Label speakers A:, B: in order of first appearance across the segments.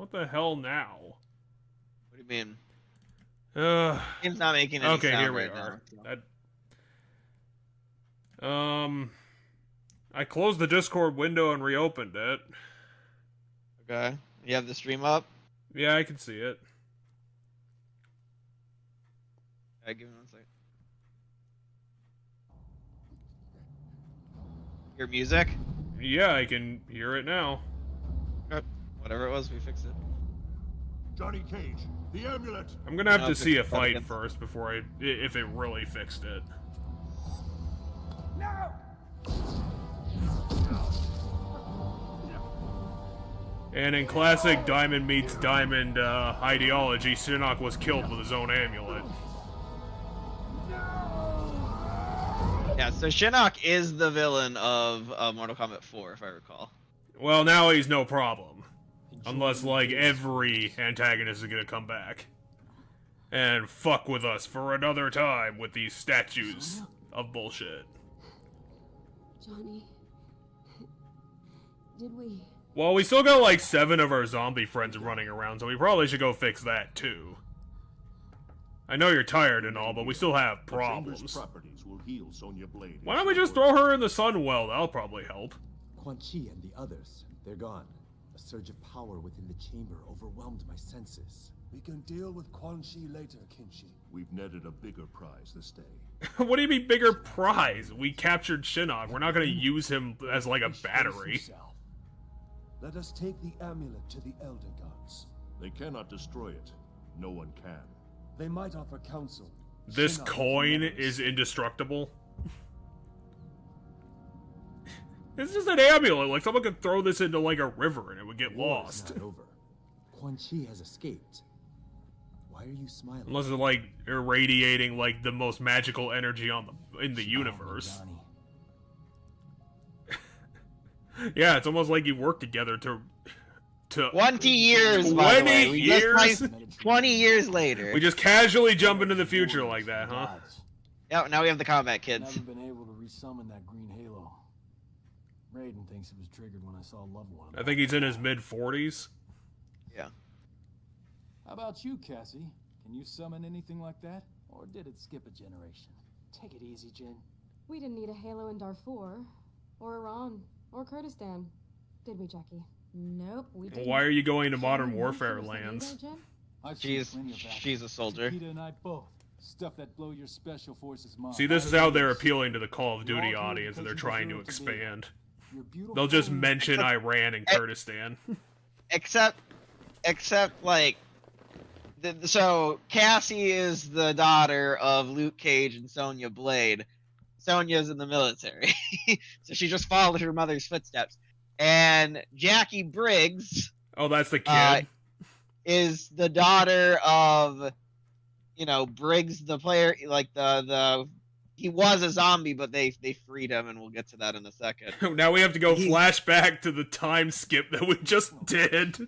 A: What the hell now?
B: What do you mean?
A: It's
B: not making any
A: okay,
B: sound
A: here we
B: right
A: are.
B: now.
A: I closed the Discord window and reopened it.
B: Okay. You have the stream up?
A: Yeah, I can see it.
B: Okay, give me 1 second. Your music?
A: Yeah, I can hear it now.
B: Okay. Whatever it was, we fixed it.
C: Johnny Cage, the amulet!
A: I'm gonna have to see a
B: fix it
A: fight
B: again.
A: first before if it really fixed it.
C: No!
A: And in classic Diamond meets Diamond ideology, Shinnok was killed with his own amulet.
B: Yeah, so Shinnok is the villain of Mortal Kombat 4, if I recall.
A: Well, now he's no problem. Unless, like, every antagonist is gonna come back. And fuck with us for another time with these statues of bullshit.
D: Johnny, did we...
A: Well, we still got like 7 of our zombie friends running around, so we probably should go fix that too. I know you're tired and all, but we still have problems.
C: Properties will heal Sonya Blade.
A: Why don't we just throw her in the sun well? That'll probably help.
E: Quan Chi and the others, they're gone. A surge of power within the chamber overwhelmed my senses.
F: We can deal with Quan Chi later, Kinshi.
C: We've netted a bigger prize this day.
A: What do you mean bigger prize? We captured Shinnok. We're not gonna use him as like a battery.
F: Let us take the amulet to the Elder Gods.
C: They cannot destroy it. No one can.
F: They might offer counsel.
A: This
F: Shinnok
A: coin
F: knows.
A: is indestructible. It's just an amulet. Like, someone could throw this into like a river and it would get
E: War is
A: lost.
E: not over. Quan Chi has escaped. Why are you smiling?
A: Unless it's like irradiating like the most magical energy in the universe.
E: Johnny.
A: Yeah, it's almost like you work together to
B: 20 years, by the
A: 20
B: way. We just
A: years?
B: might- 20 years later.
A: we just casually jump into the future like that, huh?
B: Yeah, now we have the combat kids.
G: Never been able to resummon that green halo. Raiden thinks it was triggered when I saw a loved one.
A: I think he's in his mid-40s.
B: Yeah.
G: How about you, Cassie? Can you summon anything like that? Or did it skip a generation? Take it easy, Jin.
D: We didn't need a halo in Darfur, or Iran, or Kurdistan. Did we, Jackie? Nope, we didn't.
A: Why are you going to Modern
D: Can you
A: Warfare
D: force the
A: lands?
D: halo, Jen?
G: I've seen
B: She's
G: plenty of action.
B: she's a soldier.
G: Peter and I both. Stuff that blow your special forces mind.
A: See, this is how they're appeling to the Call of Duty audience and they're trying to expand.
G: You're beautiful.
A: They'll just mention Iran and Kurdistan.
B: Except like, so Cassie is the daughter of Luke Cage and Sonya Blade. Sonya's in the military, so she just followed her mother's footsteps. And Jackie Briggs
A: Oh, that's the kid?
B: is the daughter of, you know, Briggs, the player. Like he was a zombie, but they freed him, and we'll get to that in a second.
A: Now we have to go flashback to the time skip that we just did.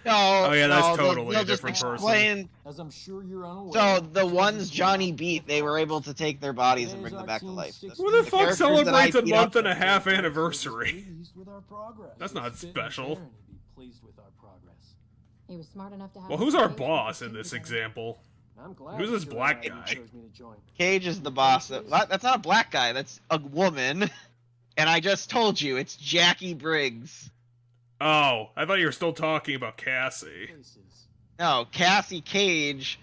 B: No,
A: Oh yeah, that's
B: no,
A: totally
B: they'll
A: a
B: just
A: different person.
B: explain.
G: As I'm sure you're unaware.
B: So the ones Johnny beat, they were able to take their bodies and bring them back to life.
A: Who the fuck
B: characters that I
A: celebrates a
B: beat up-
A: month and a half anniversary?
G: Pleased with our progress.
A: That's not
G: It's been
A: special.
G: fair to be pleased with our progress.
D: He was smart enough to have
A: Well,
D: us
A: who's our
D: trained
A: boss
D: with
A: in
D: the
A: this
D: team
A: example?
G: I'm glad
A: Who's this
G: Sir
A: black
G: Raiden
A: guy?
G: chose me to join.
B: Cage is the boss. That's not a black guy. That's a woman. And I just told you, it's Jackie Briggs.
A: Oh, I thought you were still talking about Cassie.
G: Places.
B: No, Cassie Cage,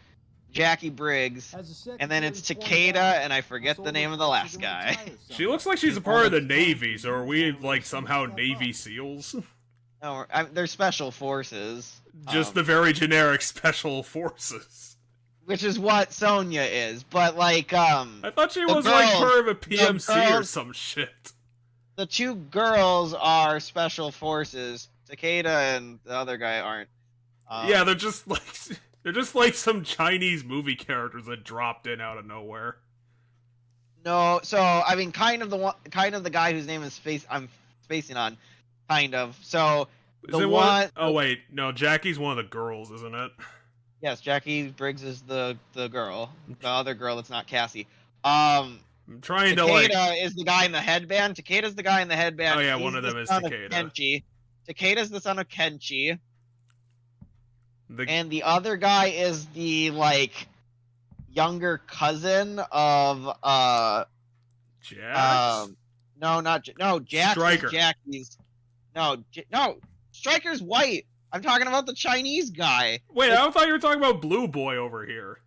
B: Jackie Briggs,
G: As a
B: and then it's
G: secretary pointed
B: Takeda,
G: out,
B: and I forget the name of the last guy.
A: She looks like she's a part of the Navy, so are we, like, somehow Navy SEALs?
B: No, they're special forces.
A: Just the very generic special forces.
B: Which is what Sonya is, but like,
A: I thought she
B: The
A: was, like,
B: girls-
A: part of a PMC or
B: girls-
A: some shit.
B: the two girls are special forces. Takeda and the other guy aren't.
A: Yeah, they're just like some Chinese movie characters that dropped in out of nowhere.
B: No, so I mean, kind of the guy whose name is I'm spacing on, kind of. So
A: Is
B: the
A: it
B: one,
A: Oh wait, no, Jackie's one of the girls, isn't it?
B: yes, Jackie Briggs is the girl, the other girl that's not Cassie.
A: I'm trying to like.
B: Takeda is the guy in the headband. Takeda's the guy in the headband.
A: Oh yeah,
B: He's
A: one of
B: the
A: them is
B: son of
A: Takeda.
B: Kenshi. Takeda's the son of Kenshi. And the other guy is the like younger cousin of
A: Jax?
B: no, no, Jax
A: Stryker.
B: is Jackie's. No, Stryker's white. I'm talking about the Chinese guy.
A: Wait, I thought you were talking about Blue Boy over here.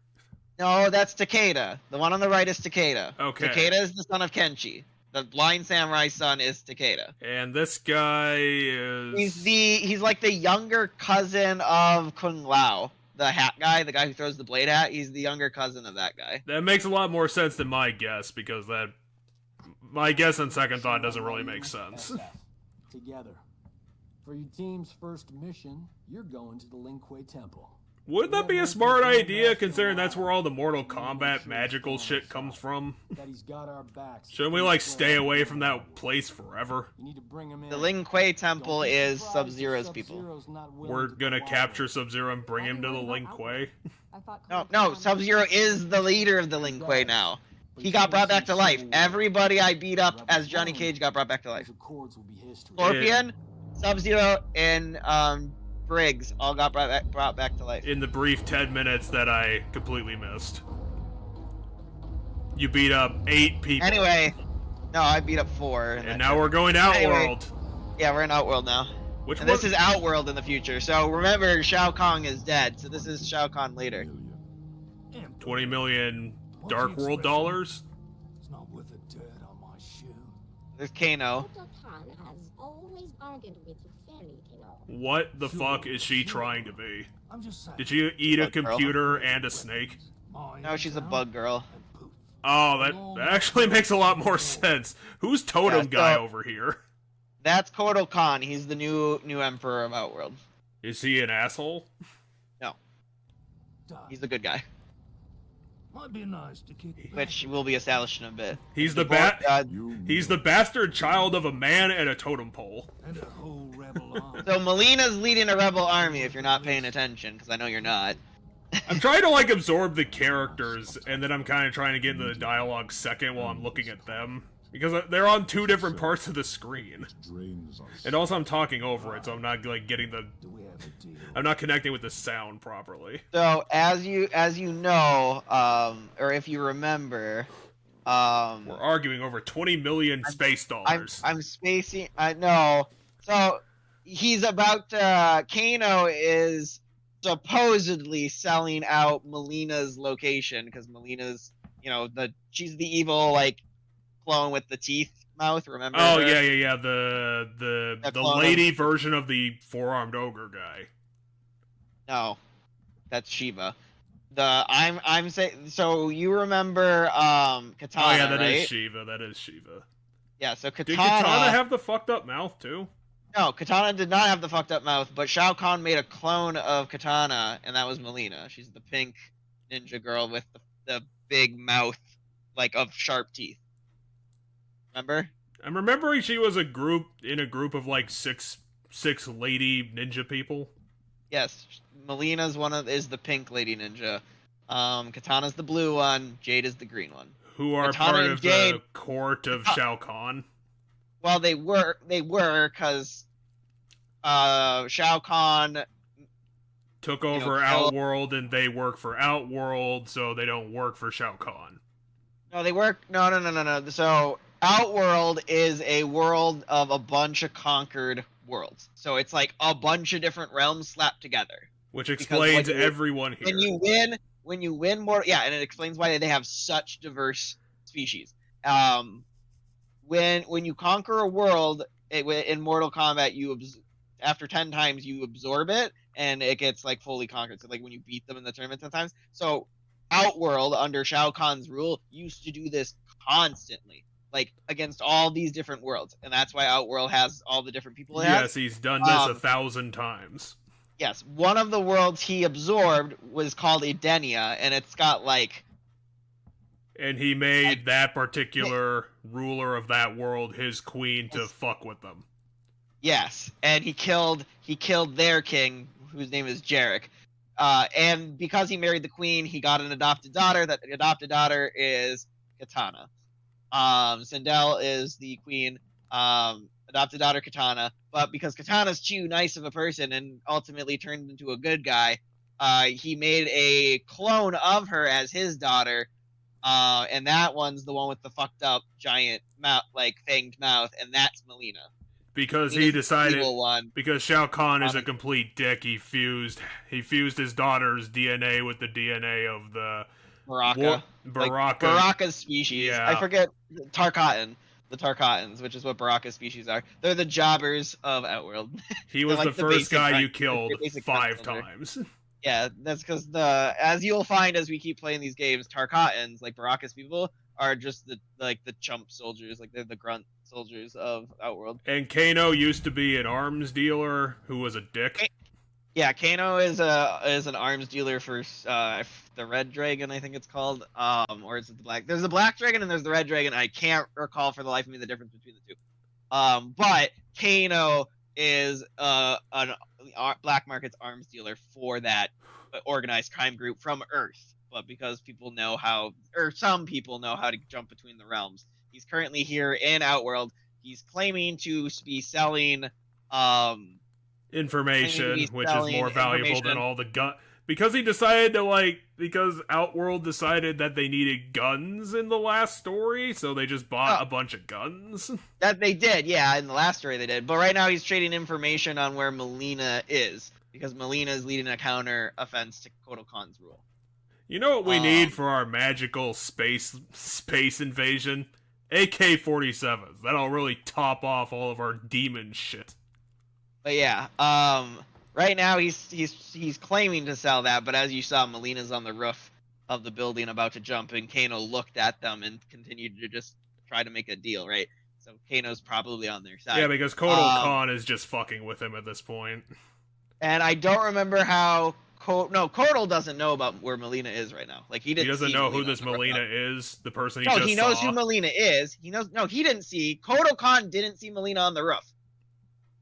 B: No, that's Takeda. The one on the right is Takeda.
A: Okay.
B: Takeda is the son of Kenshi. The blind samurai's son is Takeda.
A: And this guy is...
B: He's like the younger cousin of Kung Lao, the hat guy, the guy who throws the blade hat. He's the younger cousin of that guy.
A: That makes a lot more sense than my guess, because my guess on second thought doesn't really make sense.
G: Together. For your team's first mission, you're going to the Lin Kuei Temple.
A: Wouldn't that be a smart idea, considering that's where all the Mortal Kombat magical shit comes from?
G: That he's got our backs.
A: Shouldn't we, like, stay away from that place forever?
G: You need to bring him in.
B: The Lin Kuei Temple is Sub-Zero's people.
A: We're gonna capture Sub-Zero and bring him to the Lin Kuei?
B: No, Sub-Zero is the leader of the Lin Kuei now. He got brought back to life. Everybody I beat up as Johnny Cage got brought back to life. Scorpion, Sub-Zero, and Briggs all got brought back to life.
A: In the brief 10 minutes that I completely missed. You beat up 8 people.
B: Anyway, no, I beat up 4.
A: And now we're going Outworld.
B: Yeah, we're in Outworld now. And this is Outworld in the future. So remember, Shao Kahn is dead. So this is Shao Kahn later.
A: 20 million Dark World dollars?
F: It's not worth the dirt on my shoe.
B: There's Kano.
A: What the fuck is she trying to be?
F: I'm just saying.
A: Did you eat a
B: Bug girl.
A: computer and a snake?
B: No, she's a bug girl.
A: Oh, that actually makes a lot more sense. Who's Totem Guy over here?
B: That's Kotal Khan. He's the new emperor of Outworld.
A: Is he an asshole?
B: No. He's the good guy.
F: Might be nice to kick back.
B: Which will be established in a bit.
A: He's the He's the bastard child of a man and a totem pole.
F: And a whole rebel army.
B: So Melina's leading a rebel army if you're not paying attention, because I know you're not.
A: I'm trying to, like, absorb the characters, and then I'm kind of trying to get into the dialogue second while I'm looking at them. Because they're on 2 different parts of the screen. And also I'm talking over it, so I'm not, like, getting the... I'm not connecting with the sound properly.
B: So, as you know, or if you remember...
A: We're arguing over 20 million space dollars.
B: I'm spacing... I know. So, he's about to... Kano is supposedly selling out Melina's location, because Melina's, you know, she's the evil, like, clone with the teeth mouth, remember?
A: Oh,
B: her?
A: yeah. The lady version of the four-armed ogre guy.
B: No. That's Shiva. I'm saying, so you remember Katana,
A: oh yeah, that
B: right?
A: is Shiva.
B: Yeah, so Katana...
A: Did Katana have the fucked up mouth too?
B: No, Katana did not have the fucked up mouth, but Shao Kahn made a clone of Katana, and that was Melina. She's the pink ninja girl with the big mouth, like, of sharp teeth. Remember?
A: I'm remembering she was in a group of like six lady ninja people.
B: Yes, Melina's is the pink lady ninja. Katana's the blue one. Jade is the green one.
A: Who are
B: Katana
A: part
B: and
A: of
B: Jade,
A: the court of Shao Kahn.
B: Well, they were because Shao Kahn
A: took over Outworld, and they work for Outworld, so they don't work for Shao Kahn.
B: No, they work. No. So Outworld is a world of a bunch of conquered worlds. So it's like a bunch of different realms slapped together.
A: Which explains everyone here.
B: When you win more, yeah, and it explains why they have such diverse species. When you conquer a world in Mortal Kombat, after 10 times you absorb it, and it gets like fully conquered. So like when you beat them in the tournament 10 times. So Outworld under Shao Kahn's rule used to do this constantly, like against all these different worlds, and that's why Outworld has all the different people.
A: Yes, he's done this 1,000 times.
B: Yes, one of the worlds he absorbed was called Edenia, and it's got like.
A: And he made that particular ruler of that world his queen to fuck with them.
B: Yes, and he killed their king, whose name is Jarek. And because he married the queen, he got an adopted daughter. That adopted daughter is Katana. Sindel is the queen. Adopted daughter Katana. But because Katana's too nice of a person and ultimately turned into a good guy, he made a clone of her as his daughter, and that one's the one with the fucked up giant mouth, like fanged mouth, and that's Melina.
A: Because
B: Melina's
A: he
B: the
A: decided,
B: evil one.
A: because Shao Kahn is a complete dick, he fused his daughter's DNA with the DNA of the
B: Baraka. Baraka's species.
A: Yeah.
B: I forget Tarkatan. The Tarkatans, which is what Baraka's species are. They're the jobbers of Outworld.
A: He was
B: like
A: the
B: the
A: first
B: basic
A: guy
B: grunt-
A: you killed
B: basic
A: 5
B: grunt
A: times.
B: Yeah, that's because as you'll find as we keep playing these games, Tarkatans, like Baraka's people, are just the chump soldiers, like they're the grunt soldiers of Outworld.
A: And Kano used to be an arms dealer who was a dick.
B: Yeah, Kano is an arms dealer for the Red Dragon, I think it's called, or is it the Black? There's the Black Dragon and there's the Red Dragon. I can't recall for the life of me the difference between the two. But Kano is black market's arms dealer for that organized crime group from Earth. But because people know how, or some people know how to jump between the realms, he's currently here in Outworld. He's claiming to be selling
A: information, which is more valuable than all the gun. Because he decided to because Outworld decided that they needed guns in the last story, so they just bought a bunch of guns.
B: That they did, yeah, in the last story they did. But right now he's trading information on where Melina is, because Melina is leading a counter offense to Kotal Khan's rule.
A: You know what we need for our magical space invasion? AK-47s. That'll really top off all of our demon shit.
B: But yeah, right now he's claiming to sell that, but as you saw, Melina's on the roof of the building about to jump, and Kano looked at them and continued to just try to make a deal, right? So Kano's probably on their side.
A: Yeah, because Kotal Khan is just fucking with him at this point.
B: And I don't remember how Kotal doesn't know about where Melina is right now. Like he doesn't
A: know
B: Melina
A: who this Melina is. The person he
B: no,
A: just
B: he knows
A: saw.
B: who Melina is. He knows. No, he didn't see. Kotal Khan didn't see Melina on the roof.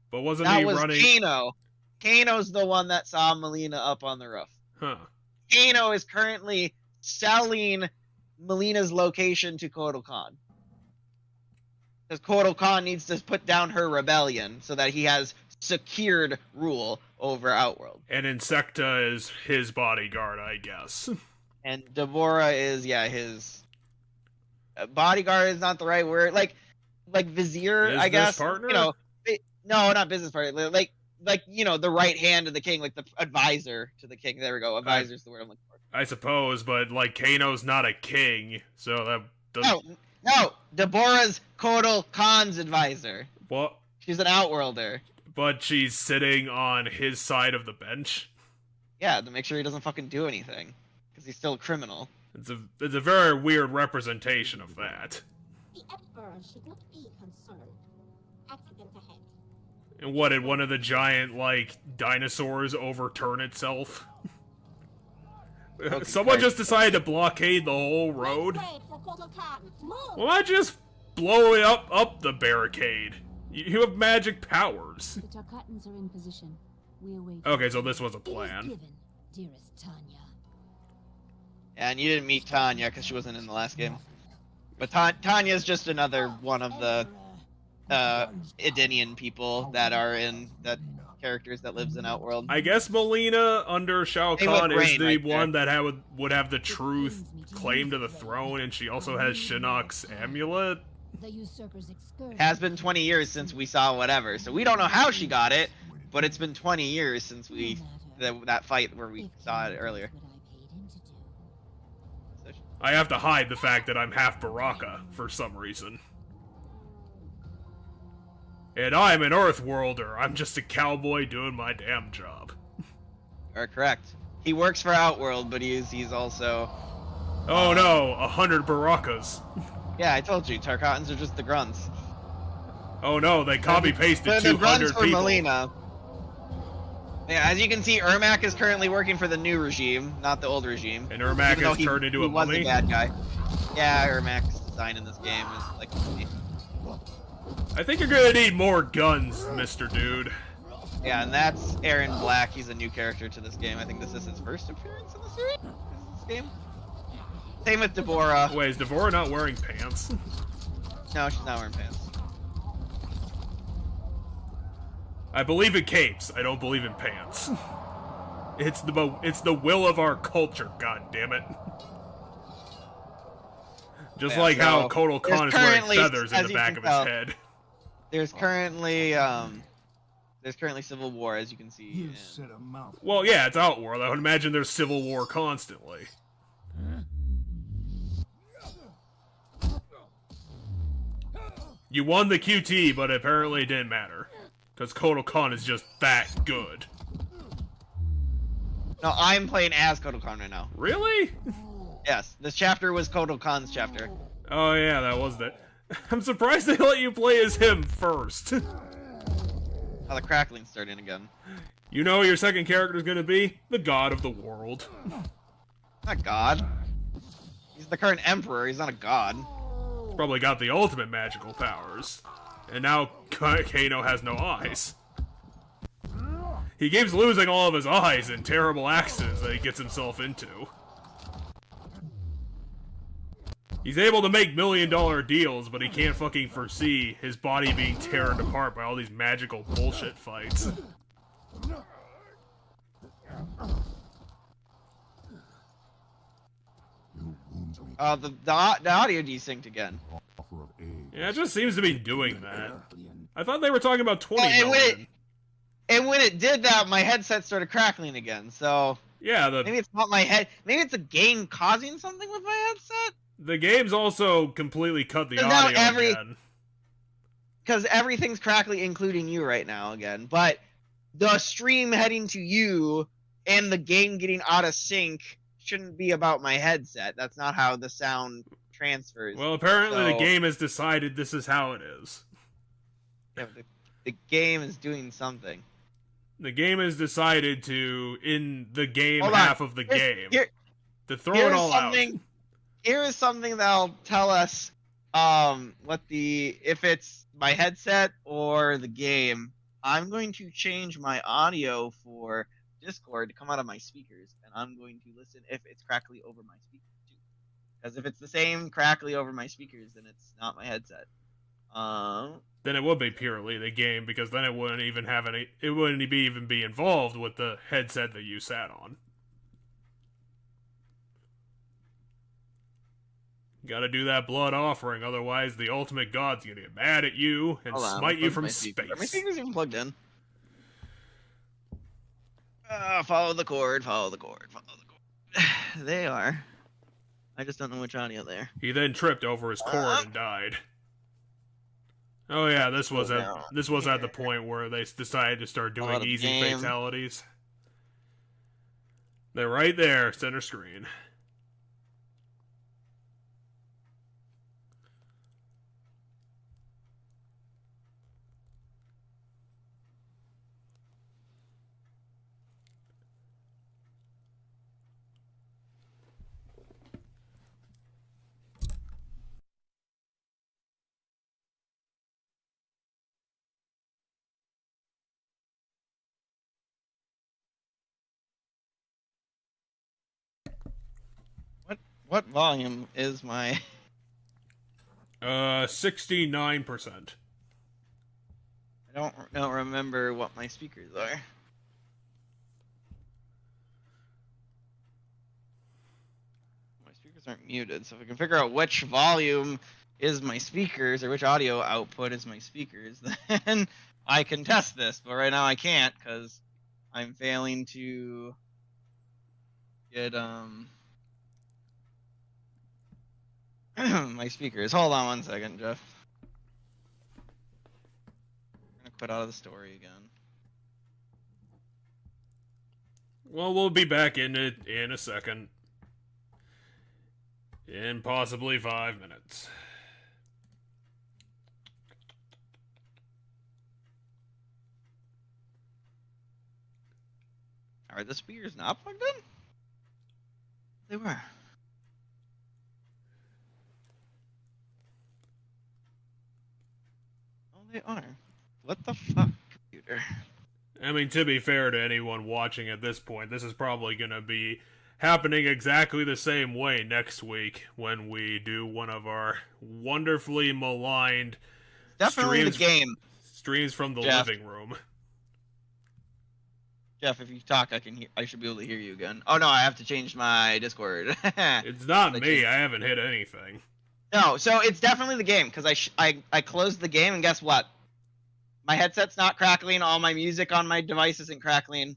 A: But wasn't
B: That
A: he
B: was
A: running?
B: Kano. Kano's the one that saw Melina up on the roof.
A: Huh.
B: Kano is currently selling Melina's location to Kotal Khan. Because Kotal Khan needs to put down her rebellion so that he has secured rule over Outworld.
A: And Insecta is his bodyguard, I guess.
B: And Deborah is, his bodyguard is not the right word. Like vizier,
A: Business
B: I guess.
A: partner?
B: No, not business partner. Like the right hand of the king, like the advisor to the king. There we go. Advisor is the word I'm looking for.
A: I suppose, but Kano's not a king, so that doesn't.
B: No. Deborah's Kotal Khan's advisor.
A: What?
B: She's an Outworlder.
A: But she's sitting on his side of the bench.
B: Yeah, to make sure he doesn't fucking do anything, because he's still a criminal.
A: It's a very weird representation of that.
H: The Emperor should not be concerned. Accident ahead.
A: And what, did one of the giant, dinosaurs overturn itself?
B: Okay,
A: Someone
B: right.
A: just decided to blockade the whole road?
H: Make way for Kotal Khan. Move!
A: Why not just blow it up the barricade? You have magic powers.
D: The Tarkatans are in position. We await.
A: Okay, so this was a
H: It is
A: plan.
H: given, dearest Tanya.
B: And you didn't meet Tanya because she wasn't in the last game. But Tanya's just another one of the Edenian people that are in that characters that lives in Outworld.
A: I guess Melina under Shao
B: Same with
A: Kahn is
B: Rain
A: the
B: right
A: one that would have the truth claim to the throne, and she also has Shinnok's amulet.
H: The usurper's excursion.
B: Has been 20 years since we saw whatever, so we don't know how she got it, but it's been 20 years since we that fight where we saw it earlier.
A: I have to hide the fact that I'm half Baraka for some reason. And I'm an Earthworlder. I'm just a cowboy doing my damn job.
B: Or correct. He works for Outworld, but he's also.
A: Oh no, 100 Barakas.
B: Yeah, I told you, Tarkatans are just the grunts.
A: Oh no, they copy-pasted
B: They're the
A: 200
B: grunts for
A: people.
B: Melina. Yeah, as you can see, Ermac is currently working for the new regime, not the old regime.
A: And Ermac
B: Even though
A: has turned into
B: he
A: a
B: was
A: mummy?
B: a bad guy. Yeah, Ermac's design in this game is like.
A: I think you're gonna need more guns, Mr. Dude.
B: Yeah, and that's Aaron Black. He's a new character to this game. I think this is his first appearance in the series. This game. Same with Deborah.
A: Wait, is Devorah not wearing pants?
B: No, she's not wearing pants.
A: I believe in capes. I don't believe in pants. It's the will of our culture, god damn it. Just like how Kotal Khan is wearing feathers in the back of his head.
B: There's currently civil war, as you can see.
A: Well, yeah, it's Outworld. I would imagine there's civil war constantly. You won the QT, but apparently it didn't matter. Because Kotal Khan is just that good.
B: No, I'm playing as Kotal Khan right now.
A: Really?
B: Yes, this chapter was Kotal Khan's chapter.
A: Oh yeah, that was it. I'm surprised they let you play as him first.
B: Oh, the crackling's starting again.
A: You know who your second character is going to be? The god of the world.
B: Not God. He's the current emperor, he's not a god.
A: He's probably got the ultimate magical powers. And now Kano has no eyes. He keeps losing all of his eyes in terrible accidents that he gets himself into. He's able to make $1 million deals, but he can't fucking foresee his body being torn apart by all these magical bullshit fights.
B: The audio desynced again.
A: Yeah, it just seems to be doing that. I thought they were talking about 20 million.
B: And when it did that, my headset started crackling again, so...
A: Yeah,
B: maybe it's not my head. Maybe it's a game causing something with my headset?
A: The game's also completely cut the audio again.
B: Because everything's crackly, including you right now again. But the stream heading to you and the game getting out of sync shouldn't be about my headset. That's not how the sound transfers.
A: Well, apparently the game has decided this is how it is.
B: Yeah, the game is doing something.
A: The game has decided to, in the game half of the game, to throw it all out.
B: Here is something that'll tell us if it's my headset or the game. I'm going to change my audio for Discord to come out of my speakers, and I'm going to listen if it's crackly over my speakers too. Because if it's the same crackly over my speakers, then it's not my headset.
A: Then it would be purely the game, because then it wouldn't even have any. It wouldn't even be involved with the headset that you sat on. Gotta do that blood offering, otherwise the ultimate god's gonna get mad at you and smite you from space.
B: Are my speakers even plugged in? Follow the cord, follow the cord, follow the cord. They are. I just don't know which audio they are.
A: He then tripped over his cord and died. Oh yeah, this was at the point where they decided to start doing easy fatalities. They're right there, center screen.
B: What volume is my...
A: 69%.
B: I don't remember what my speakers are. My speakers aren't muted, so if I can figure out which volume is my speakers, or which audio output is my speakers, then I can test this. But right now I can't, because I'm failing to get, my speakers. Hold on one second, Jeff. I'm gonna quit out of the story again.
A: Well, we'll be back in it in a second. In possibly 5 minutes.
B: Are the speakers not plugged in? They were. They are. What the fuck, computer?
A: I mean, to be fair to anyone watching at this point, this is probably going to be happening exactly the same way next week when we do one of our wonderfully maligned
B: Definitely the game.
A: Streams from the
B: Jeff.
A: living room.
B: Jeff, if you talk, I should be able to hear you again. Oh no, I have to change my Discord.
A: It's not me. I haven't hit anything.
B: No, so it's definitely the game because I closed the game and guess what? My headset's not crackling. All my music on my device isn't crackling.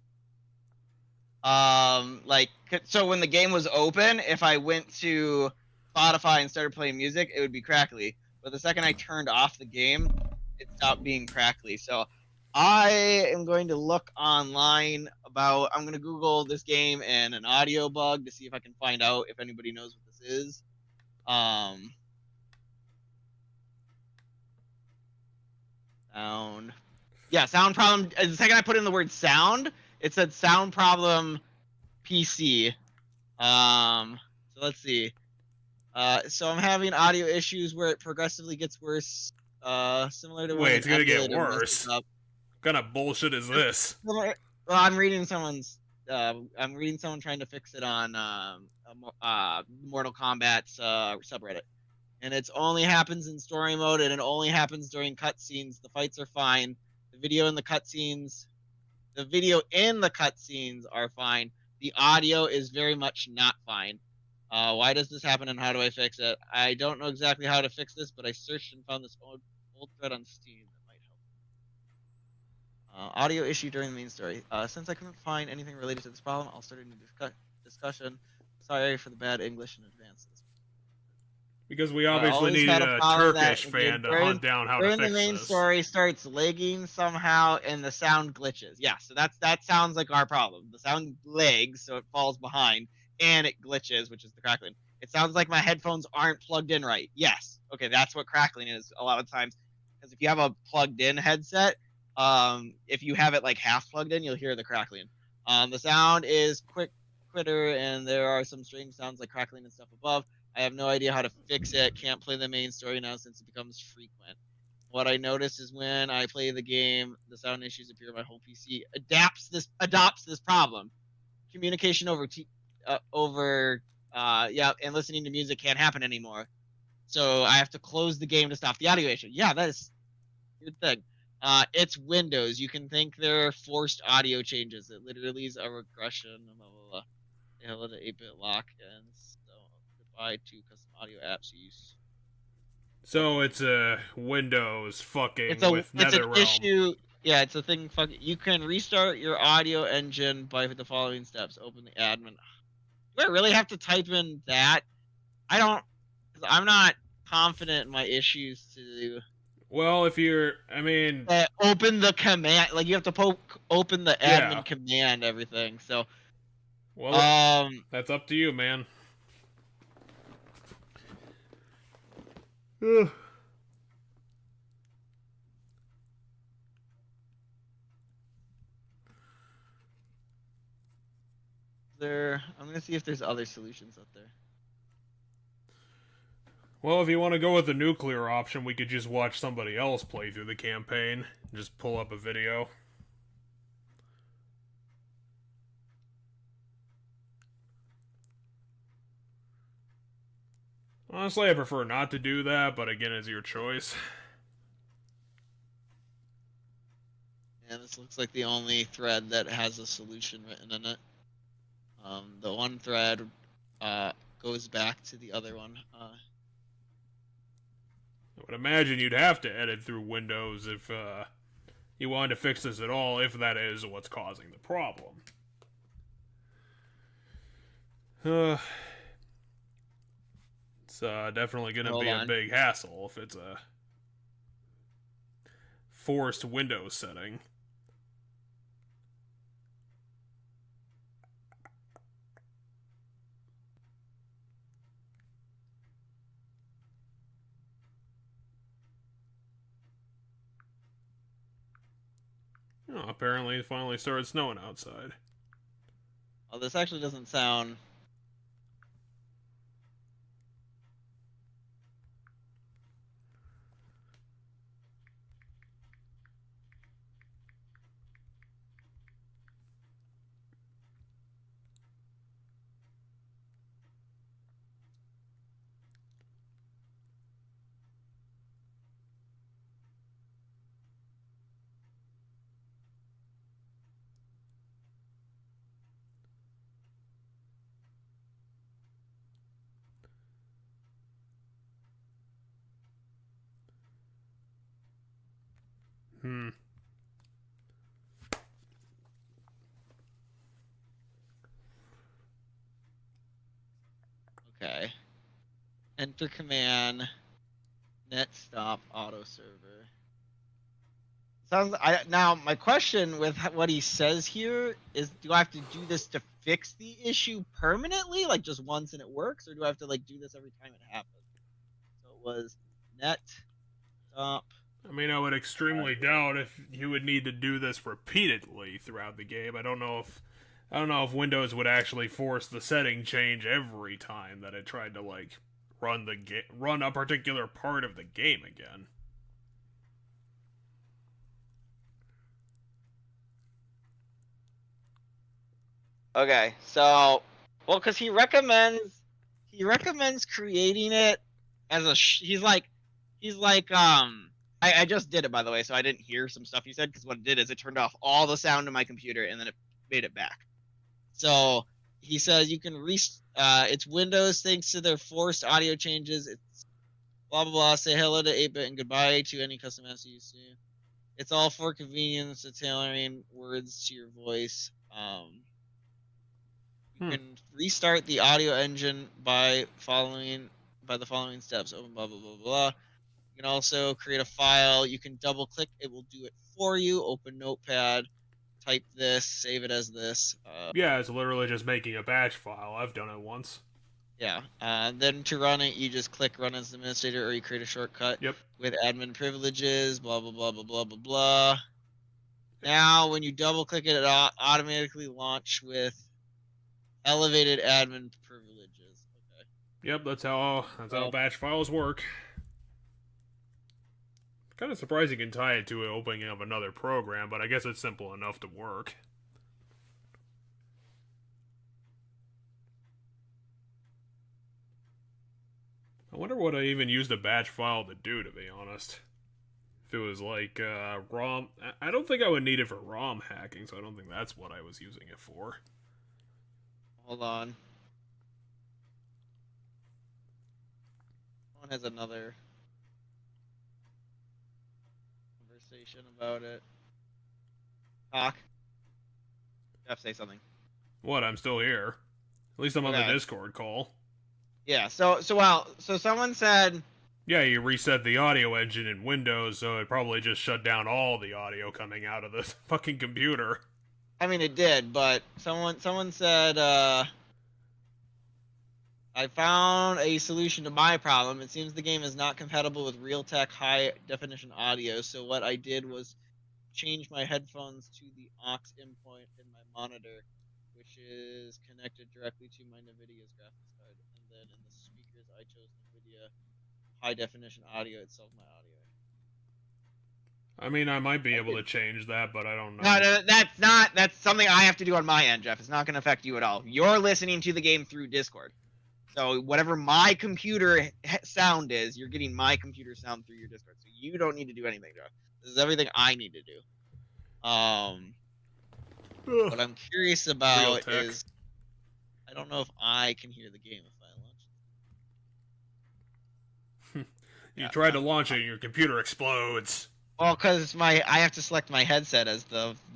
B: So when the game was open, if I went to Spotify and started playing music, it would be crackly. But the second I turned off the game, it stopped being crackly. So I am going to look online I'm going to Google this game and an audio bug to see if I can find out if anybody knows what this is. Sound. Yeah, sound problem. The second I put in the word sound, it said sound problem PC. So let's see. So I'm having audio issues where it progressively gets worse. Similar to
A: Wait, it's gonna get
B: emulator messes
A: worse.
B: up.
A: What kind of bullshit is this?
B: Well, I'm reading someone's. I'm reading someone trying to fix it on Mortal Kombat's subreddit, and it only happens in story mode, and it only happens during cutscenes. The fights are fine. The video in the cutscenes are fine. The audio is very much not fine. Why does this happen, and how do I fix it? I don't know exactly how to fix this, but I searched and found this old thread on Steam that might help. Audio issue during the main story. Since I couldn't find anything related to this problem, I'll start a new discussion. Sorry for the bad English in advance.
A: Because we obviously needed a Turkish fan to hunt down how to fix this.
B: The main story starts lagging somehow, and the sound glitches. Yeah, so that sounds like our problem. The sound lags, so it falls behind, and it glitches, which is the crackling. It sounds like my headphones aren't plugged in right. Yes. Okay, that's what crackling is a lot of times. Because if you have a plugged-in headset, if you have it like half plugged in, you'll hear the crackling. The sound is quitter, and there are some strange sounds like crackling and stuff above. I have no idea how to fix it. Can't play the main story now since it becomes frequent. What I notice is when I play the game, the sound issues appear. My whole PC adopts this problem. Communication and listening to music can't happen anymore. So I have to close the game to stop the audio issue. Yeah, that is a good thing. It's Windows. You can think they're forced audio changes. It literally is a regression. Blah, blah, blah. They held an 8-bit lock and goodbye to custom audio apps use.
A: So it's a Windows fucking with
B: it's an
A: NetherRealm.
B: issue. Yeah, it's a thing. You can restart your audio engine by the following steps. Open the admin. Do I really have to type in that? I don't. Cause I'm not confident in my issues to.
A: Well, if you're,
B: open the command. Like you have to open the admin command, everything. So.
A: Well, that's up to you, man. Ugh.
B: I'm gonna see if there's other solutions out there.
A: Well, if you want to go with the nuclear option, we could just watch somebody else play through the campaign. Just pull up a video. Honestly, I prefer not to do that, but again, it's your choice.
B: Yeah, this looks like the only thread that has a solution written in it. The one thread goes back to the other one.
A: I would imagine you'd have to edit through Windows if you wanted to fix this at all, if that is what's causing the problem. It's definitely going to be a big hassle if it's a forced Windows setting. Oh, apparently it finally started snowing outside.
B: Oh, this actually doesn't sound...
A: Hmm.
B: Okay. Enter command. Net stop auto server. Now my question with what he says here is, do I have to do this to fix the issue permanently, like just once and it works, or do I have to like do this every time it happens? So it was net stop.
A: I mean, I would extremely doubt if you would need to do this repeatedly throughout the game. I don't know if Windows would actually force the setting change every time that it tried to like run a particular part of the game again.
B: Okay, so because he recommends creating it as a he's like I just did it, by the way, so I didn't hear some stuff you said, because what it did is it turned off all the sound in my computer and then it made it back. So he says you can it's Windows thanks to their forced audio changes. It's blah blah blah. Say hello to 8-bit and goodbye to any custom apps you see. It's all for convenience, it's tailoring words to your voice. You can restart the audio engine by the following steps. Open blah blah blah blah. You can also create a file. You can double click, it will do it for you. Open Notepad, type this, save it as this.
A: Yeah, it's literally just making a batch file. I've done it once.
B: Yeah. Then to run it, you just click run as administrator, or you create a shortcut.
A: Yep.
B: With admin privileges, blah blah blah blah blah blah blah. Now, when you double click it, it automatically launch with elevated admin privileges. Okay.
A: Yep, that's how batch files work. Kind of surprised you can tie it to it opening up another program, but I guess it's simple enough to work. I wonder what I even used a batch file to do, to be honest. If it was like ROM... I don't think I would need it for ROM hacking, so I don't think that's what I was using it for.
B: Hold on. Someone has another conversation about it. Talk. Jeff, say something.
A: What? I'm still here. At least I'm on the
B: Okay.
A: Discord call.
B: Yeah. So someone said.
A: Yeah, you reset the audio engine in Windows, so it probably just shut down all the audio coming out of the fucking computer.
B: I mean, it did, but someone said, I found a solution to my problem. It seems the game is not compatible with Realtek high definition audio, so what I did was change my headphones to the aux input in my monitor, which is connected directly to my NVIDIA's graphics card, and then in the speakers I chose NVIDIA high definition audio itself, my audio.
A: I mean, I might be able to change that, but I don't know.
B: No, that's something I have to do on my end, Jeff. It's not going to affect you at all. You're listening to the game through Discord. So whatever my computer sound is, you're getting my computer sound through your Discord. So you don't need to do anything, Jeff. This is everything I need to do. What I'm curious about is, I don't know if I can hear the game if I launch it.
A: You try to launch it and your computer explodes.
B: Well, because I have to select my headset as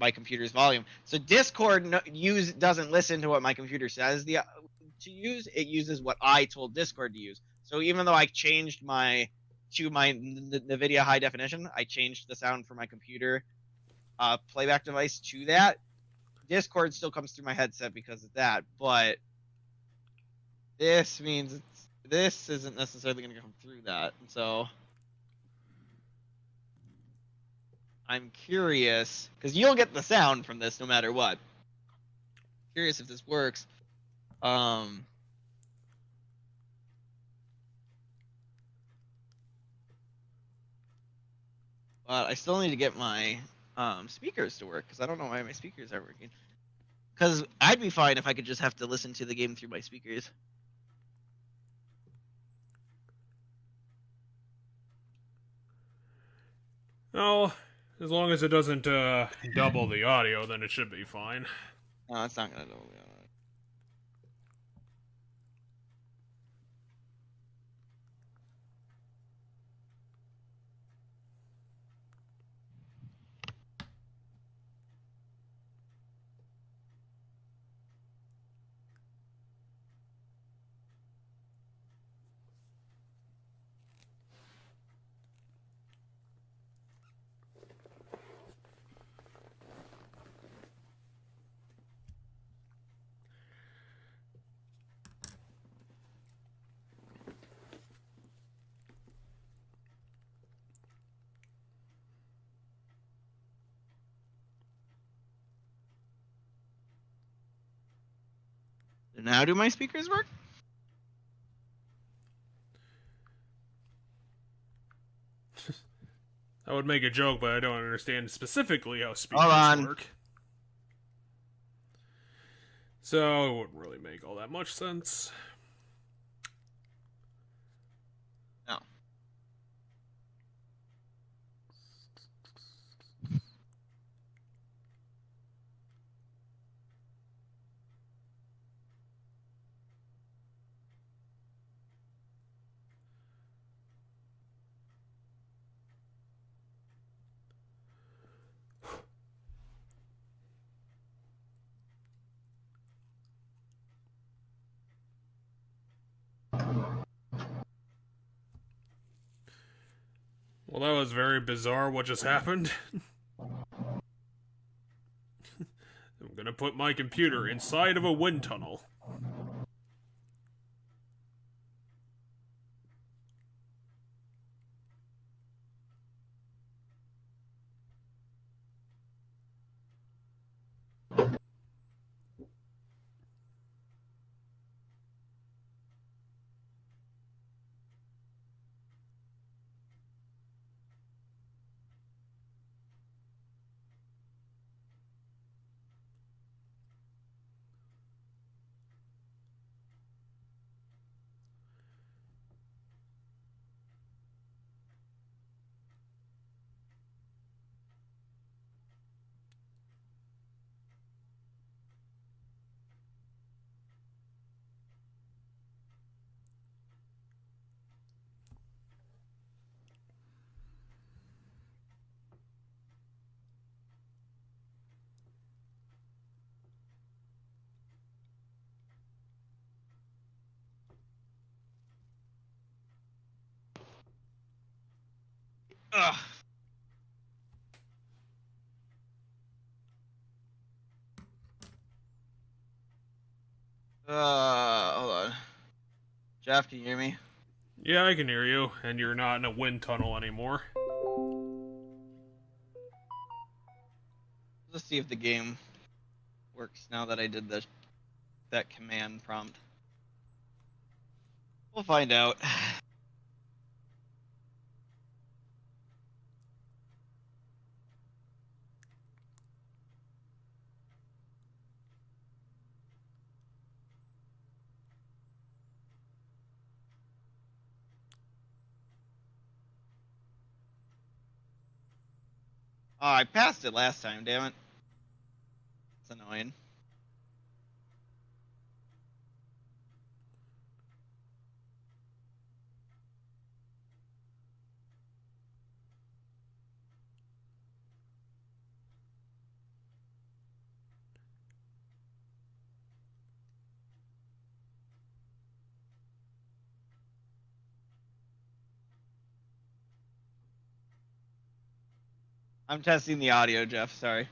B: my computer's volume. So Discord doesn't listen to what my computer says to use. It uses what I told Discord to use. So even though I changed to my NVIDIA high definition, I changed the sound for my computer playback device to that. Discord still comes through my headset because of that, but this means this isn't necessarily going to come through that. So I'm curious, because you'll get the sound from this no matter what. Curious if this works. But I still need to get my speakers to work, because I don't know why my speakers aren't working. Because I'd be fine if I could just have to listen to the game through my speakers.
A: Oh, as long as it doesn't double the audio, then it should be fine.
B: No, it's not going to double the audio. Now do my speakers work?
A: I would make a joke, but I don't understand specifically how speakers
B: Hold on.
A: work. So it wouldn't really make all that much sense.
B: No.
A: Well, that was very bizarre what just happened. I'm gonna put my computer inside of a wind tunnel.
B: Ugh. Hold on. Jeff, can you hear me?
A: Yeah, I can hear you, and you're not in a wind tunnel anymore.
B: Let's see if the game works now that I did that command prompt. We'll find out. Oh, I passed it last time, damn it. That's annoying. I'm testing the audio, Jeff, sorry.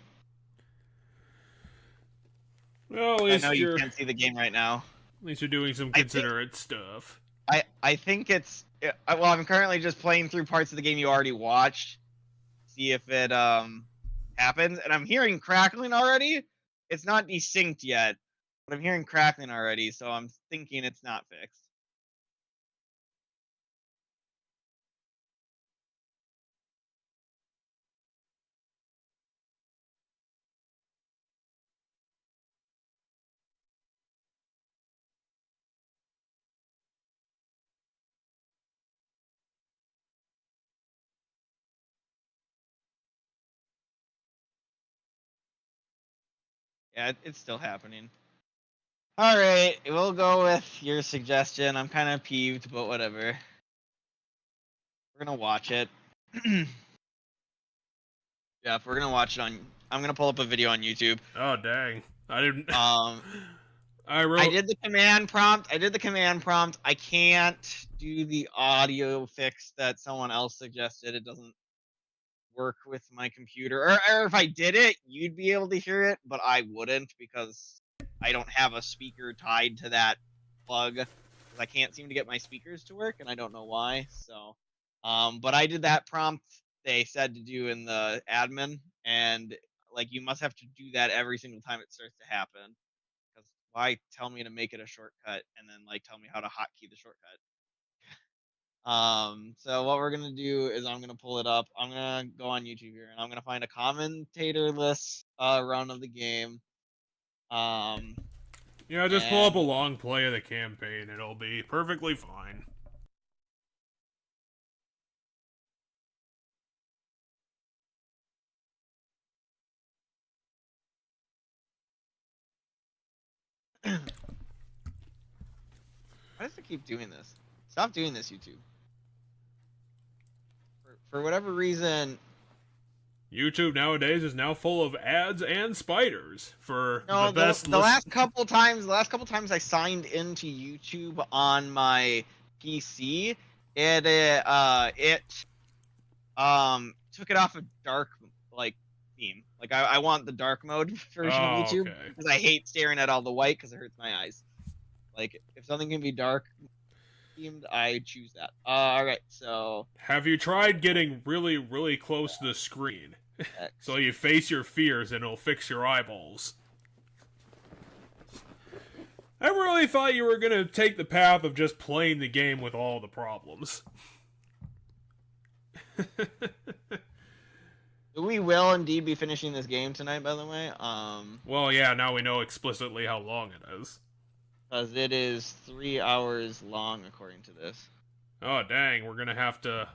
A: Well, at
B: I
A: least
B: know you
A: you're
B: can't see the game right now.
A: doing some considerate stuff.
B: I think it's well, I'm currently just playing through parts of the game you already watched. See if it happens. And I'm hearing crackling already. It's not desynced yet, but I'm hearing crackling already, so I'm thinking it's not fixed. Yeah, it's still happening. All right, we'll go with your suggestion. I'm kind of peeved, but whatever. We're gonna watch it. Jeff, we're gonna watch it on. I'm gonna pull up a video on YouTube.
A: Oh, dang. I didn't...
B: I did the command prompt. I can't do the audio fix that someone else suggested. It doesn't work with my computer. Or if I did it, you'd be able to hear it, but I wouldn't because I don't have a speaker tied to that plug. I can't seem to get my speakers to work, and I don't know why. So, but I did that prompt they said to do in the admin, and like you must have to do that every single time it starts to happen. Because why tell me to make it a shortcut and then like tell me how to hotkey the shortcut? So what we're gonna do is I'm gonna pull it up. I'm gonna go on YouTube here and I'm gonna find a commentator-less run of the game.
A: Yeah, just pull up a
B: And
A: long play of the campaign. It'll be perfectly fine.
B: why does it keep doing this? Stop doing this, YouTube. For whatever reason,
A: YouTube nowadays is now full of ads and spiders for
B: no,
A: the best.
B: the last couple times I signed into YouTube on my PC, it took it off of dark like theme. Like I want the dark mode version of YouTube
A: okay.
B: because I hate staring at all the white because it hurts my eyes. Like if something can be dark themed, I choose that. All right, so
A: Have you tried getting really, really close to the screen? So you face your fears and it'll fix your eyeballs. I really thought you were gonna take the path of just playing the game with all the problems.
B: we will indeed be finishing this game tonight, by the way.
A: Well, yeah, now we know explicitly how long it is.
B: Because it is 3 hours long, according to this.
A: Oh, dang, we're gonna have to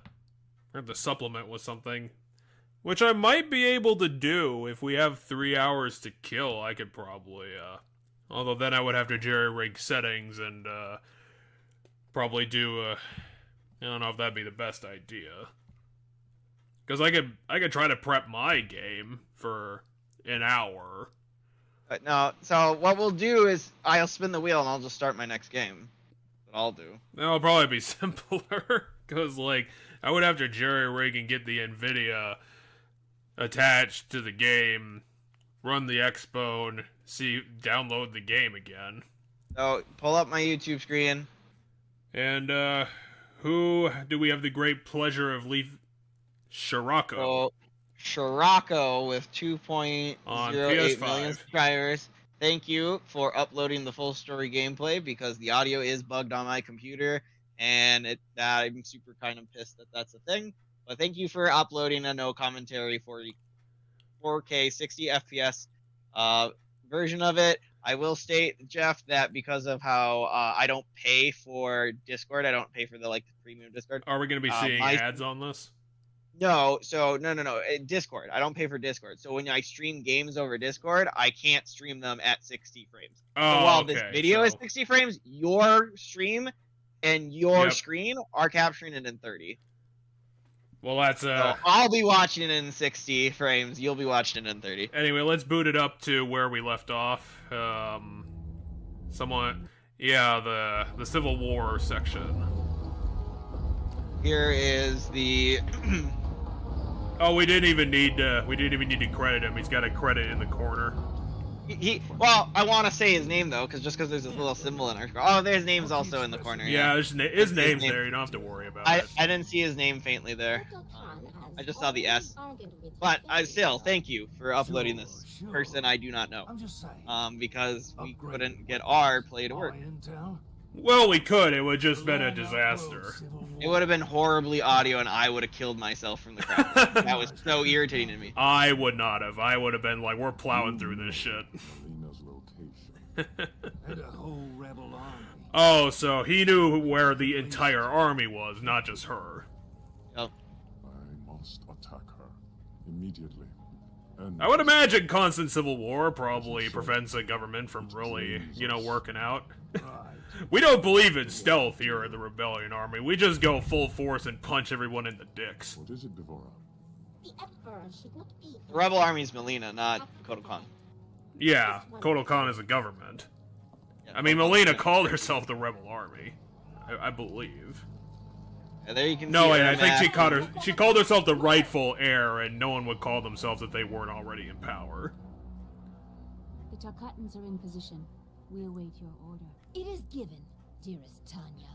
A: supplement with something. Which I might be able to do if we have 3 hours to kill. I could probably, although then I would have to jerry-rig settings and, probably do, I don't know if that'd be the best idea. Because I could try to prep my game for an hour.
B: But no, so what we'll do is I'll spin the wheel and I'll just start my next game. That's what I'll do.
A: That'll probably be simpler. Because, like, I would have to jerry-rig and get the NVIDIA attached to the game, run the expo, and download the game again.
B: So, pull up my YouTube screen.
A: And, who do we have the great pleasure of Shirako.
B: So, Shirako with
A: On
B: 2.08
A: PS5.
B: million subscribers. Thank you for uploading the full story gameplay because the audio is bugged on my computer, and I'm super kind of pissed that that's a thing. But thank you for uploading a no commentary 4K 60 FPS version of it. I will state, Jeff, that because of how I don't pay for Discord, I don't pay for the premium Discord.
A: Are we going to be seeing ads on this?
B: No, no. Discord. I don't pay for Discord. So when I stream games over Discord, I can't stream them at 60 frames.
A: Oh,
B: so while
A: okay,
B: this video is 60 frames, your stream and your
A: Yep.
B: screen are capturing it in 30.
A: Well, that's,
B: So I'll be watching it in 60 frames. You'll be watching it in 30.
A: Anyway, let's boot it up to where we left off. The Civil War section.
B: Here is the...
A: Oh, we didn't even need to credit him. He's got a credit in the corner.
B: Well, I want to say his name, though, just because there's this little symbol in our screen. Oh, his name's also in the corner.
A: Yeah, his name's
B: name.
A: there. You don't have to worry about
B: I
A: it.
B: didn't see his name faintly there. I just saw the S. But still, thank you for uploading this person I do not know.
F: I'm just saying.
B: Because we couldn't get our play to work.
A: Well, we could. It would just been a disaster.
B: It would have been horribly audio, and I would have killed myself from the crowd. That was so irritating to me.
A: I would not have. I would have been like, we're plowing through this shit.
F: And a whole rebel army.
A: Oh, so he knew where the entire army was, not just her.
B: Yep.
C: I must attack her immediately. And
A: I would imagine constant civil war probably prevents the government from really, working out. We don't believe in stealth here in the Rebellion Army. We just go full force and punch everyone in the dicks.
C: What is it, Devora?
H: The Emperor should not be.
B: The Rebel Army's Melina, not Kodokan.
A: Yeah, Kodokan is a government. I mean, Melina called herself the Rebel Army. I believe.
B: Yeah, there you can
A: No,
B: see
A: wait,
B: her
A: I think
B: map.
A: she called herself the rightful heir, and no one would call themselves if they weren't already in power.
D: The Tarkatans are in position. We await your order.
H: It is given, dearest Tanya.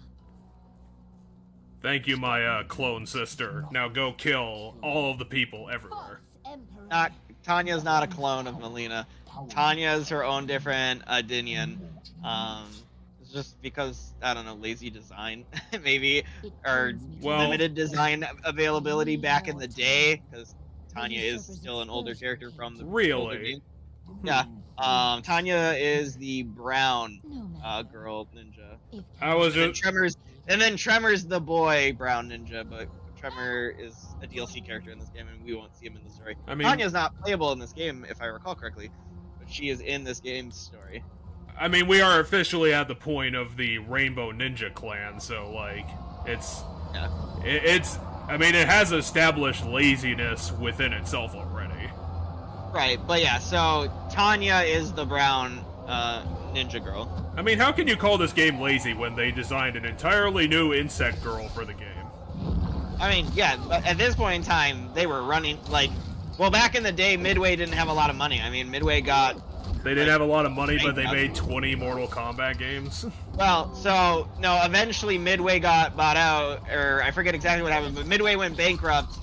A: Thank you, my clone sister. Now go kill all of the people everywhere.
H: Emperor.
B: Tanya's not a clone of Melina. Tanya is her own different Adinian. It's just because I don't know, lazy design, maybe,
H: It
B: or
H: pains me to
A: Well-
B: limited design availability back in the day, because Tanya is still an older character from the older
A: Really?
B: game. Yeah. Tanya is the brown
H: No matter.
B: girl ninja.
H: If
A: I was
B: And then
A: just
B: Tremor's the boy brown ninja, but Tremor is a DLC character in this game, and we won't see him in the story.
A: I mean-
B: Tanya's not playable in this game, if I recall correctly, but she is in this game's story.
A: I mean, we are officially at the point of the Rainbow Ninja Clan, so like, it's
B: Yeah.
A: it's. I mean, it has established laziness within itself already.
B: Right, but yeah, so Tanya is the brown ninja girl.
A: I mean, how can you call this game lazy when they designed an entirely new insect girl for the game?
B: I mean, yeah, but at this point in time, they were running, like, well, back in the day, Midway didn't have a lot of money. I mean, Midway got,
A: They didn't have a lot of money, but they
B: Thank
A: made 20 Mortal Kombat games.
B: well, so, no, eventually Midway got bought out, or I forget exactly what happened, but Midway went bankrupt,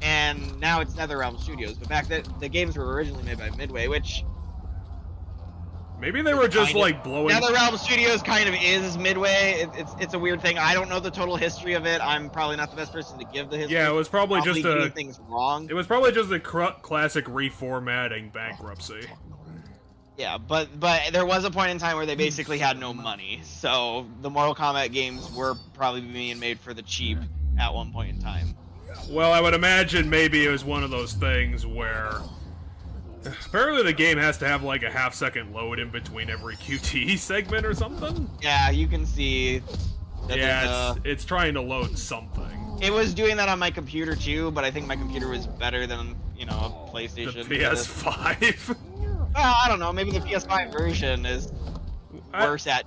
B: and now it's NetherRealm Studios. But back then, the games were originally made by Midway, which
A: Maybe they were just
B: Kind of.
A: like blowing.
B: NetherRealm Studios kind of is Midway. It's a weird thing. I don't know the total history of it. I'm probably not the best person to give the history.
A: Yeah, it was probably just
B: getting
A: a.
B: things wrong.
A: It was probably just a classic reformatting bankruptcy.
B: Yeah, but there was a point in time where they basically had no money, so the Mortal Kombat games were probably being made for the cheap at one point in time.
A: Well, I would imagine maybe it was one of those things where apparently the game has to have like a half-second load in between every QTE segment or something.
B: Yeah, you can see. That
A: Yeah, it's trying to load something.
B: it was doing that on my computer too, but I think my computer was better than a
A: The
B: PlayStation.
A: PS5.
B: Well, I don't know. Maybe the PS5 version is
A: I-
B: worse at.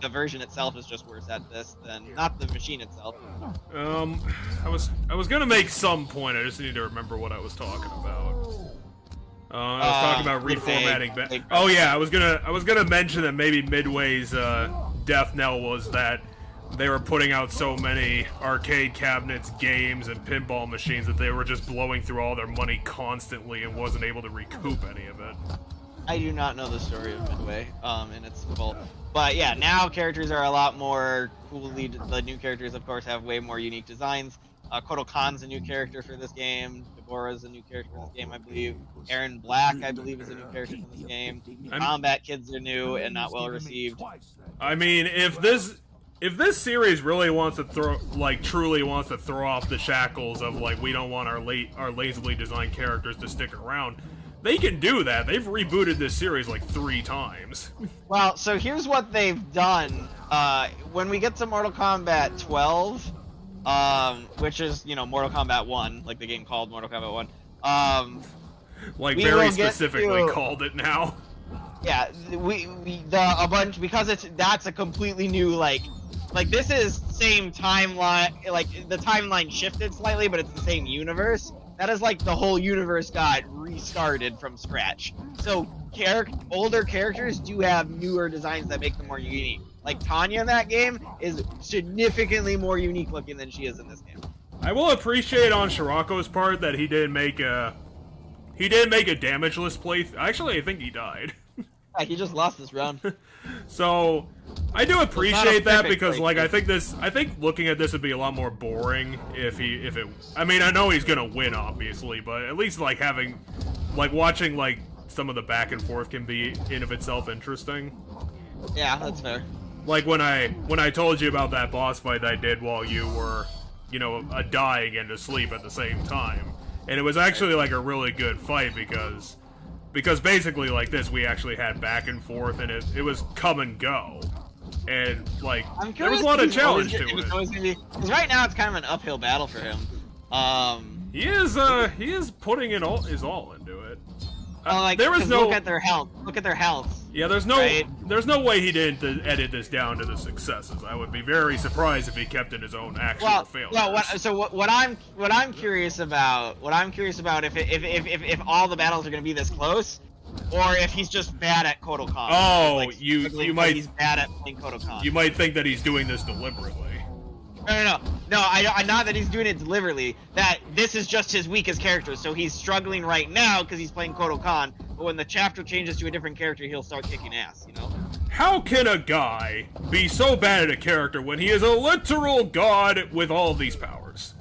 B: The version itself is just worse at this than not the machine itself.
A: I was gonna make some point. I just need to remember what I was talking about. I was talking about reformatting.
B: Midway.
A: Oh yeah, I was gonna mention that maybe Midway's death knell was that they were putting out so many arcade cabinets, games, and pinball machines that they were just blowing through all their money constantly and wasn't able to recoup any of it.
B: I do not know the story of Midway in its full. But yeah, now characters are a lot more coolly. The new characters, of course, have way more unique designs. Kotal Khan's a new character for this game. Deborah's a new character for this game, I believe. Aaron Black, I believe, is a new character for this game. Combat Kids are new and not well received.
A: I mean, if this series really wants to truly wants to throw off the shackles of like we don't want our lazily designed characters to stick around, they can do that. They've rebooted this series like 3 times.
B: Well, so here's what they've done. When we get to Mortal Kombat 12, which is, Mortal Kombat 1, like the game called Mortal Kombat 1,
A: Like
B: We
A: very
B: will get
A: specifically
B: to-
A: called it now.
B: yeah, a bunch, because that's a completely new, like this is same timeline, like the timeline shifted slightly, but it's the same universe. That is like the whole universe got restarted from scratch. So older characters do have newer designs that make them more unique. Like Tanya in that game is significantly more unique looking than she is in this game.
A: I will appreciate on Shirako's part that he did make a damageless playthrough. Actually, I think he died.
B: Yeah, he just lost this round.
A: So I do appreciate that
B: perfect
A: because like
B: playthrough.
A: I think looking at this would be a lot more boring if it I mean I know he's gonna win obviously, but at least like watching like some of the back and forth can be in of itself interesting.
B: Yeah, that's fair.
A: Like when I told you about that boss fight I did while you were, dying and asleep at the same time. And it was actually like a really good fight because basically like this we actually had back and forth and it was come and go. And like
B: I'm
A: there was
B: curious
A: a lot
B: if
A: of
B: he's
A: challenge
B: always-
A: to
B: if he's
A: it.
B: always gonna be- 'cause right now it's kind of an uphill battle for him.
A: He is putting his all into it.
B: There was look at their health. Look at their health.
A: Yeah, there's no way he didn't edit this down to the successes. I would be very surprised if he kept in his own actual failures.
B: What I'm curious about if all the battles are going to be this close, or if he's just bad at Kotal Khan.
A: Oh,
B: Like,
A: you might
B: he's bad at playing Kotal Khan.
A: You might think that he's doing this deliberately.
B: No. I not that he's doing it deliberately. That this is just his weakest character, so he's struggling right now because he's playing Kotal Khan. But when the chapter changes to a different character, he'll start kicking ass.
A: How can a guy be so bad at a character when he is a literal god with all of these powers?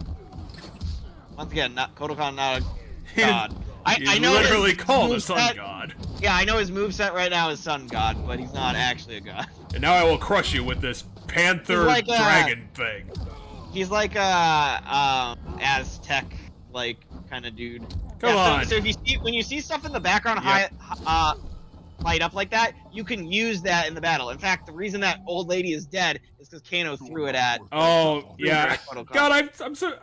B: Once again, Kodokan not a god.
A: He's
B: I know
A: literally
B: his
A: called a
B: moveset-
A: sun god.
B: Yeah, I know his moveset right now is sun god, but he's not actually a god.
A: And now I will crush you with this panther
B: He's like,
A: dragon thing.
B: He's like a Aztec like kind of dude.
A: Come on.
B: So if you see when you see stuff in the background light up like that, you can use that in the battle. In fact, the reason that old lady is dead is because Kano threw it at.
A: Oh yeah.
B: Kodokan.
A: God, I'm so.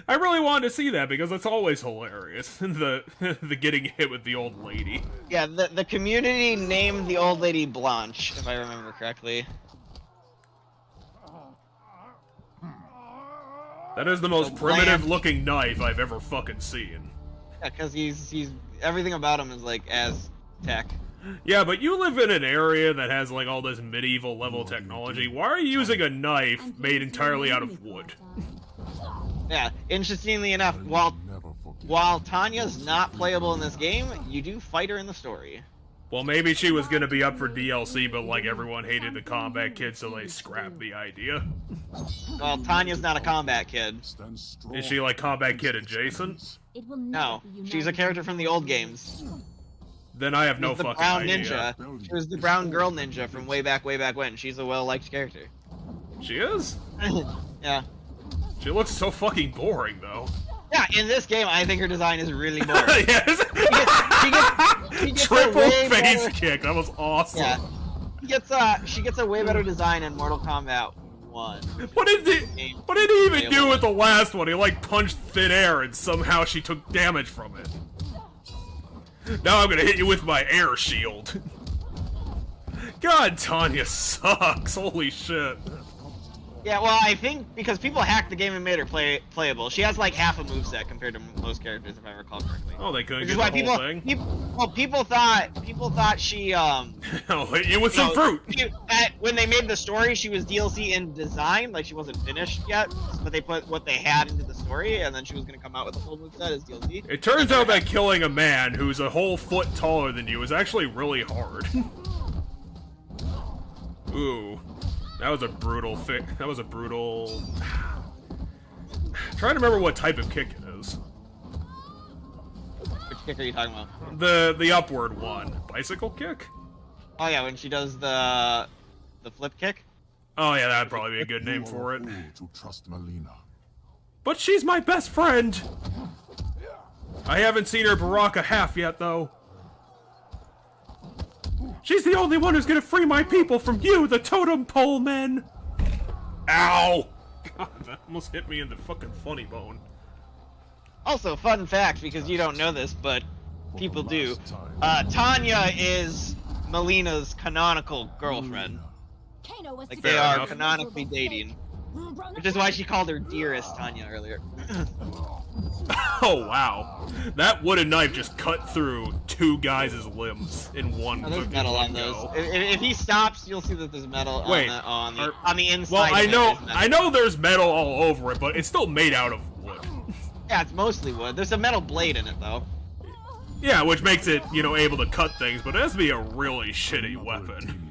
A: I really wanted to see that because it's always hilarious. The getting hit with the old lady.
B: Yeah, the community named the old lady Blanche, if I remember correctly.
A: That is the most primitive looking knife I've ever fucking seen.
B: Yeah, because he's everything about him is like Aztec.
A: Yeah, but you live in an area that has like all this medieval level technology. Why are you using a knife made entirely out of wood?
B: Yeah, interestingly enough, while Tanya's not playable in this game, you do fight her in the story.
A: Well, maybe she was gonna be up for DLC, but like everyone hated the combat kid, so they scrapped the idea.
B: Well, Tanya's not a combat kid.
A: Is she like combat kid adjacent?
B: No, she's a character from the old games.
A: Then I have no
B: She's the
A: fucking
B: brown
A: idea.
B: ninja. She was the brown girl ninja from way back when. She's a well-liked character.
A: She is?
B: Yeah.
A: She looks so fucking boring, though.
B: Yeah, in this game, I think her design is really boring.
A: Yes.
B: She gets
A: Triple
B: a way
A: face
B: better,
A: kick. That was awesome.
B: Yeah. She gets a way better design in Mortal Kombat 1.
A: What did he even do with the last one? He like punched thin air and somehow she took damage from it. Now I'm gonna hit you with my air shield. God, Tanya sucks. Holy shit.
B: Yeah, well, I think because people hacked the game and made her playable. She has like half a moveset compared to most characters, if I recall correctly.
A: Oh, they couldn't
B: Which
A: get
B: is why
A: the whole thing.
B: people thought she
A: I'll hit you with some fruit.
B: When they made the story, she was DLC in design, like she wasn't finished yet. But they put what they had into the story, and then she was gonna come out with a full moveset as DLC.
A: It turns out that killing a man who's a whole foot taller than you is actually really hard. Ooh. That was a brutal That was a brutal... Trying to remember what type of kick it is.
B: Which kick are you talking about?
A: The upward one. Bicycle kick?
B: Oh yeah, when she does the flip kick.
A: Oh yeah, that'd probably be a good name for it.
C: To trust Melina.
A: But she's my best friend! I haven't seen her Baraka half yet, though. She's the only one who's gonna free my people from you, the totem pole men! Ow! God, that almost hit me in the fucking funny bone.
B: Also, fun fact, because you don't know this, but people do. Tanya is Melina's canonical girlfriend. Like, they are canonically dating. Which is why she called her Dearest Tanya earlier.
A: Oh, wow. That wooden knife just cut through two guys' limbs in one
B: There's
A: fucking
B: metal on
A: go.
B: those. If he stops, you'll see that there's metal on the inside.
A: Well,
B: of it,
A: I know there's metal all over it, but it's still made out of wood.
B: Yeah, it's mostly wood. There's a metal blade in it, though.
A: Yeah, which makes it, you know, able to cut things, but it has to be a really shitty weapon.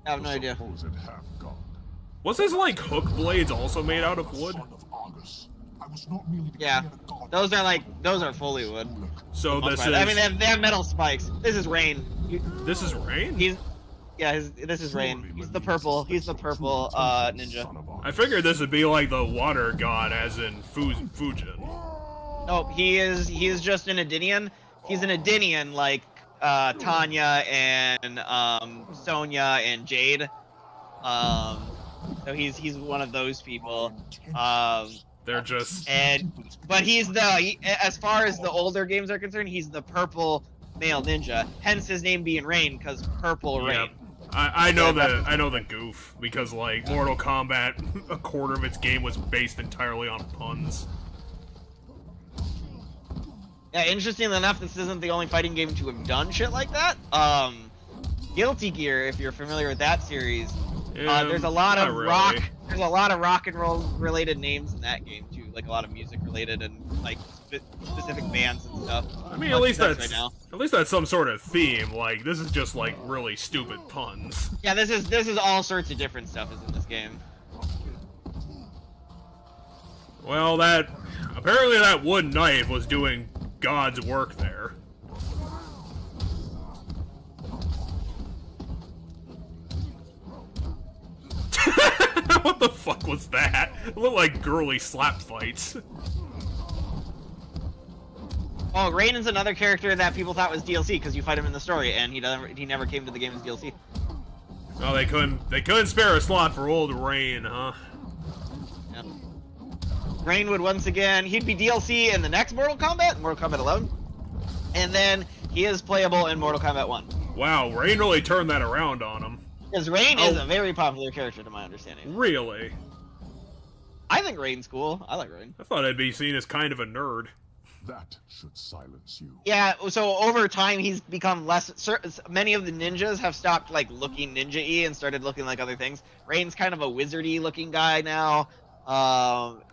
B: I have no idea.
A: Was his, like, hook blades also made out of wood?
B: Yeah, those are fully wood.
A: So this is...
B: I mean, they have metal spikes. This is Rain.
A: This is Rain?
B: This is Rain. He's the purple ninja.
A: I figured this would be like the water god, as in Fujin.
B: No, he is just an Edenian. He's an Edenian like Tanya and Sonya and Jade. So he's one of those people.
A: They're just...
B: But as far as the older games are concerned, he's the purple male ninja. Hence his name being Rain, because purple rain.
A: I know the goof, because like Mortal Kombat, a quarter of its game was based entirely on puns.
B: Yeah, interestingly enough, this isn't the only fighting game to have done shit like that. Guilty Gear, if you're familiar with that series, there's a lot of rock and roll related names in that game too. like a lot of music related and like specific bands and stuff.
A: I mean, at least
B: Right
A: that's
B: now.
A: at least that's some sort of theme. Like this is just like really stupid puns.
B: Yeah, this is all sorts of different stuff is in this game.
A: Well, apparently that wood knife was doing God's work there. What the fuck was that? It looked like girly slap fights.
B: Oh, Rain is another character that people thought was DLC because you fight him in the story, and he never came to the game as DLC.
A: Oh, they couldn't spare a slot for old Rain, huh?
B: Yep. Rain would once again, he'd be DLC in the next Mortal Kombat 11, and then he is playable in Mortal Kombat 1.
A: Wow, Rain really turned that around on him.
B: Because Rain is a very popular character, to my understanding.
A: Really?
B: I think Rain's cool. I like Rain.
A: I thought I'd be seen as kind of a nerd.
C: That should silence you.
B: Yeah, so over time he's become less. Many of the ninjas have stopped like looking ninja-y and started looking like other things. Rain's kind of a wizardy looking guy now.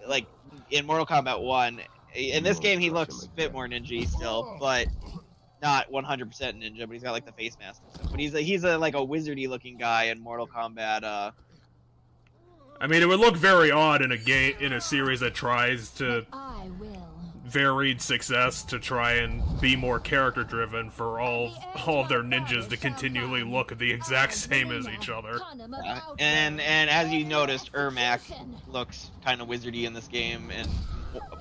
B: Like in Mortal Kombat 1, in this game he looks a bit more ninja-y still, but not 100% ninja. But he's got like the face mask and stuff. But he's a like a wizardy looking guy in Mortal Kombat.
A: I mean, it would look very odd in a series that tries to
H: I will.
A: varied success to try and be more character driven for all of their ninjas to continually look the exact same as each other.
B: And as you noticed, Ermac looks kind of wizardy in this game, and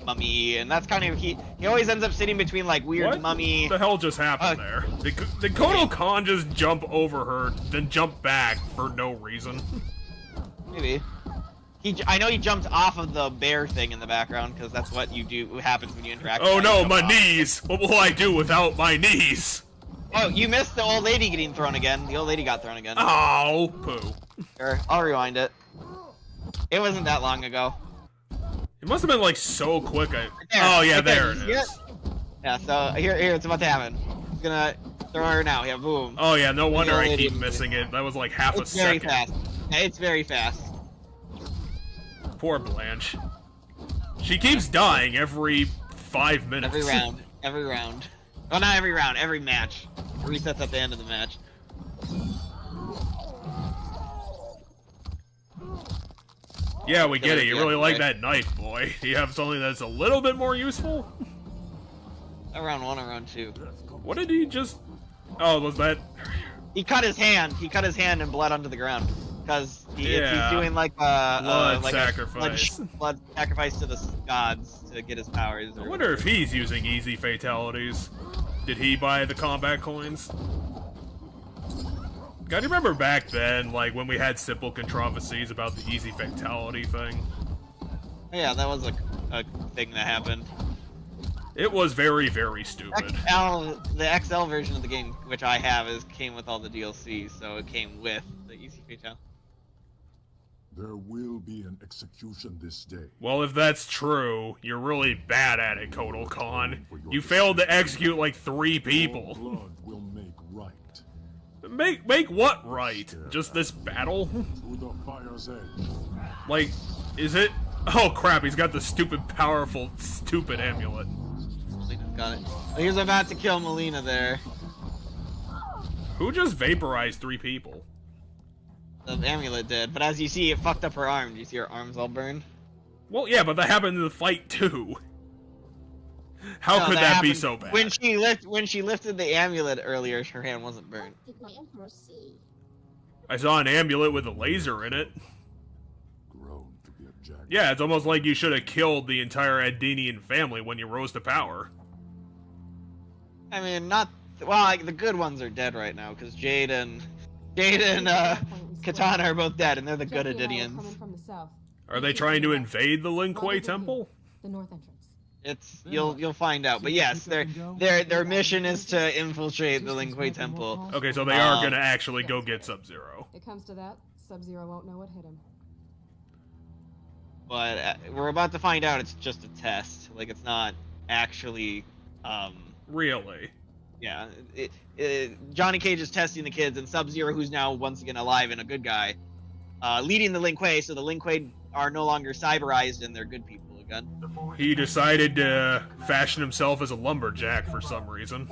B: Mummy, and that's kind of he always ends up sitting between like weird
A: What
B: Mummy.
A: the hell just happened there? Did Kotal Khan just jump over her, then jump back for no reason?
B: Maybe. I know he jumped off of the bear thing in the background because that's what you do. What happens when you interact.
A: Oh
B: with
A: no,
B: him.
A: my knees! What will I do without my knees?
B: Oh, you missed the old lady getting thrown again. The old lady got thrown again.
A: Oh, poo.
B: Sure, I'll rewind it. It wasn't that long ago.
A: It must have been like so quick.
B: There,
A: Oh yeah,
B: right
A: there
B: You
A: it
B: see
A: is.
B: Yeah, so here it's about to happen. He's gonna throw her now. Yeah, boom.
A: Oh yeah, no wonder I
B: lady
A: keep missing it. That was like half a
B: It's very
A: second.
B: fast. Yeah, it's very fast.
A: Poor Blanche. She keeps dying every 5 minutes.
B: Every round. Every round. Well, not every round. Every match. It resets at the end of the match.
A: Yeah, we get it. You really like
B: right.
A: that knife, boy. Do you have something that's a little bit more useful?
B: Not round 1 or round 2.
A: What did he just... Oh, was that...
B: He cut his hand. He cut his hand and bled onto the ground. Because he's doing like
A: Blood
B: like
A: sacrifice.
B: blood sacrifice to the gods to get his powers.
A: I wonder if he's using easy fatalities. Did he buy the combat coins? God, do you remember back then, like, when we had simple controversies about the easy fatality thing?
B: Yeah, that was a thing that happened.
A: It was very, very stupid.
B: The XL version of the game, which I have, came with all the DLC, so it came with the easy fatality.
C: There will be an execution this day.
A: Well, if that's true, you're really bad at it, Kotal Khan. You failed to execute like 3 people.
C: Blood will make right.
A: Make what right? Just this battle?
C: To the fire's edge.
A: Like, is it? Oh crap, he's got the stupid, powerful, stupid amulet.
B: Melina's got it. Oh, he was about to kill Melina there.
A: Who just vaporized 3 people?
B: The amulet did, but as you see, it fucked up her arm. Do you see her arms all burned?
A: Well, yeah, but that happened in the fight too. How
B: No,
A: could that be
B: happened
A: so bad?
B: When she lifted the amulet earlier, her hand wasn't burned.
H: Did my emperor see?
A: I saw an amulet with a laser in it.
C: Grown to be a jack.
A: Yeah, it's almost like you should have killed the entire Adenian family when you rose to power.
B: I mean, not well. Like, the good ones are dead right now because Jade and Katana are both dead, and they're the good Adenians.
A: Are they trying to invade the Lin Kuei temple?
D: The north entrance.
B: It's you'll find out. But yes, their mission is to infiltrate the Lin Kuei temple.
A: Okay, so they are gonna actually go get Sub-Zero.
D: It comes to that, Sub-Zero won't know what hit him.
B: But we're about to find out it's just a test. Like, it's not actually
A: Really?
B: yeah. Johnny Cage is testing the kids, and Sub-Zero, who's now once again alive and a good guy, leading the Lin Kuei. So the Lin Kuei are no longer cyberized, and they're good people gun.
A: He decided to fashion himself as a lumberjack for some reason.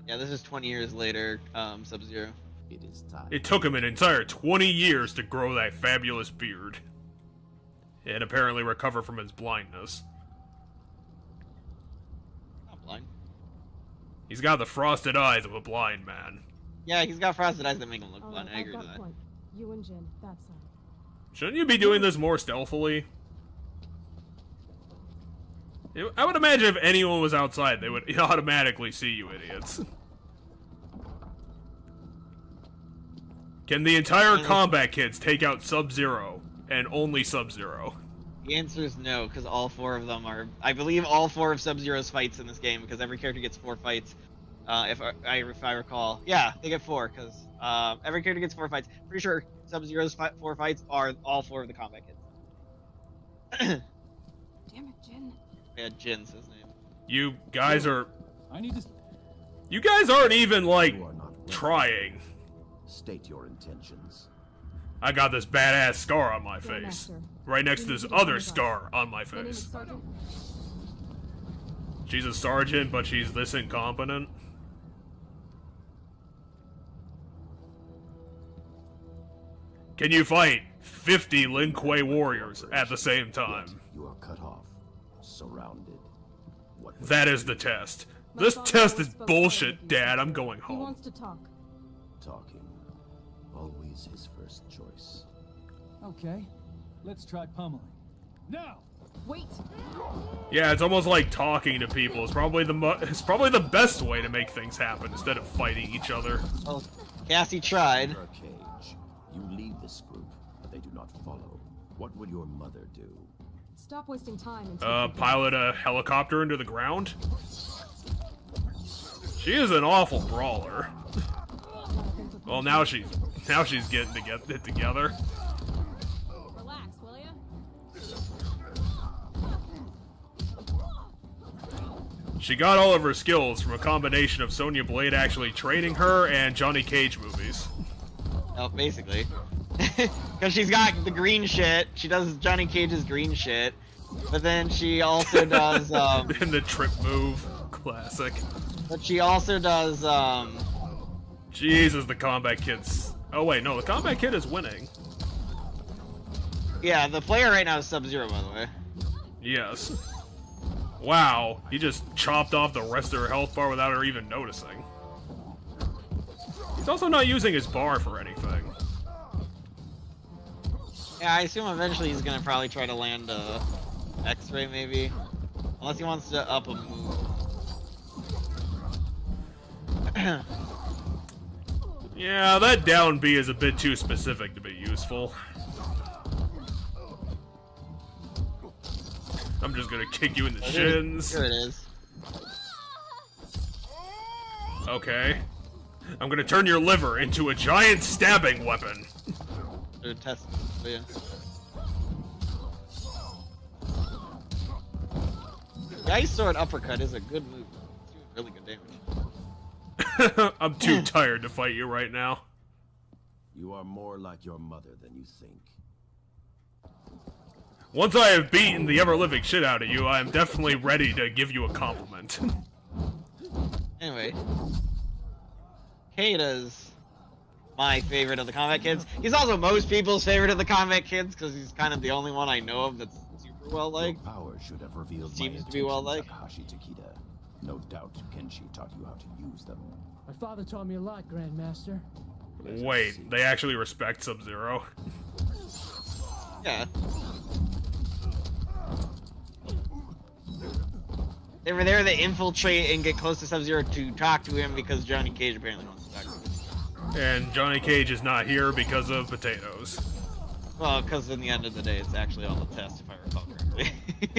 B: Yeah, this is 20 years later, Sub-Zero.
E: It is time.
A: It took him an entire 20 years to grow that fabulous beard. And apparently recover from his blindness.
B: Not blind.
A: He's got the frosted eyes of a blind man.
B: Yeah, he's got frosted eyes that make him look
D: All
B: blind.
D: right,
B: I
D: I've
B: agree
D: got
B: with
D: a
B: that.
D: point. You and Jin, that's all.
A: Shouldn't you be doing this more stealthily? I would imagine if anyone was outside, they would automatically see you idiots. Can the entire combat kids take out Sub-Zero, and only Sub-Zero?
B: The answer is no, because all 4 of them are... I believe all 4 of Sub-Zero's fights in this game, because every character gets 4 fights, if I recall. Yeah, they get 4, because every character gets 4 fights. Pretty sure Sub-Zero's 4 fights are all 4 of the combat kids.
D: Damn it, Jin.
B: Yeah, Jin's his name.
A: You guys are...
G: I need to.
A: You guys aren't even, like,
E: You are not ready.
A: trying.
E: State your intentions.
A: I got this badass scar on my face.
D: Grandmaster,
A: Right next to
D: we
A: this
D: need to get
A: other
D: on the bus.
A: scar on my
D: My name is
A: face.
D: Sergeant.
A: She's a sergeant, but she's this incompetent. Can you fight 50 Lin Kuei warriors at the same time?
E: You are cut off, surrounded. What
A: That is the test.
D: My
A: This
D: father
A: test
D: always
A: is
D: spoke
A: bullshit,
D: well of you,
A: Dad. I'm
D: Sub-Zero.
A: going
D: He
A: home.
D: wants to talk.
E: talking? Always his first choice.
G: Okay, let's try pummeling. Now!
D: Wait!
A: Yeah, it's almost like talking to people. It's probably the best way to make things happen instead of fighting each other.
B: Well, Cassie tried.
E: Her cage. You lead this group, but they do not follow. What would your mother do?
D: Stop wasting time and take the gun.
A: Pilot a helicopter into the ground? She is an awful brawler. Well, now she's getting it together.
D: Relax, will ya?
A: She got all of her skills from a combination of Sonya Blade actually training her and Johnny Cage movies.
B: Oh, basically. Because she's got the green shit. She does Johnny Cage's green shit. But then she also does,
A: In the trip move. Classic.
B: but she also does,
A: Jesus, the Combat Kid's... Oh wait, no, the Combat Kid is winning.
B: yeah, the player right now is Sub-Zero, by the way.
A: Yes. Wow, he just chopped off the rest of her health bar without her even noticing. He's also not using his bar for anything.
B: Yeah, I assume eventually he's gonna probably try to land a X-ray, maybe. Unless he wants to up a move.
A: Yeah, that down B is a bit too specific to be useful. I'm just gonna kick you in the shins.
B: Here it is.
A: Okay. I'm gonna turn your liver into a giant stabbing weapon.
B: To test. So, yeah. The Ice Sword uppercut is a good move. It's doing really good damage.
A: I'm too tired to fight you right now.
E: You are more like your mother than you think.
A: Once I have beaten the ever-living shit out of you, I am definitely ready to give you a compliment.
B: Anyway. Kata's my favorite of the Combat Kids. He's also most people's favorite of the Combat Kids, because he's kind of the only one I know of that's super well liked.
E: Your power should have revealed
B: Seems
E: my
B: to be well
E: intentions,
B: liked.
E: Takahashi Takeda. No doubt Kenshi taught you how to use them.
I: My father taught me a lot, Grandmaster.
A: Wait, they actually respect Sub-Zero?
B: Yeah. They were there to infiltrate and get close to Sub-Zero to talk to him because Johnny Cage apparently wants to talk to him.
A: And Johnny Cage is not here because of potatoes.
B: Well, because in the end of the day, it's actually all a test, if I recall correctly.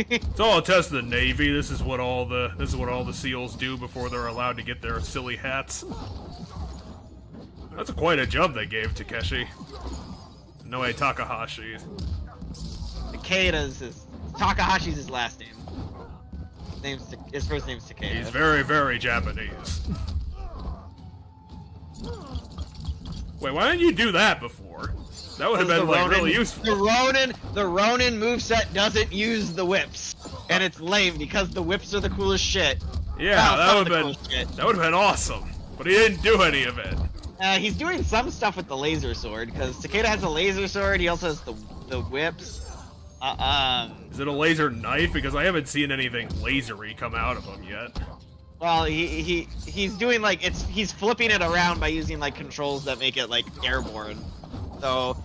A: It's all a test of the Navy. This is what all the SEALs do before they're allowed to get their silly hats. That's quite a job they gave Takeshi. Noe Takahashi.
B: Takeda's Takahashi's his last name. His first name's Takeda.
A: He's very, very Japanese. Wait, why didn't you do that before? That would have been like really useful.
B: The Ronin moveset doesn't use the whips, and it's lame because the whips are the coolest shit.
A: Yeah, that would have been awesome. But he didn't do any of it.
B: He's doing some stuff with the laser sword because Takeda has a laser sword. He also has the whips.
A: Is it a laser knife? Because I haven't seen anything lasery come out of him yet.
B: Well, he's doing like he's flipping it around by using like controls that make it like airborne. So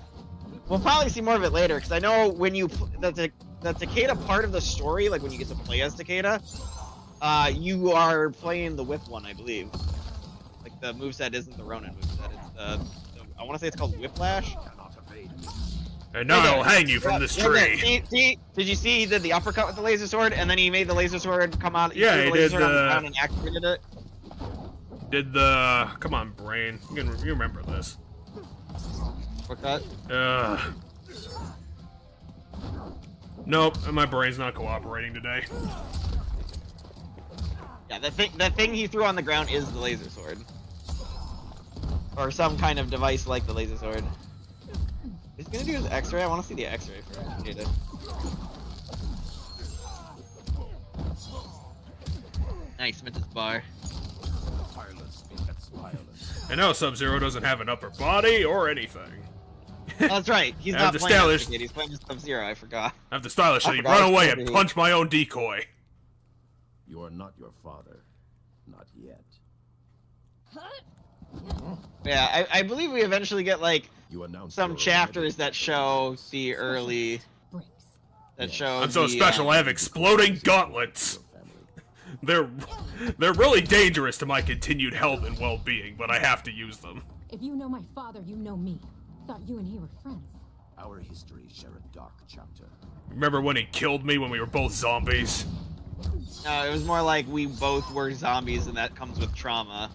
B: we'll probably see more of it later because I know when you the Takeda part of the story, like when you get to play as Takeda, you are playing the whip one, I believe. Like the moveset isn't the Ronin moveset. It's the I want to say it's called Whiplash.
A: And now I'll hang you from this tree.
B: See, did you see he did the uppercut with the laser sword, and then he made the laser sword come out?
A: Yeah, he did
B: on the ground and activated it.
A: Did the... Come on, brain. You remember this.
B: What's that?
A: Nope, my brain's not cooperating today.
B: Yeah, the thing he threw on the ground is the laser sword. Or some kind of device like the laser sword. Is he gonna do his X-ray? I want to see the X-ray for Takeda. Nice, Smith's bar.
A: And now Sub-Zero doesn't have an upper body or anything.
B: That's right. He's not playing as Takeda. He's playing as Sub-Zero. I forgot.
A: I have to stylish and run away and punch my own decoy.
F: You are not your father. Not yet.
B: Yeah, I believe we eventually get like some chapters that show the early show.
A: I'm so special. I have exploding gauntlets. They're really dangerous to my continued health and well-being, but I have to use them.
D: If you know my father, you know me. Thought you and he were friends.
F: Our histories share a dark chapter.
A: Remember when he killed me when we were both zombies?
B: No, it was more like we both were zombies, and that comes with trauma.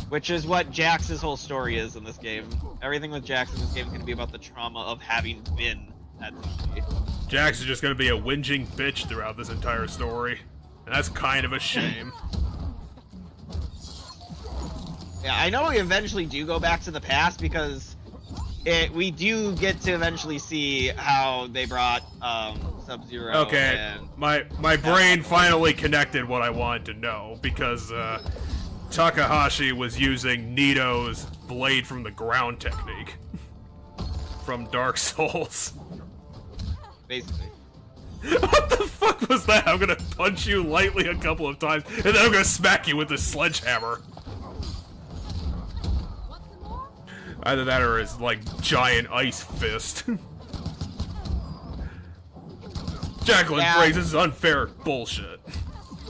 B: Which is what Jax's whole story is in this game. Everything with Jax in this game is going to be about the trauma of having been that zombie.
A: Jax is just going to be a whinging bitch throughout this entire story. And that's kind of a shame.
B: Yeah, I know we eventually do go back to the past because we do get to eventually see how they brought Sub-Zero.
A: Okay,
B: and...
A: my brain finally connected what I wanted to know because Takahashi was using Nito's blade from the ground technique from Dark Souls.
B: Basically.
A: What the fuck was that? I'm gonna punch you lightly a couple of times, and then I'm gonna smack you with this sledgehammer. Either that or his, like, giant ice fist. Jacqueline Briggs, this is unfair bullshit.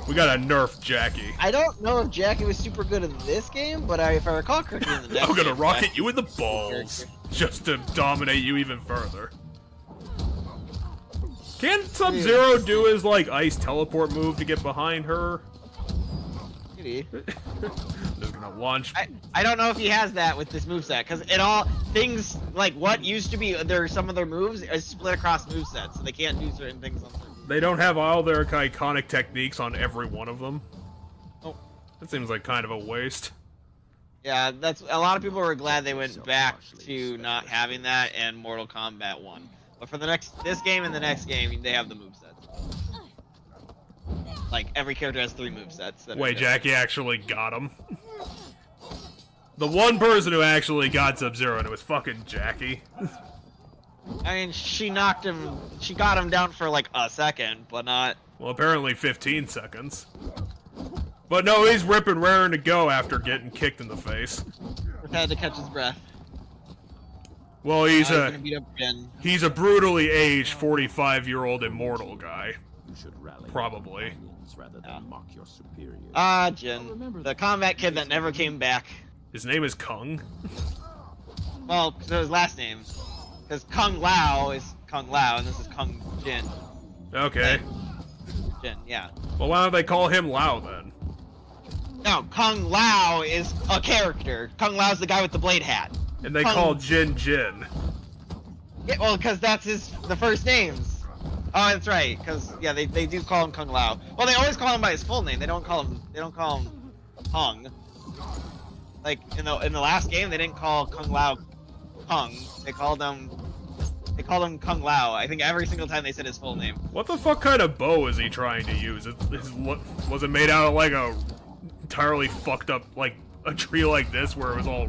A: We gotta nerf Jackie.
B: I don't know if Jackie was super good in this game, but if I recall correctly in the next
A: I'm gonna
B: game,
A: rocket you in the balls, just to dominate you even further. Can Sub-Zero do his, like, ice teleport move to get behind her?
B: Maybe.
A: They're gonna launch.
B: I don't know if he has that with this moveset, because it all, things, like, what used to be some of their moves is split across movesets, so they can't do certain things on certain.
A: They don't have all their iconic techniques on every one of them.
B: Oh.
A: That seems like kind of a waste.
B: Yeah, that's a lot of people were glad they went back to not having that in Mortal Kombat 1. But for this game and the next game, they have the movesets. Like, every character has 3 movesets.
A: Wait, Jackie actually got him? The one person who actually got Sub-Zero, and it was fucking Jackie.
B: I mean, she got him down for like a second, but not...
A: Well, apparently 15 seconds. But no, he's ripping raring to go after getting kicked in the face.
B: Had to catch his breath.
A: Well, he's a
B: he's
A: a brutally aged 45-year-old immortal guy.
F: You should rally
A: probably.
F: Rather than mock your superiors.
B: Jin, the combat kid that never came back.
A: His name is Kung.
B: Well, so his last name, because Kung Lao is Kung Lao, and this is Kung Jin.
A: Okay.
B: Jin, yeah.
A: Well, why don't they call him Lao then?
B: No, Kung Lao is a character. Kung Lao's the guy with the blade hat.
A: And they call Jin Jin.
B: Yeah, well, because that's the first names. Oh, that's right. Because yeah, they do call him Kung Lao. Well, they always call him by his full name. They don't call him Kung. Like in the last game, they didn't call Kung Lao Kung. They called him Kung Lao. I think every single time they said his full name.
A: What the fuck kind of bow is he trying to use? Was it made out of like a entirely fucked up, like a tree like this where it was all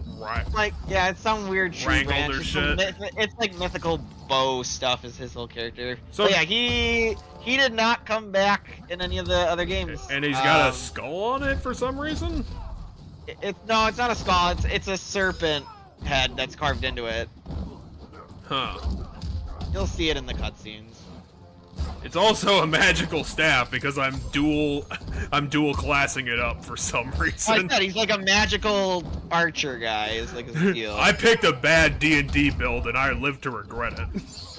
B: Like, yeah, it's some weird tree
A: wrangled
B: branch.
A: or
B: It's,
A: shit?
B: it's like mythical bow stuff is his whole character.
A: So-
B: But yeah, he did not come back in any of the other games.
A: And he's got a skull on it for some reason?
B: No, it's not a skull. It's a serpent head that's carved into it.
A: Huh.
B: You'll see it in the cutscenes.
A: It's also a magical staff because I'm dual classing it up for some
B: Like
A: reason.
B: that, he's like a magical archer guy. Is like his deal.
A: I picked a bad D&D build and I live to regret it.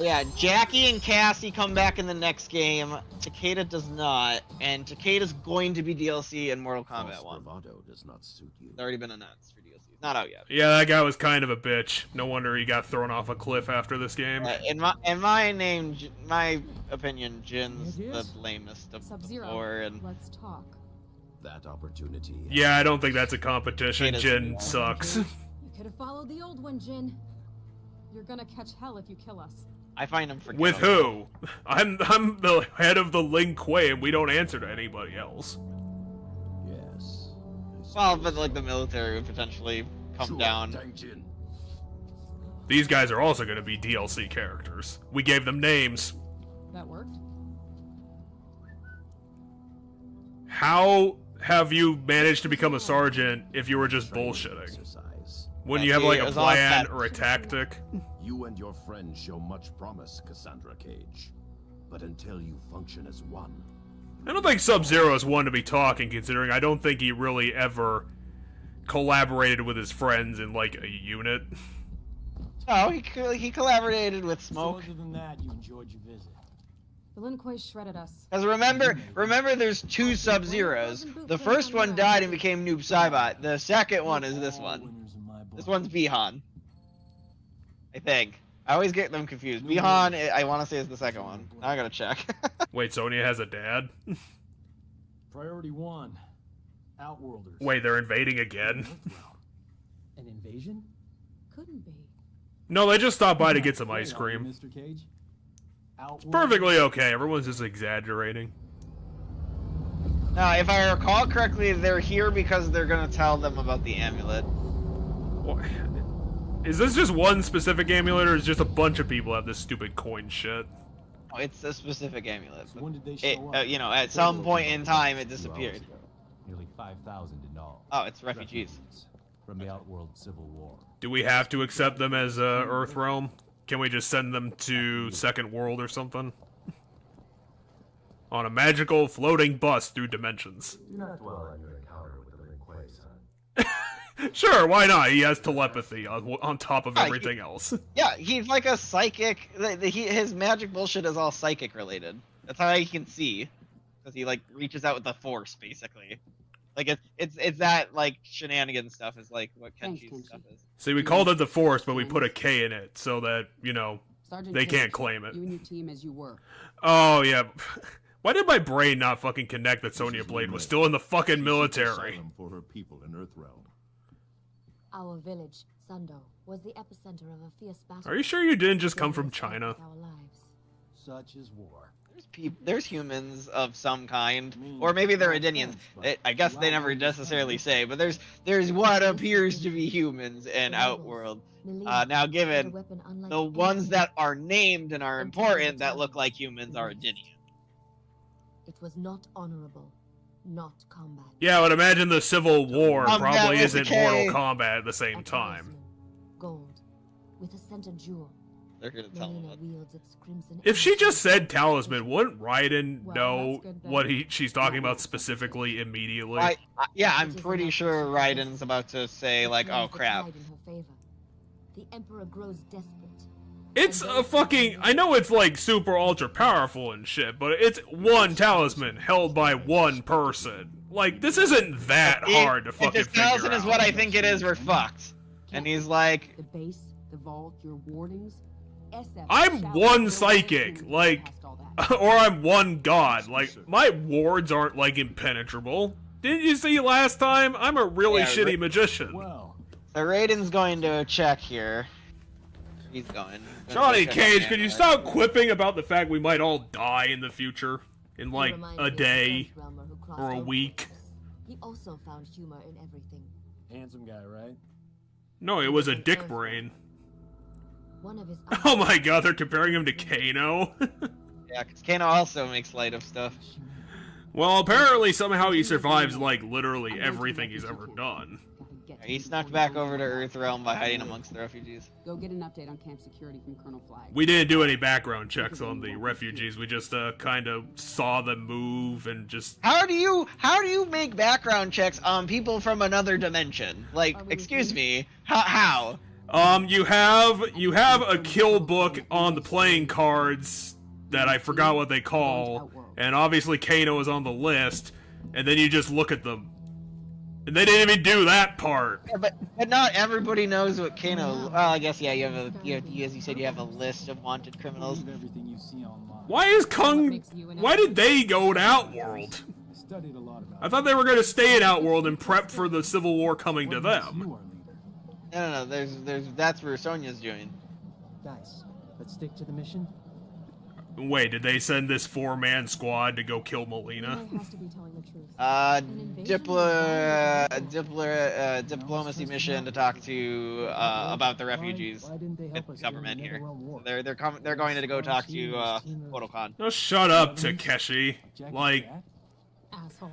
B: Yeah, Jackie and Cassie come back in the next game. Takeda does not, and Takeda's going to be DLC in Mortal Kombat 1.
F: Bravado does not suit you.
B: It's already been announced for DLC. It's not out yet.
A: Yeah, that guy was kind of a bitch. No wonder he got thrown off a cliff after this game.
B: In my opinion, Jin's the lamest of the four, and
D: Let's talk.
E: That opportunity.
A: Yeah, I don't think that's a competition.
B: It is.
A: Jin sucks.
D: You could have followed the old one, Jin. You're gonna catch hell if you kill us.
B: I find him forgettable.
A: With who? I'm the head of the Lin Kuei and we don't answer to anybody else.
E: Yes.
B: Well, but like the military would potentially come down.
A: These guys are also going to be DLC characters. We gave them names.
D: That worked.
A: How have you managed to become a sergeant if you were just bullshitting? Wouldn't you have like a
B: It was all
A: plan
B: set.
A: or a tactic?
E: You and your friend show much promise, Cassandra Cage. But until you function as one,
A: I don't think Sub-Zero is one to be talking, considering I don't think he really ever collaborated with his friends in like a unit.
B: No, he collaborated with Smoke.
G: So other than that, you enjoyed your visit.
D: The Lin Kuei shredded us.
B: Because remember, there's two Sub-Zeros. The first one died and became Noob Saibot. The second one is this one.
G: Winners in my book.
B: This one's Bihan. I think. I always get them confused. Bihan, I want to say is the second one. Now I gotta check.
A: Wait, Sonya has a dad?
G: Priority 1. Outworlders.
A: Wait, they're invading again?
I: An invasion?
D: Couldn't be.
A: No, they just stopped by to get some ice cream.
G: Mr. Cage.
A: It's perfectly okay, everyone's just exaggerating.
B: Now, if I recall correctly, they're here because they're gonna tell them about the amulet.
A: What? Is this just one specific amulet, or is just a bunch of people have this stupid coin shit?
B: Oh, it's a specific amulet.
G: So when did they
B: It,
G: show up?
B: you know, at some point in time, it disappeared.
J: Nearly 5,000 in all.
B: Oh, it's refugees.
J: From the Outworld Civil War.
A: Do we have to accept them as Earthrealm? Can we just send them to Second World or something? On a magical floating bus through dimensions.
F: Do not dwell on your encounter with the Lin Kuei, son.
A: Sure, why not? He has telepathy on top of
B: Yeah,
A: everything else.
B: Yeah, he's like a psychic. His magic bullshit is all psychic related. That's how he can see, because he like reaches out with the Force, basically. Like it's that like shenanigan stuff is like what Kenshi's stuff is.
A: See, we called it the Force, but we put a K in it so that, you know,
K: Sergeant
A: they
K: Cage,
A: can't claim it.
K: You and your team as you were.
A: Oh, yeah. Why did my brain not fucking connect that Sonya Blade was still in the fucking military?
C: For her people in Earthrealm.
H: Our village, Sundo, was the epicenter of a fierce battle.
A: Are you sure you didn't just come from China?
H: Our lives.
G: Such is war.
B: There's humans of some kind, or maybe they're Edenians. I guess they never necessarily say, but there's what appears to be humans in Outworld. Now, given the ones that are named and are important that look like humans are Edenian.
H: It was not honorable, not combat.
A: Yeah, but imagine the Civil War
B: Combat
A: probably
B: with
A: isn't
B: the K.
A: Mortal Kombat at the same
H: A
A: time.
H: talisman, gold, with a center jewel.
B: They're gonna tell
H: Melina
B: them.
H: wields its crimson
A: If she
H: energy.
A: just said talisman, wouldn't Raiden
D: Well,
A: know
D: that's good then.
A: what she's talking about specifically immediately?
B: Yeah, I'm pretty sure Raiden's about to say like,
H: Turns
B: "Oh
H: the
B: crap."
H: tide in her favor. The Emperor grows desperate.
A: It's a fucking... I know it's like super ultra powerful and shit, but it's one talisman held by one person. Like, this isn't that hard to
B: If
A: fucking
B: this
A: figure
B: talisman is
A: out.
B: what I think it is, we're fucked. And he's like,
K: The base, the vault, your wardings. SF
A: I'm
K: shall
A: one
K: not
A: psychic,
K: go
A: like...
K: past all that.
A: or I'm one god. Like, my wards aren't, like, impenetrable. Didn't you see last time? I'm a really
B: Yeah,
A: shitty magician.
G: Well,
B: so Raiden's going to check here. He's going.
A: Johnny Cage, could you stop quipping about the fact we might all die in the future? In like a day or a week?
H: He also found humor in everything.
G: Handsome guy, right?
A: No, it was a dick brain.
H: One of his
A: Oh my god, they're comparing him to Kano?
B: Yeah, because Kano also makes light of stuff.
A: Well, apparently somehow he survives like literally everything he's ever done.
B: He snuck back over to Earthrealm by hiding amongst the refugees.
K: Go get an update on camp security from Colonel Flag.
A: We didn't do any background checks on the refugees. We just kind of saw them move and just.
B: How do you make background checks on people from another dimension? Like, excuse me, how?
A: You have a kill book on the playing cards that I forgot what they call, and obviously Kano is on the list, and then you just look at them. And they didn't even do that part.
B: Yeah, but not everybody knows what Kano. Well, I guess yeah. You have as you said, you have a list of wanted criminals.
G: Everything you see online.
A: Why is Kung? Why did they go to Outworld?
G: Studied a lot about
A: I thought they were going to stay in Outworld and prep for the Civil War coming to them.
B: No. That's where Sonya's doing.
I: Guys, let's stick to the mission.
A: Wait, did they send this 4-man squad to go kill Molina?
D: Has to be telling the truth.
B: Diplomacy mission to talk to about the refugees. With government here. So they're going to go talk to Mortal Kombat.
A: Oh, shut up, Takeshi. Like,
D: Asshole.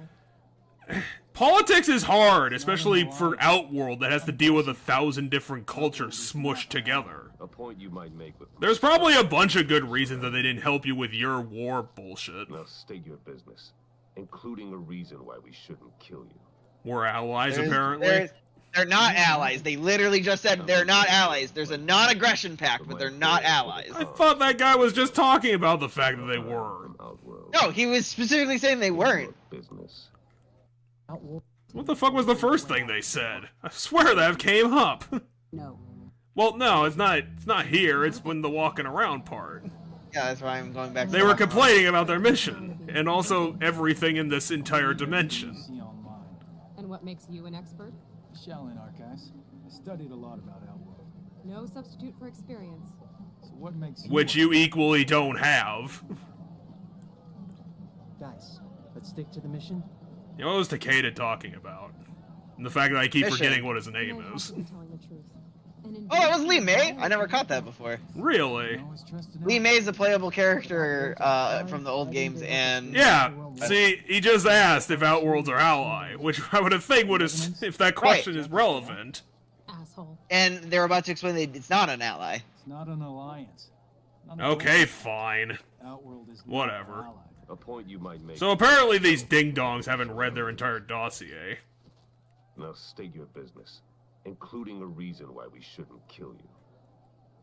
A: politics is hard, especially for Outworld that has to deal with 1,000 different cultures smushed together.
L: A point you might make with
A: There's probably a bunch of good reasons that they didn't help you with your war bullshit.
L: Now state your business, including a reason why we shouldn't kill you.
A: We're allies, apparently.
B: They're not allies. They literally just said they're not allies. There's a non-aggression pact, but they're not allies.
A: I thought that guy was just talking about the fact that they were.
B: No, he was specifically saying they weren't.
L: Business.
A: What the fuck was the first thing they said? I swear that came up.
K: No.
B: Well,
A: no, it's not. It's not here. It's when the walking around part.
B: Yeah, that's why I'm going back.
A: They were complaining about their mission, and also everything in this entire dimension.
D: And what makes you an expert?
G: Shaolin Archives. I studied a lot about Outworld.
D: No substitute for experience.
G: So what makes you
A: Which you equally don't have.
I: Guys, let's stick to the mission.
A: You know, what was Takeda talking about? And the fact that I keep
B: Mission.
A: forgetting what his name is.
B: Oh, it was Lee May. I never caught that before.
A: Really?
B: Lee May's a playable character from the old games, and
A: yeah. See, he just asked if Outworld's our ally, which I would think would have, if that question is relevant.
D: Asshole.
B: And they're about to explain that it's not an ally.
G: It's not an alliance.
A: Okay, fine.
G: Outworld is
A: whatever.
L: A point you might make.
A: So apparently these ding-dongs haven't read their entire dossier.
L: Now state your business, including a reason why we shouldn't kill you.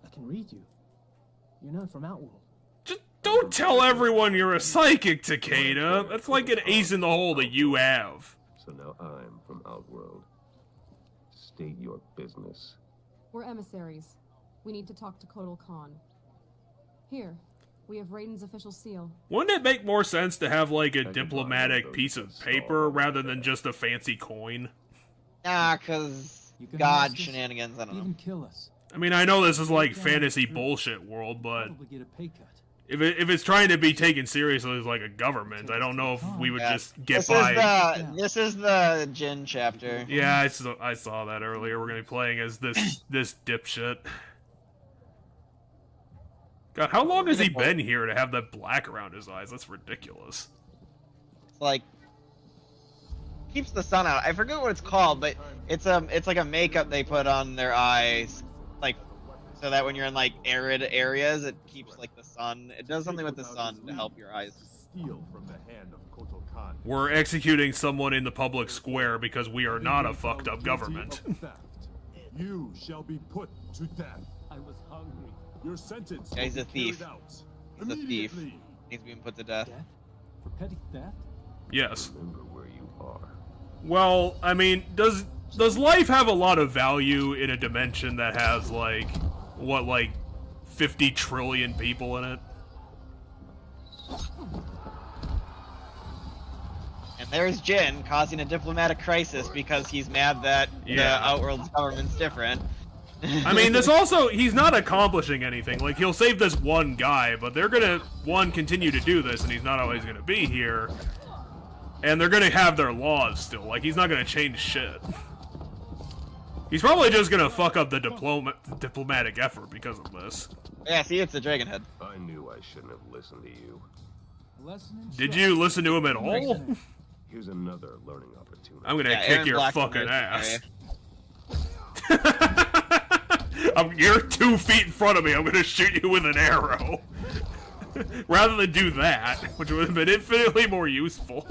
I: I can read you. You're not from Outworld.
A: Just don't tell everyone you're a psychic, Takeda. That's like an ace in the hole that you have.
L: So now I'm from Outworld. State your business.
D: We're emissaries. We need to talk to Kotal Khan. Here, we have Raiden's official seal.
A: Wouldn't it make more sense to have like a diplomatic piece of paper rather than just a fancy coin?
B: Nah, cause God shenanigans. I don't know.
G: Even kill us.
A: I mean, I know this is like fantasy bullshit world, but
G: Probably get a pay cut.
A: if it's trying to be taken seriously as like a government, I don't know if we would just get by.
B: This is the Jin chapter.
A: Yeah, I saw that earlier. We're gonna be playing as this dipshit. God, how long has he been here to have that black around his eyes? That's ridiculous.
B: It's like keeps the sun out. I forget what it's called, but it's like a makeup they put on their eyes, like so that when you're in like arid areas, it keeps like the sun. It does something with the sun to help your eyes.
C: Steal from the hand of Kotal Khan.
A: We're executing someone in the public square because we are not a fucked up government.
C: You shall be put to death.
I: I was hungry.
C: Your sentence.
B: Yeah, he's a
C: will be
B: thief.
C: carried out
B: He's a thief.
C: immediately.
B: He's being put to death.
G: For petty theft?
A: Yes.
L: Remember where you are.
A: Well, I mean, does life have a lot of value in a dimension that has like what, like 50 trillion people in it?
B: And there's Jin causing a diplomatic crisis because he's mad that the Outworld's government's different.
A: I mean, this also, he's not accomplishing anything. Like, he'll save this one guy, but they're gonna, continue to do this, and he's not always gonna be here. And they're gonna have their laws still. Like, he's not gonna change shit. He's probably just gonna fuck up the diplomatic effort because of this.
B: Yeah, see, it's the dragon head.
L: I knew I shouldn't have listened to you.
A: Did you listen to him at all?
L: Here's another learning opportunity.
A: I'm gonna kick your fucking ass. You're 2 feet in front of me. I'm gonna shoot you with an arrow. Rather than do that, which would have been infinitely more useful.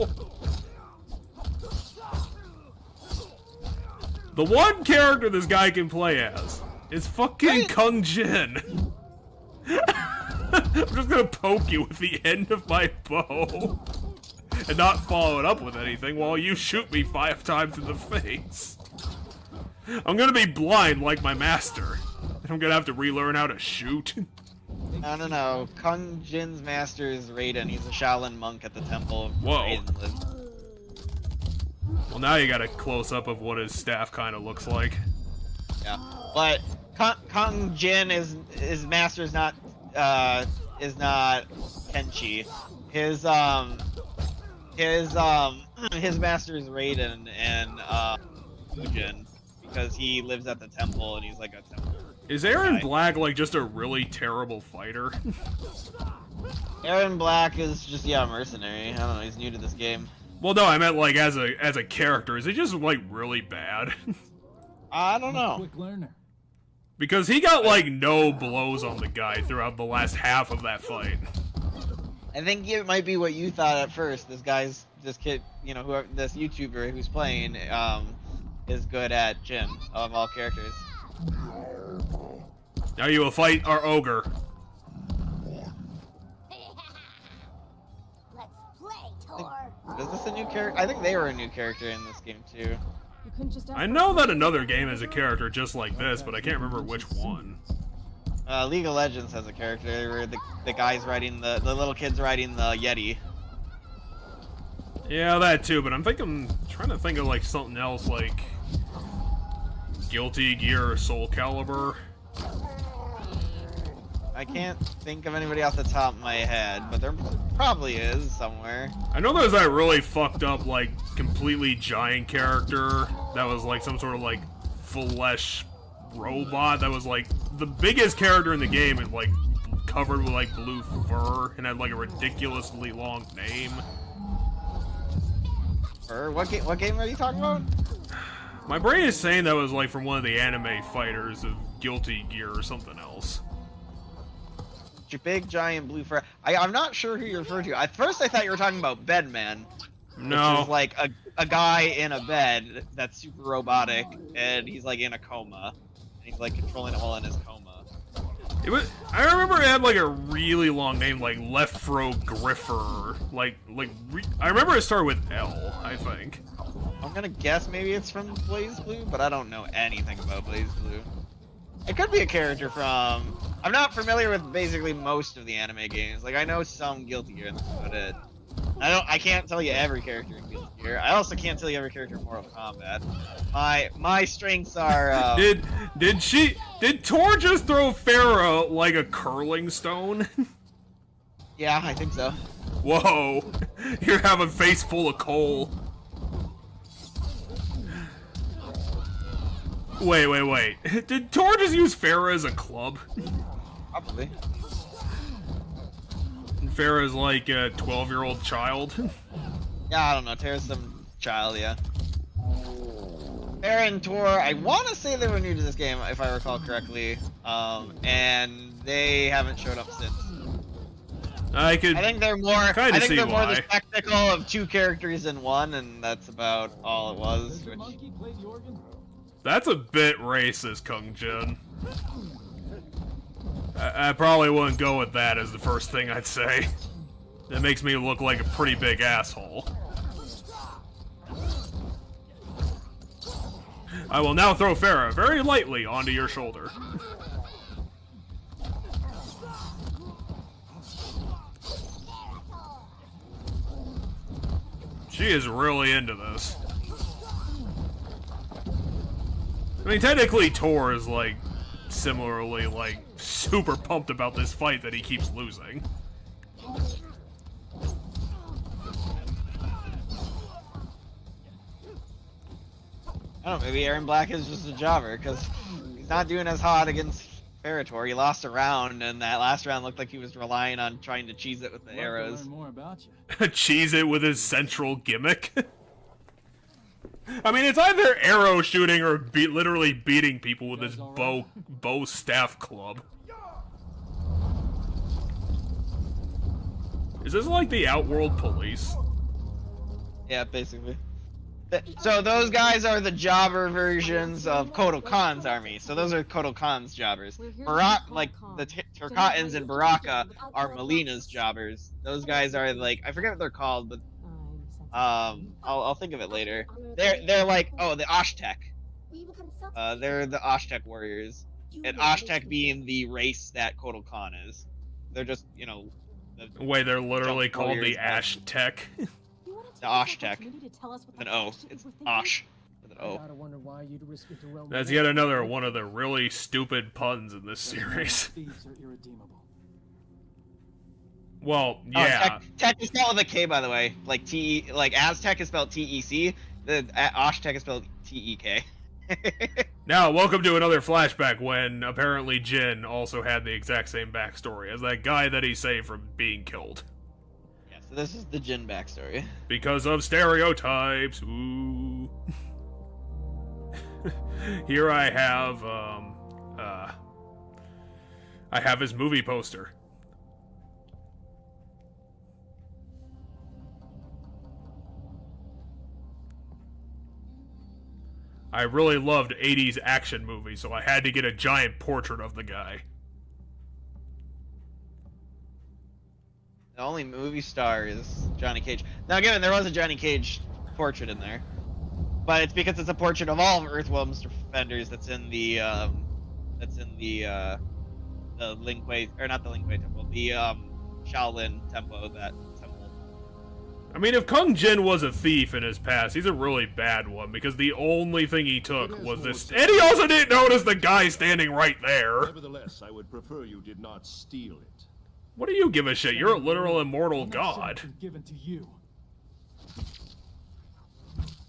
A: The one character this guy can play as is fucking Kung Jin. I'm just gonna poke you with the end of my bow and not follow it up with anything while you shoot me 5 times in the face. I'm gonna be blind like my master. And I'm gonna have to relearn how to shoot.
B: I don't know. Kung Jin's master is Raiden. He's a Shaolin monk at the temple.
A: Whoa.
B: Raiden lives.
A: Well, now you got a close-up of what his staff kind of looks like.
B: Yeah, but Kung Jin his master is not Kenshi. His master is Raiden and Fujin, because he lives at the temple and he's like a temple.
A: Is Aaron Black like just a really terrible fighter?
B: Aaron Black is just a mercenary. I don't know. He's new to this game.
A: Well, no, I meant like as a character. Is he just like really bad?
B: I don't know.
G: Quick learner.
A: Because he got like no blows on the guy throughout the last half of that fight.
B: I think it might be what you thought at first. This kid, this YouTuber who's playing, is good at Jin of all characters.
A: Now you will fight our ogre.
H: Let's play, Tor.
B: Is this a new character? I think they were a new character in this game too.
D: You couldn't just
A: I know that another game has a character just like this, but I can't remember which one.
B: League of Legends has a character where the guy's riding the little kid's riding the Yeti.
A: Yeah, that too, but I'm trying to think of like something else like Guilty Gear or Soul Calibur.
B: I can't think of anybody off the top of my head, but there probably is somewhere.
A: I know there's that really fucked up, like, completely giant character that was like some sort of like flesh robot that was like the biggest character in the game and like covered with like blue fur and had like a ridiculously long name.
B: What game are you talking about?
A: My brain is saying that was like from one of the anime fighters of Guilty Gear or something else.
B: Big giant blue fur. I'm not sure who you're referring to. At first I thought you were talking about Bedman.
A: No.
B: Which is like a guy in a bed that's super robotic and he's like in a coma. And he's like controlling it while in his coma.
A: I remember it had like a really long name, like Lefro Griffer. I remember it started with L, I think.
B: I'm gonna guess maybe it's from Blaze Blue, but I don't know anything about Blaze Blue. It could be a character from... I'm not familiar with basically most of the anime games. Like, I know some Guilty Gear, and that's about it. I can't tell you every character in Guilty Gear. I also can't tell you every character in Mortal Kombat. My strengths are...
A: Did Tor just throw Farah like a curling stone?
B: Yeah, I think so.
A: Whoa. You have a face full of coal. Wait. Did Tor just use Farah as a club?
B: Probably.
A: And Farah's like a 12-year-old child?
B: Yeah, I don't know. Terra's some child, yeah. Farah and Tor, I want to say they were new to this game, if I recall correctly. And they haven't showed up since.
A: I think
B: they're more the
A: the
B: spectacle of 2 characters in one, and that's about all it was. Which...
A: That's a bit racist, Kung Jin. I probably wouldn't go with that as the first thing I'd say. That makes me look like a pretty big asshole. I will now throw Farah very lightly onto your shoulder. She is really into this. I mean, technically Tor is like similarly, like, super pumped about this fight that he keeps losing.
B: I don't know, maybe Aaron Black is just a jobber, because he's not doing as hot against Ferritor. He lost a round, and that last round looked like he was relying on trying to cheese it with the arrows.
G: Learn more about you.
A: Cheese it with his central gimmick. I mean, it's either arrow shooting or literally beating people with his bow staff club. Is this like the Outworld Police?
B: Yeah, basically. So those guys are the jobber versions of Kotal Khan's army. So those are Kotal Khan's jobbers. Like the Turkatans and Baraka are Melina's jobbers. Those guys are like, I forget what they're called, but I'll think of it later. They're like, oh, the Ashtek. They're the Ashtek warriors, and Ashtek being the race that Kotal Khan is. They're just, you know.
A: Wait, they're literally called the Ashtek.
B: The Ashtek. With an O. It's Ash. With an O.
A: That's yet another one of the really stupid puns in this series. Well, yeah.
B: Tech is spelled with a K, by the way. Like Aztec is spelled T-E-C. The Ashtek is spelled T-E-K.
A: Now, welcome to another flashback when apparently Jin also had the exact same backstory as that guy that he saved from being killed.
B: Yeah, so this is the Jin backstory.
A: Because of stereotypes. Ooh. Here I have his movie poster. I really loved 80s action movies, so I had to get a giant portrait of the guy.
B: The only movie star is Johnny Cage. Now, given there was a Johnny Cage portrait in there, but it's because it's a portrait of all of Earthworm's defenders that's in the Ling Kuei, or not the Ling Kuei temple, the Shaolin temple, that temple.
A: I mean, if Kung Jin was a thief in his past, he's a really bad one, because the only thing he took was this. And he also didn't notice the guy standing right there.
C: Nevertheless, I would prefer you did not steal it.
A: What do you give a shit? You're a literal immortal god.
G: Given to you.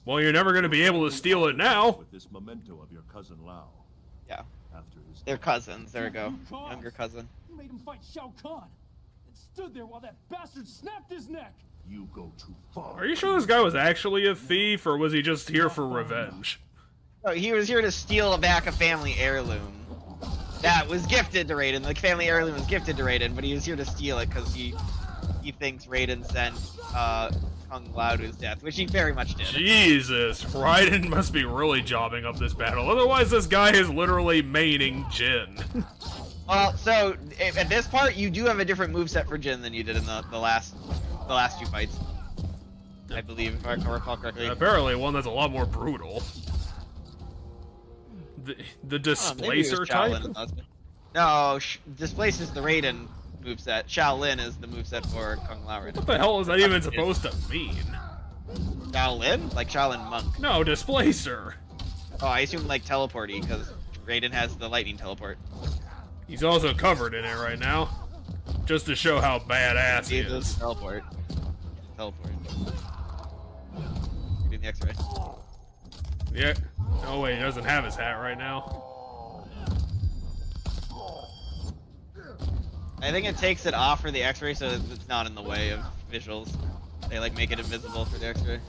A: Well, you're never going to be able to steal it now.
C: With this memento of your cousin Lao.
B: Yeah.
C: After his
B: They're cousins. There we go. Younger cousin.
G: You made him fight Shao Kahn and stood there while that bastard snapped his neck.
C: You go too far.
A: Are you sure this guy was actually a thief, or was he just here for revenge?
B: No, he was here to steal back a family heirloom that was gifted to Raiden. The family heirloom was gifted to Raiden, but he was here to steal it because he thinks Raiden sent Kung Lao to his death, which he very much did.
A: Jesus, Raiden must be really jobbing up this battle. Otherwise, this guy is literally maining Jin.
B: Well, so at this part, you do have a different moveset for Jin than you did in the last two fights, I believe, if I recall correctly.
A: Apparently, one that's a lot more brutal. The displacer type?
B: No, displace is the Raiden moveset. Shaolin is the moveset for Kung Lao Raiden.
A: What the hell is that even supposed to mean?
B: Shaolin? Like Shaolin monk.
A: No, displacer.
B: Oh, I assume like teleporty, because Raiden has the lightning teleport.
A: He's also covered in it right now. Just to show how badass he is.
B: Teleport. Teleport. You're doing the X-ray.
A: Yeah. Oh wait, he doesn't have his hat right now.
B: I think it takes it off for the X-ray so it's not in the way of visuals. They like make it invisible for the X-ray.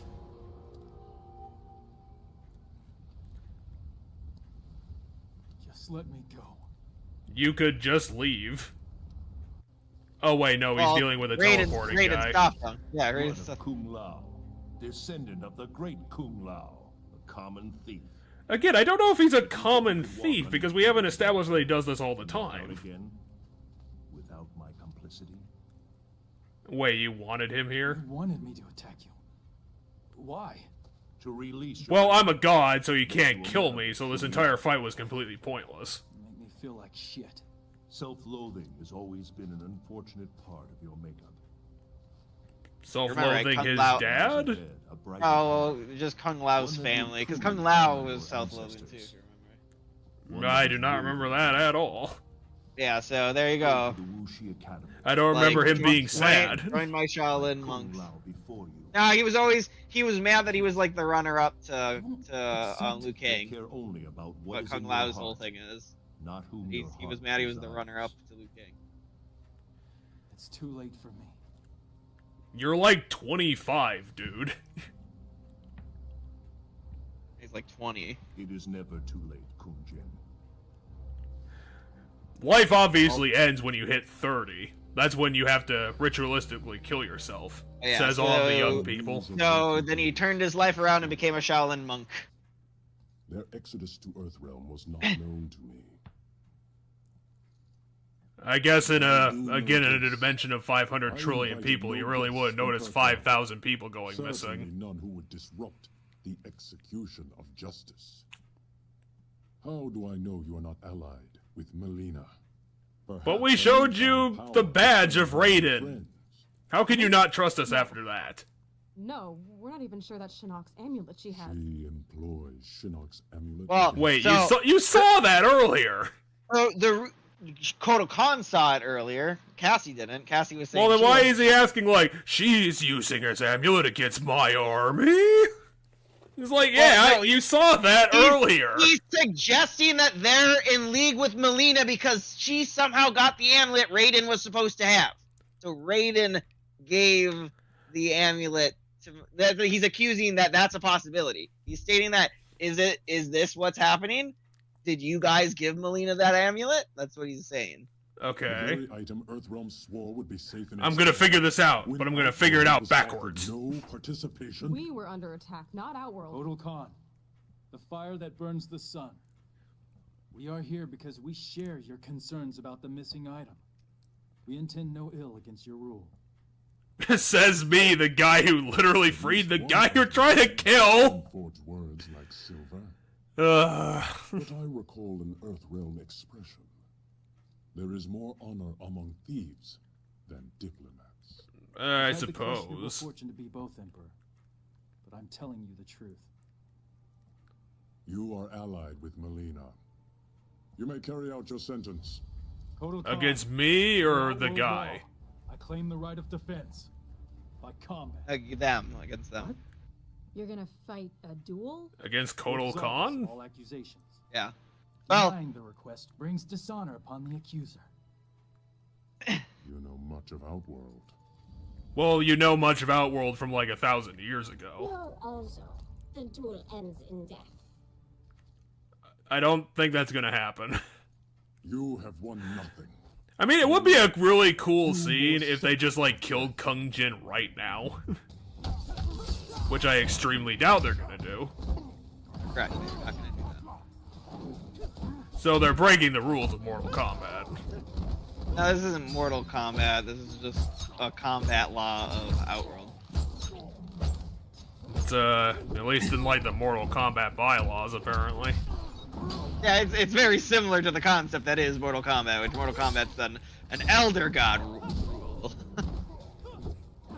G: Just let me go.
A: You could just leave. Oh wait, no, he's dealing with a teleporting guy.
B: Raiden stopped him. Yeah, Raiden stopped
C: Kung Lao, descendant of the great Kung Lao, a common thief.
A: Again, I don't know if he's a common thief, because we haven't established that he does this all the time.
C: Again, without my complicity.
A: Wait, you wanted him here?
G: You wanted me to attack you. Why?
C: To release.
A: Well, I'm a god, so you can't kill me, so this entire fight was completely pointless.
G: You make me feel like shit.
C: Self-loathing has always been an unfortunate part of your makeup.
A: Self-loathing his dad?
B: Oh, just Kung Lao's family, because Kung Lao was self-loathing too, if you
A: I do not remember that at all.
B: Yeah, so there you go.
A: I don't remember him being sad.
B: Join my Shaolin monks. No, he was mad that he was like the runner-up to Liu Kang. What Kung Lao's whole thing is. He was mad he was the runner-up to Liu Kang.
G: It's too late for me.
A: You're like 25, dude.
B: He's like 20.
C: It is never too late, Kung Jin.
A: Life obviously ends when you hit 30. That's when you have to ritualistically kill yourself,
B: Yeah,
A: says all of the young people.
B: So then he turned his life around and became a Shaolin monk.
C: Their exodus to Earthrealm was not known to me.
A: I guess in a dimension of 500 trillion people, you really would notice 5,000 people going
C: Certainly
A: missing.
C: none who would disrupt the execution of justice. How do I know you are not allied with Melina?
A: But we showed you the badge of Raiden. How can you not trust us after that?
D: No, we're not even sure that's Shinnok's amulet she has.
C: She employs Shinnok's amulet.
B: Well,
A: Wait,
B: so,
A: you saw that earlier.
B: The Kotal Khan saw it earlier. Cassie didn't. Cassie was saying.
A: Well, then why is he asking like she's using his amulet against my army? He's like, yeah,
B: no,
A: you saw that earlier.
B: He's suggesting that they're in league with Melina because she somehow got the amulet Raiden was supposed to have. So Raiden gave the amulet to. He's accusing that's a possibility. He's stating that is this what's happening? Did you guys give Melina that amulet? That's what he's saying.
A: Okay.
C: The very item Earthrealm swore would be safe in
A: I'm gonna figure this out, but I'm gonna figure it out backwards.
C: No participation.
D: We were under attack, not Outworld.
G: Kotal Khan, the fire that burns the sun. We are here because we share your concerns about the missing item. We intend no ill against your rule.
A: Says me, the guy who literally freed the guy you're trying to kill.
C: Forged words like silver.
A: But
C: I recall an Earthrealm expression. There is more honor among thieves than diplomats.
A: I
G: I've had the questionable
A: suppose.
G: fortune to be both, Emperor, but I'm telling you the truth.
C: You are allied with Melina. You may carry out your sentence.
G: Kotal Khan,
A: Against me or the
G: outworld
A: guy?
G: law. I claim the right of defense by combat.
B: Against them.
D: You're gonna fight a duel?
A: Against Kotal
G: Absolves
A: Khan?
G: all accusations.
B: Yeah. Well,
G: Denying the request brings dishonor upon the accuser.
C: You know much of Outworld.
A: Well, you know much of Outworld from like 1,000 years ago.
M: Well, also, the duel ends in death.
A: I don't think that's gonna happen.
C: You have won nothing.
A: I mean, it would be a really cool scene if they just like killed Kung Jin right now. Which I extremely doubt they're gonna do.
B: correct. You're not gonna do that.
A: So they're breaking the rules of Mortal Kombat.
B: No, this isn't Mortal Kombat. This is just a combat law of Outworld.
A: It's at least in like the Mortal Kombat bylaws, apparently.
B: Yeah, it's very similar to the concept that is Mortal Kombat, which Mortal Kombat's an Elder God rule.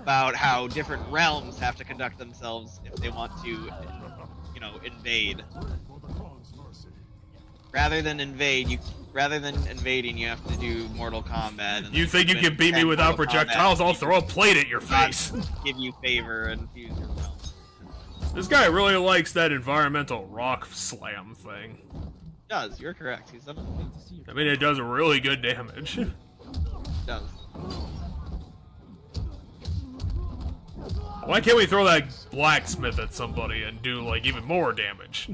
B: About how different realms have to conduct themselves if they want to, you know, invade. Rather than invading, you have to do Mortal Kombat. And
A: You think you can beat me without projectiles? I'll throw a plate at your face.
B: Give you favor and fuse your realm.
A: This guy really likes that environmental rock slam thing.
B: Does, you're correct. He's done
A: I mean, it does really good damage.
B: It does.
A: Why can't we throw that blacksmith at somebody and do, like, even more damage?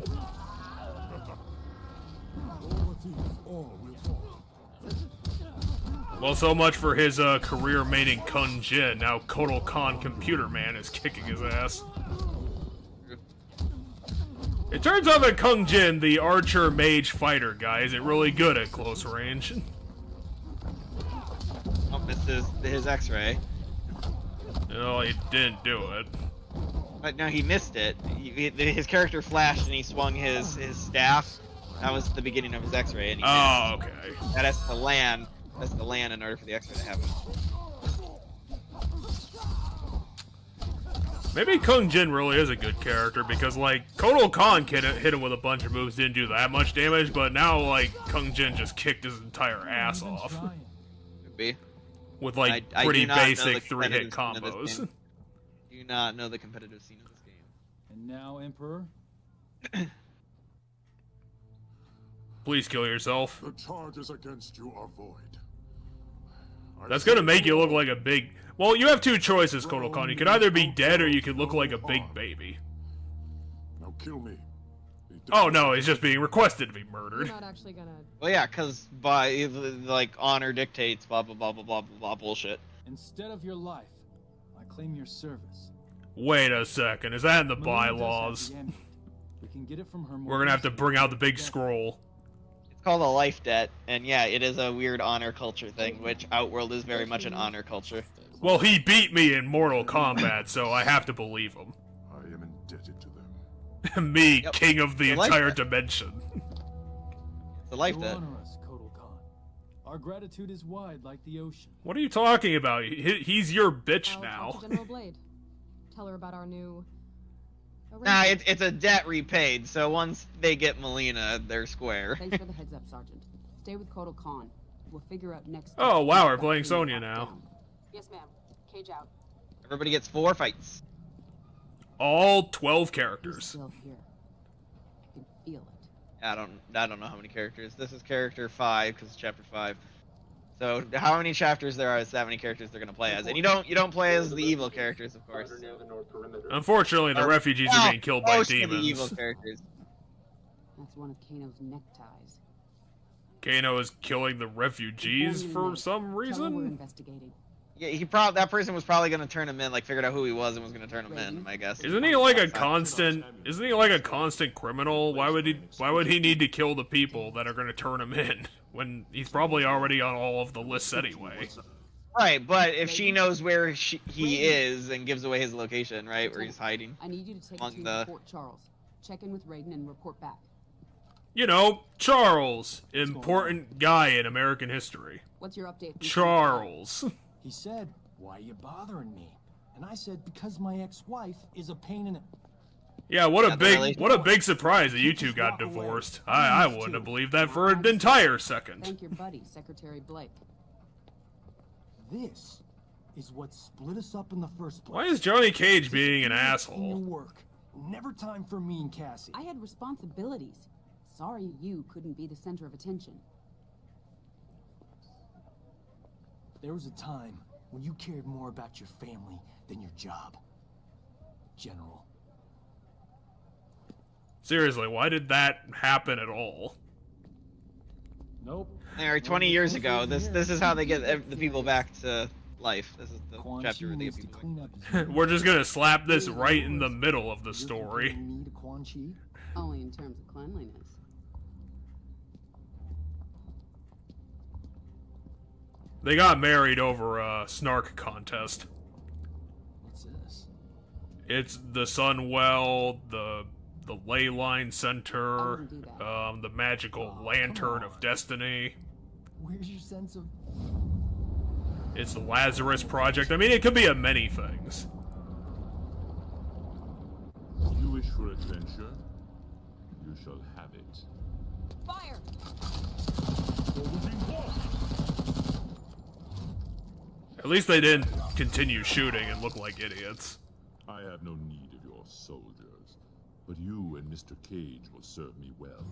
A: Well, so much for his career made in Kung Jin. Now Kotal Khan Computer Man is kicking his ass. It turns out that Kung Jin, the archer mage fighter guy, isn't really good at close range.
B: Oh, missed his X-ray.
A: No, he didn't do it.
B: But no, he missed it. His character flashed and he swung his staff. That was the beginning of his X-ray, and he
A: Oh,
B: missed.
A: okay.
B: That has to land. That's to land in order for the X-ray to happen.
A: Maybe Kung Jin really is a good character because, like, Kotal Khan hit him with a bunch of moves, didn't do that much damage, but now, like, Kung Jin just kicked his entire ass off.
B: Could be.
A: With, like,
B: I
A: pretty
B: do not know
A: basic
B: the
A: 3-hit
B: competitive scene of this
A: combos.
B: game. Do not know the competitive scene of this game.
G: And now, Emperor?
A: Please kill yourself.
C: The charges against you are void.
A: That's gonna make you look like a big... Well, you have two choices, Kotal Khan. You could either be dead or you could look like a big baby.
C: Now kill me.
A: Oh no, he's just being requested to be murdered.
D: You're not actually gonna...
B: Well, yeah, because by, like, honor dictates blah, blah, blah, blah, blah, blah, blah, bullshit.
G: Instead of your life, I claim your service.
A: Wait a second, is that in the
G: Melina does have
A: bylaws?
G: the amulet. We can get it from her more
A: We're gonna have to
G: easily.
A: bring out the big scroll.
B: It's called a life debt, and yeah, it is a weird honor culture thing, which Outworld is very much an honor culture.
A: Well, he beat me in Mortal Kombat, so I have to believe him.
C: I am indebted to them.
A: Me,
B: Yep.
A: king of the
B: I like
A: entire
B: that.
A: dimension.
B: It's a life
G: You
B: debt.
G: honor us, Kotal Khan. Our gratitude is wide like the ocean.
A: What are you talking about? He's your bitch
D: I'll
A: now.
D: talk to General Blade. Tell her about our new...
B: Nah,
D: arrangement.
B: it's a debt repaid, so once they get Melina, they're square.
K: Thanks for the heads up, Sergeant. Stay with Kotal Khan. We'll figure out next.
A: Oh,
K: steps.
A: wow, we're playing Sonya now.
K: Down. Yes, ma'am. Cage out.
B: Everybody gets 4 fights.
A: All 12
K: He's
A: characters.
K: still here. I can feel it.
B: I don't know how many characters. This is character 5 because it's chapter 5. So how many chapters there are is that many characters they're gonna play as, and you don't play as the evil characters, of course.
A: Unfortunately, the refugees are being killed by
B: most of the evil
A: demons.
B: characters.
K: That's one of Kano's neckties.
A: Kano is killing the refugees
K: Before
A: for some
K: Tell him we're
A: reason.
K: investigating.
B: Yeah, that person was probably gonna turn him in, like figured out who he was and was gonna turn him in, I guess.
A: Isn't he like a constant? Isn't he like a constant criminal? Why would he need to kill the people that are going to turn him in when he's probably already on all of the lists anyway?
B: Right, but if she knows where he is and gives away his location, right, where he's hiding.
K: I need you to take
B: among
K: a team
B: the-
K: to Fort Charles. Check in with Raiden and report back.
A: You know, Charles, important guy in American history.
K: What's your update? from
A: Charles.
I: He said, "Why are you bothering me?" And I said, "Because my ex-wife is a pain in the..."
A: Yeah, what a
B: Not really.
A: big surprise that you two got divorced. I wouldn't have believed that for an entire second.
K: Thank your buddy, Secretary Blake.
I: This is what split us up in the first place.
A: Why is Johnny Cage being an
I: In your
A: asshole?
I: work. Never time for me and Cassie.
K: I had responsibilities. Sorry you couldn't be the center of attention.
I: There was a time when you cared more about your family than your job, General.
A: Seriously, why did that happen at all?
I: Nope.
B: There, 20 years ago. This is how they get the people back to life. This is the chapter where they get people back.
A: We're just gonna slap this right in the middle of the story.
I: Me to Quan Chi?
K: Only in terms of cleanliness.
A: They got married over a snark contest.
I: What's this?
A: It's the Sunwell, the Ley Line Center,
K: wouldn't do that.
A: the magical lantern of destiny.
I: Where's your sense of...
A: It's the Lazarus Project. I mean, it could be a many things.
C: You wish for adventure? You shall have it.
K: Fire!
A: At least they didn't continue shooting and look like idiots.
C: I have no need of your soldiers, but you and Mr. Cage will serve me well.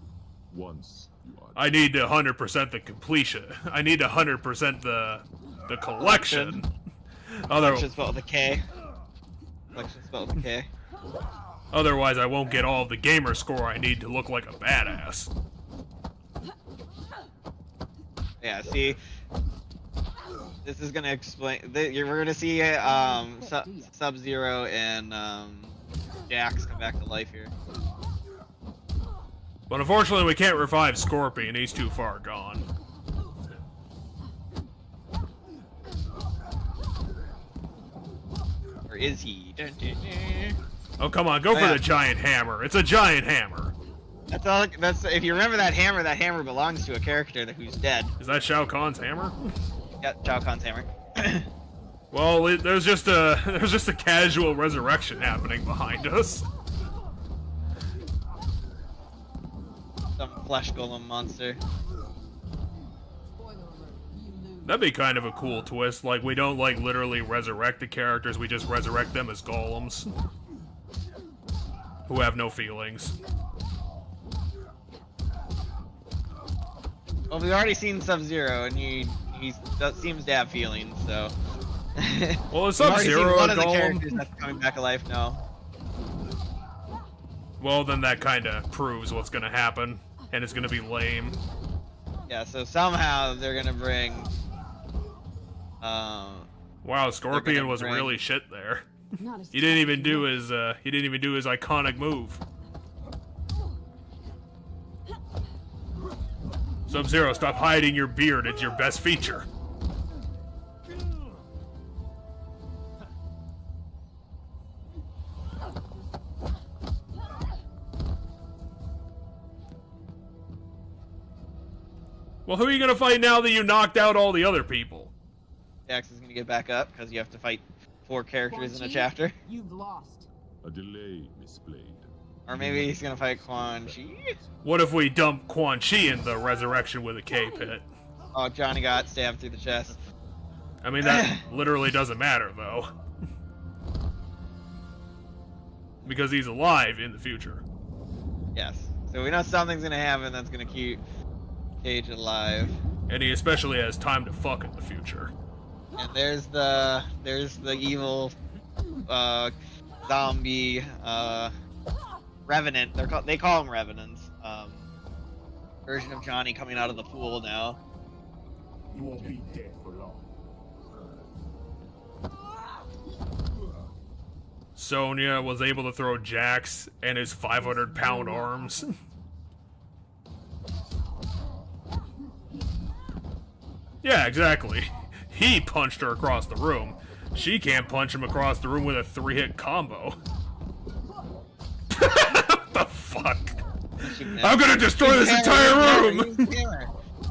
C: Once you are...
A: I need to 100% the completion. I need to 100% the collection.
B: Collection spelled with a K. Collection spelled with a K.
A: Otherwise, I won't get all of the gamer score I need to look like a badass.
B: Yeah, see, this is gonna explain. We're gonna see Sub-Zero and Jax come back to life here.
A: But unfortunately, we can't revive Scorpion. He's too far gone.
B: Or is he? Dun, dun, dun.
A: Oh, come on, go for
B: Yeah.
A: the giant hammer. It's a giant hammer.
B: That's all. That's if you remember that hammer belongs to a character who's dead.
A: Is that Shao Kahn's hammer?
B: Yeah, Shao Kahn's hammer.
A: Well, there's just a casual resurrection happening behind us.
B: Some flesh golem monster.
A: That'd be kind of a cool twist. Like, we don't, like, literally resurrect the characters, we just resurrect them as golems. Who have no feelings.
B: Well, we've already seen Sub-Zero, and he seems to have feelings, so...
A: Well, is Sub-Zero
B: one
A: a
B: of the
A: golem?
B: characters that's coming back alive now.
A: Well, then that kind of proves what's gonna happen, and it's gonna be lame.
B: Yeah, so somehow they're gonna bring...
A: Wow, Scorpion was really shit there. He didn't even do his iconic move. Sub-Zero, stop hiding your beard, it's your best feature. Well, who are you gonna fight now that you knocked out all the other people?
B: Jax is gonna get back up, because you have to fight 4 characters in a chapter.
K: You've lost.
C: A delay, Miss Blade.
B: Or maybe he's gonna fight Quan Chi.
A: What if we dump Quan Chi in the resurrection with a K-pit?
B: Oh, Johnny got stabbed through the chest.
A: I mean, that literally doesn't matter, though. Because he's alive in the future.
B: Yes. So we know something's gonna happen that's gonna keep Cage alive.
A: And he especially has time to fuck in the future.
B: And there's the evil zombie revenant. They call them revenants. Version of Johnny coming out of the pool now.
C: You won't be dead for long.
A: Sonya was able to throw Jax and his 500-pound arms. Yeah, exactly. He punched her across the room. She can't punch him across the room with a 3-hit combo. What the fuck? I'm gonna destroy this entire room!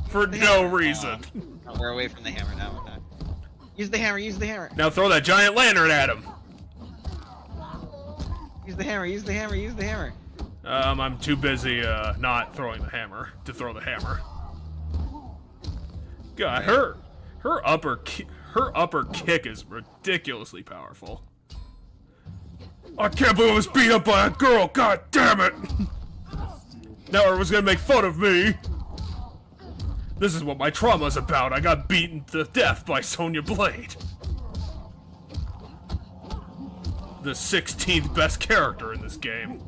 A: For no reason.
B: Oh, we're away from the hammer now. We're not. Use the hammer, use the hammer.
A: Now throw that giant lantern at him.
B: Use the hammer, use the hammer, use the hammer.
A: I'm too busy not throwing the hammer to throw the hammer. God, her upper kick is ridiculously powerful. I can't believe I was beat up by a girl. God damn it! Now everyone's gonna make fun of me. This is what my trauma's about. I got beaten to death by Sonya Blade, the 16th best character in this game.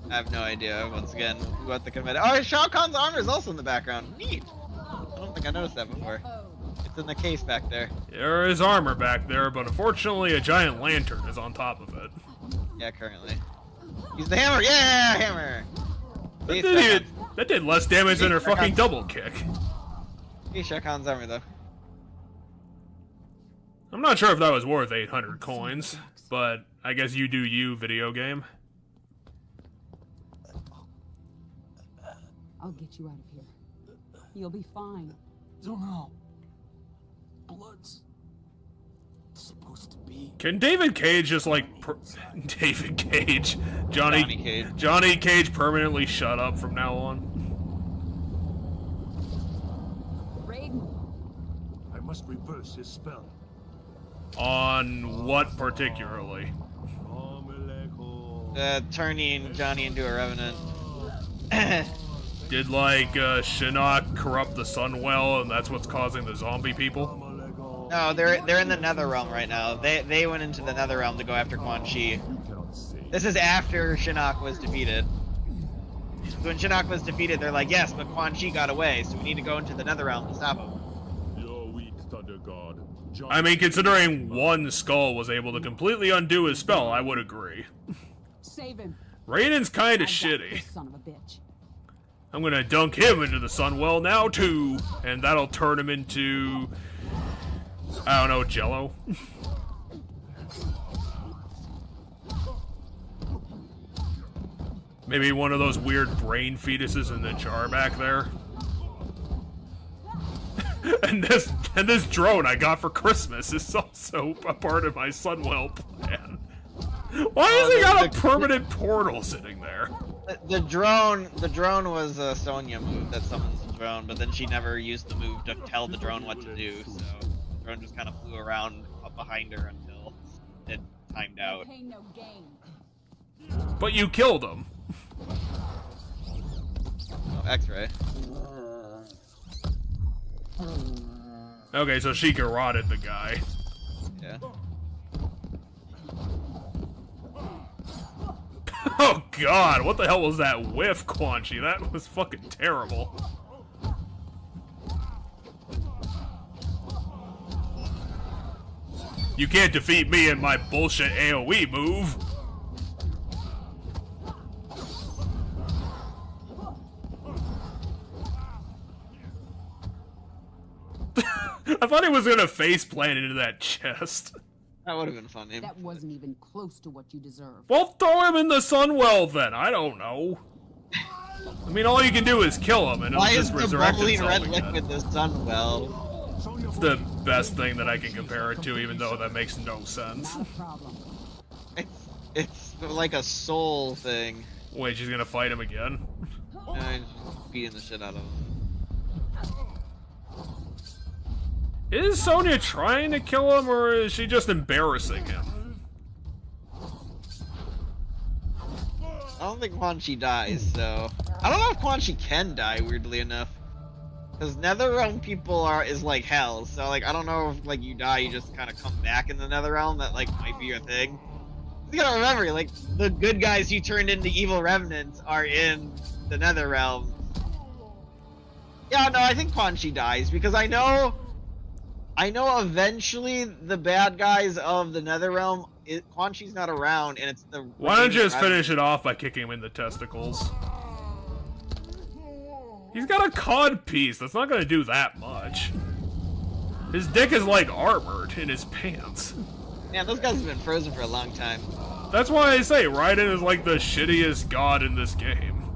B: I have no idea. Once again, what the commander. Oh, Shao Kahn's armor is also in the background. Neat. I don't think I noticed that before. It's in the case back there.
A: There is armor back there, but unfortunately a giant lantern is on top of it.
B: Yeah, currently. Use the hammer! Yeah, hammer!
A: That did less damage than her fucking double kick.
B: He's Shao Kahn's armor, though.
A: I'm not sure if that was worth 800 coins, but I guess you do you, video game.
K: I'll get you out of here. You'll be fine.
I: Don't know. Blood's supposed to be.
A: Can David Cage just like David Cage, Johnny Cage permanently shut up from now on?
K: Raiden.
F: I must reverse his spell.
A: On what particularly?
B: Turning Johnny into a revenant.
A: Did like Shinnok corrupt the Sunwell, and that's what's causing the zombie people?
B: No, they're in the Nether Realm right now. They went into the Nether Realm to go after Quan Chi. This is after Shinnok was defeated. When Shinnok was defeated, they're like, yes, but Quan Chi got away, so we need to go into the Nether Realm to stop him.
C: You're weak, Thunder God.
A: I mean, considering one skull was able to completely undo his spell, I would agree.
K: Save him.
A: Raiden's kind of shitty.
K: Son of a bitch.
A: I'm gonna dunk him into the Sunwell now too, and that'll turn him into, I don't know, Jello. Maybe one of those weird brain fetuses in the jar back there. And this drone I got for Christmas is also a part of my Sunwell plan. Why has he got a permanent portal sitting there?
B: The drone was a Sonya move that summons the drone, but then she never used the move to tell the drone what to do, so the drone just kind of flew around up behind her until it timed out.
A: But you killed him.
B: Oh, X-ray.
A: Okay, so she garroted the guy.
B: Yeah.
A: Oh god, what the hell was that whiff, Quan Chi? That was fucking terrible. You can't defeat me in my bullshit AoE move. I thought he was gonna face plant into that chest.
B: That would have been funny.
K: That wasn't even close to what you deserve.
A: Well, throw him in the Sunwell then. I don't know. I mean, all you can do is kill him, and
B: Why
A: it'll
B: is
A: just
B: the
A: resurrect
B: bubbling
A: itself
B: red
A: again.
B: liquid the Sunwell?
A: It's the best thing that I can compare it to, even though that makes no sense.
B: It's like a soul thing.
A: Wait, she's gonna fight him again?
B: No, she's beating the shit out of him.
A: Is Sonya trying to kill him, or is she just embarrassing him?
B: I don't think Quan Chi dies, so I don't know if Quan Chi can die. Weirdly enough, because Netherrealm people is like hell. So like I don't know if like you die, you just kind of come back in the Netherrealm. That like might be your thing. You gotta remember, like the good guys you turned into evil remnants are in the Netherrealm. Yeah, no, I think Quan Chi dies because I know eventually the bad guys of the Netherrealm, Quan Chi's not around, and it's the.
A: Why don't you just finish it off by kicking him in the testicles? He's got a cod piece. That's not gonna do that much. His dick is like armored in his pants.
B: Man, those guys have been frozen for a long time.
A: That's why I say Raiden is like the shittiest god in this game.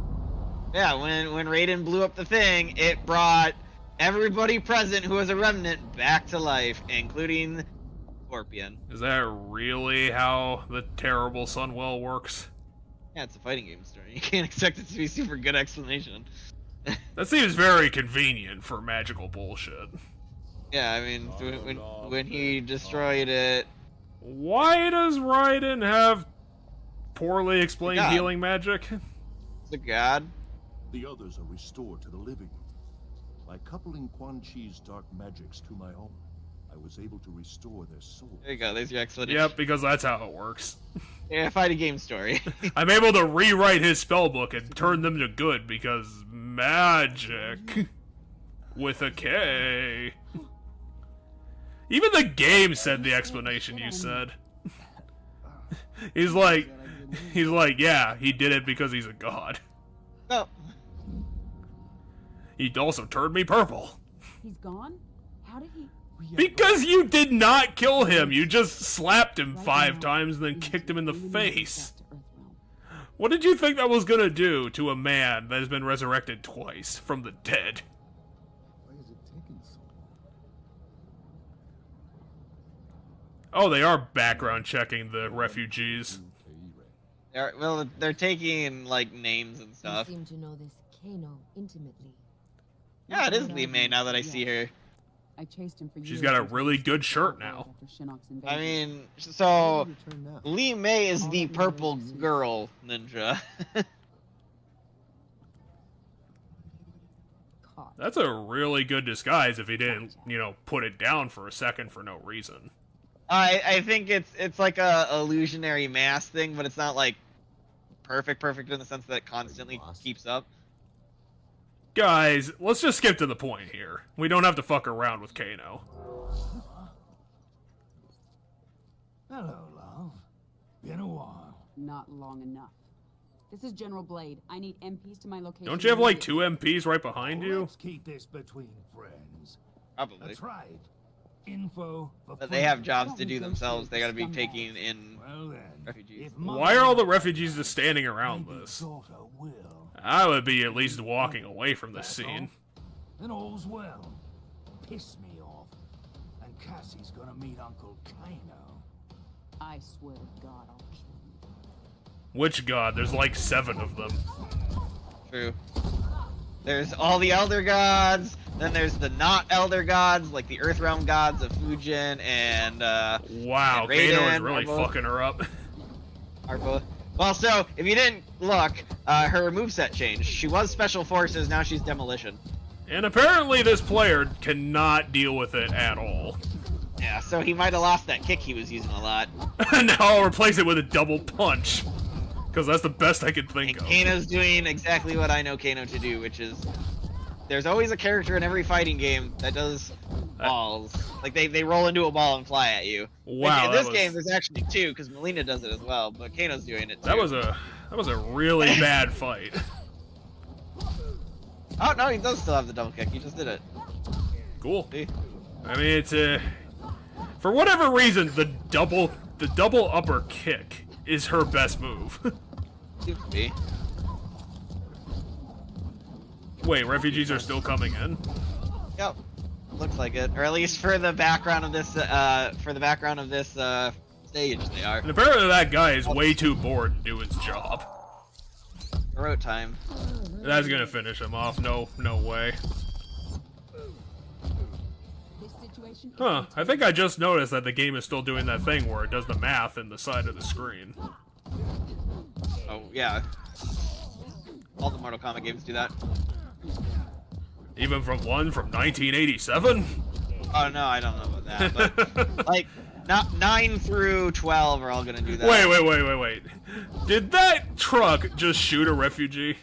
B: Yeah, when Raiden blew up the thing, it brought everybody present who was a remnant back to life, including Scorpion.
A: Is that really how the terrible Sunwell works?
B: Yeah, it's a fighting game story. You can't expect it to be a super good explanation.
A: That seems very convenient for magical bullshit.
B: Yeah, I mean, when he destroyed it...
A: Why does Raiden have poorly explained healing magic?
B: It's a god.
C: The others are restored to the living. By coupling Quan Chi's dark magics to my own, I was able to restore their souls.
B: There you go, there's your explanation.
A: Yep, because that's how it works.
B: Yeah, fighting game story.
A: I'm able to rewrite his spellbook and turn them to good because magic. With a K. Even the game said the explanation you said. He's like, yeah, he did it because he's a god.
B: No.
A: He also turned me purple.
K: He's gone? How did he...
A: Because you did not kill him. You just slapped him 5 times and then kicked him in the face. What did you think that was gonna do to a man that has been resurrected twice from the dead?
E: Why is it taking so long?
A: Oh, they are background checking the refugees.
B: They're taking like names and stuff.
H: You seem to know this Kano intimately.
B: Yeah, it is Lee May now that I see her.
K: I chased him for
A: She's got a really good shirt now.
B: I mean, so Lee May is the purple girl ninja.
A: That's a really good disguise if he didn't, put it down for a second for no reason.
B: I think it's like a illusionary mask thing, but it's not like perfect in the sense that it constantly keeps up.
A: Guys, let's just skip to the point here. We don't have to fuck around with Kano.
I: Hello, love. Been a while.
K: Not long enough. This is General Blade. I need MPs to my location.
A: Don't you have like 2 MPs right behind you?
I: Let's keep this between friends.
B: Probably.
I: That's right. Info.
B: But they have jobs to do themselves. They gotta be taking in refugees.
A: Why are all the refugees just standing around this? I would be at least walking away from this scene.
I: And all's well.
F: piss me off. And Cassie's gonna meet Uncle Kano.
K: I swear to God, I'll kill you.
A: Which god? There's like 7 of them.
B: True. There's all the Elder Gods, then there's the not Elder Gods, like the Earthrealm Gods of Fujin and,
A: wow,
B: and Raiden
A: Kano is really fucking her up.
B: Are both. Well, so, if you didn't look, her moveset changed. She was Special Forces, now she's Demolition.
A: And apparently this player cannot deal with it at all.
B: Yeah, so he might have lost that kick he was using a lot.
A: Now I'll replace it with a double punch. Because that's the best I could think of.
B: Kano's doing exactly what I know Kano to do, which is... There's always a character in every fighting game that does balls. Like, they roll into a ball and fly at you.
A: Wow,
B: in this game, there's actually 2, because Melina does it as well, but Kano's doing it too.
A: That was a really bad fight.
B: Oh, no, he does still have the double kick. He just did it.
A: Cool.
B: See?
A: I mean, it's for whatever reason, the double upper kick is her best move.
B: Seems to be.
A: Wait, refugees are still coming in?
B: Yep. Looks like it. Or at least for the background of this, stage, they are.
A: And apparently that guy is way too bored to do his job.
B: Road time.
A: That's gonna finish him off. No way. Huh, I think I just noticed that the game is still doing that thing where it does the math in the side of the screen.
B: Oh, yeah. All the Mortal Kombat games do that.
A: Even from 1987?
B: Oh, no, I don't know about that, but, like, 9 through 12 are all gonna do that.
A: Wait. Did that truck just shoot a refugee?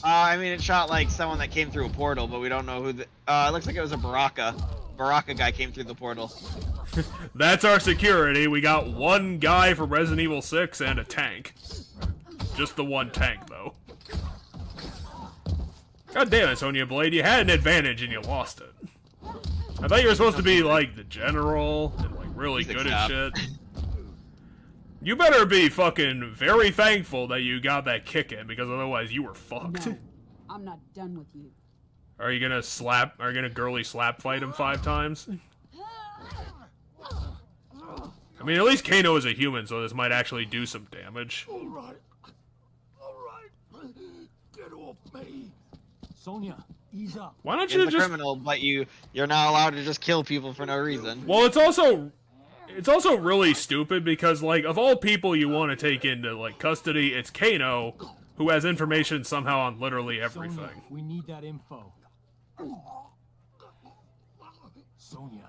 B: I mean, it shot, like, someone that came through a portal, but we don't know who the... it looks like it was a Baraka. Baraka guy came through the portal.
A: That's our security. We got one guy from Resident Evil 6 and a tank. Just the one tank, though. God damn it, Sonya Blade. You had an advantage and you lost it. I thought you were supposed to be, like, the general and, like, really good at shit. You better be fucking very thankful that you got that kick in, because otherwise you were fucked.
K: No, I'm not done with you.
A: Are you gonna girly slap fight him 5 times? I mean, at least Kano is a human, so this might actually do some damage.
F: Alright. Get off me.
I: Sonya, ease up.
A: Why don't
B: You're
A: you
B: the
A: just...
B: criminal, but you're not allowed to just kill people for no reason.
A: Well, it's also really stupid because, like, of all people you want to take into, like, custody, it's Kano, who has information somehow on literally everything.
I: Sonya, we need that info. Sonya,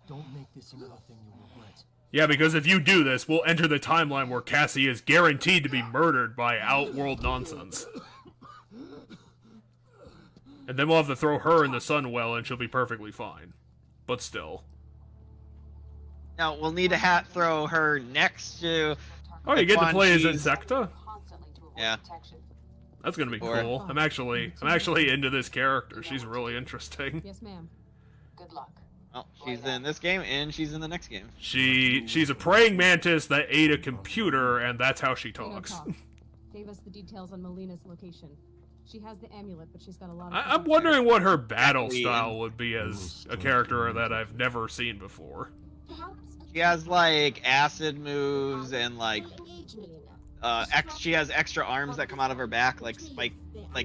I: don't make this another thing you'll regret.
A: Yeah, because if you do this, we'll enter the timeline where Cassie is guaranteed to be murdered by Outworld nonsense. And then we'll have to throw her in the sun well and she'll be perfectly fine. But still.
B: Now, we'll need to throw her next to...
A: Oh, you get to play as Insecta?
B: Yeah.
A: That's gonna be cool. I'm actually into this character. She's really interesting.
D: Yes, ma'am.
K: Good luck.
B: Well, she's in this game and she's in the next game.
A: She's a praying mantis that ate a computer, and that's how she talks.
D: Gave us the details on Melina's location. She has the amulet, but she's got a lot of...
A: I'm wondering what her battle style would be as a character that I've never seen before.
B: She has, like, acid moves and, like, she has extra arms that come out of her back, like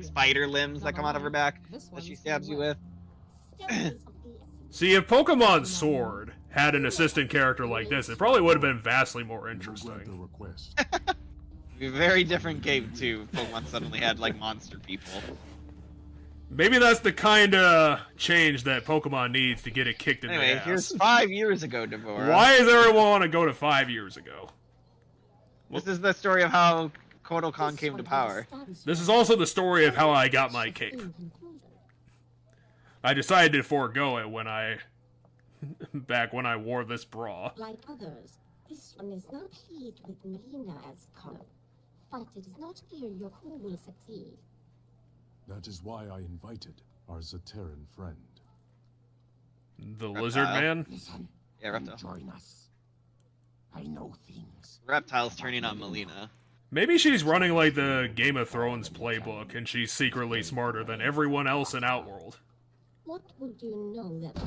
B: spider limbs that come out of her back that she stabs you with.
A: See, if Pokemon Sword had an assistant character like this, it probably would have been vastly more interesting.
B: It'd be a very different game, too, if Pokemon suddenly had, like, monster people.
A: Maybe that's the kind of change that Pokemon needs to get it kicked in the ass.
B: Anyway, here's 5 years ago, Devorah.
A: Why does everyone want to go to 5 years ago?
B: This is the story of how Kodokan came to power.
A: This is also the story of how I got my cape. I decided to forego it when back when I wore this bra.
M: Like others, this one is not hit with Melina as color, but it is not clear who will succeed.
C: That is why I invited our Zaterran friend.
A: The lizard man?
F: Listen,
B: Yeah, Reptile.
F: join us. I know things.
B: Reptile's turning on Melina.
A: Maybe she's running like the Game of Thrones playbook, and she's secretly smarter than everyone else in Outworld.
M: What would you know that?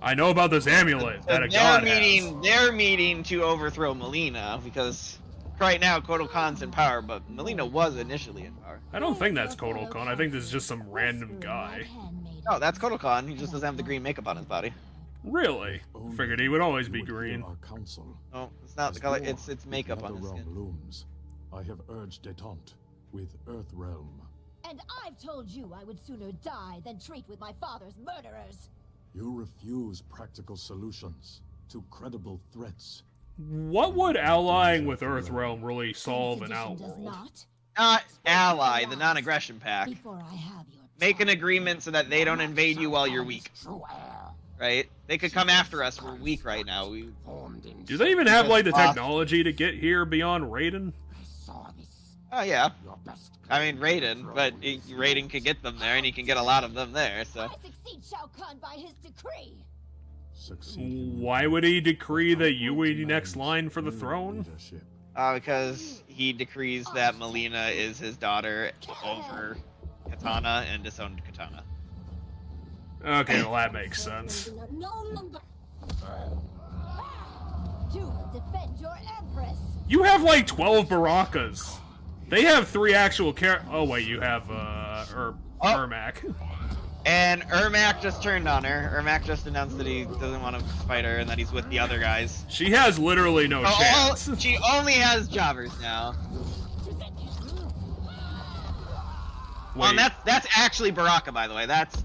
A: I know about this amulet that a god has.
B: They're meeting to overthrow Melina, because right now Kotal Khan's in power, but Melina was initially in power.
A: I don't think that's Kotal Khan. I think this is just some random guy.
B: No, that's Kotal Khan. He just doesn't have the green makeup on his body.
A: Really? Figured he would always be green.
B: No, it's not the color. It's makeup on his skin.
C: Looms, I have urged detente with Earthrealm.
H: And I've told you I would sooner die than treat with my father's murderers.
C: You refuse practical solutions to credible threats.
A: What would allying with Earthrealm really solve in Outworld?
B: Not ally, the non-aggression pact. Make an agreement so that they don't invade you while you're weak. Right? They could come after us. We're weak right now.
A: Do they even have like the technology to get here beyond Raiden?
B: Oh yeah. I mean Raiden, but Raiden could get them there, and he can get a lot of them there. So.
H: I succeed Shao Kahn by his decree.
A: Why would he decree that you would be next line for the throne?
B: Because he decrees that Melina is his daughter over Katana and disowned Katana.
A: Okay, well that makes sense.
H: You will defend your empress.
A: You have like 12 Barakas. They have 3 actual Oh wait, you have Ermac.
B: And Ermac just turned on her. Ermac just announced that he doesn't want to fight her and that he's with the other guys.
A: She has literally no chance.
B: She only has jobbers now. Well, that's actually Baraka, by the way. That's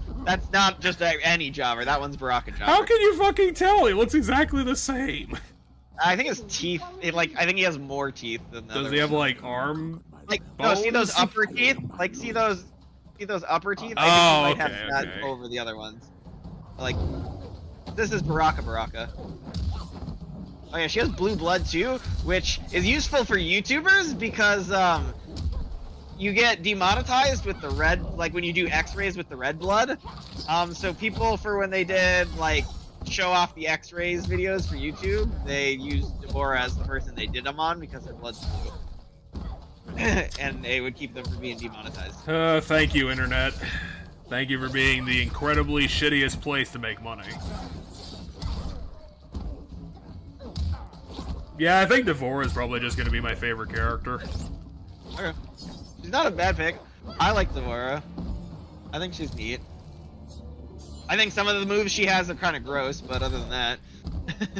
B: not just any jobber. That one's Baraka jobber.
A: How can you fucking tell? He looks exactly the same.
B: I think his teeth. I think he has more teeth than the
A: Does
B: other
A: he have
B: one.
A: like arm?
B: Like
A: bones?
B: no, see those upper teeth? Like see those upper teeth?
A: Oh,
B: I think he might have that over the other ones. Like this is Baraka. Oh yeah, she has blue blood too, which is useful for YouTubers because you get demonetized with the red, like when you do X-rays with the red blood. So people, for when they did like show off the X-rays videos for YouTube, they used Deborah as the person they did them on because her blood's blue, and they would keep them from being demonetized.
A: Thank you, internet. Thank you for being the incredibly shittiest place to make money. Yeah, I think Devorah is probably just going to be my favorite character.
B: Okay. She's not a bad pick. I like Devorah. I think she's neat. I think some of the moves she has are kind of gross, but other than that...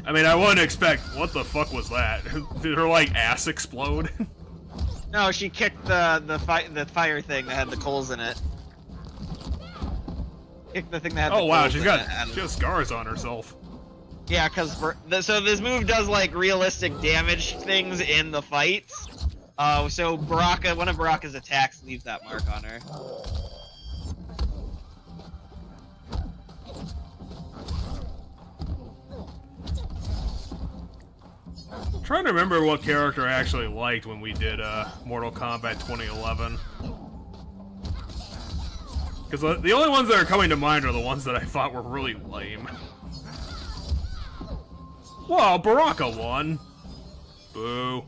A: I mean, I wouldn't expect... What the fuck was that? Did her, like, ass explode?
B: No, she kicked the fire thing that had the coals in it. Kicked the thing that had the coals
A: she has scars on herself.
B: Yeah, because so this move does like realistic damage things in the fights. So Baraka, one of Baraka's attacks leaves that mark on her.
A: I'm trying to remember what character I actually liked when we did Mortal Kombat 2011. Because the only ones that are coming to mind are the ones that I thought were really lame. Well, Baraka won. Boo.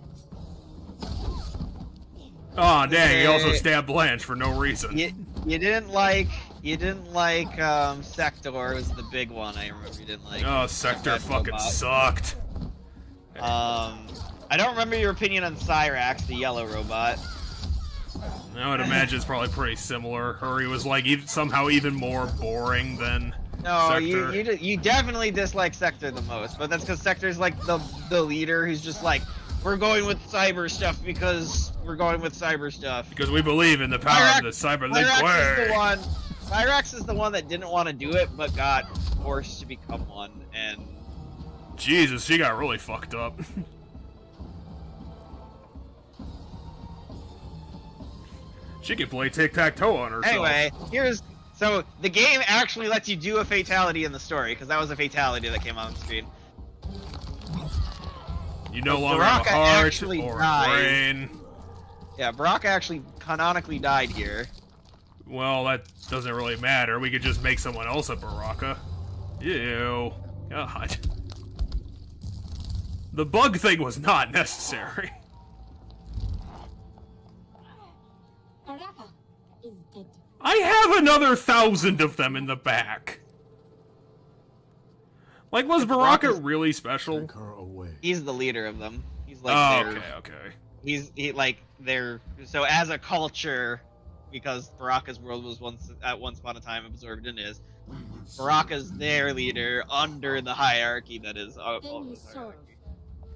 A: Aw, dang, he also stabbed Blanche for no reason.
B: You didn't like Sector was the big one I remember you didn't like.
A: Oh, Sector fucking sucked.
B: I don't remember your opinion on Cyrax, the yellow robot.
A: I would imagine it's probably pretty similar. Hurry was like somehow even more boring than
B: No,
A: Sector.
B: you definitely dislike Sector the most, but that's because Sector's like the leader who's just like, we're going with cyber stuff because we're going with cyber stuff.
A: Because we believe in the power of the cyber
B: Cyrax is the one that didn't want to do it, but got forced to become one, and...
A: Jesus, she got really fucked up. She can play tic-tac-toe on herself.
B: Anyway, so the game actually lets you do a fatality in the story, because that was a fatality that came on the screen.
A: You no longer have a heart or a brain.
B: Yeah, Baraka actually canonically died here.
A: Well, that doesn't really matter. We could just make someone else a Baraka. Ew. God. The bug thing was not necessary.
M: Baraka is dead.
A: I have another 1,000 of them in the back. Like, was Baraka really special?
B: He's the leader of them. He's like
A: okay.
B: He like they're so as a culture, because Baraka's world was once upon a time absorbed in his. Baraka's their leader under the hierarchy that is.
M: Then you serve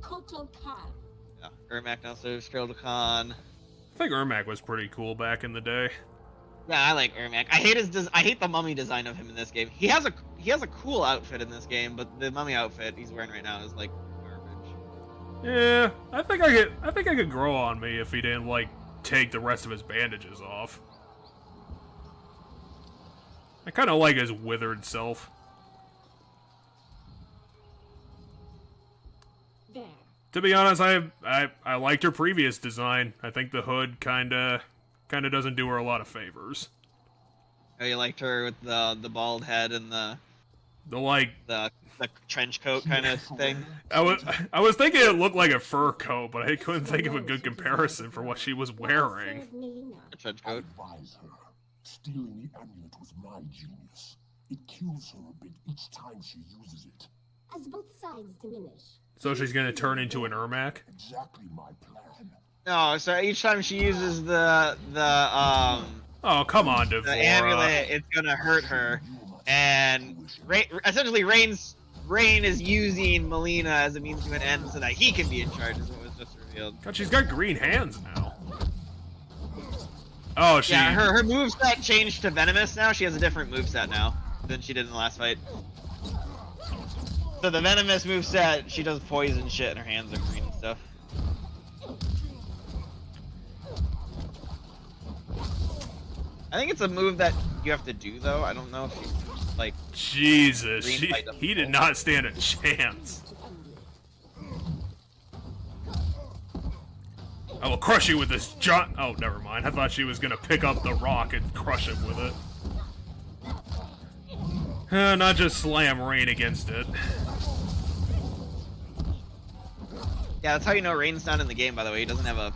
M: Kotal Khan.
B: Yeah, Ermac now serves Kotal Khan.
A: I think Ermac was pretty cool back in the day.
B: Yeah, I like Ermac. I hate the mummy design of him in this game. He has a cool outfit in this game, but the mummy outfit he's wearing right now is like garbage.
A: Yeah, I think I could grow on me if he didn't like take the rest of his bandages off. I kind of like his withered self.
M: There.
A: To be honest, I liked her previous design. I think the hood kinda doesn't do her a lot of favors.
B: Oh, you liked her with the bald head and the trench coat kind of thing.
A: I was thinking it looked like a fur coat, but I couldn't think of a good comparison for what she was wearing.
B: A trench coat.
C: Advise her. Stealing the amulet was my genius. It kills her a bit each time she uses it.
M: As both sides diminish.
A: So she's gonna turn into an Ermac?
C: Exactly my plan.
B: No, so each time she uses the
A: oh, come on, Devora.
B: the amulet, it's gonna hurt her, and essentially Rain is using Melina as a means to an end so that he can be in charge. Is what was just revealed.
A: God, she's got green hands now. Oh, she.
B: Yeah, her moveset changed to venomous now. She has a different moveset now than she did in the last fight. So the venomous moveset, she does poison shit and her hands are green and stuff. I think it's a move that you have to do though. I don't know if you like.
A: Jesus, he did not stand a chance. I will crush you with this giant. Oh, never mind. I thought she was gonna pick up the rock and crush him with it. Not just slam Rain against it.
B: Yeah, that's how you know Rain's not in the game. By the way, he doesn't have a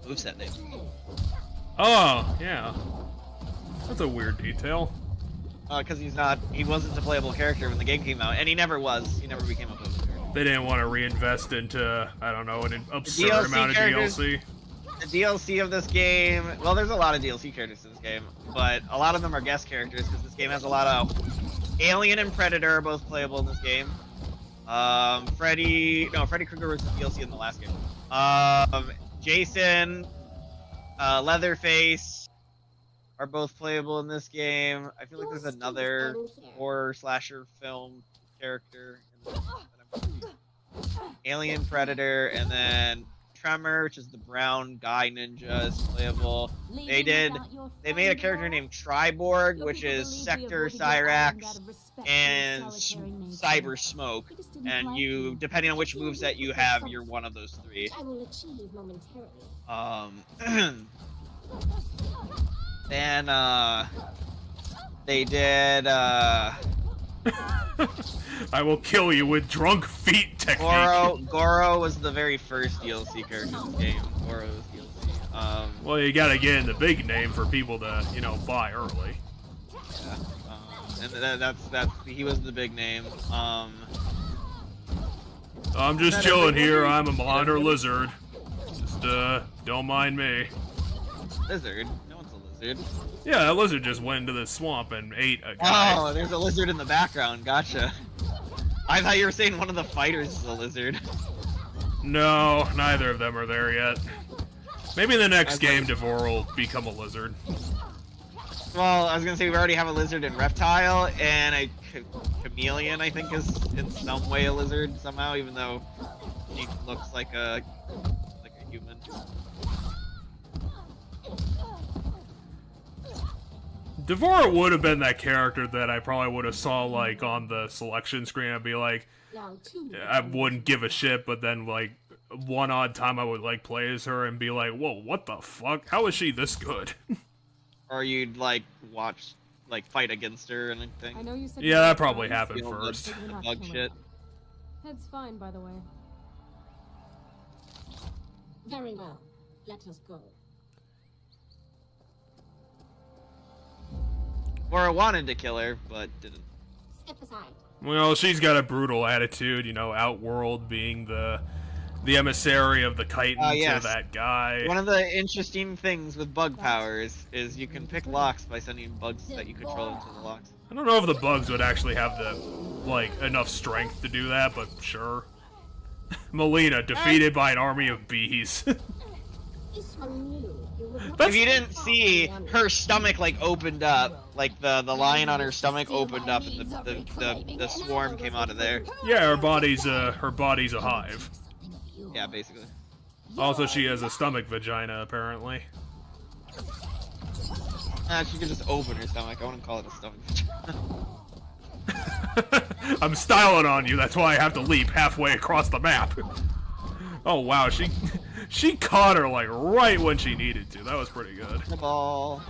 B: moveset name.
A: Oh, yeah. That's a weird detail.
B: Because he wasn't a playable character when the game came out, and he never was. He never became a playable character.
A: They didn't want to reinvest into, I don't know, an absurd amount of DLC.
B: The DLC of this game, well, there's a lot of DLC characters in this game, but a lot of them are guest characters because this game has a lot of Alien and Predator are both playable in this game. Freddy Krueger was the DLC in the last game. Jason, Leatherface are both playable in this game. I feel like there's another horror slasher film character in this that I'm Alien, Predator, and then Tremor, which is the brown guy ninja, is playable. They made a character named Triborg, which is Sector, Cyrax, and Cyber Smoke. And you, depending on which moveset you have, you're one of those three.
M: I will achieve momentarily.
B: Then they did
A: I will kill you with drunk feet technique.
B: Goro was the very first DLC character in this game. Goro was DLC.
A: Well, you gotta get in the big name for people to, you know, buy early.
B: Yeah. And that's he was the big name.
A: I'm just chilling here. I'm a monitor lizard. Just don't mind me.
B: Lizard? No one's a lizard.
A: Yeah, that lizard just went into the swamp and ate a guy.
B: Oh, there's a lizard in the background. Gotcha. I thought you were saying one of the fighters is a lizard.
A: No, neither of them are there yet. Maybe in the next game, Devore will become a lizard.
B: Well, I was gonna say we already have a lizard in Reptile, and a chameleon, I think, is in some way a lizard somehow, even though he looks like a human.
A: Devore would have been that character that I probably would have saw like on the selection screen. I'd be like, I wouldn't give a shit, but then like one odd time I would like play as her and be like, whoa, what the fuck? How is she this good?
B: Or you'd like watch, like fight against her and anything.
D: I know you said
A: yeah, that probably happened first.
B: The bug shit.
D: Head's fine, by the way.
M: Very well. Let us go.
B: Devora wanted to kill her, but didn't.
M: Step aside.
A: Well, she's got a brutal attitude, you know, Outworld being the emissary of the chitin
B: Yes.
A: to that guy.
B: One of the interesting things with bug powers is you can pick locks by sending bugs that you control into the locks.
A: I don't know if the bugs would actually have the, like, enough strength to do that, but sure. Melina, defeated by an army of bees.
M: This one knew you would not.
B: If you didn't see, her stomach like opened up, like the line on her stomach opened up, and the swarm came out of there.
A: Yeah, her body's a hive.
B: Yeah, basically.
A: Also, she has a stomach vagina, apparently.
B: She could just open her stomach. I wouldn't call it a stomach vagina.
A: I'm styling on you, that's why I have to leap halfway across the map. Oh wow, she caught her like right when she needed to. That was pretty good.
B: The ball.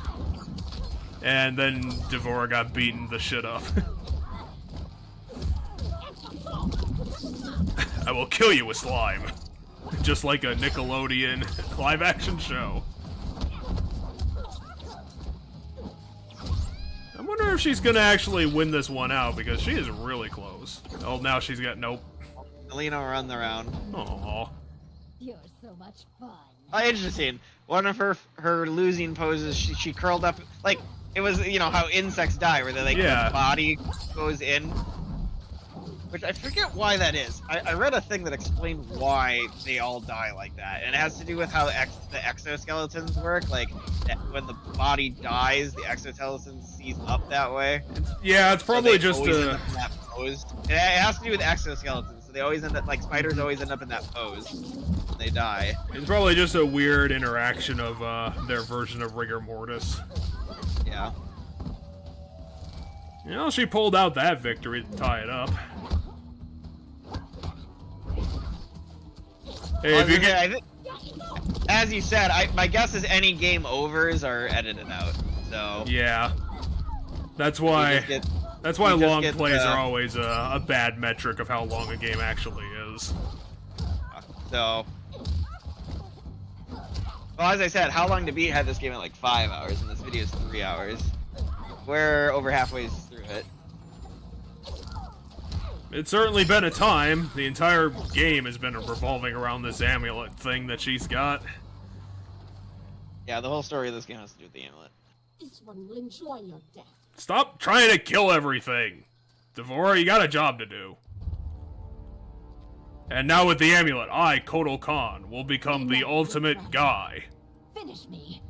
A: And then Devora got beaten the shit up. I will kill you with slime. Just like a Nickelodeon live-action show. I wonder if she's gonna actually win this one out, because she is really close. Oh, now she's got nope.
B: Melina run around.
A: Aww.
H: You're so much fun.
B: Oh, interesting. One of her losing poses, she curled up, like, it was, you know, how insects die, where they, like,
A: Yeah.
B: the body goes in. Which I forget why that is. I read a thing that explained why they all die like that, and it has to do with how the exoskeletons work. Like, when the body dies, the exoskeleton sees up that way.
A: Yeah, it's probably
B: so
A: just
B: always
A: a...
B: end up in that pose. It has to do with exoskeletons, so they always end up, like, spiders always end up in that pose when they die.
A: It's probably just a weird interaction of their version of rigor mortis.
B: Yeah.
A: You know, she pulled out that victory to tie it up. Hey, if you get...
B: As you said, my guess is any game overs are edited out. So
A: yeah, that's why long plays are always a bad metric of how long a game actually is.
B: So, well, as I said, How Long to Beat had this game at like 5 hours, and this video is 3 hours. We're over halfway through it.
A: It's certainly been a time. The entire game has been revolving around this amulet thing that she's got.
B: Yeah, the whole story of this game has to do with the amulet.
M: This one will enjoy your death.
A: Stop trying to kill everything! Devora, you got a job to do. And now with the amulet, I, Kotal Khan, will become the ultimate guy.
H: Finish me,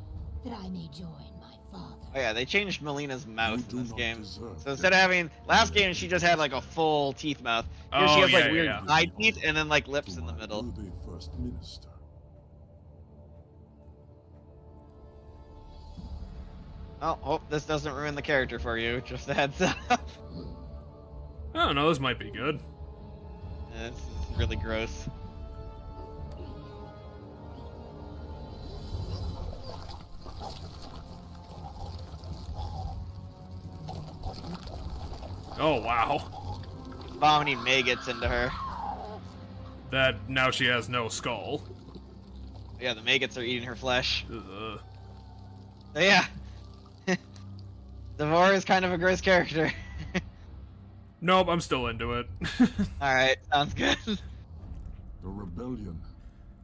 H: that I may join my father.
B: Oh yeah, they changed Melina's mouth in this game. So instead of having... Last game, she just had like a full teeth mouth. Here she has like weird side teeth and then like lips in the middle.
C: First Minister.
B: Oh, hope this doesn't ruin the character for you. Just a heads up.
A: I don't know, this might be good.
B: Yeah, this is really gross.
A: Oh, wow.
B: Vomiting maggots into her.
A: That now she has no skull.
B: Yeah, the maggots are eating her flesh.
A: Ugh.
B: So yeah. Devora is kind of a gross character.
A: Nope, I'm still into it.
B: Alright, sounds good.
C: The rebellion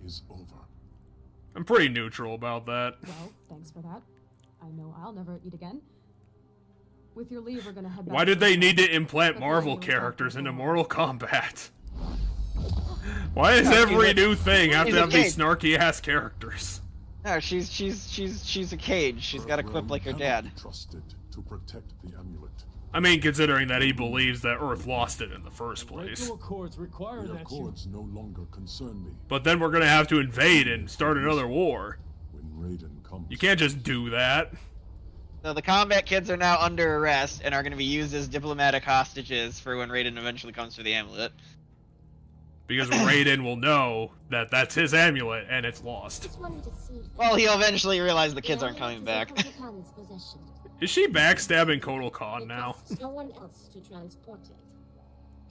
C: is over.
A: I'm pretty neutral about that.
D: Well, thanks for that. I know I'll never eat again. With your leave, we're gonna head back.
A: Why did they need to implant Marvel characters into Mortal Kombat? Why does every new thing have to have these snarky ass characters?
B: No, she's a cage. She's got a quip like her dad.
C: Trusted to protect the amulet.
A: I mean, considering that he believes that Earth lost it in the first place.
G: Ritual accords require
C: The
G: that
C: accords no longer concern me.
A: But then we're gonna have to invade and start another war.
C: When Raiden comes,
A: You can't just do that.
B: So the combat kids are now under arrest and are going to be used as diplomatic hostages for when Raiden eventually comes for the amulet.
A: Because Raiden will know that that's his amulet and it's lost.
B: Well, he'll eventually realize the kids aren't coming back.
A: Is she backstabbing Kotal Khan now?
M: No one else to transport it.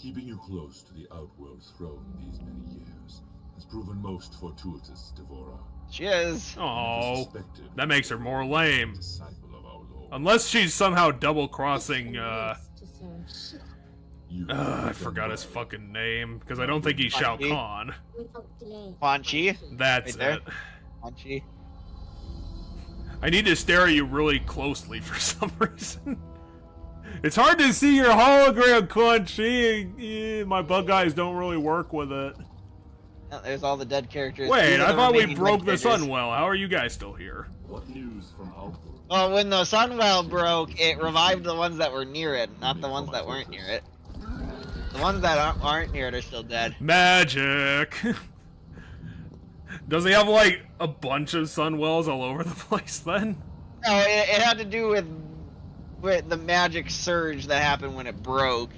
N: Keeping you close to the Outworld throne these many years has proven most fortuitous, Devora.
B: She is.
A: Oh, that makes her more lame.
N: Disciple of our Lord.
A: Unless she's somehow double-crossing, I forgot his fucking name, because I don't think he's Shao Kahn.
B: Quan Chi?
A: That's
B: right
A: it.
B: Quan Chi.
A: I need to stare at you really closely for some reason. It's hard to see your hologram, Quan Chi. My bug eyes don't really work with it.
B: There's all the dead characters.
A: Wait, I thought we broke the Sunwell. How are you guys still here?
C: What news from Outworld?
B: Well, when the Sunwell broke, it revived the ones that were near it, not the ones that weren't near it. The ones that aren't near it are still dead.
A: Magic! Does he have, like, a bunch of Sunwells all over the place, then?
B: No, it had to do with the magic surge that happened when it broke.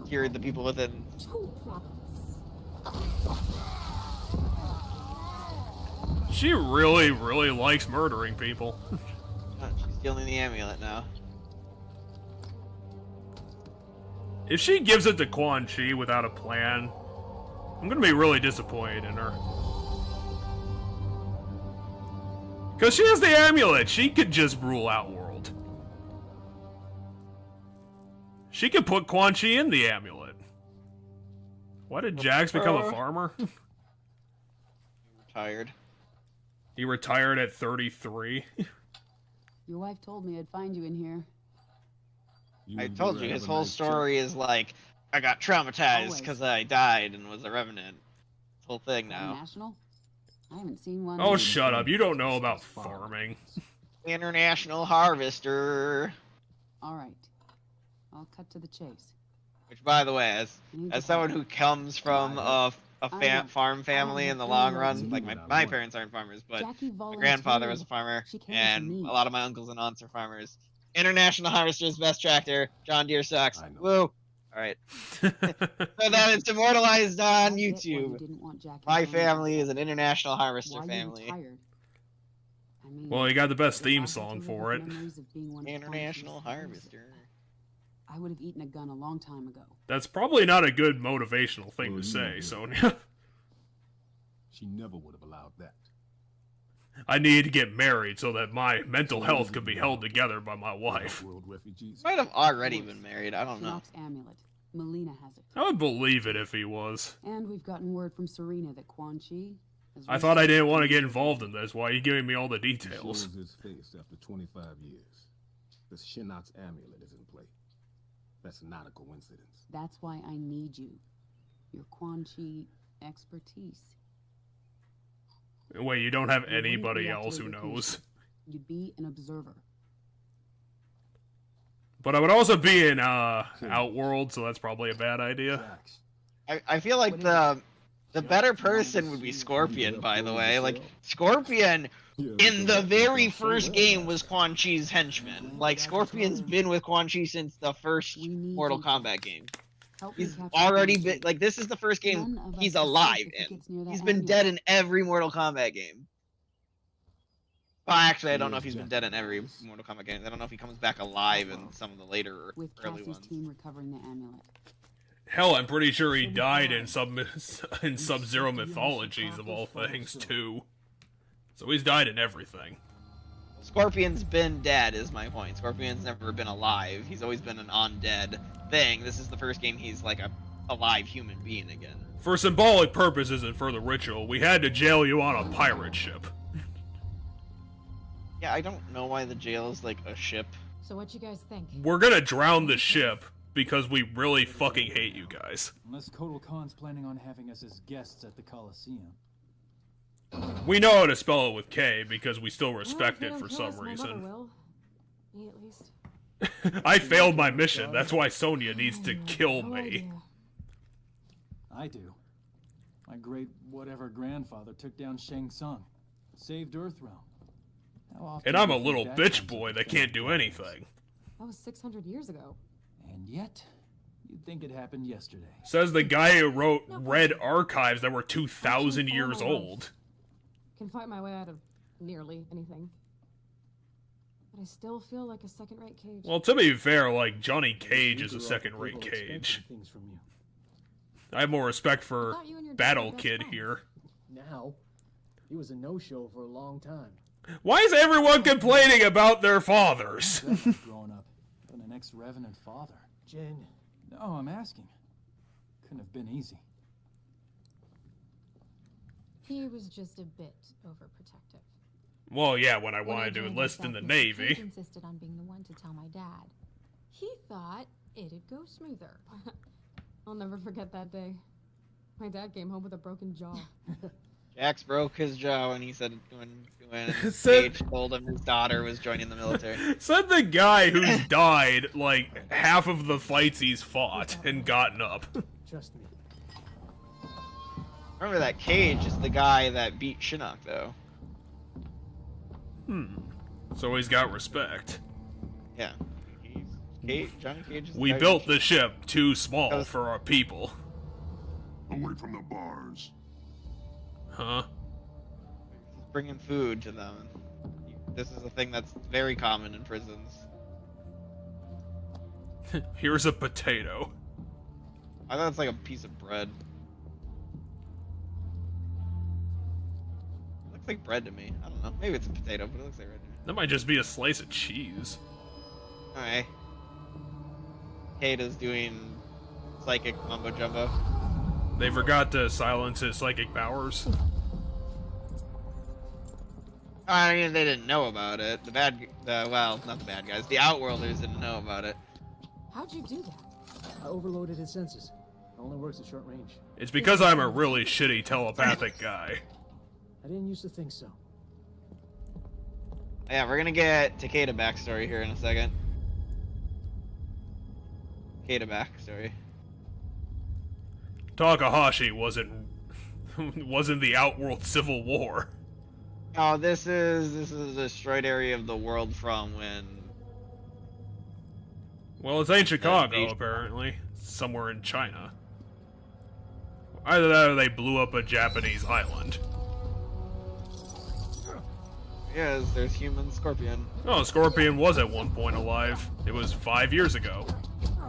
B: Cured the people within.
A: She really, really likes murdering people.
B: She's stealing the amulet now.
A: If she gives it to Quan Chi without a plan, I'm gonna be really disappointed in her. Because she has the amulet, she could just rule Outworld. She could put Quan Chi in the amulet. Why did Jax become a farmer?
B: Retired.
A: He retired at 33.
K: Your wife told me I'd find you in here.
B: I told you, his whole story is like, I got traumatized because I died and was a revenant. This whole thing now.
K: International? I haven't seen one.
A: Oh, shut up. You don't know about farming.
B: International Harvester.
K: Alright. I'll cut to the chase.
B: Which, by the way, as someone who comes from a farm family in the long run, like my parents aren't farmers, but my grandfather was a farmer, and a lot of my uncles and aunts are farmers. International Harvester's best tractor. John Deere sucks. Woo! Alright. So that it's immortalized on YouTube. My family is an International Harvester family.
A: Well, you got the best theme song for it.
B: International Harvester.
K: I would have eaten a gun a long time ago.
A: That's probably not a good motivational thing to say, Sonya.
C: She never would have allowed that.
A: I need to get married so that my mental health can be held together by my wife.
B: Might have already been married, I don't know.
K: Shinnok's amulet. Melina has it.
A: I would believe it if he was.
K: And we've gotten word from Serena that Quan Chi has
A: I thought I didn't want to get involved in this. Why are you giving me all the
C: He
A: details?
C: shows his face after 25 years. The Shinnok's amulet is in play. That's not a coincidence.
K: That's why I need you. Your Quan Chi expertise.
A: Wait, you don't have anybody else who knows?
K: You'd be an observer.
A: But I would also be in Outworld, so that's probably a bad idea.
B: I feel like the better person would be Scorpion, by the way. Like, Scorpion, in the very first game, was Quan Chi's henchman. Like, Scorpion's been with Quan Chi since the first Mortal Kombat game. He's already been, like, this is the first game he's alive in. He's been dead in every Mortal Kombat game. Well, actually, I don't know if he's been dead in every Mortal Kombat game. I don't know if he comes back alive in some of the later early ones.
K: Team recovering the amulet.
A: Hell, I'm pretty sure he died in Sub-Zero mythologies of all things too. So he's died in everything.
B: Scorpion's been dead, is my point. Scorpion's never been alive. He's always been an undead thing. This is the first game he's like a alive human being again.
A: For symbolic purposes and for the ritual, we had to jail you on a pirate ship.
B: Yeah, I don't know why the jail is like a ship.
D: So what you guys think?
A: We're gonna drown the ship because we really fucking hate you guys.
G: Unless Kotal Khan's planning on having us as guests at the Coliseum.
A: We know how to spell it with K because we still respect it for some reason.
D: Me at least.
A: I failed my mission, that's why Sonya needs to kill me.
G: I do. My great whatever grandfather took down Shang Tsung, saved Earthrealm.
A: And I'm a little bitch boy that can't do anything.
D: That was 600 years ago.
G: And yet, you'd think it happened yesterday.
A: Says the guy who wrote Red Archives that were 2,000 years old.
D: Can fight my way out of nearly anything. But I still feel like a second-rate Cage.
A: Well, to be fair, like, Johnny Cage is a second-rate Cage. I have more respect for Battle Kid here.
I: Now, he was a no-show for a long time.
A: Why is everyone complaining about their fathers?
G: Growing up, been an ex-revenant father.
I: Jen.
G: No, I'm asking. Couldn't have been easy.
D: He was just a bit overprotective.
A: Well, yeah, when I
D: When
A: wanted to
D: joined
A: enlist in
D: myself,
A: the
D: Mr.
A: Navy.
D: Cage insisted on being the one to tell my dad. He thought it'd go smoother. I'll never forget that day. My dad came home with a broken jaw.
B: Jax broke his jaw when he said when
A: Said-
B: Cage told him his daughter was joining the military.
A: Said the guy who's died, like, half of the fights he's fought and gotten up.
I: Trust me.
B: Remember that Cage is the guy that beat Shinnok, though.
A: So he's got respect.
B: Yeah. Johnny Cage is the
A: We
B: guy
A: built
B: who-
A: the ship too small for our people.
C: Away from the bars.
A: Huh?
B: bringing food to them. This is a thing that's very common in prisons.
A: Here's a potato.
B: I thought it's like a piece of bread. It looks like bread to me. I don't know. Maybe it's a potato, but it looks like bread to me.
A: That might just be a slice of cheese.
B: Alright. Kate is doing psychic mumbo jumbo.
A: They forgot to silence his psychic powers.
B: I mean, they didn't know about it. Well, not the bad guys. The Outworlders didn't know about it.
D: How'd you do that?
I: I overloaded his senses. It only works at short range.
A: It's because I'm a really shitty telepathic guy.
I: I didn't used to think so.
B: Yeah, we're gonna get Takeda backstory here in a second. Takeda backstory.
A: Takahashi wasn't the Outworld Civil War.
B: Oh, this is a destroyed area of the world from when.
A: Well, it's ain't Chicago, apparently. Somewhere in China. Either that or they blew up a Japanese island.
B: Yes, there's human Scorpion.
A: Oh, Scorpion was at one point alive. It was 5 years ago.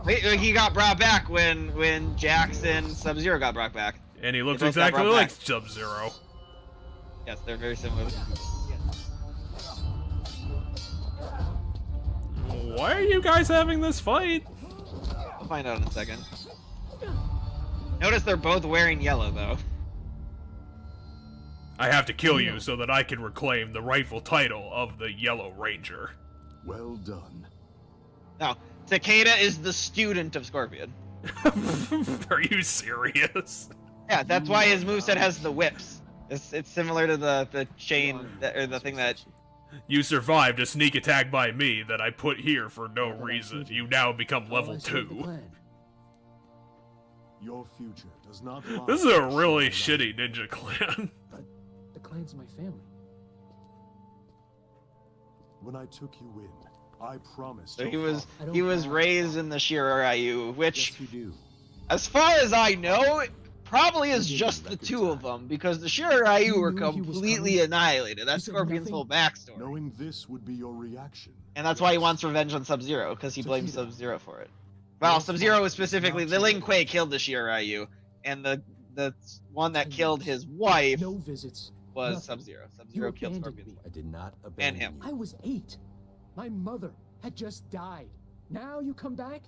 B: Wait, he got brought back when Jackson Sub-Zero got brought back.
A: And he looks
B: They both got
A: exactly
B: brought
A: like
B: back.
A: Sub-Zero.
B: Yes, they're very similar.
A: Why are you guys having this fight?
B: I'll find out in a second. Notice they're both wearing yellow, though.
A: I have to kill you so that I can reclaim the rightful title of the Yellow Ranger.
C: Well done.
B: Now, Takeda is the student of Scorpion.
A: Are you serious?
B: Yeah, that's why his moveset has the whips. It's similar to the chain, or the thing that...
A: You survived a sneak attack by me that I put here for no reason. You now become level 2.
C: Your future does not lie.
A: This is a really shitty ninja clan.
I: But the clan's my family.
C: When I took you in, I promised.
B: So
C: your
B: he was raised in the Shiroryu, which, as far as I know, probably is just the two of them, because the Shiroryu were completely annihilated. That's Scorpion's whole backstory.
C: Knowing this would be your reaction.
B: And that's why he wants revenge on Sub-Zero, because he blames Sub-Zero for it. Well, Sub-Zero was specifically, the Ling Kuei killed the Shiroryu, and the one that killed his wife was Sub-Zero. Sub-Zero killed Scorpion.
E: I did not
B: And
E: abandon
B: him.
I: I was 8. My mother had just died. Now you come back?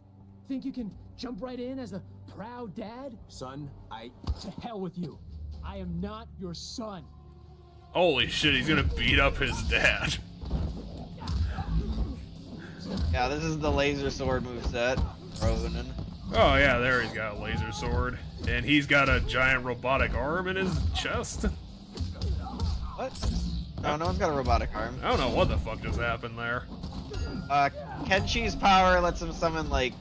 I: Think you can jump right in as a proud dad?
E: Son,
I: To hell with you. I am not your son.
A: Holy shit, he's gonna beat up his dad.
B: Yeah, this is the laser sword moveset. Ronan.
A: Oh yeah, there he's got a laser sword. And he's got a giant robotic arm in his chest.
B: What? No, no one's got a robotic arm.
A: I don't know what the fuck just happened there.
B: Kenshi's power lets him summon, like,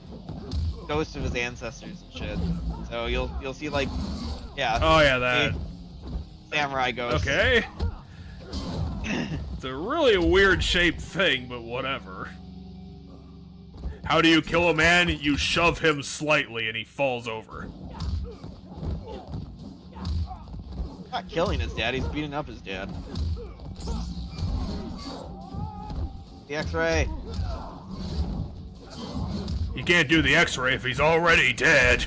B: ghosts of his ancestors and shit. So you'll see, like, yeah.
A: Oh yeah, that.
B: Samurai ghost.
A: Okay. It's a really weird shaped thing, but whatever. How do you kill a man? You shove him slightly and he falls over.
B: Not killing his dad, he's beating up his dad. The X-ray.
A: You can't do the X-ray if he's already dead.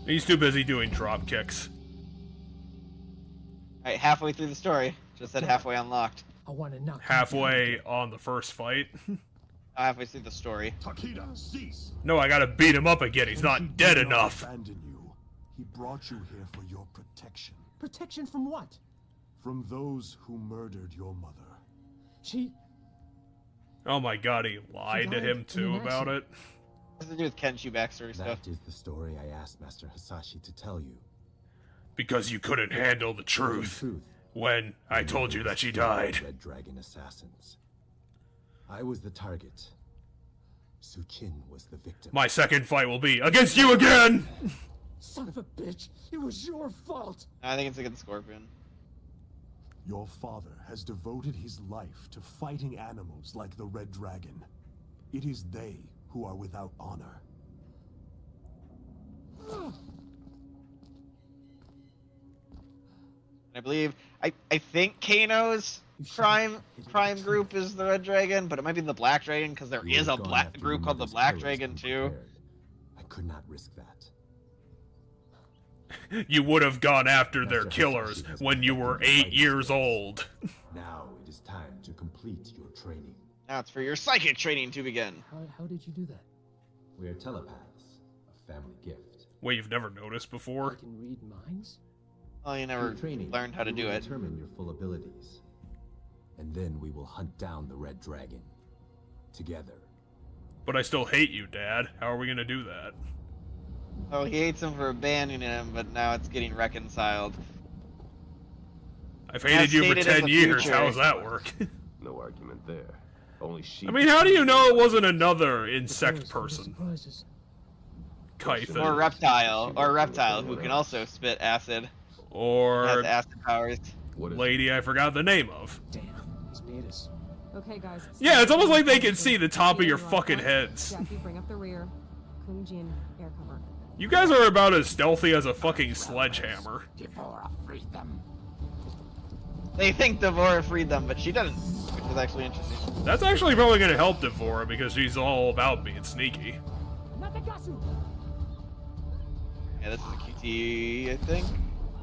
A: He's too busy doing drop kicks.
B: Alright, halfway through the story. Just said halfway unlocked.
I: I want to knock
A: Halfway on the first fight.
B: Halfway through the story.
C: Takeda, cease!
A: No, I gotta beat him up again. He's
C: And
A: not
C: he
A: dead
C: did not
A: enough.
C: Abandon you. He brought you here for your protection.
I: Protection from what?
C: From those who murdered your mother.
I: She...
A: Oh my god, he lied to him too about it.
B: What does it do with Kenshu backstory stuff?
E: That is the story I asked Master Hasashi to tell you.
A: Because you couldn't handle the truth when I told you that she died.
E: Red Dragon assassins. I was the target. Suchin was the victim.
A: My second fight will be against you again!
I: Son of a bitch! It was your fault!
B: I think it's against Scorpion.
C: Your father has devoted his life to fighting animals like the Red Dragon. It is they who are without honor.
B: I believe I think Kano's crime group is the Red Dragon, but it might be the Black Dragon because there is a black group called the Black Dragon too.
E: I could not risk that.
A: You would have gone after their killers when you were 8 years old.
E: Now it is time to complete your training.
B: Now it's for your psychic training to begin.
I: How did you do that?
E: We are telepaths, a family gift.
A: Wait, you've never noticed before?
I: I can read minds?
B: Well, you never learned how to do it.
E: Determine your full abilities, and then we will hunt down the Red Dragon together.
A: But I still hate you, Dad. How are we gonna do that?
B: Oh, he hates him for abandoning him, but now it's getting reconciled.
A: I've hated you for 10 years.
B: future.
A: How does that work?
L: No argument there. Only she.
A: I mean, how do you know it wasn't another insect person? Kython.
B: Or reptile, who can also spit acid.
A: Or
B: has acid powers.
A: lady I forgot the name of.
I: Damn, he's made us.
D: Okay, guys.
A: Yeah, it's almost like they can see the top of your fucking heads.
D: Jackie, bring up the rear. Kung Jin, air cover.
A: You guys are about as stealthy as a fucking sledgehammer.
F: Devora freed them.
B: They think Devora freed them, but she doesn't, which is actually interesting.
A: That's actually probably gonna help Devora because she's all about being sneaky.
B: Yeah, this is a QT, I think.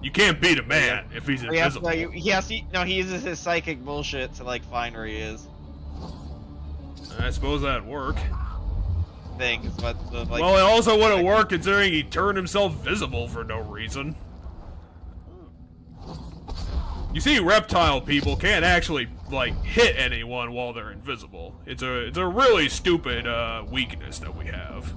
A: You can't beat a man if he's invisible.
B: He uses his psychic bullshit to like find where he is.
A: I suppose that'd work.
B: Thing is what the, like.
A: Well, it also wouldn't work considering he turned himself visible for no reason. You see, reptile people can't actually like hit anyone while they're invisible. It's a really stupid weakness that we have.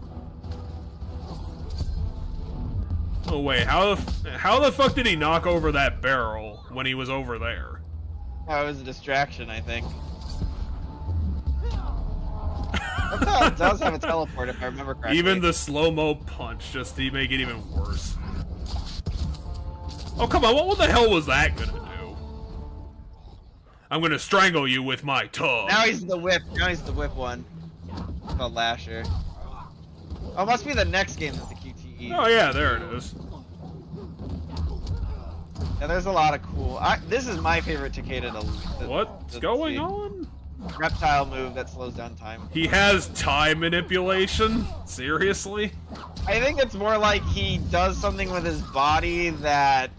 A: Oh wait, how the fuck did he knock over that barrel when he was over there?
B: Oh, it was a distraction, I think. Reptile does have a teleport, if I remember correctly.
A: Even the slow-mo punch just to make it even worse. Oh, come on, what the hell was that gonna do? I'm gonna strangle you with my tongue.
B: Now he's the whip. Now he's the whip one. It's called Lasher. Oh, it must be the next game that's the QTE.
A: Oh yeah, there it is.
B: Yeah, there's a lot of cool. This is my favorite Takeda to
A: What's going on?
B: Reptile move that slows down time.
A: He has time manipulation? Seriously?
B: I think it's more like he does something with his body that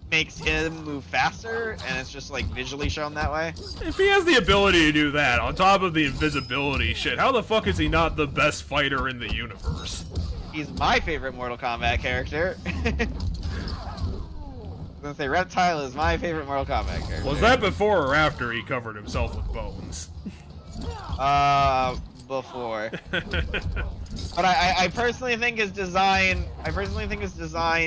B: makes him move faster, and it's just like visually shown that way.
A: If he has the ability to do that, on top of the invisibility shit, how the fuck is he not the best fighter in the universe?
B: He's my favorite Mortal Kombat character. I was gonna say Reptile is my favorite Mortal Kombat character.
A: Was that before or after he covered himself with bones?
B: Before. But I personally think his design.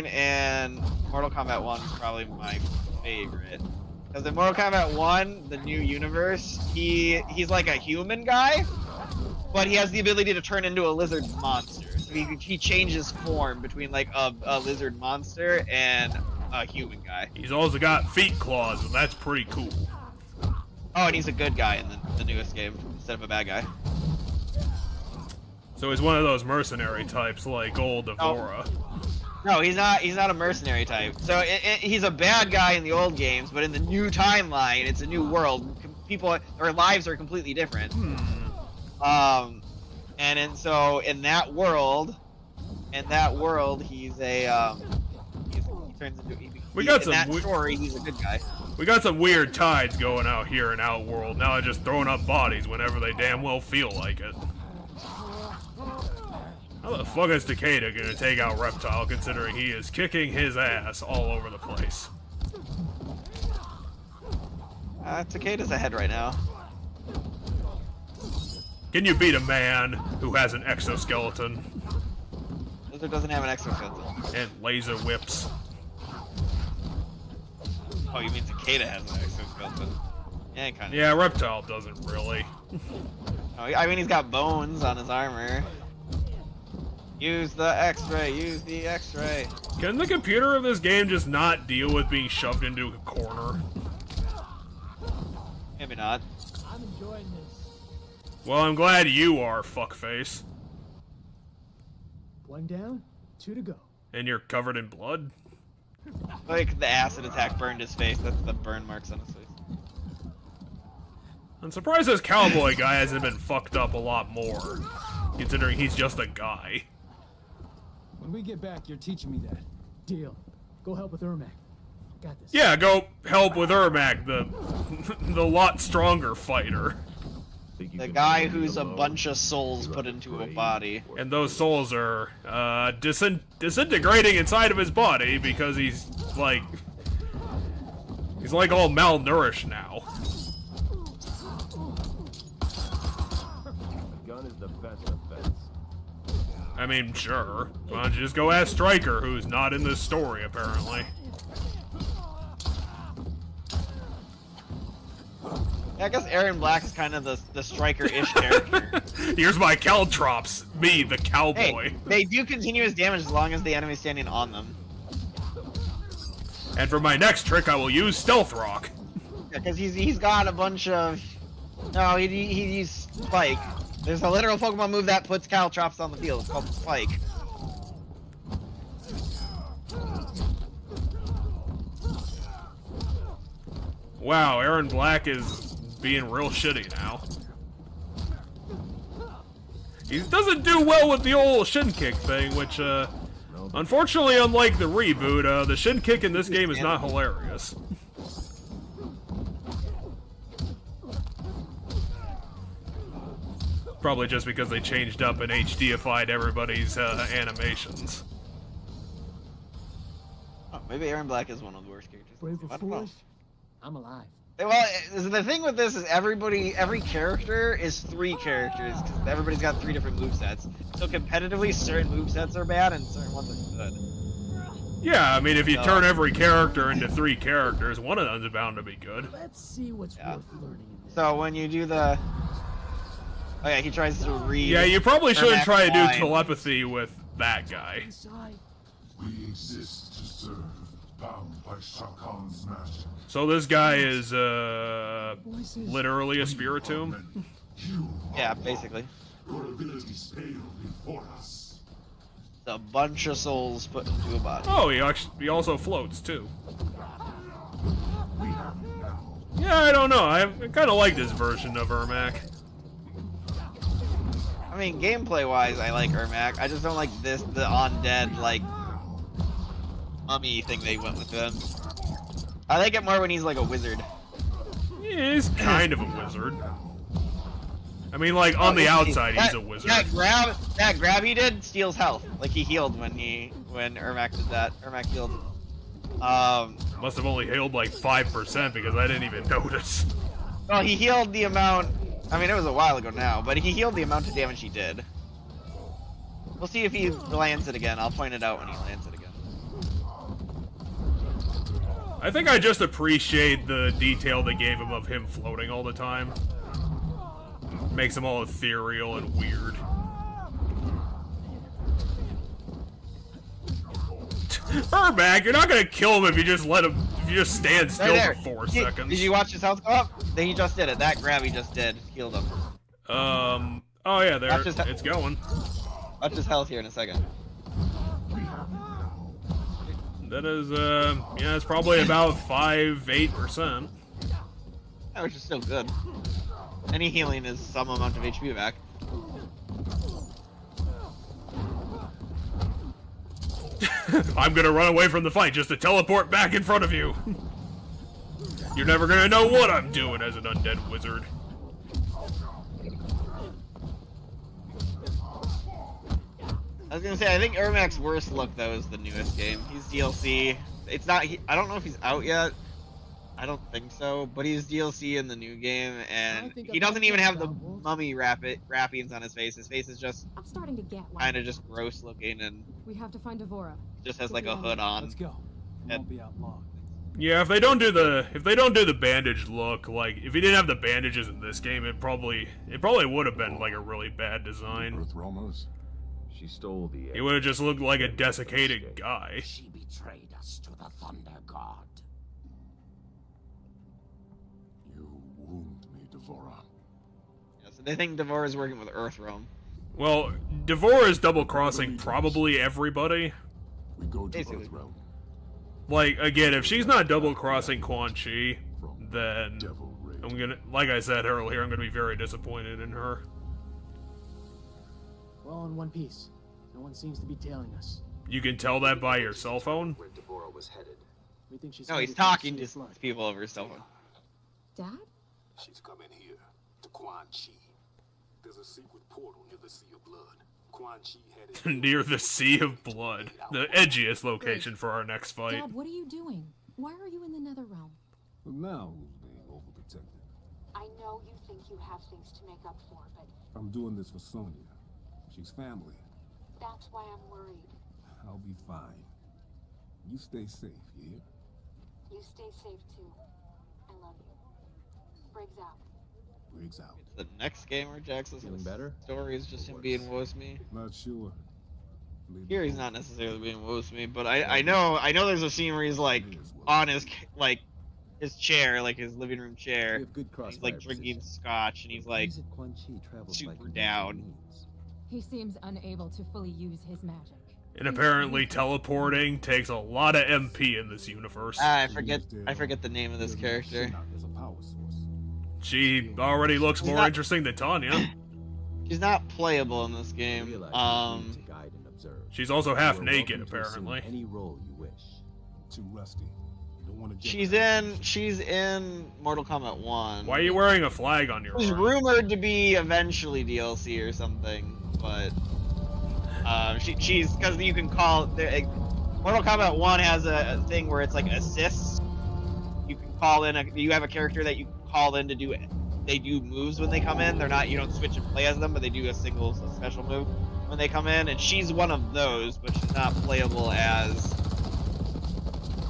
B: In Mortal Kombat 1 is probably my favorite. Because in Mortal Kombat 1, the new universe, he's like a human guy, but he has the ability to turn into a lizard monster. So he changes form between like a lizard monster and a human guy.
A: He's also got feet claws, and that's pretty cool.
B: Oh, and he's a good guy in the newest game instead of a bad guy.
A: So he's one of those mercenary types like old Devora.
B: No, he's not a mercenary type. So he's a bad guy in the old games, but in the new timeline, it's a new world. Their lives are completely different. So in that world, in that world, he's a he turns into.
A: We got
B: in
A: some
B: that story, he's a good guy.
A: We got some weird tides going out here in Outworld. Now they're just throwing up bodies whenever they damn well feel like it. How the fuck is Takeda gonna take out Reptile, considering he is kicking his ass all over the place?
B: Takeda's ahead right now.
A: Can you beat a man who has an exoskeleton?
B: Lizard doesn't have an exoskeleton.
A: And laser whips.
B: Oh, you mean Takeda has an exoskeleton? Yeah, kind of.
A: Yeah, Reptile doesn't really.
B: Oh, I mean, he's got bones on his armor. Use the X-ray. Use the X-ray.
A: Can the computer of this game just not deal with being shoved into a corner?
B: Maybe not.
I: I'm enjoying this.
A: Well, I'm glad you are, fuckface.
I: One down, 2 to go.
A: And you're covered in blood?
B: Like the acid attack burned his face. That's the burn marks on his face.
A: I'm surprised this cowboy guy hasn't been fucked up a lot more, considering he's just a guy.
G: When we get back, you're teaching me that.
I: Deal. Go help with Ermac. Got this.
A: Yeah, go help with Ermac, the lot stronger fighter.
B: The guy who's a bunch of souls put into a body.
A: And those souls are disintegrating inside of his body because he's like all malnourished now.
L: A gun is the best defense.
A: I mean, sure. Why don't you just go ask Stryker, who's not in this story apparently.
B: Yeah, I guess Aaron Black is kind of the Striker-ish character.
A: Here's my caltrops, me, the cowboy.
B: Hey, they do continuous damage as long as the enemy's standing on them.
A: And for my next trick, I will use Stealth Rock.
B: Yeah, because he's got a bunch of... No, he's Spike. There's a literal Pokemon move that puts caltrops on the field. It's called Spike.
A: Wow, Aaron Black is being real shitty now. He doesn't do well with the old shin kick thing, which, unfortunately, unlike the reboot, the shin kick in this game is not hilarious. Probably just because they changed up and HDified everybody's animations.
B: Oh, maybe Aaron Black is one of the worst characters.
I: Brave
B: I
I: or
B: don't know.
I: foolish, I'm alive.
B: Well, the thing with this is every character is 3 characters, because everybody's got 3 different movesets. So competitively, certain movesets are bad and certain ones are good.
A: Yeah, I mean, if you turn every character into 3 characters, one of them's bound to be good.
I: Let's see what's worth learning in this.
B: So when you do the... Oh yeah, he tries to read...
A: Yeah, you probably shouldn't
B: Ermac's
A: try to do
B: line.
A: telepathy with that guy.
N: We exist to serve, bound by Shakan's magic.
A: So this guy is, literally a Spiritomb?
B: Yeah, basically.
N: Your abilities pale before us.
B: It's a bunch of souls put into a body.
A: Oh, he also floats, too. Yeah, I don't know. I kind of like this version of Ermac.
B: I mean, gameplay-wise, I like Ermac. I just don't like the undead, like, mummy thing they went with him. I like it more when he's like a wizard.
A: Yeah, he's kind of a wizard. I mean, like, on the outside, he's a wizard.
B: That grab he did steals health. Like, he healed when Ermac did that. Ermac healed.
A: Must have only healed like 5% because I didn't even notice.
B: Well, he healed the amount... I mean, it was a while ago now, but he healed the amount of damage he did. We'll see if he lands it again. I'll point it out when he lands it again.
A: I think I just appreciate the detail they gave him of him floating all the time. Makes him all ethereal and weird. Ermac, you're not gonna kill him if you just let him, if you just stand still for 4 seconds.
B: Did you watch his health go up? Then he just did it. That grab he just did healed him.
A: Oh yeah, there, it's going.
B: Watch his health here in a second.
A: That is, yeah, it's probably about 5-8%.
B: Which is still good. Any healing is some amount of HP back.
A: I'm gonna run away from the fight just to teleport back in front of you. You're never gonna know what I'm doing as an undead wizard.
B: I was gonna say, I think Ermac's worst look though is the newest game. He's DLC. It's not. I don't know if he's out yet. I don't think so, but he's DLC in the new game, and he doesn't even have the mummy wrappings on his face. His face is just
D: I'm starting to get one.
B: kind of just gross looking, and
D: We have to find Devora.
B: just has like a hood on.
G: Let's go. We won't be out long.
A: Yeah, if they don't do the bandage look, like if he didn't have the bandages in this game, it probably would have been like a really bad design.
C: Earthrealmers?
L: She stole the.
A: He would have just looked like a desiccated guy.
F: She betrayed us to the Thunder God.
C: You wound me, Devora.
B: Yeah, so they think Devora's working with Earthrealm.
A: Well, Devora is double-crossing probably everybody.
C: We go to
B: Basically.
C: Earthrealm.
A: Like, again, if she's not double-crossing Quan Chi, then I'm gonna, like I said earlier, I'm gonna be very disappointed in her.
I: We're all in one piece. No one seems to be tailing us.
A: You can tell that by your cell phone?
E: Where Devora was headed.
I: We think she's
B: No, he's
I: headed for the
B: talking
I: Sea
B: to
I: of Blood.
B: people over his cell phone.
D: Dad?
F: She's coming here to Quan Chi. There's a secret portal near the Sea of Blood. Quan Chi had it.
A: Near the Sea of Blood. The edgiest location for our next fight.
D: Dad, what are you doing? Why are you in the Netherrealm?
F: But now who's being overprotected?
O: I know you think you have things to make up for, but
F: I'm doing this for Sonya. She's family.
O: that's why I'm worried.
F: I'll be fine. You stay safe, you hear?
O: You stay safe too. I love you. Briggs out.
F: Briggs out.
B: The next game where Jackson's
E: Feeling better?
B: story is just him being Wosme.
F: Not sure.
B: Here he's not necessarily being Wosme, but I know there's a scene where he's like on his his chair, like his living room chair. He's like drinking scotch and he's like super down.
D: He seems unable to fully use his magic.
A: And apparently teleporting takes a lot of MP in this universe.
B: I forget the name of this character.
A: She already looks more interesting than Tanya.
B: She's not playable in this game.
A: She's also half naked, apparently.
E: Any role you wish.
F: Too rusty. Don't want to
B: She's in Mortal Kombat 1.
A: Why are you wearing a flag on your
B: She's
A: arm?
B: rumored to be eventually DLC or something, but she's because you can call Mortal Kombat 1 has a thing where it's like assists. You can call in you have a character that you can call in to do it. They do moves when they come in. You don't switch and play as them, but they do a special move when they come in, and she's one of those, but she's not playable as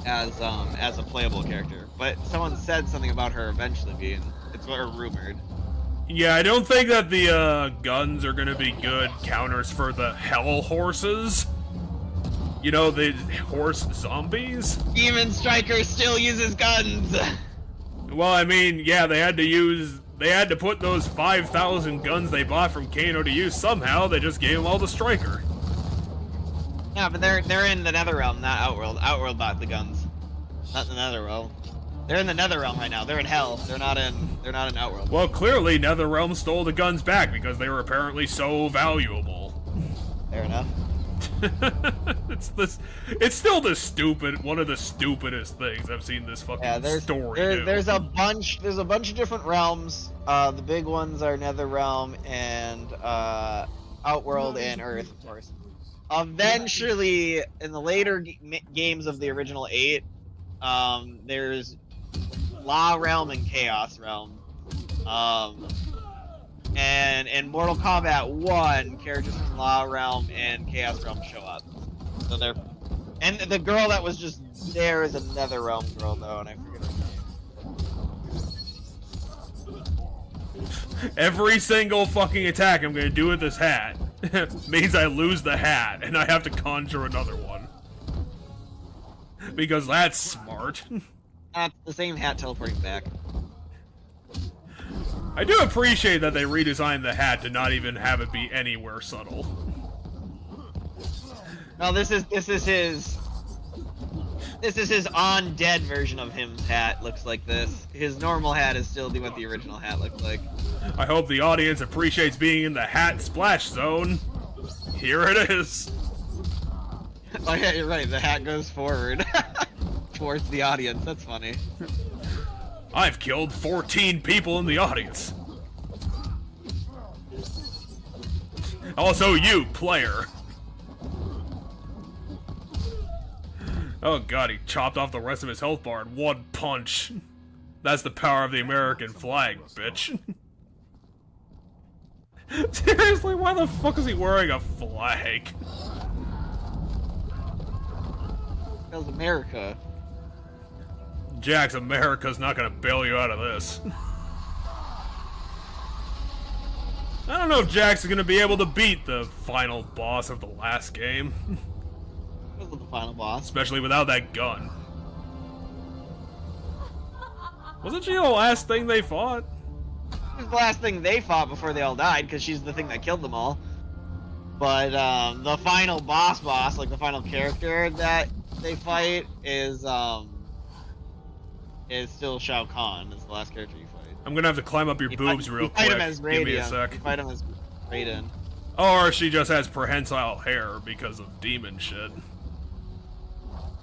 B: a playable character. But someone said something about her eventually being. It's what are rumored.
A: Yeah, I don't think that the guns are gonna be good counters for the hell horses. You know, the horse zombies?
B: Demon Striker still uses guns!
A: Well, I mean, yeah, they had to put those 5,000 guns they bought from Kano to use somehow. They just gave them all to Striker.
B: Yeah, but they're in the Netherrealm, not Outworld. Outworld bought the guns, not the Netherrealm. They're in the Netherrealm right now. They're in Hell. They're not in Outworld.
A: Well, clearly Netherrealm stole the guns back because they were apparently so valuable.
B: Fair enough.
A: It's still one of the stupidest things I've seen this fucking story do.
B: There's a bunch of different realms. The big ones are Netherrealm and Outworld and Earth, of course. Eventually, in the later games of the original 8, there's Law Realm and Chaos Realm. And in Mortal Kombat 1, characters from Law Realm and Chaos Realm show up. So and the girl that was just there is a Netherrealm girl though, and I forget her name.
A: Every single fucking attack I'm gonna do with this hat means I lose the hat, and I have to conjure another one. Because that's smart.
B: That's the same hat teleporting back.
A: I do appreciate that they redesigned the hat to not even have it be anywhere subtle.
B: No, this is his undead version of him's hat. Looks like this. His normal hat is still what the original hat looked like.
A: I hope the audience appreciates being in the hat splash zone. Here it is.
B: Oh yeah, you're right. The hat goes forward towards the audience. That's funny.
A: I've killed 14 people in the audience. Also you, player. Oh god, he chopped off the rest of his health bar in one punch. That's the power of the American flag, bitch. Seriously, why the fuck is he wearing a flag?
B: Because America.
A: Jax, America's not gonna bail you out of this. I don't know if Jax is gonna be able to beat the final boss of the last game.
B: This was the final boss.
A: Especially without that gun. Wasn't she the last thing they fought?
B: She was the last thing they fought before they all died, because she's the thing that killed them all. But the final boss, like the final character that they fight, is still Shao Kahn. Is the last character you fight.
A: I'm gonna have to climb up your boobs real quick.
B: Fight him as
A: Give me a
B: Raiden.
A: sec.
B: You fight him as Raiden.
A: Or she just has prehensile hair because of demon shit.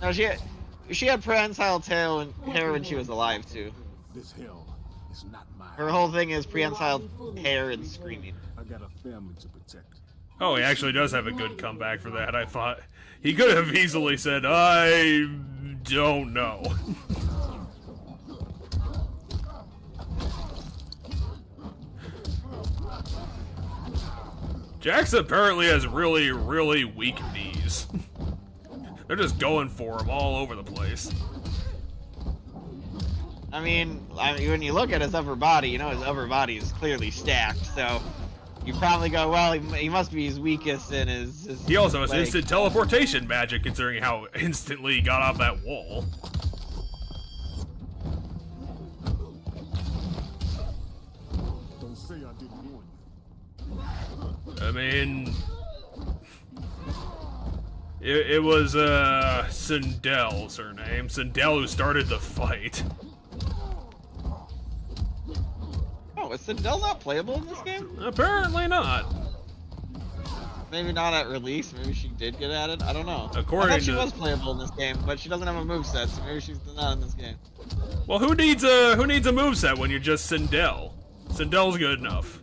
B: No, she had prehensile tail and hair when she was alive too.
F: This hell is not mine.
B: Her whole thing is prehensile hair and screaming.
F: I got a family to protect.
A: Oh, he actually does have a good comeback for that. I thought he could have easily said, I don't know. Jax apparently has really, really weak knees. They're just going for him all over the place.
B: I mean, when you look at his upper body, you know his upper body is clearly stacked, so you probably go, well, he must be his weakest in his
A: He also has
B: legs.
A: instant teleportation magic, considering how instantly he got off that wall.
F: Don't say I didn't warn you.
A: I mean, it was Sindel's her name. Sindel who started the fight.
B: Oh, is Sindel not playable in this game?
A: Apparently not.
B: Maybe not at release. Maybe she did get added. I don't know.
A: According
B: I thought she
A: to-
B: was playable in this game, but she doesn't have a moveset, so maybe she's not in this game.
A: Well, who needs a moveset when you're just Sindel? Sindel's good enough.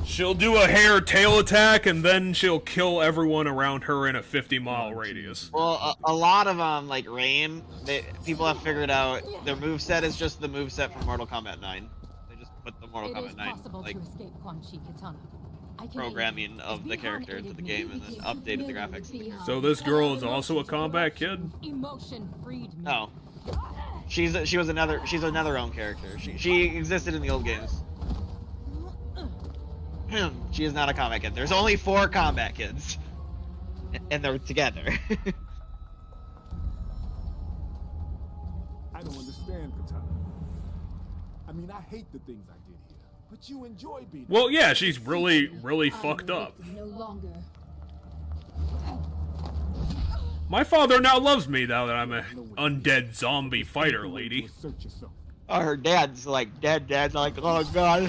A: She'll do a hair tail attack and then she'll kill everyone around her in a 50-mile radius.
B: Well, a lot of like Rain, people have figured out their moveset is just the moveset from Mortal Kombat 9. They just put the Mortal Kombat 9 like programming of the character into the game and then updated the graphics.
A: So this girl is also a combat kid?
D: Emotion freed me.
B: No, she's another own character. She existed in the old games. She is not a combat kid. There's only 4 combat kids, and they're together.
F: I don't understand, Katana. I mean, I hate the things I did here, but you enjoy being.
A: Well, yeah, she's really, really fucked up.
D: No longer.
A: My father now loves me now that I'm an undead zombie fighter lady.
F: Search yourself.
B: Oh, her dad's like dead. Dad's like, oh god.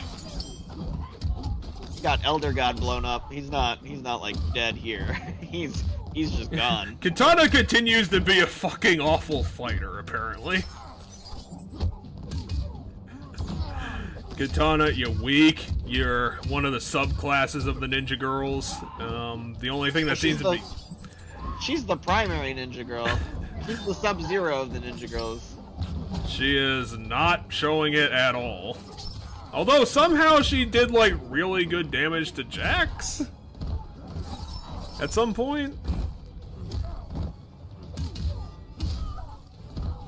B: He got Elder God blown up. He's not like dead here. He's just gone.
A: Katana continues to be a fucking awful fighter, apparently. Katana, you're weak. You're one of the subclasses of the ninja girls. The only thing that seems to be...
B: She's the primary ninja girl. She's the Sub-Zero of the ninja girls.
A: She is not showing it at all. Although somehow she did like really good damage to Jax at some point.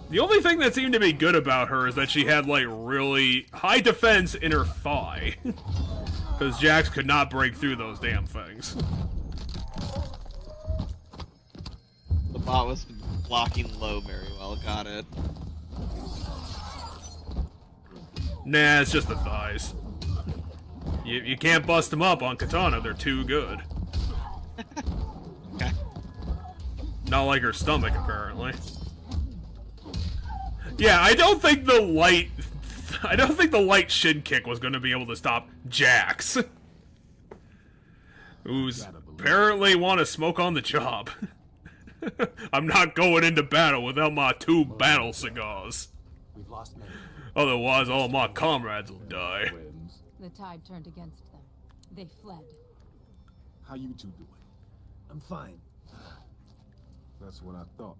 A: The only thing that seemed to be good about her is that she had like really high defense in her thigh. Because Jax could not break through those damn things.
B: The bot was blocking low very well. Got it.
A: Nah, it's just the thighs. You can't bust them up on Katana, they're too good.
B: Okay.
A: Not like her stomach, apparently. Yeah, I don't think the light shin kick was going to be able to stop Jax. Who's apparently want to smoke on the job. I'm not going into battle without my 2 battle cigars.
E: We've lost many.
A: Otherwise, all my comrades will die.
D: The tide turned against them. They fled.
F: How you two doing?
E: I'm fine.
F: That's what I thought.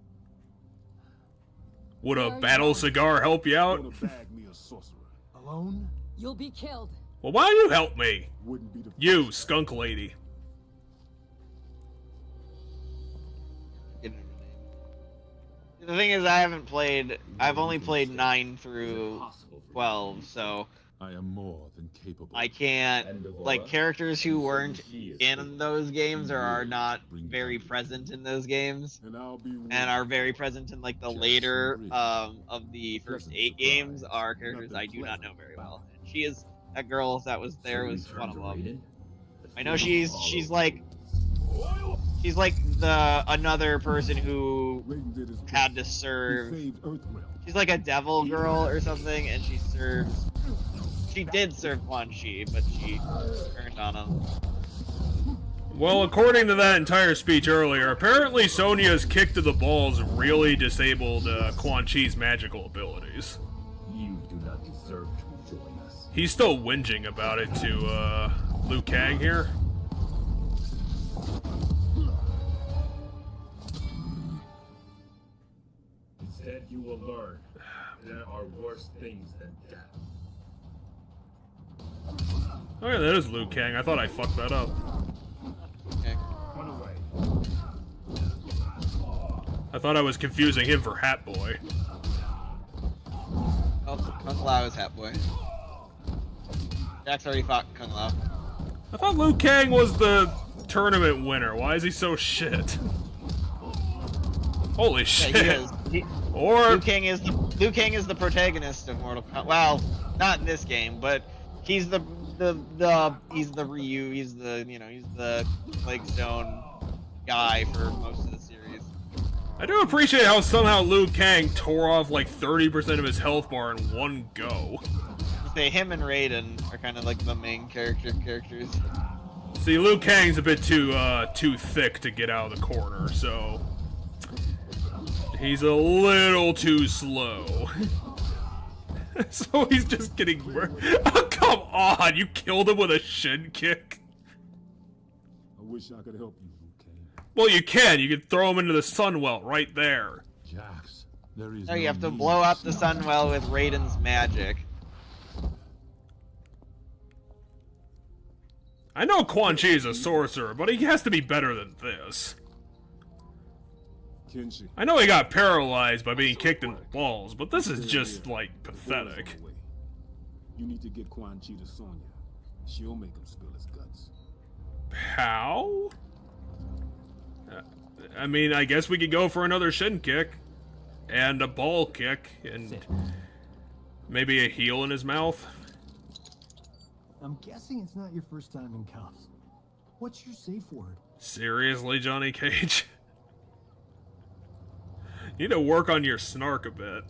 A: Would a battle cigar help you out?
F: Wanna bag me a sorcerer?
E: Alone?
D: You'll be killed.
A: Well, why don't you help me?
F: Wouldn't be the
A: You, skunk lady.
B: The thing is, I've only played 9 through 12, so
N: I am more than capable.
B: I can't, like, characters who weren't in those games or are not very present in those games, and are very present in, like, the later, of the first 8 games, are characters I do not know very well. And she is, that girl that was there was one of them. I know she's like the another person who had to serve. She's like a devil girl or something, and she serves. She did serve Quan Chi, but she turned on him.
A: Well, according to that entire speech earlier, apparently Sonya's kick to the balls really disabled Quan Chi's magical abilities.
L: You do not deserve to join us.
A: He's still whinging about it to Liu Kang here.
L: Instead, you will learn there are worse things than death.
A: Oh yeah, that is Liu Kang. I thought I fucked that up.
B: Okay.
L: Run away.
A: I thought I was confusing him for Hat Boy.
B: Oh, Kung Lao is Hat Boy. Jack's already fought Kung Lao.
A: I thought Liu Kang was the tournament winner. Why is he so shit? Holy shit.
B: Yeah, he is. Liu Kang is the protagonist of Mortal Kombat. Well, not in this game, but he's the he's the Ryu. He's the Plague Stone guy for most of the series.
A: I do appreciate how somehow Liu Kang tore off like 30% of his health bar in one go.
B: Say him and Raiden are kind of like the main characters.
A: See, Liu Kang's a bit too thick to get out of the corner, so he's a little too slow. So he's just getting... Oh, come on! You killed him with a shin kick?
F: I wish I could help you, Liu Kang.
A: Well, you can. You can throw him into the Sunwell right there.
N: Jax, there is
B: No, you have to blow up the Sunwell with Raiden's magic.
A: I know Quan Chi is a sorcerer, but he has to be better than this. I know he got paralyzed by being kicked in the balls, but this is just, like, pathetic.
F: You need to get Quan Chi to Sonya. She'll make him spill his guts.
A: How? I mean, I guess we could go for another shin kick, and a ball kick, and maybe a heel in his mouth.
E: I'm guessing it's not your first time in cuffs. What's your safe word?
A: Seriously, Johnny Cage? You need to work on your snark a bit.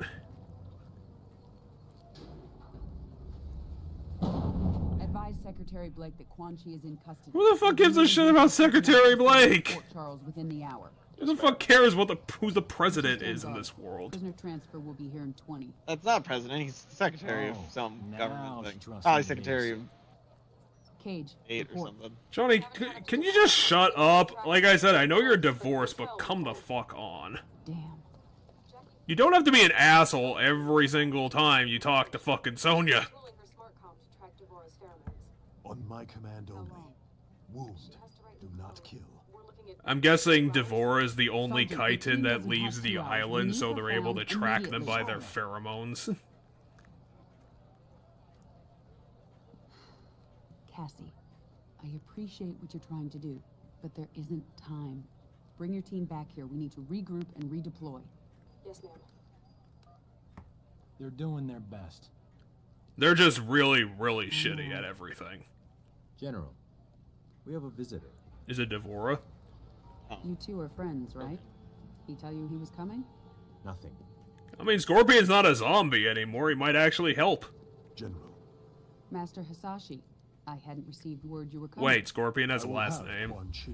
K: Advise Secretary Blake that Quan Chi is in custody.
A: Who the fuck gives a shit about Secretary Blake?
K: Fort Charles within the hour.
A: Who the fuck cares what who the president is in this world?
K: Prisoner transfer will be here in 20.
B: That's not president. He's secretary of some government thing. Probably secretary of
K: Cage.
B: 8 or something.
A: Johnny, can you just shut up? Like I said, I know you're divorced, but come the fuck on.
K: Damn.
A: You don't have to be an asshole every single time you talk to fucking Sonya.
C: On my command only. Wound, do not kill.
A: I'm guessing Devora is the only chitin that leaves the island, so they're able to track them by their pheromones.
K: Cassie, I appreciate what you're trying to do, but there isn't time. Bring your team back here. We need to regroup and redeploy.
O: Yes, ma'am.
G: They're doing their best.
A: They're just really, really shitty at everything.
E: General, we have a visitor.
A: Is it Devora?
K: You two are friends, right? He tell you he was coming?
E: Nothing.
A: I mean, Scorpion's not a zombie anymore. He might actually help.
C: General.
K: Master Hisashi, I hadn't received word you were coming.
A: Wait, Scorpion has a last name.
C: Quan Chi.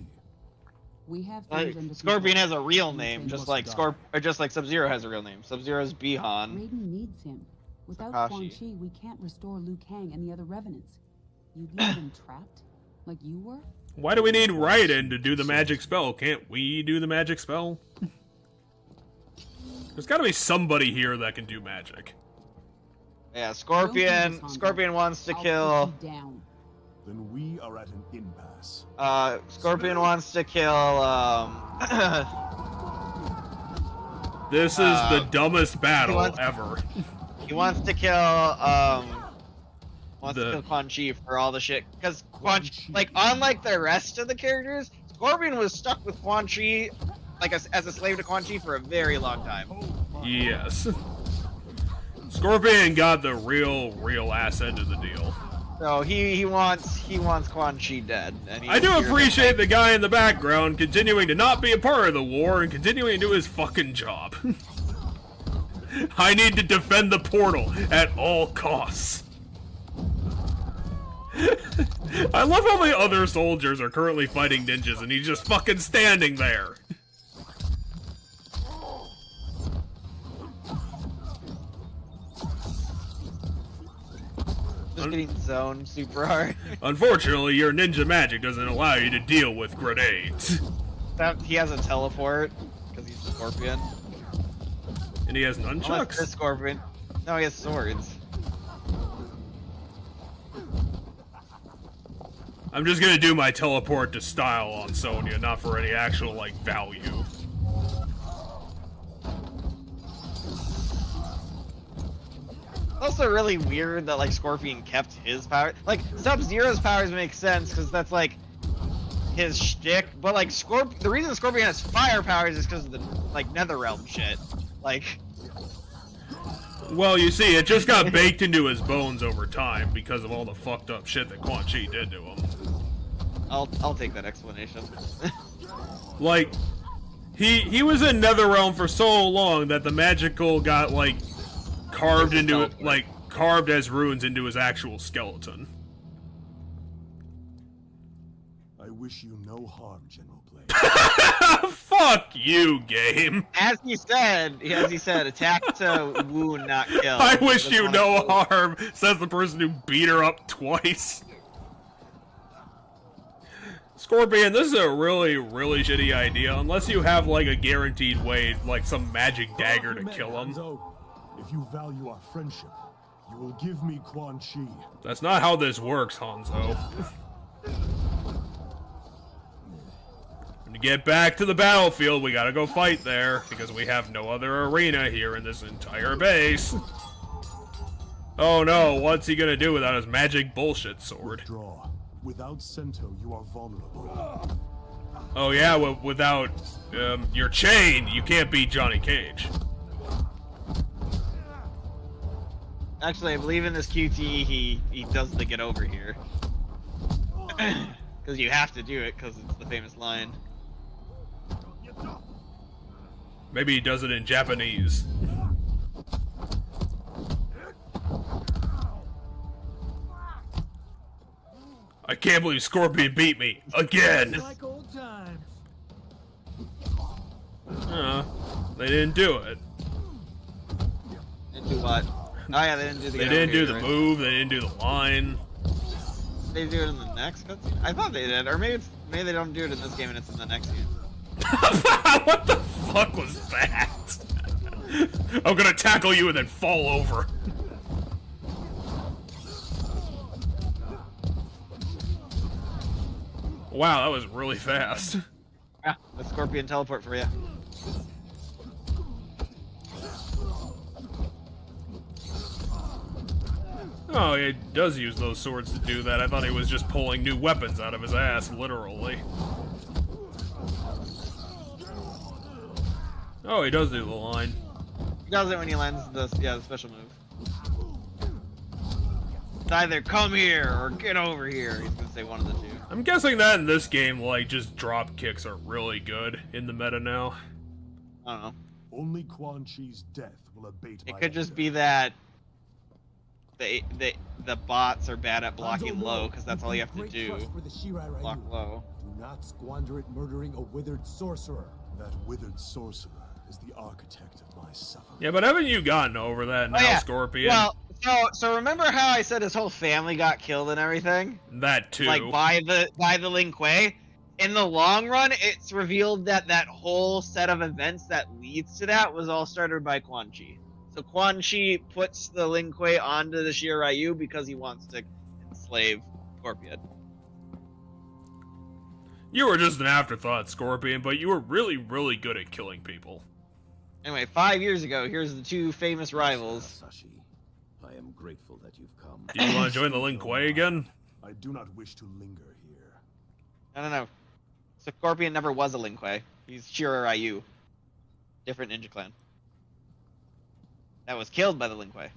K: We have things under
B: Scorpion
K: control.
B: has a real
K: You
B: name,
K: train
B: just
K: most
B: like
K: of
B: just like Sub-Zero has a real name. Sub-Zero's Bihan.
K: Raiden needs him. Without
B: Kakashi.
K: Quan Chi, we can't restore Liu Kang and the other Revenants. You'd leave them trapped, like you were?
A: Why do we need Raiden to do the magic spell? Can't we do the magic spell? There's gotta be somebody here that can do magic.
B: Yeah, Scorpion wants to kill.
C: Then we are at an impasse.
B: Scorpion wants to kill.
A: This is the dumbest battle ever.
B: He wants to kill. Wants to kill Quan Chi for all the shit. Because Quan Chi, like, unlike the rest of the characters, Scorpion was stuck with Quan Chi, like as a slave to Quan Chi for a very long time.
A: Yes. Scorpion got the real ass end of the deal.
B: So he wants Quan Chi dead. And
A: I do appreciate the guy in the background continuing to not be a part of the war and continuing to do his fucking job. I need to defend the portal at all costs. I love how the other soldiers are currently fighting ninjas and he's just fucking standing there.
B: Just getting zoned super hard.
A: Unfortunately, your ninja magic doesn't allow you to deal with grenades.
B: He has a teleport because he's a Scorpion.
A: And he has nunchucks?
B: This Scorpion. No, he has swords.
A: I'm just gonna do my teleport to style on Sonya, not for any actual, like, value.
B: Also really weird that like Scorpion kept his power. Like Sub-Zero's powers make sense because that's like his shtick, but like the reason Scorpion has fire powers is because of the like Netherrealm shit. Like,
A: well, you see, it just got baked into his bones over time because of all the fucked up shit that Quan Chi did to him.
B: I'll take that explanation.
A: Like, he was in Netherrealm for so long that the magical got like carved into it, like carved as runes into his actual skeleton.
C: I wish you no harm, General Blade.
A: Fuck you, game.
B: As he said, attack to wound, not kill.
A: I wish you no harm, says the person who beat her up twice. Scorpion, this is a really shitty idea, unless you have like a guaranteed way, like some magic dagger to kill him.
C: If you value our friendship, you will give me Quan Chi.
A: That's not how this works, Hanzo. To get back to the battlefield, we gotta go fight there, because we have no other arena here in this entire base. Oh no, what's he gonna do without his magic bullshit sword?
C: Withdraw. Without Sento, you are vulnerable.
A: Oh yeah, without your chain, you can't beat Johnny Cage.
B: Actually, I believe in this QT, he does the get over here. Because you have to do it, because it's the famous line.
A: Maybe he does it in Japanese. I can't believe Scorpion beat me again.
I: Like old times.
A: They didn't do it.
B: Didn't do what? Oh yeah, they didn't do the.
A: They didn't do the move. They didn't do the line.
B: They do it in the next cutscene. I thought they did, or maybe they don't do it in this game and it's in the next game.
A: What the fuck was that? I'm gonna tackle you and then fall over. Wow, that was really fast.
B: Yeah, the Scorpion teleport for you.
A: Oh, he does use those swords to do that. I thought he was just pulling new weapons out of his ass, literally. Oh, he does do the line.
B: He does it when he lands the special move. It's either come here or get over here. He's gonna say one of the two.
A: I'm guessing that in this game, like, just drop kicks are really good in the meta now.
B: I don't know.
C: Only Quan Chi's death will abate my
B: It could just be that the bots are bad at blocking low, because that's all you have to do. Block low.
C: Do
E: not squander it murdering a withered sorcerer.
C: That withered sorcerer is the architect of my suffering.
A: Yeah, but haven't you gotten over that now, Scorpion?
B: Well, so remember how I said his whole family got killed and everything?
A: That too.
B: Like by the Lin Kuei? In the long run, it's revealed that that whole set of events that leads to that was all started by Quan Chi. So Quan Chi puts the Lin Kuei onto the Shiryu because he wants to enslave Scorpion.
A: You were just an afterthought, Scorpion, but you were really, really good at killing people.
B: Anyway, 5 years ago, here's the two famous rivals.
L: Sashi, I am grateful that you've come.
A: Do you want to join the Lin Kuei again?
C: I do not wish to linger here.
B: No. So Scorpion never was a Lin Kuei. He's Shiryu. Different ninja clan. That was killed by the Lin Kuei.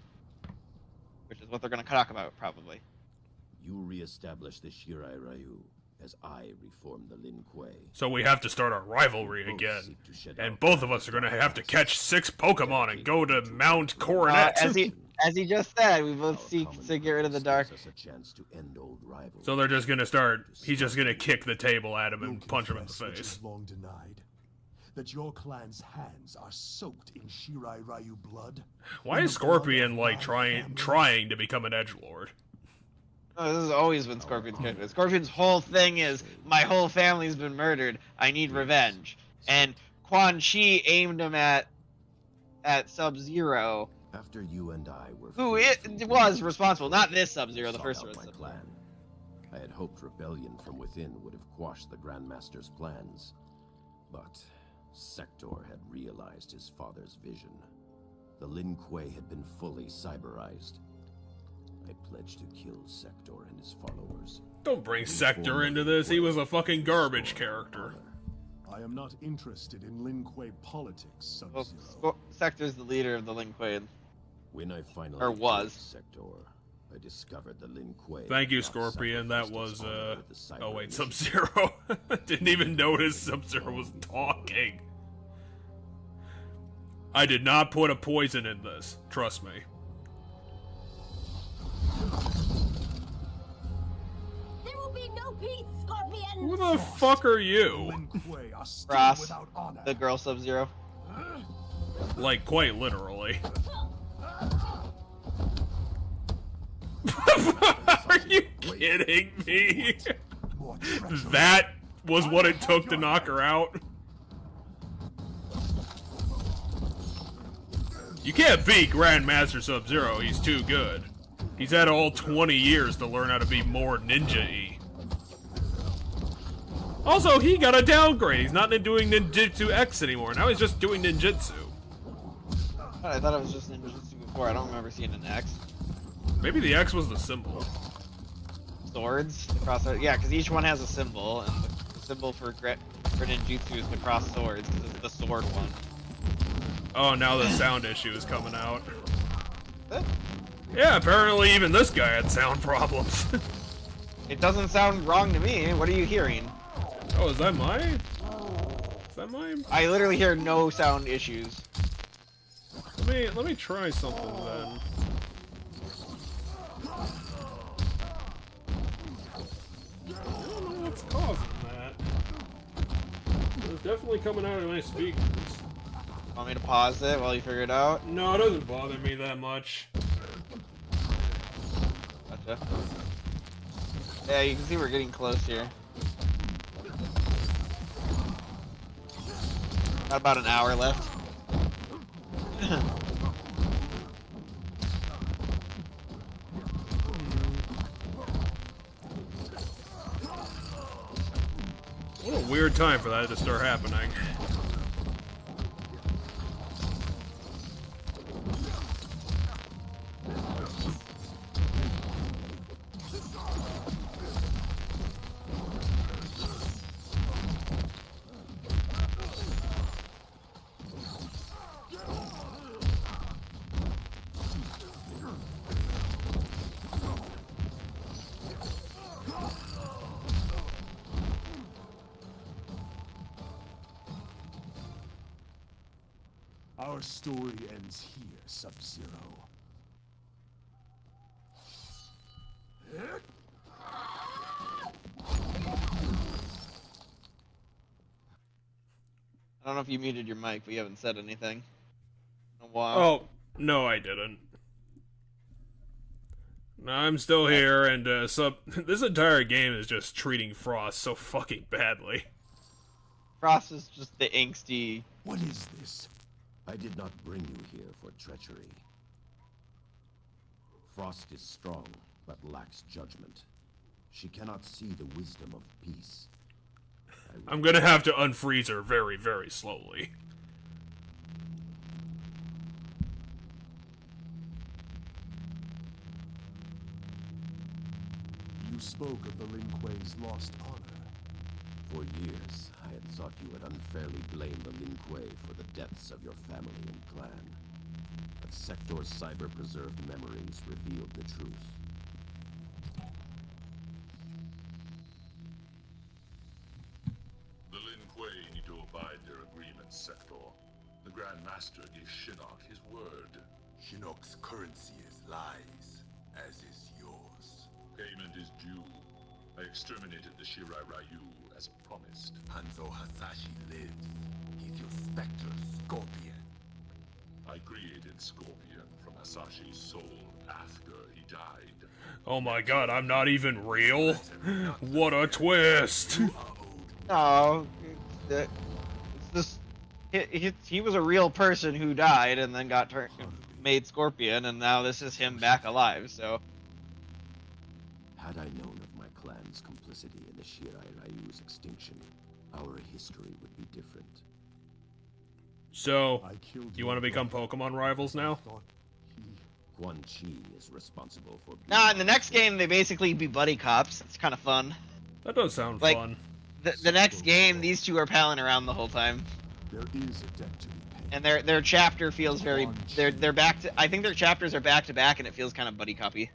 B: Which is what they're going to talk about, probably.
L: You reestablish the Shirai Ryu as I reform the Lin Kuei.
A: So we have to start our rivalry again. And both of us are going to have to catch 6 Pokemon and go to Mount Coronet.
B: As he just said, we both seek to get rid of the dark.
A: So they're just going to start, he's just going to kick the table at him and punch him in the
C: Which
A: face.
C: is long denied. That your clan's hands are soaked in Shirai Ryu blood.
A: Why is Scorpion, like, trying to become an edgelord?
B: Oh, this has always been Scorpion's character. Scorpion's whole thing is, my whole family's been murdered. I need revenge. And Quan Chi aimed him at Sub-Zero.
L: After you and I were
B: who it was responsible, not this Sub-Zero, the first one.
L: Clan. I had hoped rebellion from within would have quashed the Grandmaster's plans. But Sector had realized his father's vision. The Lin Kuei had been fully cyberized. I pledged to kill Sector and his followers.
A: Don't bring Sector into this, he was a fucking garbage character.
C: I am not interested in Lin Kuei politics, Sub-Zero.
B: Sector's the leader of the Lin Kuei.
L: When I finally
B: was
L: Sector, I discovered the Lin Kuei.
A: Thank you, Scorpion. That was, oh wait, Sub-Zero. Didn't even notice Sub-Zero was talking. I did not put a poison in this. Trust me.
M: There will be no peace, Scorpion!
A: Who the fuck are you?
B: Ross, the girl Sub-Zero.
A: Like, quite literally. Are you kidding me? That was what it took to knock her out? You can't beat Grandmaster Sub-Zero, he's too good. He's had all 20 years to learn how to be more ninja-y. Also, he got a downgrade. He's not doing Ninjutsu X anymore. Now he's just doing ninjutsu.
B: I thought it was just ninjutsu before. I don't remember seeing an X.
A: Maybe the X was the symbol.
B: Swords? The cross. Yeah, because each one has a symbol, and the symbol for ninjutsu is the cross swords, because it's the sword one.
A: Oh, now the sound issue is coming out. Yeah, apparently even this guy had sound problems.
B: It doesn't sound wrong to me. What are you hearing?
A: Oh, is that mine? Is that mine?
B: I literally hear no sound issues.
A: Let me try something then. I don't know what's causing that. It's definitely coming out of my speakers.
B: Want me to pause it while you figure it out?
A: No, it doesn't bother me that much.
B: Gotcha. Yeah, you can see we're getting close here. Got about an hour left.
A: What a weird time for that to start happening.
C: Our story ends here, Sub-Zero.
B: know if you muted your mic, but you haven't said anything in a while.
A: Oh, no, I didn't. I'm still here, and this entire game is just treating Frost so fucking badly.
B: Frost is just the angsty.
C: What is this?
L: I did not bring you here for treachery. Frost is strong, but lacks judgment. She cannot see the wisdom of peace.
A: I'm gonna have to unfreeze her very, very slowly.
C: You spoke of the Lin Kuei's lost honor.
L: For years, I had thought you had unfairly blamed the Lin Kuei for the deaths of your family and clan. But Sector's cyber-preserved memories revealed the truth.
N: The Lin Kuei need to abide their agreements, Sector. The Grand Master gave Shinnok his word.
E: Shinnok's currency is lies, as is yours.
N: Payment is due. I exterminated the Shirai Ryu as promised.
E: Hanzo Hasashi lives. He's your specter, Scorpion.
N: I created Scorpion from Hasashi's soul after he died.
A: Oh my god, I'm not even real? What a twist!
B: No, it's just he was a real person who died and then got made Scorpion, and now this is him back alive. So,
L: had I known of my clan's complicity in the Shirai Ryu's extinction, our history would be different.
A: So, you want to become Pokemon rivals now?
L: Quan Chi is responsible for...
B: Nah, in the next game, they basically be buddy cops. It's kind of fun.
A: That does sound
B: like,
A: fun.
B: The next game, these two are palling around the whole time.
C: There is a debt to be paid.
B: And their chapter feels very... They're back to... I think their chapters are back to back, and it feels kind of buddy copy.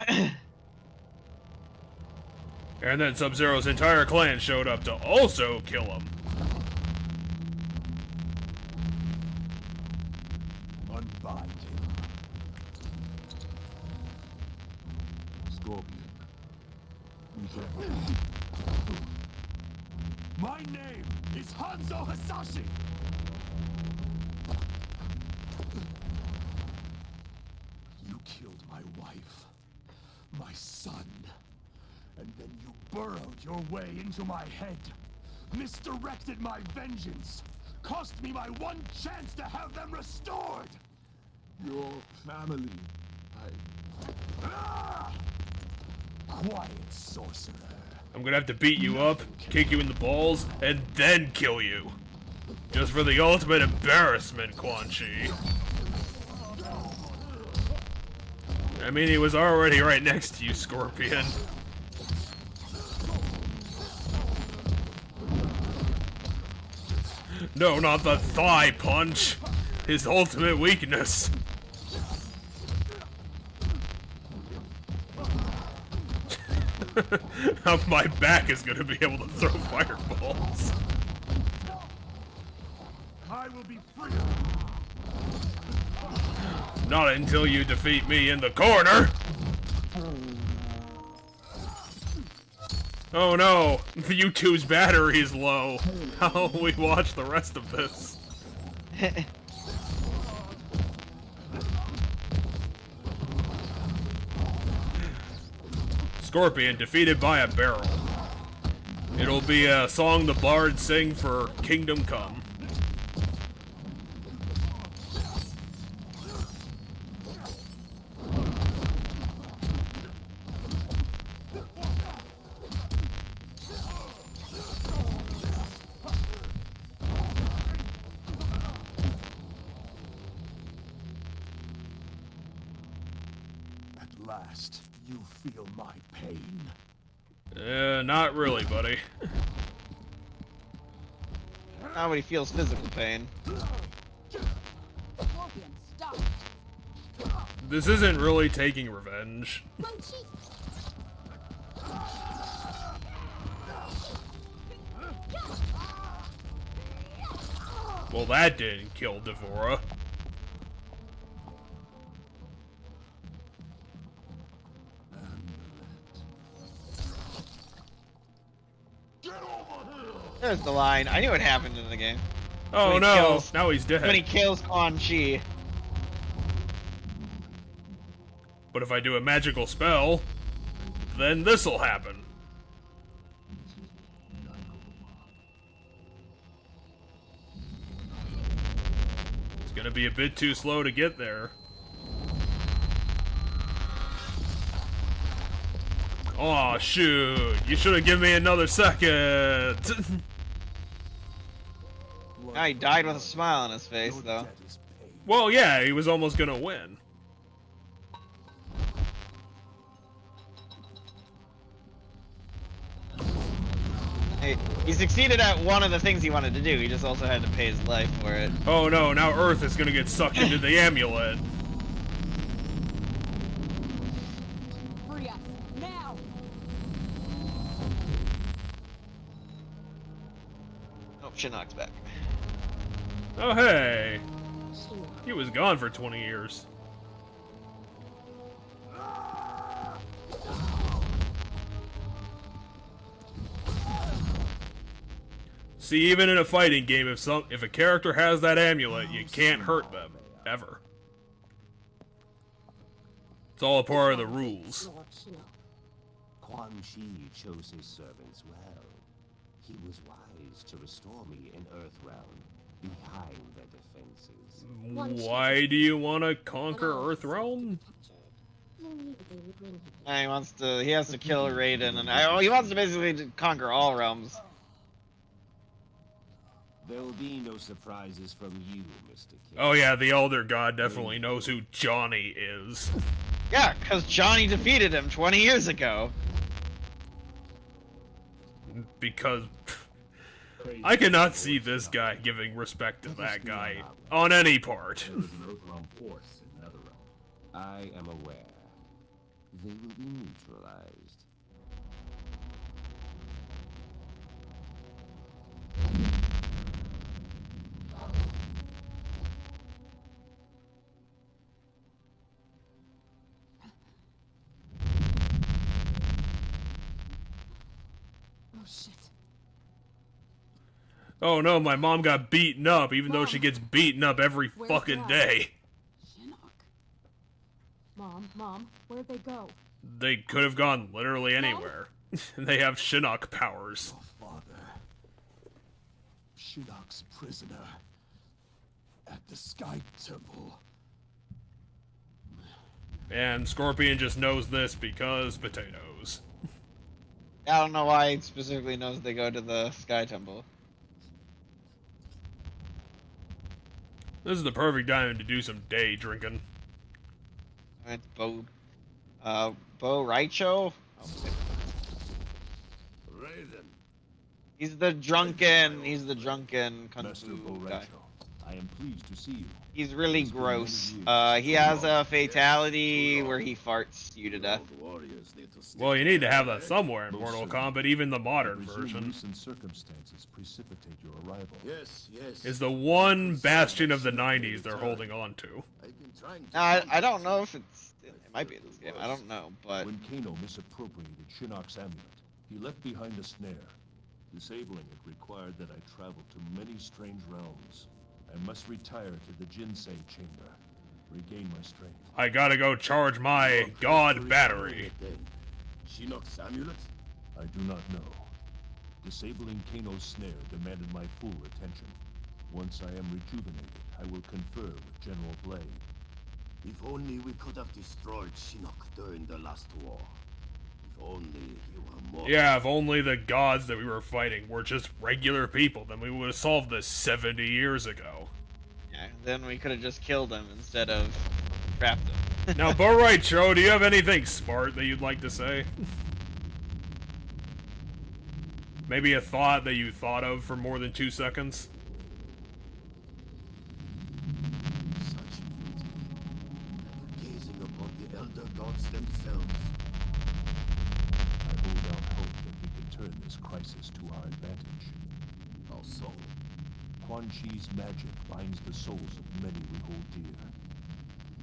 A: And then Sub-Zero's entire clan showed up to also kill him.
C: Unbind him. Scorpion.
E: My name is Hanzo Hasashi!
C: You killed my wife, my son, and then you burrowed your way into my head, misdirected my vengeance, cost me my one chance to have them restored! Your family, Quiet, sorcerer.
A: I'm gonna have to beat you up, kick you in the balls, and then kill you. Just for the ultimate embarrassment, Quan Chi. I mean, he was already right next to you, Scorpion. No, not the thigh punch. His ultimate weakness. My back is gonna be able to throw fireballs.
C: I will be free.
A: Not until you defeat me in the corner. Oh no, YouTube's battery is low. How will we watch the rest of this? Scorpion defeated by a barrel. It'll be a song the bards sing for Kingdom Come.
C: At last, you feel my pain.
A: Not really, buddy.
B: Nobody feels physical pain.
K: Scorpion, stop.
A: This isn't really taking revenge. Well, that didn't kill Devora.
B: There's the line. I knew what happened in the game.
A: Oh no! Now he's dead.
B: When he kills Quan Chi.
A: But if I do a magical spell, then this'll happen. It's gonna be a bit too slow to get there. Aw, shoot. You should have given me another second.
B: Now he died with a smile on his face, though.
A: Well, yeah, he was almost gonna win.
B: Hey, he succeeded at one of the things he wanted to do. He just also had to pay his life for it.
A: Oh no, now Earth is gonna get sucked into the amulet.
K: Free us, now!
B: Oh, Shinnok's back.
A: Oh hey! He was gone for 20 years. See, even in a fighting game, if a character has that amulet, you can't hurt them. Ever. It's all a part of the rules.
L: Quan Chi chose his servants well. He was wise to restore me in Earthrealm, behind their defenses.
A: Why do you want to conquer Earthrealm?
B: He has to kill Raiden, and he wants to basically conquer all realms.
L: There will be no surprises from you, Mr. King.
A: Oh yeah, the Elder God definitely knows who Johnny is.
B: Yeah, because Johnny defeated him 20 years ago.
A: Because I cannot see this guy giving respect to that guy on any part.
L: I am aware. They will be neutralized.
K: Oh shit.
A: Oh no, my mom got beaten up, even though she gets beaten up every
D: Where's
A: fucking
D: Dad?
A: day.
D: Mom, where'd they go?
A: They could have gone literally anywhere. They have Shinnok powers.
C: Father. Shinnok's prisoner. At the Sky Temple.
A: And Scorpion just knows this because potatoes.
B: I don't know why he specifically knows they go to the Sky Temple.
A: This is the perfect time to do some day drinking.
B: That's Bo Raicho?
C: Raiden.
B: He's the drunken kung fu guy.
C: I am pleased to see you.
B: He's really gross. He has a fatality where he farts you to death.
A: Well, you need to have that somewhere in Mortal Kombat, even the modern version.
C: Recent circumstances precipitate your arrival.
L: Yes.
A: Is the one bastion of the 90s they're holding on to.
B: I don't know if it might be in this game. I don't know, but
C: When Kano misappropriated Shinnok's amulet, he left behind a snare. Disabling it required that I travel to many strange realms. I must retire to the Jinsei chamber, regain my strength.
A: I gotta go charge my god battery.
L: Shinnok's amulet?
C: I do not know. Disabling Kano's snare demanded my full attention. Once I am rejuvenated, I will confer with General Blade.
L: If only we could have destroyed Shinnok during the last war. If only you were more...
A: Yeah, if only the gods that we were fighting were just regular people, then we would have solved this 70 years ago.
B: yeah, then we could have just killed him instead of trapped him.
A: Now, Bo Raicho, do you have anything smart that you'd like to say? Maybe a thought that you thought of for more than 2 seconds?
L: Gazing upon the elder gods themselves.
C: I hold out hope that we can turn this crisis to our advantage.
L: How so?
C: Quan Chi's magic binds the souls of many we hold dear.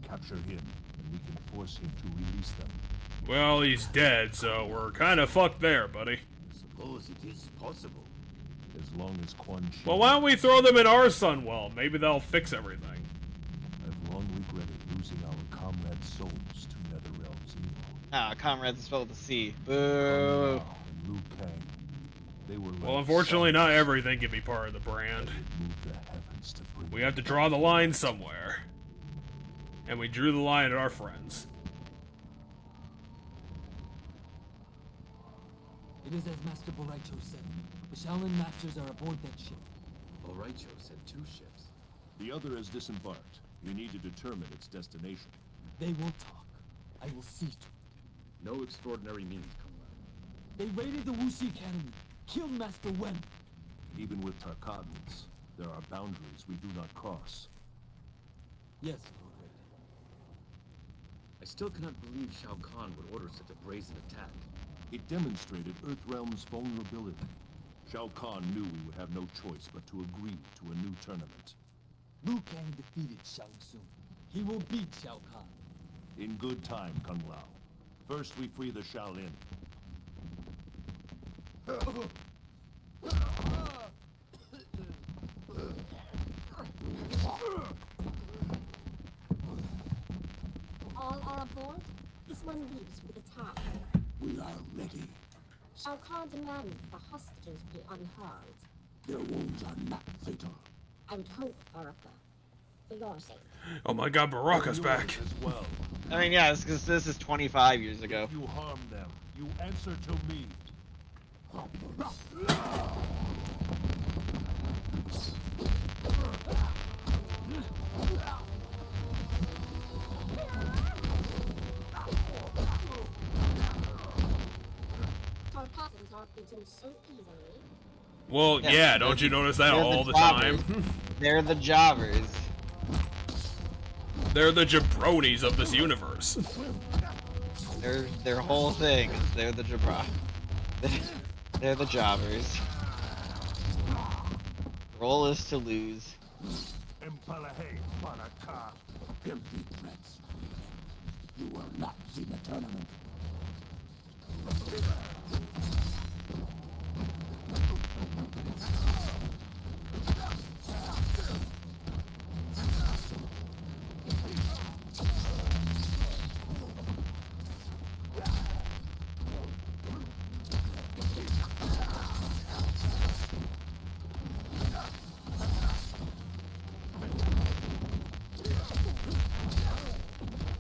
C: Capture him, and we can force him to release them.
A: Well, he's dead, so we're kind of fucked there, buddy.
L: Suppose it is possible.
C: As long as Quan Chi...
A: Well, why don't we throw them in our sun well? Maybe they'll fix everything.
C: I've long regretted losing our comrades' souls to Netherrealm's evil.
B: Ah, comrades spelled with a C. Boo.
C: Liu Kang. They were
A: Well,
C: like
A: unfortunately, not
C: suns
A: everything can be part of the brand.
C: that moved the heavens to bring
A: We have to draw the line somewhere. And we drew the line at our friends.
P: It is as Master Boraicho said. The Shaolin Masters are aboard that ship.
L: Boraicho said 2 ships.
C: The other has disembarked. We need to determine its destination.
P: They will talk. I will see to it.
L: No extraordinary means, comrade.
P: They raided the Wuxi Academy, killed Master Wen.
C: Even with Tarkatans, there are boundaries we do not cross.
P: Yes, Lord Raiden.
L: I still cannot believe Shao Kahn would order such a brazen attack.
C: It demonstrated Earthrealm's vulnerability. Shao Kahn knew we would have no choice but to agree to a new tournament.
P: Liu Kang defeated Shang Tsung. He will beat Shao Kahn.
C: In good time, Kung Lao. First we free the Shaolin.
M: All are aboard? This one leaves with a tie.
C: We are ready.
M: Shao Kahn demands the hostages be unharmed.
C: Their wounds are not fatal.
M: I would hope, Baraka. For your sake.
A: Oh my god, Baraka's back.
C: As well.
B: I mean, yeah, it's because this is 25 years ago.
C: If you harm them, you answer to me.
M: Tarkatans aren't beaten so easily.
A: Well, yeah, don't you notice that
B: they're
A: all the
B: jobbers.
A: time?
B: They're the jobbers.
A: They're the jabronis of this universe.
B: Their whole thing is they're the jabra. They're the jobbers. Role is to lose.
C: Empalahe, Baraka. Empty threats. You will not see the tournament.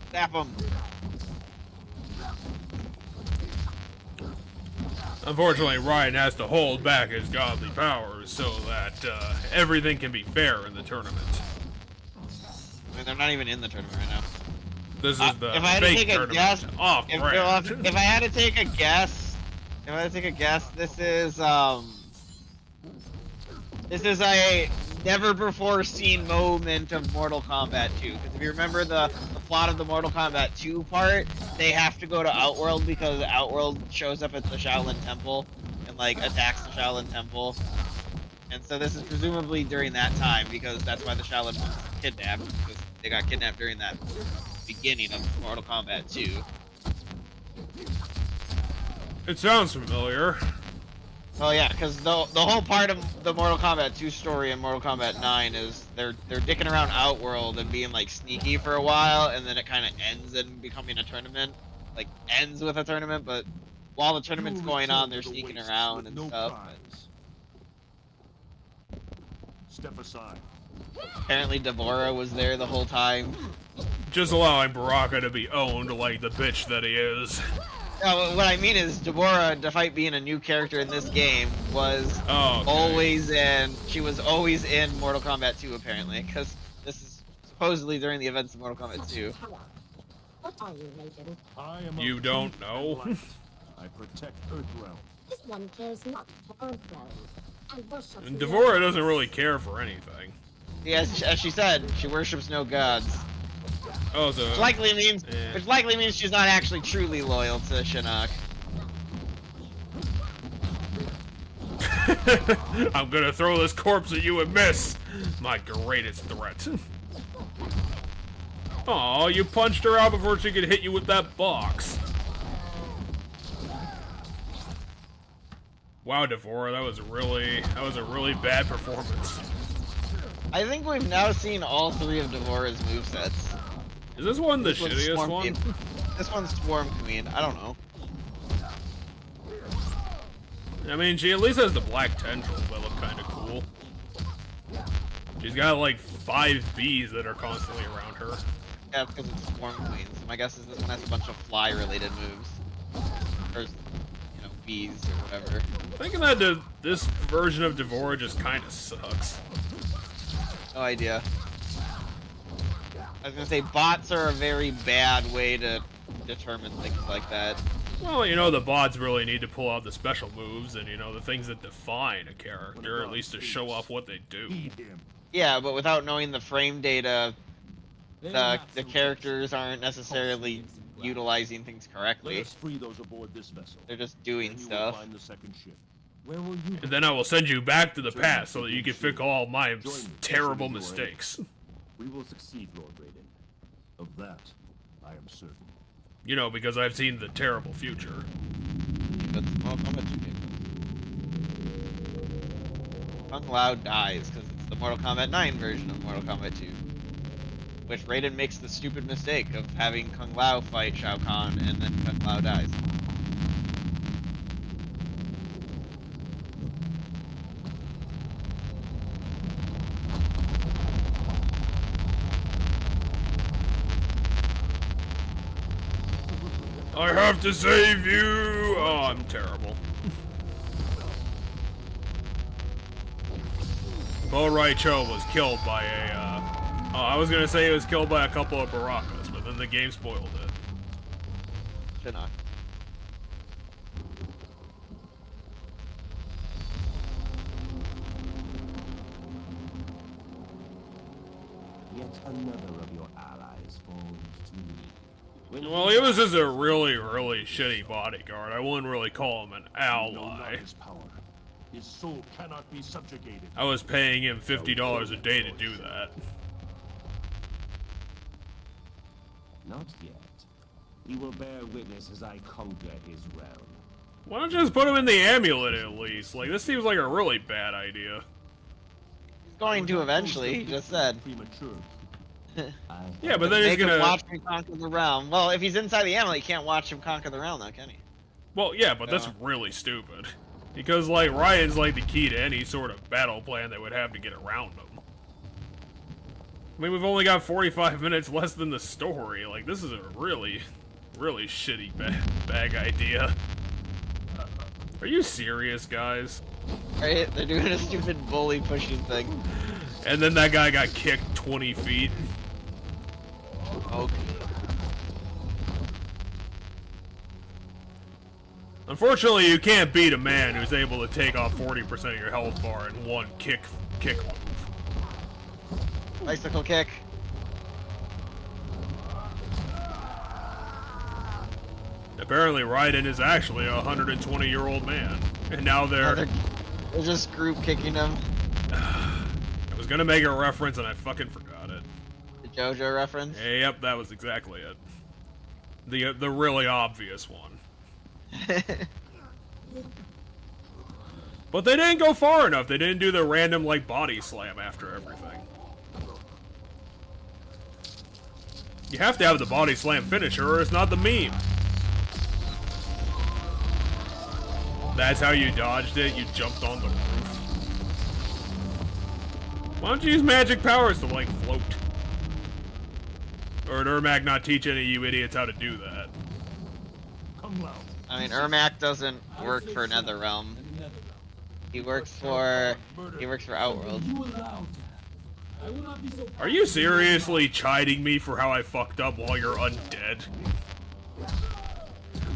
B: Snap them.
A: Unfortunately, Ryan has to hold back his godly powers so that everything can be fair in the tournament.
B: I mean, they're not even in the tournament right now.
A: This is the
B: if I had to
A: fake
B: take a
A: tournament.
B: guess,
A: Off brand.
B: if I had to take a guess, this is a never before seen moment of Mortal Kombat 2. Because if you remember the plot of the Mortal Kombat 2 part, they have to go to Outworld because Outworld shows up at the Shaolin Temple and like attacks the Shaolin Temple. And so this is presumably during that time because that's why the Shaolin was kidnapped, because they got kidnapped during that beginning of Mortal Kombat 2.
A: It sounds familiar.
B: Well, yeah, because the whole part of the Mortal Kombat 2 story and Mortal Kombat 9 is they're dicking around Outworld and being like sneaky for a while, and then it kind of ends in becoming a tournament. Like ends with a tournament, but while the tournament's going on, they're sneaking around and stuff.
C: Step aside.
B: Apparently, Deborah was there the whole time.
A: Just allowing Baraka to be owned like the bitch that he is.
B: No, what I mean is Deborah, despite being a new character in this game, was always in. She was always in Mortal Kombat 2, apparently, because this is supposedly during the events of Mortal Kombat 2.
M: What are you, Raiden?
C: I am
A: You don't know?
C: I protect Earthrealm.
M: This one cares not for Earthrealm and worships
A: And
M: no
A: Devora
M: gods.
A: doesn't really care for anything.
B: Yeah, as she said, she worships no gods.
A: Oh, so
B: Which likely means she's not actually truly loyal to Shinnok.
A: I'm gonna throw this corpse at you and miss. My greatest threat. Aw, you punched her out before she could hit you with that box. Wow, Devora, that was a really bad performance.
B: I think we've now seen all 3 of Devora's movesets.
A: Is this one the
B: This one's
A: shittiest
B: Swarm
A: one?
B: Queen. This one's Swarm Queen. I don't know.
A: I mean, she at least has the black tendrils that look kind of cool. She's got like 5 bees that are constantly around her.
B: Yeah, because it's Swarm Queen. So my guess is this one has a bunch of fly-related moves. Or, bees or whatever.
A: Thinking that this version of Devora just kind of sucks.
B: No idea. I was gonna say bots are a very bad way to determine things like that.
A: Well, the bots really need to pull out the special moves and, the things that define a character, at least to show off what they do.
B: Yeah, but without knowing the frame data, the characters aren't necessarily utilizing things correctly.
C: Let us free those aboard this vessel.
B: They're just doing stuff.
C: Find the second ship.
P: Where will you?
A: And then I will send you back to the past so that you can fix all my terrible mistakes.
C: We will succeed, Lord Raiden. Of that, I am certain.
A: Because I've seen the terrible future.
B: That's Mortal Kombat 2 game. Kung Lao dies because it's the Mortal Kombat 9 version of Mortal Kombat 2. Which Raiden makes the stupid mistake of having Kung Lao fight Shao Kahn and then Kung Lao dies.
A: I have to save you! Oh, I'm terrible. Bo Raicho was killed by I was gonna say he was killed by a couple of Barakas, but then the game spoiled it.
B: Shinnok.
L: Yet another of your allies falls to me.
A: Well, he was just a really, really shitty bodyguard. I wouldn't really call him an ally.
C: His power. His soul cannot be subjugated.
A: I was paying him $50 a day to do that.
L: Not yet. He will bear witness as I conquer his realm.
A: Why don't you just put him in the amulet at least? Like, this seems like a really bad idea.
B: He's going to eventually, he just said.
A: Yeah, but then he's gonna
B: watch him conquer the realm. Well, if he's inside the amulet, you can't watch him conquer the realm now, can he?
A: Well, yeah, but that's really stupid. Because, like, Ryan's like the key to any sort of battle plan that would have to get around him. I mean, we've only got 45 minutes less than the story. Like, this is a really, really shitty bag idea. Are you serious, guys?
B: Right? They're doing a stupid bully pushing thing.
A: And then that guy got kicked 20 feet.
B: Okay.
A: Unfortunately, you can't beat a man who's able to take off 40% of your health bar in one kick move.
B: Bicycle kick.
A: Apparently, Raiden is actually a 120-year-old man, and now they're
B: just group kicking him.
A: I was gonna make a reference and I fucking forgot it.
B: The JoJo reference?
A: Yep, that was exactly it. The really obvious one. But they didn't go far enough. They didn't do the random, like, body slam after everything. You have to have the body slam finisher or it's not the meme. That's how you dodged it? You jumped on the roof? Why don't you use magic powers to, like, float? Or did Ermac not teach any of you idiots how to do that?
B: I mean, Ermac doesn't work for NetherRealm. He works for Outworld.
A: Are you seriously chiding me for how I fucked up while you're undead?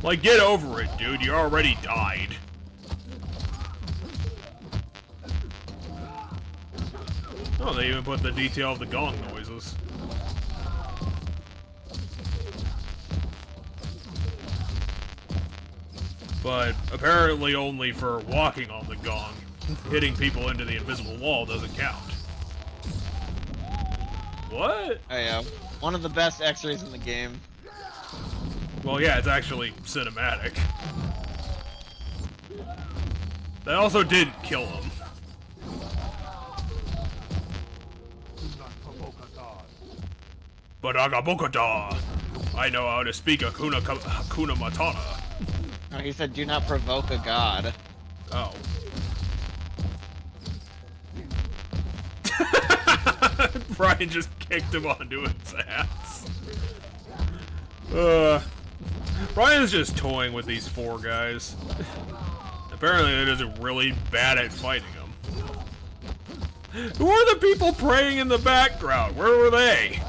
A: Like, get over it, dude. You already died. Oh, they even put the detail of the gong noises. But apparently only for walking on the gong. Hitting people into the invisible wall doesn't count. What?
B: Oh yeah, one of the best X-rays in the game.
A: Well, yeah, it's actually cinematic. That also did kill him. But Agabokata, I know how to speak Hakuna Matata.
B: No, he said, "Do not provoke a god."
A: Oh. Brian just kicked him onto his ass. Brian's just toying with these 4 guys. Apparently they're just really bad at fighting them. Who are the people praying in the background? Where were they?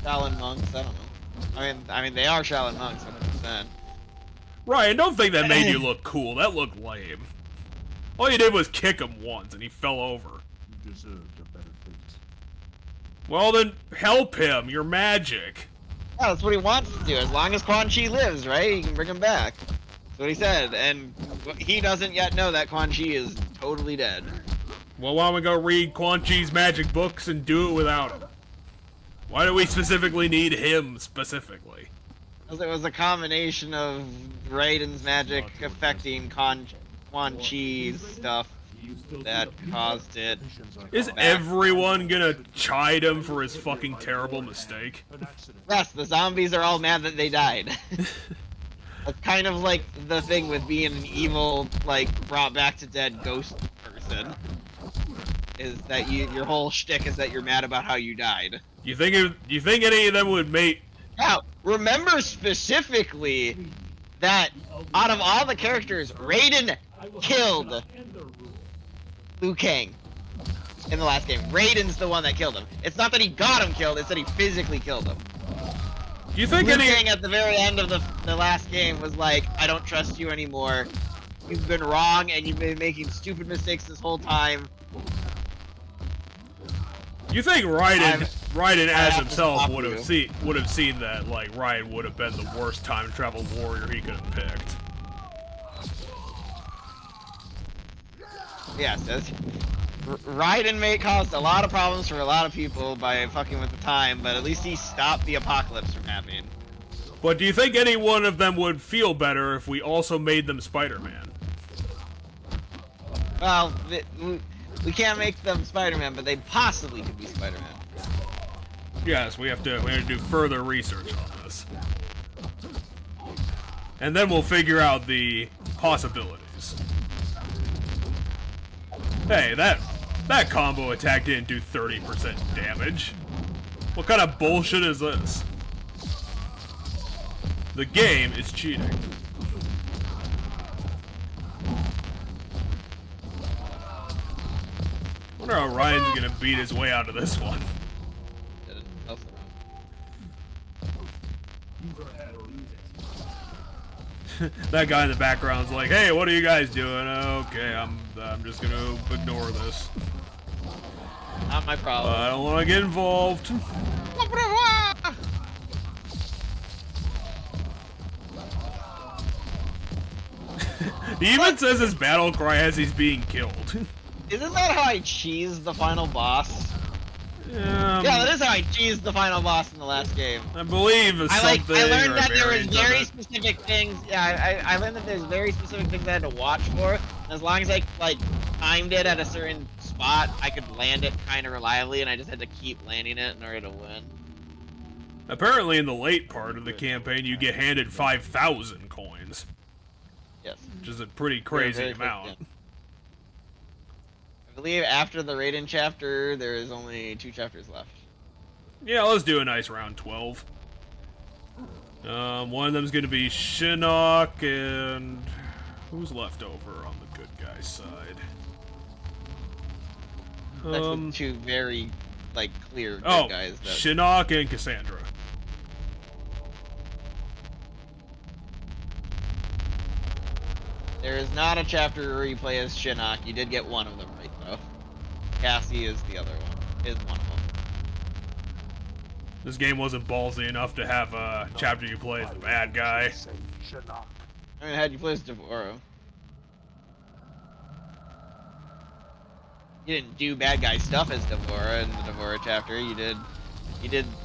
B: Shaolin monks, I don't know. I mean, they are Shaolin monks, 100%.
A: Ryan, don't think that made you look cool. That looked lame. All you did was kick him once, and he fell over.
C: You deserved a better fate.
A: Well, then help him. You're magic.
B: Yeah, that's what he wants to do. As long as Quan Chi lives, right? He can bring him back. That's what he said. And he doesn't yet know that Quan Chi is totally dead.
A: Well, why don't we go read Quan Chi's magic books and do it without him? Why do we specifically need him specifically?
B: Because it was a combination of Raiden's magic affecting Quan Chi's stuff that caused it.
A: Is everyone gonna chide him for his fucking terrible mistake?
B: Yes, the zombies are all mad that they died. That's kind of like the thing with being an evil, like, brought back to dead ghost person. Is that your whole shtick is that you're mad about how you died.
A: You think any of them would make...
B: Now, remember specifically that out of all the characters, Raiden killed Liu Kang in the last game. Raiden's the one that killed him. It's not that he got him killed, it's that he physically killed him.
A: Do you think
B: Liu Kang at the very end of the last game was like, I don't trust you anymore. You've been wrong and you've been making stupid mistakes this whole time.
A: You think Raiden as himself would have seen that, like, Raiden would have been the worst time travel warrior he could have picked?
B: Yes, Raiden caused a lot of problems for a lot of people by fucking with the time, but at least he stopped the apocalypse from happening.
A: But do you think any one of them would feel better if we also made them Spider-Man?
B: Well, we can't make them Spider-Man, but they possibly could be Spider-Man.
A: Yes, we have to do further research on this. And then we'll figure out the possibilities. Hey, that combo attack didn't do 30% damage. What kind of bullshit is this? The game is cheating. I wonder how Ryan's gonna beat his way out of this one. That guy in the background's like, "Hey, what are you guys doing?" Okay, I'm just gonna ignore this.
B: Not my problem.
A: I don't want to get involved. He even says his battle cry as he's being killed.
B: Isn't that how I cheesed the final boss? Yeah, that is how I cheesed the final boss in the last game.
A: I believe it's something.
B: I learned that there was very specific things. Yeah, I learned that there's very specific things I had to watch for. And as long as I timed it at a certain spot, I could land it kind of reliably, and I just had to keep landing it in order to win.
A: Apparently, in the late part of the campaign, you get handed 5,000 coins.
B: Yes.
A: Which is a pretty crazy amount.
B: I believe after the Raiden chapter, there is only 2 chapters left.
A: Yeah, let's do a nice round 12. One of them's gonna be Shinnok, and who's left over on the good guy's side?
B: That's with 2 very, clear good guys.
A: Shinnok and Cassandra.
B: There is not a chapter where you play as Shinnok. You did get one of them right, though. Cassie is the other one. Is one of them.
A: This game wasn't ballsy enough to have a chapter you play as the bad guy.
B: I mean, how'd you play as Devora? You didn't do bad guy stuff as Devora in the Devora chapter. You did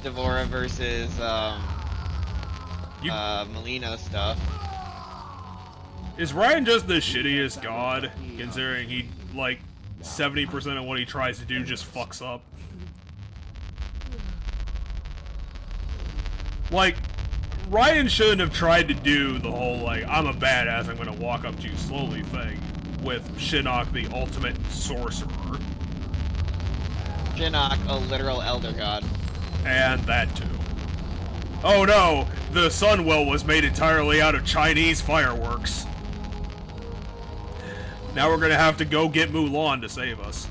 B: Devora versus Melina stuff.
A: Is Ryan just the shittiest god, considering he, like, 70% of what he tries to do just fucks up? Like, Ryan shouldn't have tried to do the whole, like, I'm a badass, I'm gonna walk up to you slowly thing with Shinnok, the ultimate sorcerer.
B: Shinnok, a literal elder god.
A: And that too. Oh no, the Sunwell was made entirely out of Chinese fireworks. Now we're gonna have to go get Mulan to save us.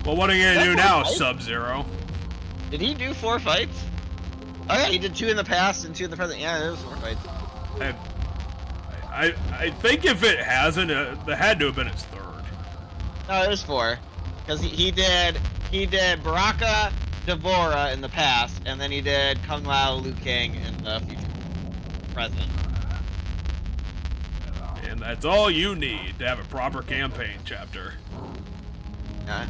A: Well, what are you gonna do now, Sub-Zero?
B: Did he do 4 fights? Oh yeah, he did 2 in the past and 2 in the present. Yeah, there was 4 fights.
A: I think if it hasn't, that had to have been his third.
B: No, it was 4. Because he did Baraka, Devora in the past, and then he did Kung Lao, Liu Kang in the future. Present.
A: And that's all you need to have a proper campaign chapter.
B: Yeah.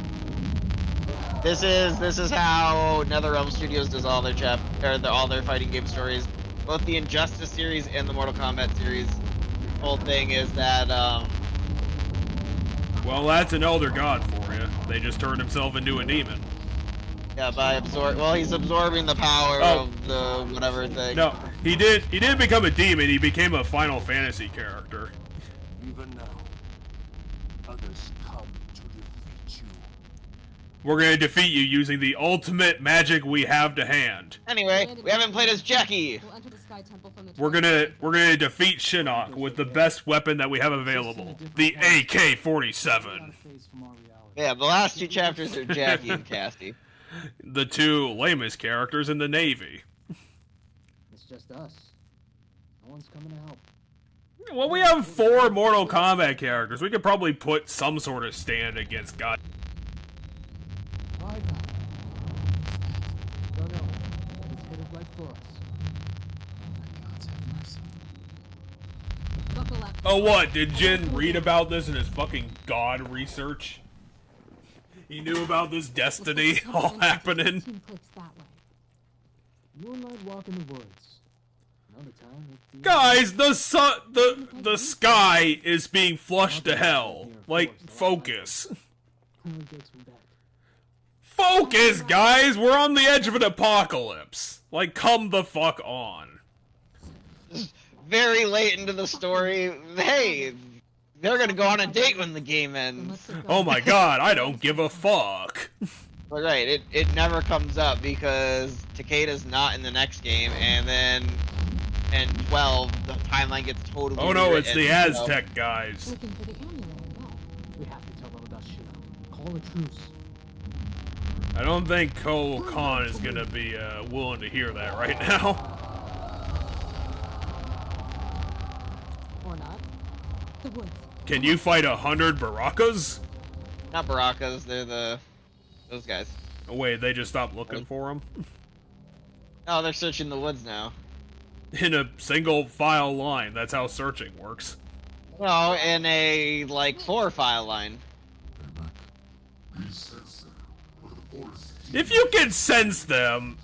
B: This is how NetherRealm Studios does all their all their fighting game stories. Both the Injustice series and the Mortal Kombat series. The whole thing is that
A: well, that's an elder god for you. They just turned himself into a demon.
B: Yeah, by he's absorbing the power of the whatever thing.
A: No, he didn't become a demon, he became a Final Fantasy character.
C: Even now, others come to defeat you.
A: We're gonna defeat you using the ultimate magic we have to hand.
B: Anyway, we haven't played as Jackie.
A: We're gonna defeat Shinnok with the best weapon that we have available, the AK-47.
B: Yeah, the last 2 chapters are Jackie and Cassie.
A: The 2 lamest characters in the Navy.
I: It's just us. No one's coming to help.
A: Well, we have 4 Mortal Kombat characters. We could probably put some sort of stand against God.
I: No, it's headed right for us.
A: Oh, what? Did Jin read about this in his fucking God research? He knew about this destiny all happening.
I: Moonlight walk in the woods. Another time
A: Guys, the sky is being flushed to hell. Like, focus. Focus, guys! We're on the edge of an apocalypse. Like, come the fuck on.
B: Very late into the story, hey, they're gonna go on a date when the game ends.
A: Oh my god, I don't give a fuck.
B: But right, it never comes up because Takeda's not in the next game, and then in 12, the timeline gets totally
A: Oh no, it's
B: rewritten,
A: the Aztec guys.
I: We have to tell them about Shinnok. Call a truce.
A: I don't think Cole Khan is gonna be willing to hear that right now.
D: Or not. The woods.
A: Can you fight 100 Barakas?
B: Not Barakas, they're those guys.
A: Oh wait, they just stopped looking for them?
B: Oh, they're searching the woods now.
A: In a single file line, that's how searching works.
B: No, in a, like, 4 file line.
A: If you can sense them,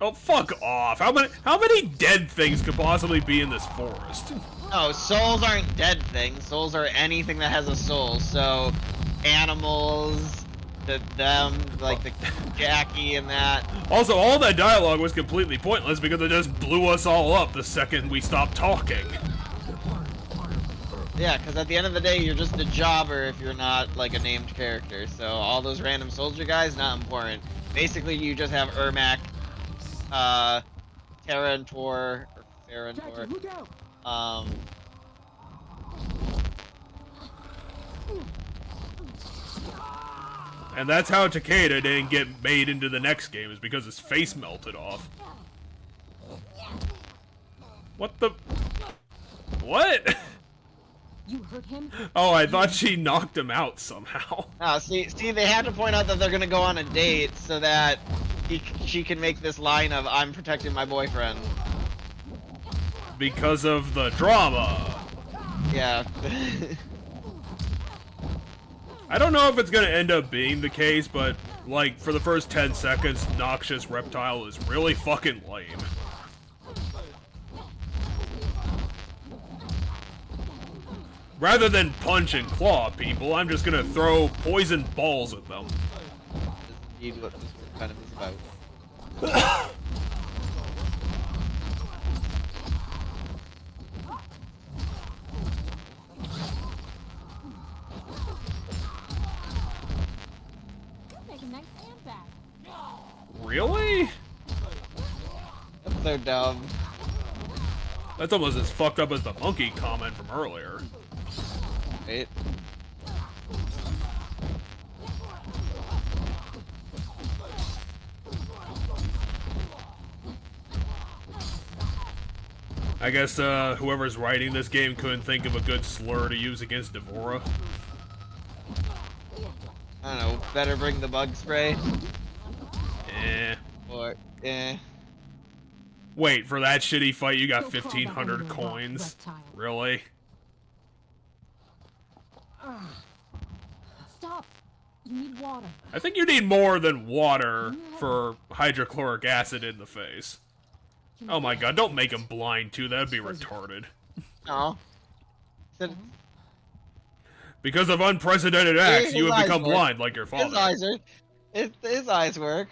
A: oh fuck off. How many dead things could possibly be in this forest?
B: No, souls aren't dead things. Souls are anything that has a soul. So, animals, like the Jackie and that.
A: Also, all that dialogue was completely pointless because it just blew us all up the second we stopped talking.
B: Yeah, because at the end of the day, you're just a jobber if you're not, like, a named character. So all those random soldier guys, not important. Basically, you just have Ermac, Terra and Tor, or Farah and Tor.
A: And that's how Takeda didn't get made into the next game, is because his face melted off. What the... What?
D: You hurt him?
A: Oh, I thought she knocked him out somehow.
B: No, see, they had to point out that they're gonna go on a date so that she can make this line of "I'm protecting my boyfriend."
A: Because of the drama.
B: Yeah.
A: I don't know if it's gonna end up being the case, but, like, for the first 10 seconds, Noxious Reptile is really fucking lame. Rather than punch and claw people, I'm just gonna throw poison balls at them.
B: That's indeed what this kind of is about.
D: Make a nice hand back.
A: Really?
B: That's so dumb.
A: That's almost as fucked up as the monkey comment from earlier.
B: Right?
A: I guess whoever's writing this game couldn't think of a good slur to use against Devora.
B: I don't know, better bring the bug spray?
A: Eh.
B: Or, eh.
A: Wait, for that shitty fight you got 1,500 coins? Really?
D: Stop. You need water.
A: I think you need more than water for hydrochloric acid in the face. Oh my god, don't make him blind too, that'd be retarded.
B: No.
A: Because of unprecedented acts, you have become blind like your father.
B: His eyes work.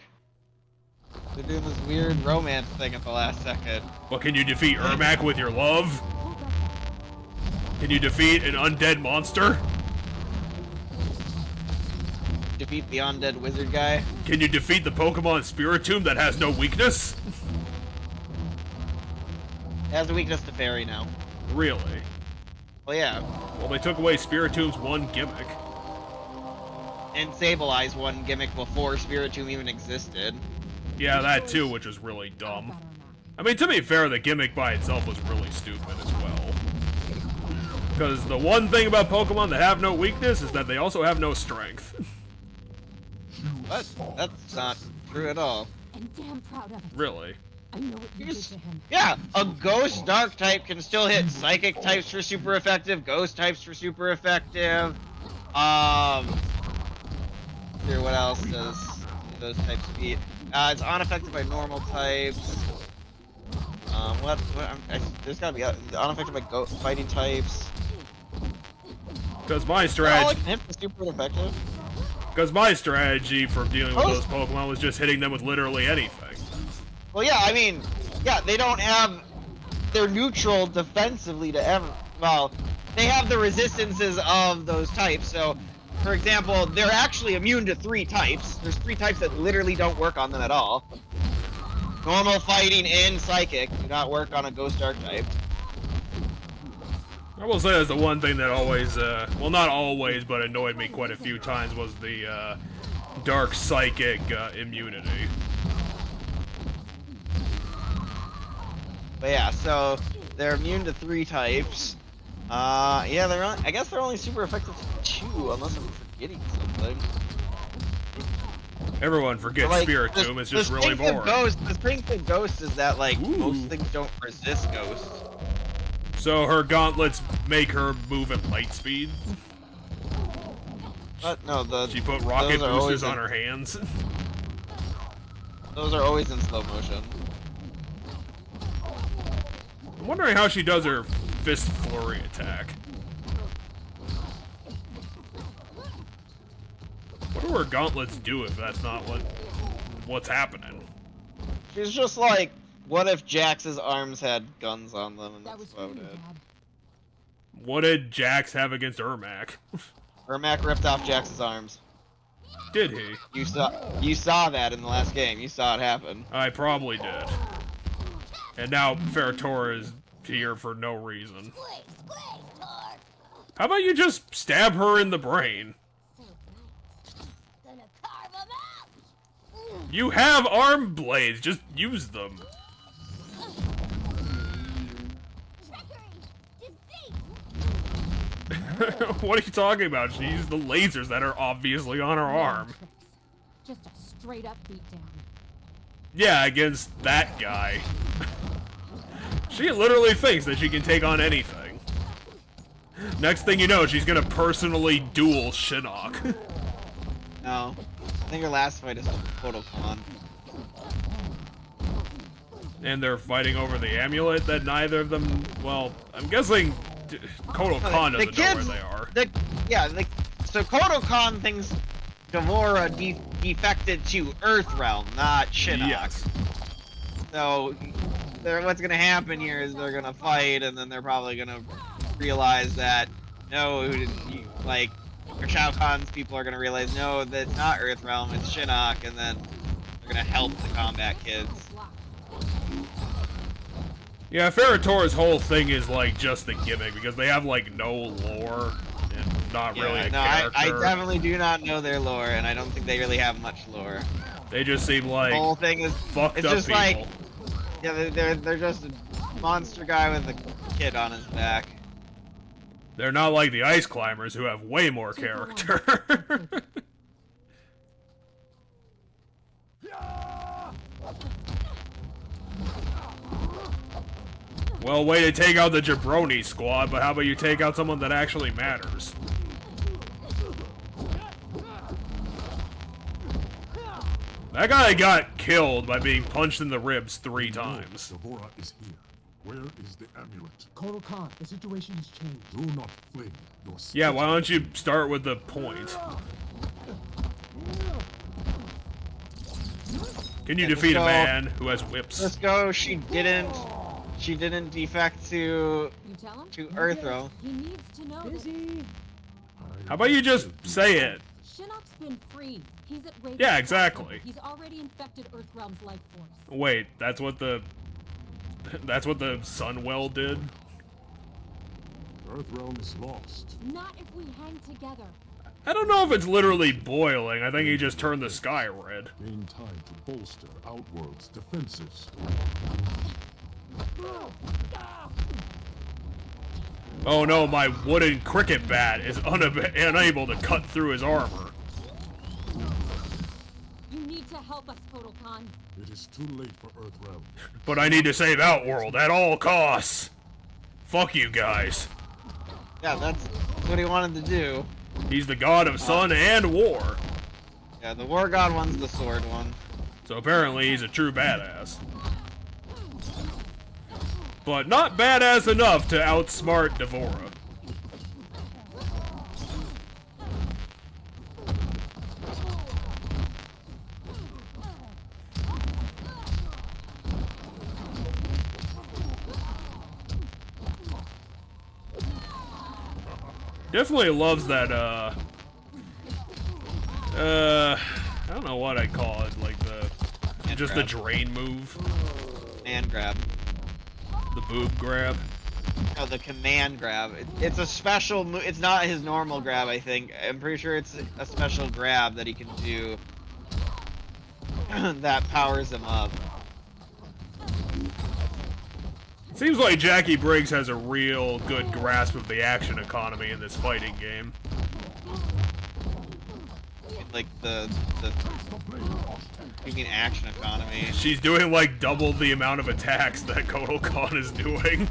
B: They're doing this weird romance thing at the last second.
A: But can you defeat Ermac with your love? Can you defeat an undead monster?
B: Defeat the undead wizard guy?
A: Can you defeat the Pokemon Spiritomb that has no weakness?
B: It has a weakness to fairy now.
A: Really?
B: Well, yeah.
A: Well, they took away Spiritomb's one gimmick.
B: And Sableye's one gimmick before Spiritomb even existed.
A: Yeah, that too, which was really dumb. I mean, to be fair, the gimmick by itself was really stupid as well. Because the one thing about Pokemon that have no weakness is that they also have no strength.
B: What? That's not true at all.
D: And damn proud of it.
A: Really?
D: I know what you did to him.
B: Yeah, a ghost dark type can still hit psychic types for super effective, ghost types for super effective. Here, what else does those types beat? It's unaffected by normal types. There's gotta be unaffected by fighting types.
A: Because my strategy.
B: Super effective.
A: Because my strategy for dealing with those Pokemon was just hitting them with literally anything.
B: Well, yeah, I mean, yeah, they don't have. They're neutral defensively to well, they have the resistances of those types. So, for example, they're actually immune to 3 types. There's 3 types that literally don't work on them at all. Normal, fighting, and psychic do not work on a ghost dark type.
A: I will say that's the one thing that always, well, not always, but annoyed me quite a few times was the dark psychic immunity.
B: But yeah, so they're immune to 3 types. Yeah, I guess they're only super effective to 2, unless I'm forgetting something.
A: Everyone forgets Spiritomb, it's just really boring.
B: The thing with Ghost is that, like, most things don't resist Ghost.
A: So her gauntlets make her move at light speed?
B: No,
A: she put rocket boosters on her hands?
B: Those are always in slow motion.
A: I'm wondering how she does her fist flurry attack. What do her gauntlets do if that's not what's happening?
B: She's just like, what if Jax's arms had guns on them and that's about it?
A: What did Jax have against Ermac?
B: Ermac ripped off Jax's arms.
A: Did he?
B: You saw that in the last game. You saw it happen.
A: I probably did. And now Ferrotora is here for no reason. How about you just stab her in the brain? You have arm blades, just use them. What are you talking about? She used the lasers that are obviously on her arm.
D: Just a straight up beatdown.
A: Yeah, against that guy. She literally thinks that she can take on anything. Next thing you know, she's gonna personally duel Shinnok.
B: No. I think her last fight is Total Con.
A: And they're fighting over the amulet that neither of them... Well, I'm guessing Kotal Khan doesn't know where they are.
B: So Kotal Khan thinks Devora defected to Earthrealm, not Shinnok.
A: Yes.
B: So, what's gonna happen here is they're gonna fight, and then they're probably gonna realize that no, like, or Shao Kahn's people are gonna realize no, that's not Earthrealm, it's Shinnok, and then they're gonna help the combat kids.
A: Yeah, Ferratora's whole thing is like just the gimmick because they have like no lore and not really a character.
B: I definitely do not know their lore, and I don't think they really have much lore.
A: They just seem like
B: the whole thing is
A: fucked up
B: just
A: people.
B: Like, yeah, they're just a monster guy with a kid on his back.
A: They're not like the Ice Climbers who have way more character. Well, way to take out the Jabroni squad, but how about you take out someone that actually matters? That guy got killed by being punched in the ribs 3 times.
N: Devora is here. Where is the amulet?
I: Kotal Khan, the situation has changed.
N: Do not fling your
A: Yeah, why don't you start with the point? Can you defeat a man who has whips?
B: Let's go. She didn't defect to Earthrealm.
D: He needs to know this.
A: How about you just say it?
D: Shinnok's been free. He's at Radiant.
A: Yeah, exactly.
D: He's already infected Earthrealm's life force.
A: Wait, that's what the Sunwell did?
N: Earthrealm is lost.
D: Not if we hang together.
A: I don't know if it's literally boiling. I think he just turned the sky red.
N: Gain time to bolster Outworld's defenses.
A: Oh no, my wooden cricket bat is unable to cut through his armor.
D: You need to help us, Kotal Khan.
N: It is too late for Earthrealm.
A: But I need to save Outworld at all costs. Fuck you guys.
B: Yeah, that's what he wanted to do.
A: He's the god of sun and war.
B: Yeah, the war god one's the sword one.
A: So apparently he's a true badass. But not badass enough to outsmart Devora. Definitely loves that, I don't know what I'd call it, like the drain move.
B: Command grab.
A: The boob grab.
B: No, the command grab. It's a special move. It's not his normal grab, I think. I'm pretty sure it's a special grab that he can do that powers him up.
A: Seems like Jackie Briggs has a real good grasp of the action economy in this fighting game.
B: Like you mean action economy?
A: She's doing like double the amount of attacks that Kotal Khan is doing.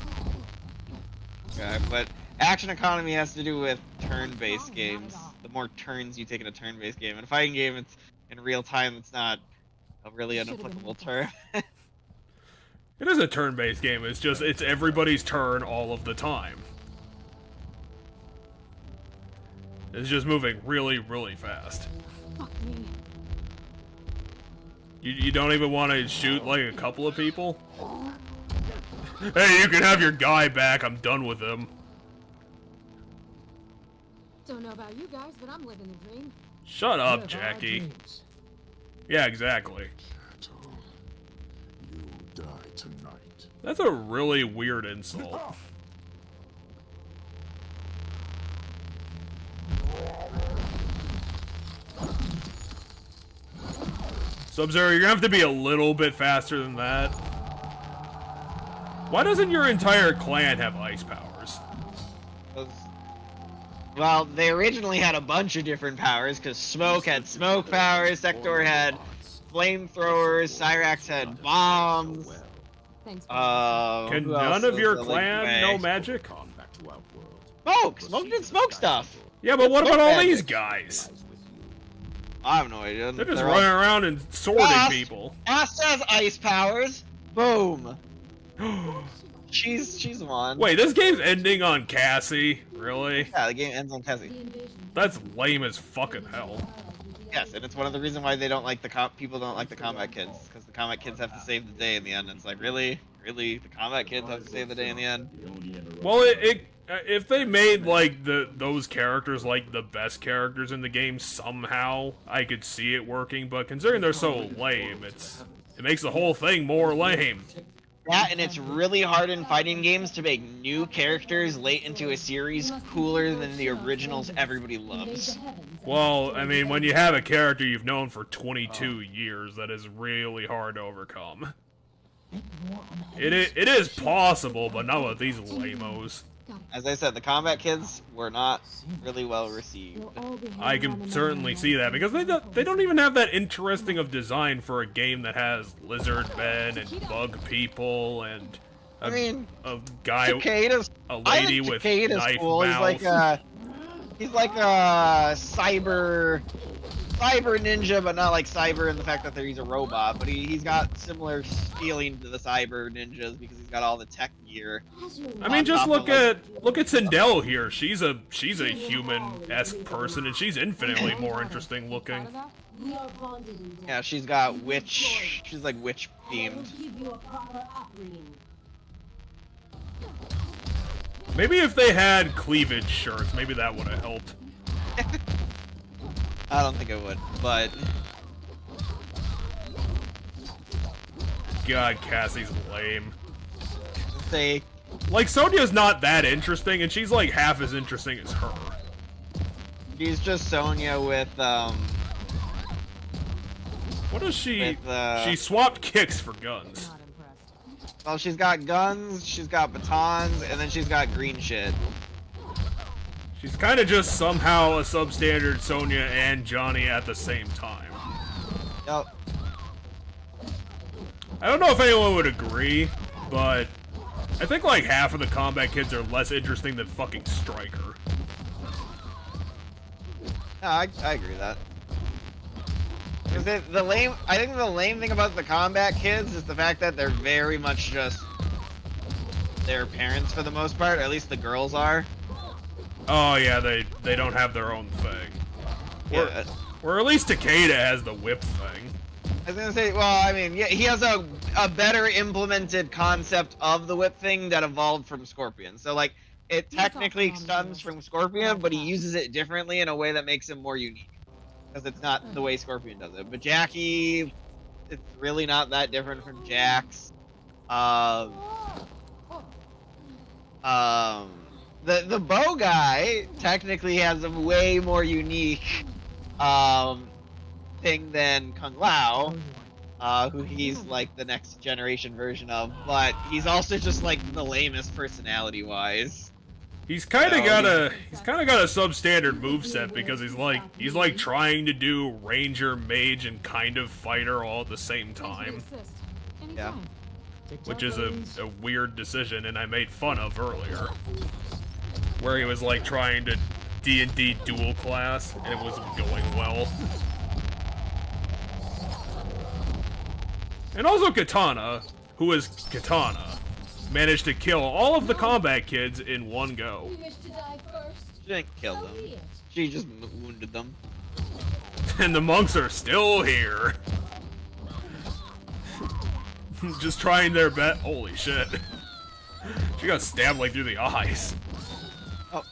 B: Okay, but action economy has to do with turn-based games. The more turns you take in a turn-based game. In a fighting game, it's in real time. It's not a really inapplicable term.
A: It is a turn-based game. It's everybody's turn all of the time. It's just moving really, really fast.
D: Fuck me.
A: You don't even want to shoot like a couple of people? Hey, you can have your guy back. I'm done with him.
D: Don't know about you guys, but I'm living the dream.
A: Shut up, Jackie. Yeah, exactly.
N: You die tonight.
A: That's a really weird insult. Sub-Zero, you're gonna have to be a little bit faster than that. Why doesn't your entire clan have ice powers?
B: Well, they originally had a bunch of different powers, because Smoke had smoke powers, Sector had flamethrowers, Cyrax had bombs.
D: Thanks.
A: Can none of your clan know magic?
B: Smoke did smoke stuff.
A: Yeah, but what about all
B: magic.
A: these guys?
B: I have no idea.
A: They're just running around and sorting people.
B: Frost has ice powers. Boom. She's won.
A: Wait, this game's ending on Cassie? Really?
B: Yeah, the game ends on Cassie.
A: That's lame as fucking hell.
B: Yes, and it's one of the reasons why they don't like the people don't like the combat kids, because the combat kids have to save the day in the end. And it's like, really, the combat kids have to save the day in the end.
A: Well, if they made like those characters like the best characters in the game somehow, I could see it working. But considering they're so lame, it makes the whole thing more lame.
B: Yeah, and it's really hard in fighting games to make new characters late into a series cooler than the originals everybody loves.
A: Well, I mean, when you have a character you've known for 22 years, that is really hard to overcome. It is possible, but not with these lamos.
B: As I said, the combat kids were not really well received.
A: I can certainly see that, because they don't even have that interesting of design for a game that has lizard men and bug people and a guy, a lady with knife mouth.
B: He's like a cyber ninja, but not like cyber in the fact that he's a robot. But he's got similar feeling to the cyber ninjas because he's got all the tech gear.
A: I mean, just look at Sindel here. She's a human-esque person, and she's infinitely more interesting looking.
B: Yeah, she's got witch. She's like witch themed.
A: Maybe if they had cleavage shirts, maybe that would have helped.
B: I don't think it would, but...
A: God, Cassie's lame.
B: Say...
A: Like, Sonya's not that interesting, and she's like half as interesting as her.
B: She's just Sonya with,
A: What is she... She swapped kicks for guns.
B: Well, she's got guns, she's got batons, and then she's got green shit.
A: She's kind of just somehow a substandard Sonya and Johnny at the same time.
B: Yep.
A: I don't know if anyone would agree, but I think like half of the combat kids are less interesting than fucking Stryker.
B: No, I agree with that. Because I think the lame thing about the combat kids is the fact that they're very much just their parents for the most part, or at least the girls are.
A: Oh yeah, they don't have their own thing.
B: Yeah.
A: Or at least Takeda has the whip thing.
B: I was gonna say, well, I mean, yeah, he has a better implemented concept of the whip thing that evolved from Scorpion. So like, it technically stems from Scorpion, but he uses it differently in a way that makes him more unique. Because it's not the way Scorpion does it. But Jackie, it's really not that different from Jax. The bow guy technically has a way more unique thing than Kung Lao, who he's like the next generation version of, but he's also just like the lamest personality wise.
A: He's kind of got a substandard moveset because he's like trying to do ranger, mage, and kind of fighter all at the same time.
B: Yeah.
A: Which is a weird decision, and I made fun of earlier. Where he was like trying to D&D dual class, and it wasn't going well. And also Katana, who is Katana, managed to kill all of the combat kids in one go.
B: She didn't kill them. She just wounded them.
A: And the monks are still here. Just trying their best. Holy shit. She got stabbed like through the eyes.
B: Oh.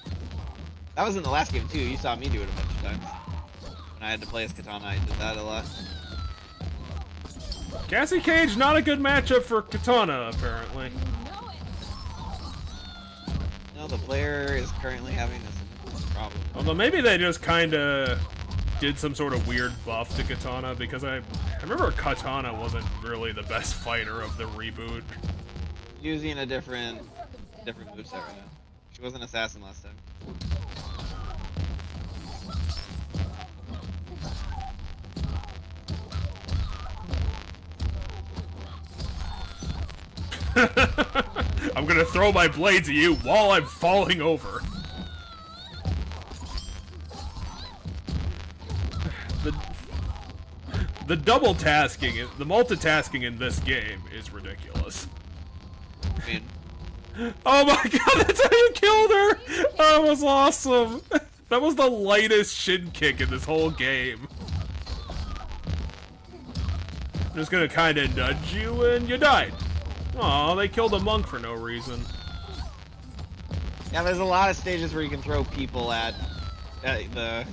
B: That was in the last game too. You saw me do it a bunch of times. When I had to play as Katana, I did that a lot.
A: Cassie Cage, not a good matchup for Katana, apparently.
B: No, the player is currently having this problem.
A: Although maybe they just kinda did some sort of weird buff to Katana, because I remember Katana wasn't really the best fighter of the reboot.
B: Using a different moveset right now. She was an assassin last time.
A: I'm gonna throw my blades at you while I'm falling over. The double tasking, the multitasking in this game is ridiculous.
B: I mean,
A: Oh my god, that's how you killed her! That was awesome! That was the lightest shin kick in this whole game. I'm just gonna kinda nudge you and you died. Aw, they killed a monk for no reason.
B: Yeah, there's a lot of stages where you can throw people at the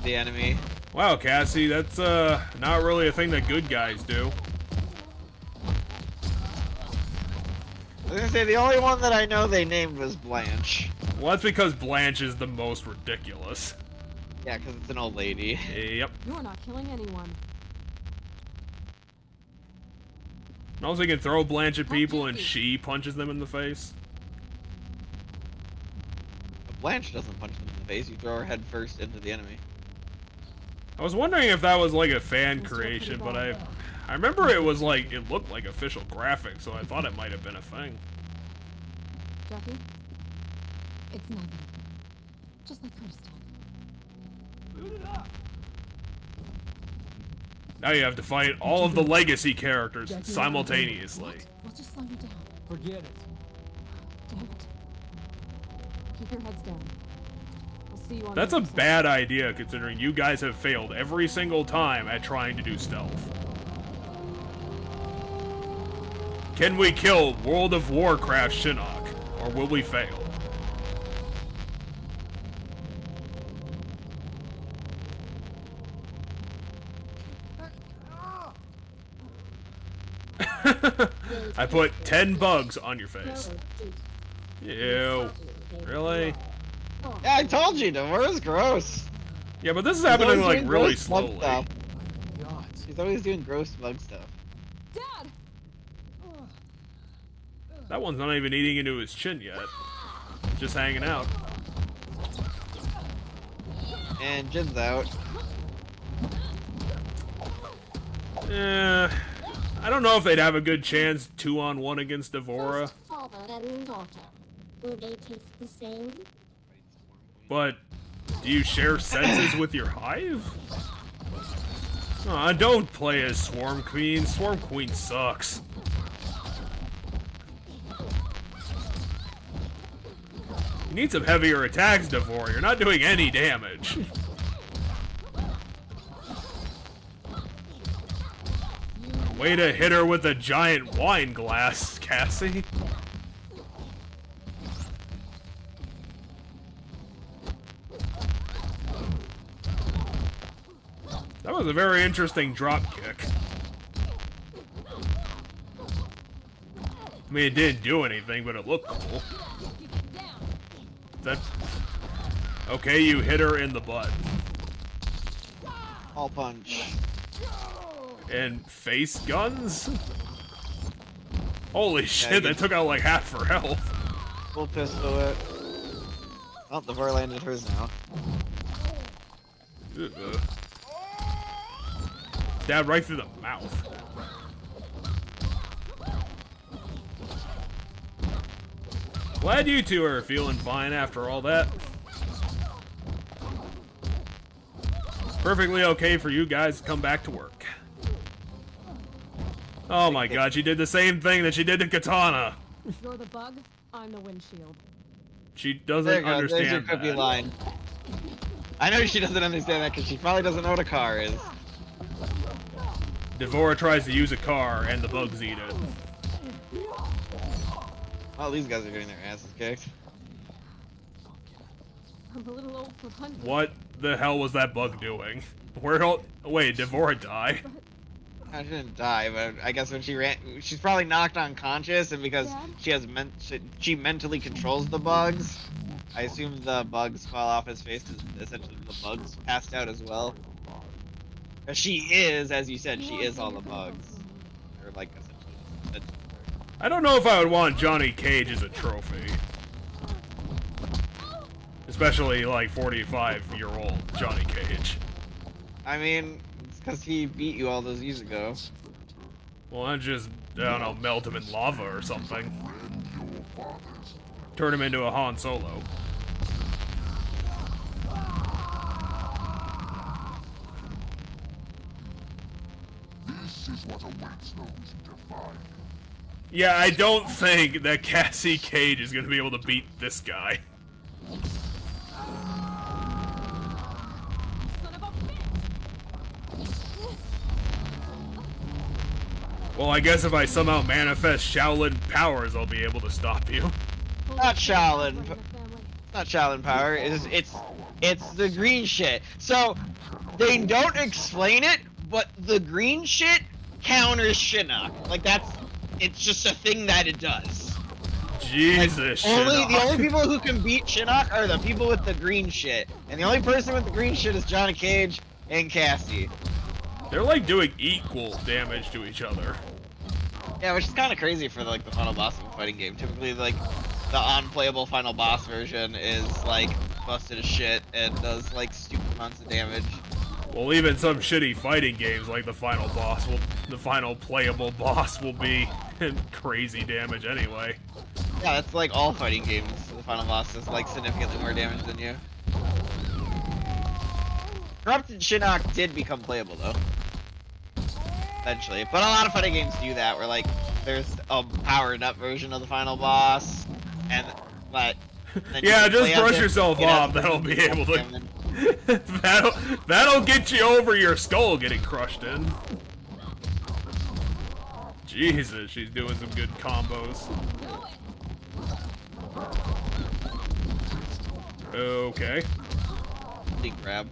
B: enemy.
A: Wow, Cassie, that's not really a thing that good guys do.
B: I was gonna say, the only one that I know they named was Blanche.
A: Well, that's because Blanche is the most ridiculous.
B: Yeah, because it's an old lady.
A: Yep.
D: You're not killing anyone.
A: And also, you can throw Blanche at people and she punches them in the face.
B: But Blanche doesn't punch them in the face, you throw her head first into the enemy.
A: I was wondering if that was like a fan creation, but I remember it was like, it looked like official graphics, so I thought it might have been a thing.
D: Jackie? It's nothing. Just like Kurdistan.
A: Now you have to fight all of the legacy characters simultaneously.
D: We'll just slow you down.
G: Forget it.
D: Damn it. Keep your heads down. I'll see you on
A: That's
D: the
A: a
D: other side.
A: bad idea, considering you guys have failed every single time at trying to do stealth. Can we kill World of Warcraft Shinnok, or will we fail? I put 10 bugs on your face. Ew. Really?
B: Yeah, I told you, Devora's gross.
A: Yeah, but this is
B: She's
A: happening
B: always
A: like
B: doing
A: really
B: gross bug
A: slowly.
B: stuff. She's always doing gross bug stuff.
D: Dad!
A: That one's not even eating into his chin yet. Just hanging out.
B: And Jin's out.
A: I don't know if they'd have a good chance 2-on-1 against Devora.
M: Father and daughter. Will they taste the same?
A: But do you share senses with your hive? Aw, don't play as Swarm Queen. Swarm Queen sucks. You need some heavier attacks, Devora. You're not doing any damage. Way to hit her with a giant wine glass, Cassie. That was a very interesting drop kick. I mean, it didn't do anything, but it looked cool. That... Okay, you hit her in the butt.
B: All punch.
A: And face guns? Holy shit, that took out like half her health.
B: Full pistol it. Oh, Devora landed hers now.
A: Stabbed right through the mouth. Glad you two are feeling fine after all that. Perfectly okay for you guys to come back to work. Oh my god, she did the same thing that she did to Katana.
D: You're the bug, I'm the windshield.
A: She
B: There
A: doesn't
B: you go, there's your
A: understand
B: cookie
A: that.
B: line. I know she doesn't understand that because she probably doesn't know what a car is.
A: Devora tries to use a car and the bugs eat it.
B: Well, these guys are getting their asses kicked.
D: I'm a little old for hunting.
A: What the hell was that bug doing? Wait, Devora die?
B: I didn't die, but I guess when she ran, she's probably knocked unconscious, and because she has she mentally controls the bugs, I assume the bugs fall off his face. Essentially, the bugs passed out as well. But she is, as you said, she is all the bugs, or like essentially.
A: I don't know if I would want Johnny Cage as a trophy. Especially like 45-year-old Johnny Cage.
B: I mean, it's because he beat you all those years ago.
A: Well, I'd just, I don't know, melt him in lava or something. Turn him into a Han Solo.
C: This is what awaits those who defy me.
A: Yeah, I don't think that Cassie Cage is gonna be able to beat this guy. Well, I guess if I somehow manifest Shaolin powers, I'll be able to stop you.
B: Not Shaolin. Not Shaolin power. It's the green shit. So they don't explain it, but the green shit counters Shinnok. Like it's just a thing that it does.
A: Jesus.
B: Like, the only people who can beat Shinnok are the people with the green shit, and the only person with the green shit is Johnny Cage and Cassie.
A: They're like doing equal damage to each other.
B: Yeah, which is kind of crazy for like the final boss of a fighting game. Typically, like the unplayable final boss version is like busted as shit and does like stupid amounts of damage.
A: Well, even some shitty fighting games like the final playable boss will be crazy damage anyway.
B: Yeah, that's like all fighting games. The final boss is like significantly more damage than you. Corrupted Shinnok did become playable though. Eventually. But a lot of fighting games do that, where like there's a powered up version of the final boss, and
A: yeah, just brush yourself off, that'll be able to that'll get you over your skull getting crushed in. Jesus, she's doing some good combos. Okay.
B: Big grab.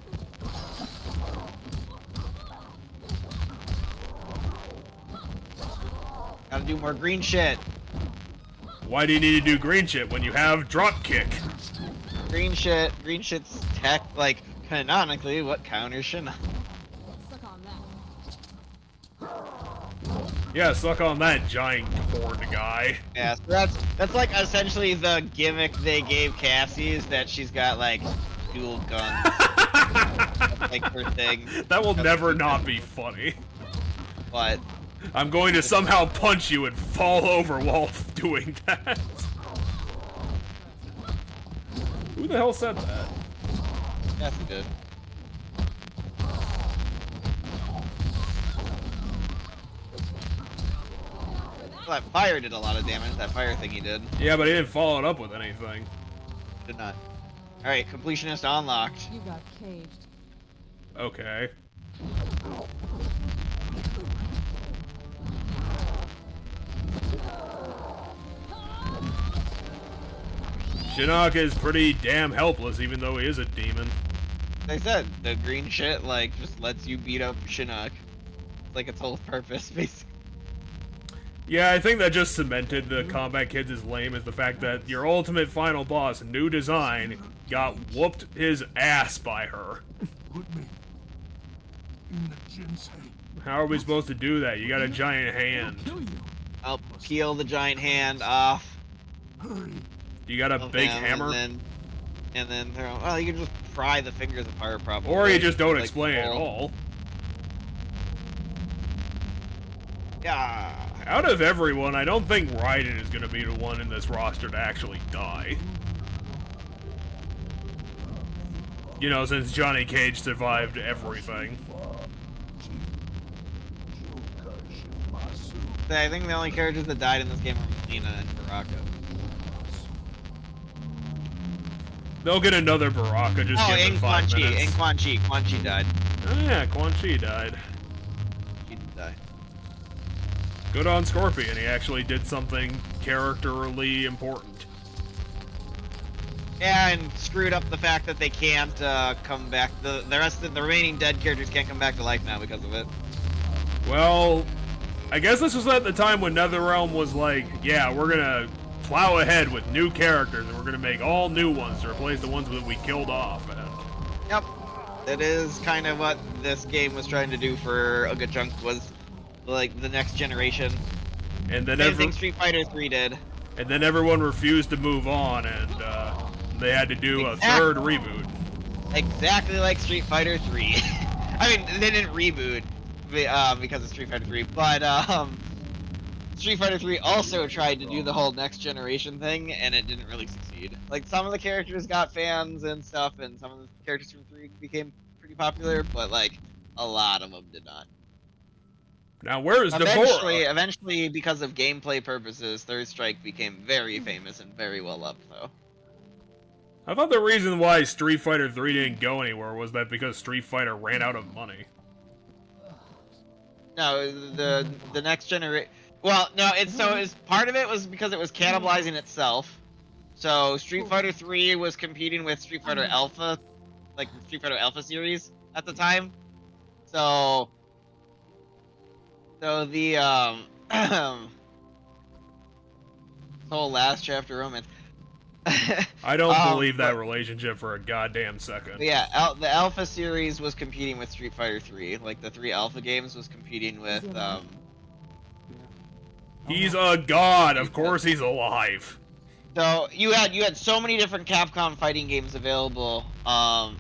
B: Gotta do more green shit.
A: Why do you need to do green shit when you have drop kick?
B: Green shit's like canonically what counters Shinnok.
A: Yeah, suck on that, giant horde guy.
B: Yeah, so that's like essentially the gimmick they gave Cassie, is that she's got like dual guns. That's like her thing.
A: That will never not be funny.
B: But
A: I'm going to somehow punch you and fall over while doing that. Who the hell said that?
B: Cassie did. Well, that fire did a lot of damage. That fire thing he did.
A: Yeah, but he didn't follow it up with anything.
B: Did not. Alright, completionist unlocked.
D: You got caged.
A: Okay. Shinnok is pretty damn helpless, even though he is a demon.
B: Like I said, the green shit, like, just lets you beat up Shinnok. It's like its whole purpose, basically.
A: Yeah, I think that just cemented the Combat Kids as lame as the fact that your ultimate final boss, New Design, got whooped his ass by her.
C: Put me in the Jinsei.
A: How are we supposed to do that? You got a giant hand.
B: I'll peel the giant hand off.
A: You got a big hammer?
B: And then throw. Well, you can just pry the fingers apart, probably.
A: Or you just don't
B: like,
A: explain it at all.
B: Yeah.
A: Out of everyone, I don't think Raiden is going to be the one in this roster to actually die. You know, since Johnny Cage survived everything.
B: I think the only characters that died in this game are Melina and Baraka.
A: They'll get another Baraka, just give it 5 minutes.
B: And Quan Chi. Quan Chi died.
A: Oh yeah, Quan Chi died.
B: He did die.
A: Good on Scorpion, he actually did something characterly important.
B: Yeah, and screwed up the fact that they can't come back. The rest of the remaining dead characters can't come back to life now because of it.
A: Well, I guess this was at the time when NetherRealm was like, yeah, we're gonna plow ahead with new characters and we're gonna make all new ones to replace the ones that we killed off. And
B: yep, that is kind of what this game was trying to do for a good chunk, was like the next generation.
A: And then
B: same thing Street Fighter 3 did.
A: And then everyone refused to move on, and they had to do a third reboot.
B: Exactly like Street Fighter 3. I mean, they didn't reboot because of Street Fighter 3, but Street Fighter 3 also tried to do the whole next generation thing, and it didn't really succeed. Like, some of the characters got fans and stuff, and some of the characters from 3 became pretty popular, but like, a lot of them did not.
A: Now where is Deborah?
B: Eventually, because of gameplay purposes, Third Strike became very famous and very well loved, though.
A: I thought the reason why Street Fighter 3 didn't go anywhere was that because Street Fighter ran out of money.
B: No, the next generation. Well, no, it's part of it was because it was cannibalizing itself. So Street Fighter 3 was competing with Street Fighter Alpha, like the Street Fighter Alpha series at the time. So the whole last chapter romance.
A: I don't believe that relationship for a goddamn second.
B: Yeah, the Alpha series was competing with Street Fighter 3. Like the 3 Alpha games was competing with.
A: He's a god. Of course he's alive.
B: So you had so many different Capcom fighting games available. So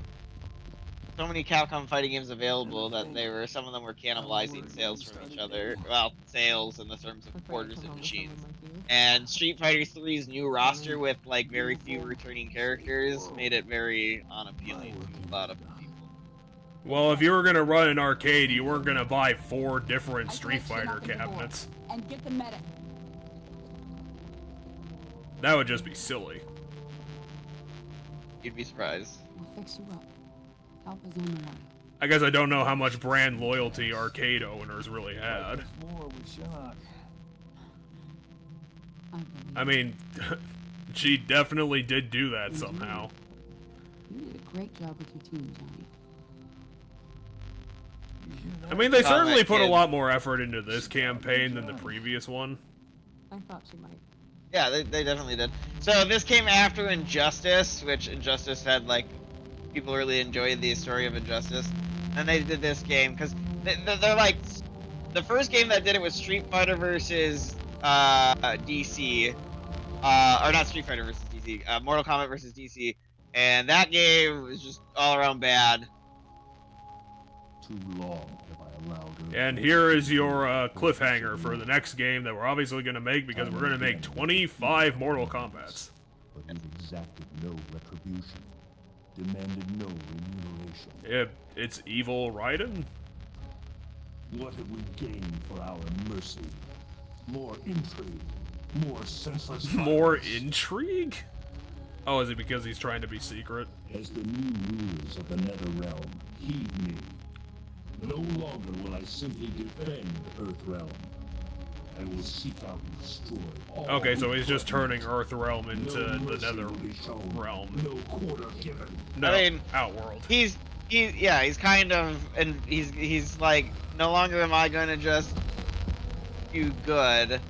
B: many Capcom fighting games available that some of them were cannibalizing sales from each other. Well, sales in the terms of quarters and machines. And Street Fighter 3's new roster with like very few returning characters made it very unappealing to a lot of people.
A: Well, if you were gonna run an arcade, you weren't gonna buy 4 different Street Fighter cabinets.
K: And get the medic.
A: That would just be silly.
B: You'd be surprised.
K: We'll fix you up. Help is on the way.
A: I guess I don't know how much brand loyalty arcade owners really had. I mean, she definitely did do that somehow.
K: You did a great job with your team, Johnny.
A: I mean, they certainly put a lot more effort into this campaign than the previous one.
D: I thought she might.
B: Yeah, they definitely did. So this came after Injustice, which Injustice had like people really enjoyed the story of Injustice, and they did this game because they're like the first game that did it was Street Fighter versus DC, or not Street Fighter versus DC, Mortal Kombat versus DC, and that game was just all around bad.
C: Too long have I allowed her.
A: And here is your cliffhanger for the next game that we're obviously going to make because we're going to make 25 Mortal Kombats.
C: But you've exacted no retribution, demanded no remuneration.
A: It's evil Raiden?
C: What have we gained for our mercy? More intrigue, more senseless violence.
A: More intrigue? Oh, is it because he's trying to be secret?
C: As the new rulers of the Netherrealm, heed me. No longer will I simply defend Earthrealm. I will seek out and destroy all.
A: Okay, so he's just turning Earthrealm into the Netherrealm.
C: No quarter given.
A: No,
B: I mean,
A: Outworld.
B: He's kind of, and he's like, no longer am I gonna just do good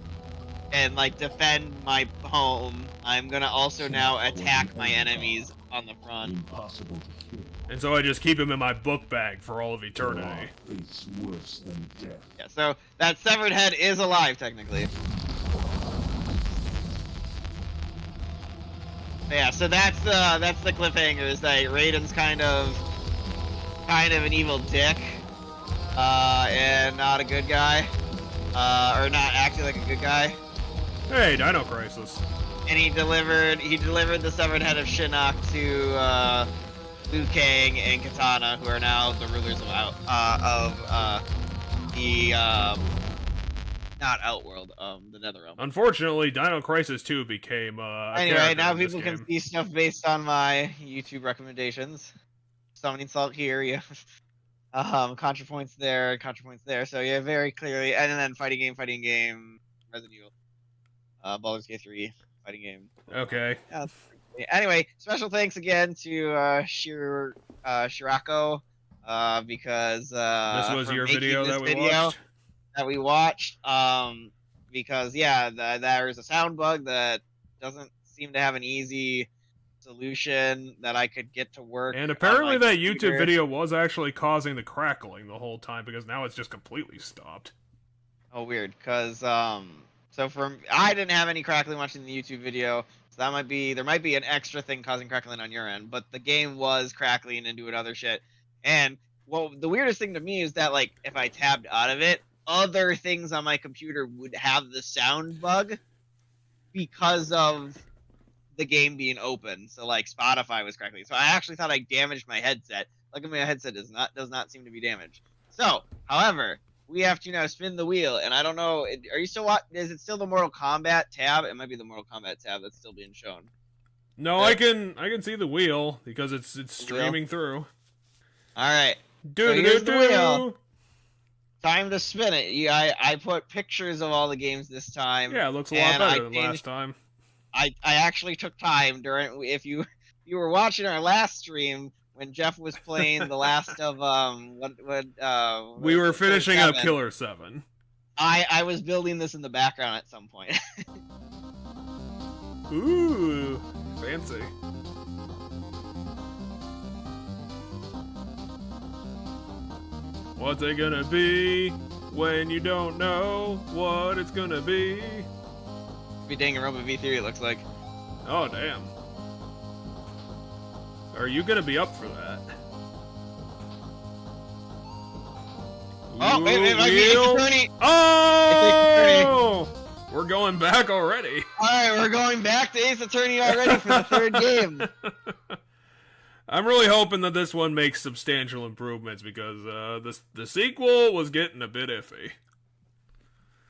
B: and like defend my home. I'm gonna also now attack my enemies on the front.
C: Impossible to kill.
A: And so I just keep him in my book bag for all of eternity.
C: Fate's worse than death.
B: Yeah, so that severed head is alive technically. Yeah, so that's the cliffhanger, is that Raiden's kind of an evil dick, and not a good guy, or not acting like a good guy.
A: Hey, Dino Crisis.
B: And he delivered the severed head of Shinnok to Liu Kang and Katana, who are now the rulers of not Outworld, the Netherrealm.
A: Unfortunately, Dino Crisis 2 became
B: anyway, now people can see stuff based on my YouTube recommendations. Summoning Salt here, yeah. ContraPoints there, ContraPoints there. So yeah, very clearly, and then fighting game, Resident Evil, Baldur's Gate 3, fighting game.
A: Okay.
B: Yeah, anyway, special thanks again to Shirako, because
A: this was your video
B: that we watched. Because yeah, there's a sound bug that doesn't seem to have an easy solution that I could get to work.
A: And apparently that YouTube video was actually causing the crackling the whole time, because now it's just completely stopped.
B: Oh, weird, because I didn't have any crackling watching the YouTube video, so there might be an extra thing causing crackling on your end, but the game was crackling and doing other shit. And well, the weirdest thing to me is that like if I tabbed out of it, other things on my computer would have the sound bug because of the game being open. So like Spotify was crackling. So I actually thought I damaged my headset. Luckily my headset does not seem to be damaged. So, however, we have to now spin the wheel. And I don't know, are you still is it still the Mortal Kombat tab? It might be the Mortal Kombat tab that's still being shown.
A: No, I can see the wheel because it's streaming through.
B: All right.
A: So
B: here's the wheel. Time to spin it. I put pictures of all the games this time.
A: Yeah, it looks a lot better than last time.
B: I actually took time during, if you were watching our last stream when Jeff was playing the last of
A: we were finishing up Killer 7.
B: I was building this in the background at some point.
A: Ooh, fancy. What's it gonna be when you don't know what it's gonna be?
B: Be Danganronpa V3, it looks like.
A: Oh, damn. Are you gonna be up for that?
B: Oh, wait, Ace Attorney!
A: Oh! We're going back already.
B: Alright, we're going back to Ace Attorney already for the third game.
A: I'm really hoping that this one makes substantial improvements because the sequel was getting a bit iffy.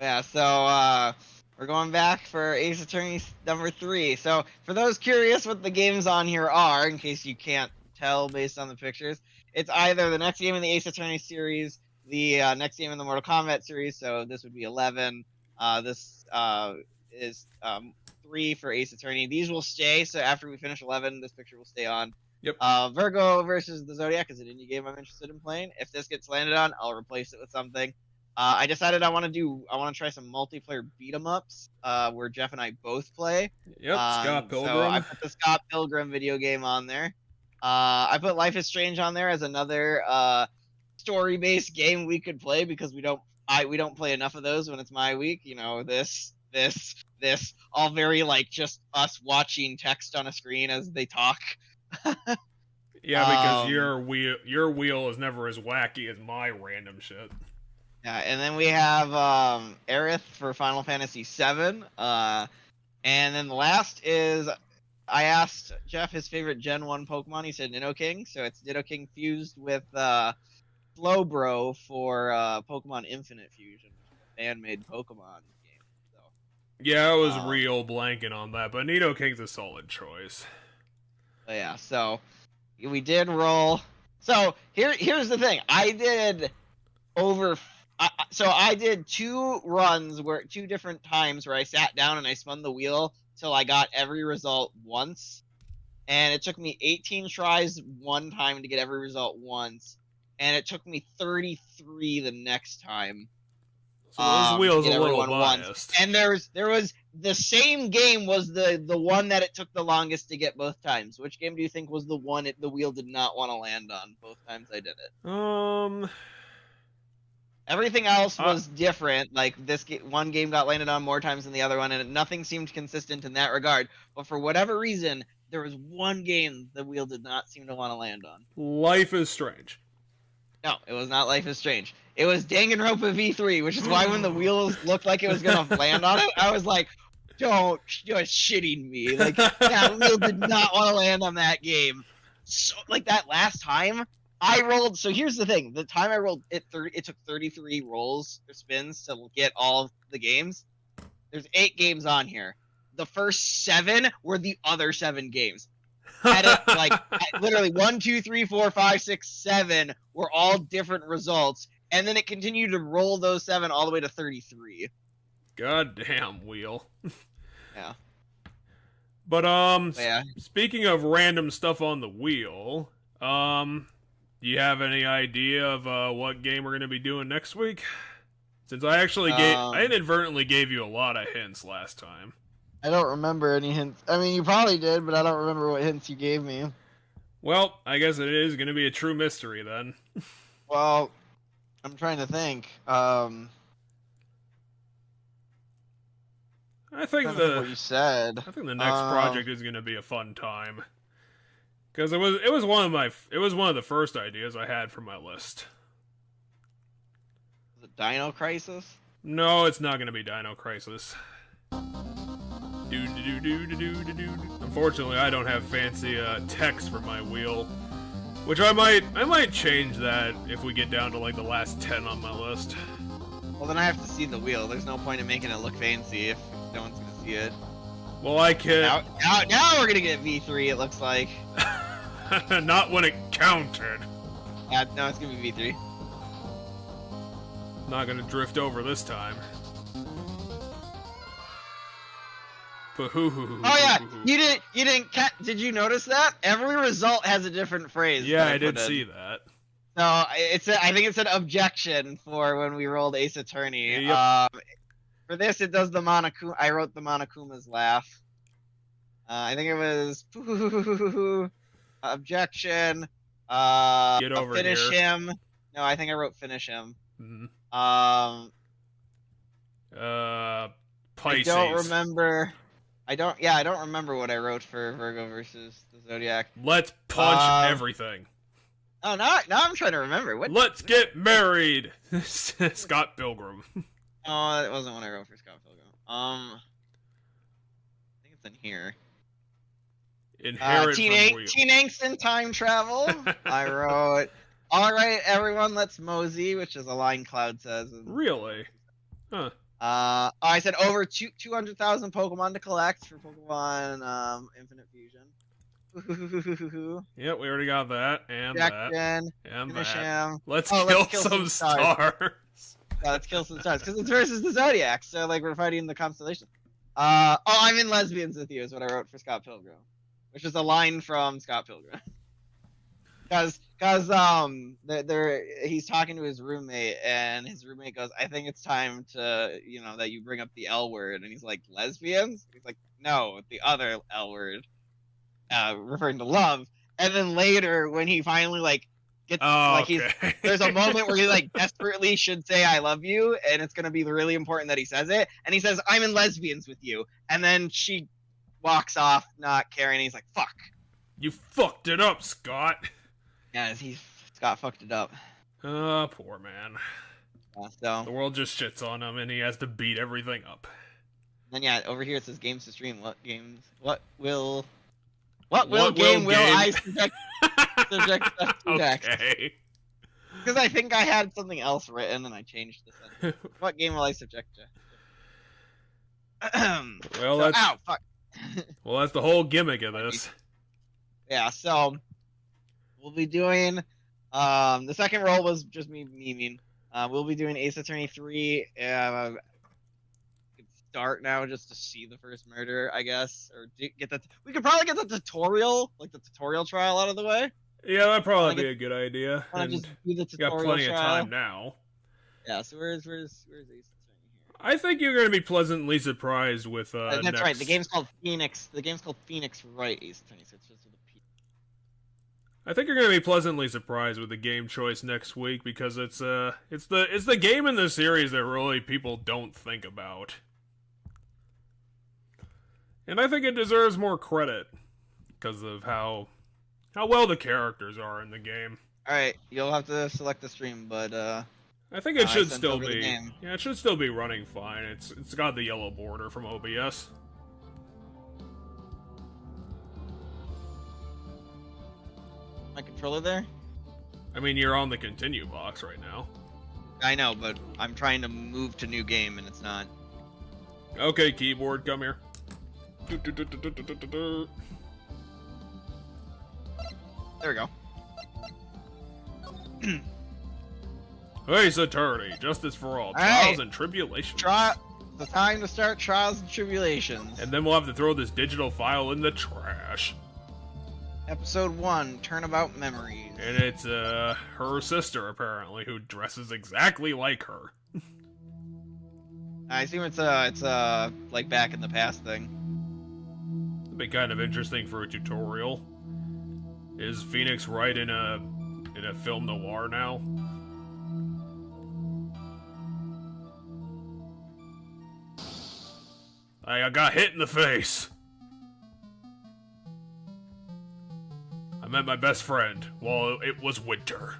B: Yeah, so we're going back for Ace Attorney number 3. So for those curious what the games on here are, in case you can't tell based on the pictures, it's either the next game in the Ace Attorney series, the next game in the Mortal Kombat series, so this would be 11. This is 3 for Ace Attorney. These will stay, so after we finish 11, this picture will stay on.
A: Yep.
B: Virgo versus the Zodiac is an indie game I'm interested in playing. If this gets landed on, I'll replace it with something. I decided I want to try some multiplayer beat 'em ups, where Jeff and I both play.
A: Yep, Scott Pilgrim.
B: So I put the Scott Pilgrim video game on there. I put Life is Strange on there as another story-based game we could play because we don't play enough of those when it's my week. You know, this, all very like just us watching text on a screen as they talk.
A: Yeah, because your wheel is never as wacky as my random shit.
B: Yeah, and then we have Aerith for Final Fantasy VII. And then the last is, I asked Jeff his favorite Gen 1 Pokemon. He said Nidoking, so it's Nidoking fused with Slowbro for Pokemon Infinite Fusion, a fan-made Pokemon game. So,
A: yeah, I was real blanking on that, but Nidoking's a solid choice.
B: Yeah, so we did roll. So here's the thing. I did I did 2 runs where 2 different times where I sat down and I spun the wheel till I got every result once. And it took me 18 tries one time to get every result once. And it took me 33 the next time.
A: So those wheels are a little biased.
B: Once. And there was the same game was the one that it took the longest to get both times. Which game do you think was the one the wheel did not want to land on both times I did it? Everything else was different. Like this one game got landed on more times than the other one, and nothing seemed consistent in that regard. But for whatever reason, there was one game the wheel did not seem to want to land on.
A: Life is Strange.
B: No, it was not Life is Strange. It was Danganronpa V3, which is why when the wheels looked like it was going to land on it, I was like, you're shitting me. Like, that wheel did not want to land on that game. So, like, that last time, I rolled, so here's the thing. The time I rolled, it took 33 rolls or spins to get all of the games. There's 8 games on here. The first 7 were the other 7 games. Had it, like, literally 1, 2, 3, 4, 5, 6, 7 were all different results. And then it continued to roll those 7 all the way to 33.
A: Goddamn wheel.
B: Yeah.
A: But,
B: yeah.
A: Speaking of random stuff on the wheel, do you have any idea of what game we're going to be doing next week? Since I actually I inadvertently gave you a lot of hints last time.
B: I don't remember any hints. I mean, you probably did, but I don't remember what hints you gave me.
A: Well, I guess it is going to be a true mystery then.
B: Well, I'm trying to think.
A: I think
B: what you said.
A: I think the next project is going to be a fun time. Because it was one of the first ideas I had for my list.
B: Is it Dino Crisis?
A: No, it's not going to be Dino Crisis. Unfortunately, I don't have fancy text for my wheel, which I might change that if we get down to like the last 10 on my list.
B: Well, then I have to see the wheel. There's no point in making it look fancy if no one's gonna see it.
A: Well, I can.
B: Now we're gonna get V3. It looks like.
A: Not when it counted.
B: No, it's gonna be V3.
A: Not gonna drift over this time.
B: Oh yeah, you didn't did you notice that? Every result has a different phrase.
A: Yeah, I did see that.
B: So I think it said objection for when we rolled Ace Attorney.
A: Yep.
B: For this, it does the Monokuma. I wrote the Monokuma's laugh. I think it was objection.
A: Get over
B: finish
A: here.
B: him. No, I think I wrote finish him.
A: Mm-hmm.
B: I
A: Pisces.
B: don't remember. I don't remember what I wrote for Virgo versus the Zodiac.
A: Let's punch everything.
B: Oh, now I'm trying to remember. What?
A: Let's get married. Scott Pilgrim.
B: Oh, that wasn't what I wrote for Scott Pilgrim. I think it's in here.
A: Inherit
B: teen angst and time travel. I wrote, all right, everyone, let's mosey, which is a line Cloud says.
A: Really? Huh.
B: I said over 200,000 Pokemon to collect for Pokemon Infinite Fusion.
A: Yeah, we already got that, and that, and that. Let's kill some stars.
B: Yeah, let's kill some stars, because it's versus the Zodiac, so, like, we're fighting the constellation. I'm in Lesbians with you is what I wrote for Scott Pilgrim, which is a line from Scott Pilgrim. Because he's talking to his roommate, and his roommate goes, I think it's time to, that you bring up the L word, and he's like, lesbians? He's like, no, the other L word. Referring to love, and then later when he finally gets there's a moment where he desperately should say I love you, and it's gonna be really important that he says it, and he says I'm in Lesbians with you, and then she walks off not caring, and he's like fuck.
A: You fucked it up, Scott.
B: Yeah, Scott fucked it up.
A: Poor man.
B: So
A: the world just shits on him, and he has to beat everything up.
B: Then over here it says games to stream. What game will I subject us to next? Okay. Because I think I had something else written and I changed the sentence. What game will I subject to?
A: Well,
B: ow, fuck.
A: Well, that's the whole gimmick of this.
B: Yeah, so we'll be doing the second roll was just me memeing. We'll be doing Ace Attorney 3. Start now just to see the first murder, I guess, or get that. We could probably get the tutorial, the tutorial trial, out of the way.
A: Yeah, that'd probably be a good idea.
B: And just do the tutorial
A: got plenty
B: trial.
A: of time now.
B: Yeah. So where's Ace Attorney here?
A: I think you're going to be pleasantly surprised with.
B: That's
A: next...
B: right. The game's called Phoenix. The game's called Phoenix Wright Ace Attorney. So it's just with a P.
A: I think you're going to be pleasantly surprised with the game choice next week because it's the game in the series that really people don't think about. And I think it deserves more credit because of how well the characters are in the game.
B: All right, you'll have to select the stream, but
A: I think it should still be. Yeah, it should still be running fine. It's got the yellow border from OBS.
B: My controller there?
A: I mean, you're on the continue box right now.
B: I know, but I'm trying to move to new game and it's not.
A: Okay, keyboard, come here.
B: There we go.
A: Ace Attorney, justice for all, trials and tribulations.
B: The time to start trials and tribulations.
A: And then we'll have to throw this digital file in the trash.
B: Episode 1, Turnabout Memories.
A: And it's her sister apparently, who dresses exactly like her.
B: I assume it's a like back in the past thing.
A: It'd be kind of interesting for a tutorial. Is Phoenix Wright in a film noir now? I got hit in the face. I met my best friend while it was winter.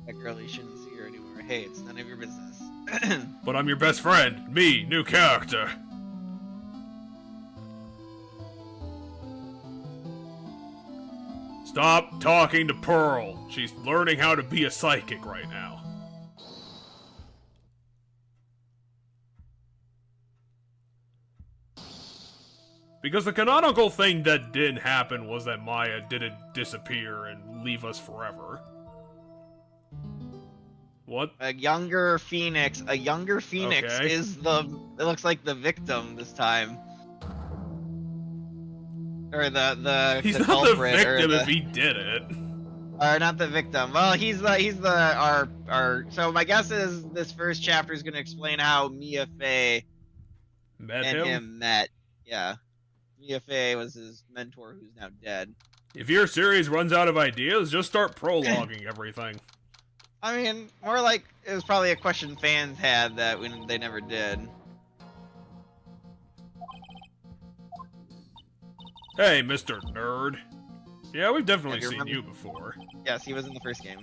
B: That girl you shouldn't see her anymore. Hey, it's none of your business.
A: But I'm your best friend. Me, new character. Stop talking to Pearl. She's learning how to be a psychic right now. Because the canonical thing that didn't happen was that Maya didn't disappear and leave us forever. What?
B: A younger Phoenix
A: Okay.
B: is it looks like the victim this time. Or
A: He's
B: the
A: not
B: culprit,
A: the victim
B: or
A: if he did it.
B: Or not the victim. Well, he's our. So my guess is this first chapter is going to explain how Mia Fey
A: Met
B: and
A: him?
B: him met. Yeah, Mia Fey was his mentor, who's now dead.
A: If your series runs out of ideas, just start prologuing everything.
B: I mean, more like it was probably a question fans had that they never did.
A: Hey, Mr. Nerd. Yeah, we've definitely
B: Yeah, you
A: seen
B: remember-
A: you before.
B: Yes, he was in the first game.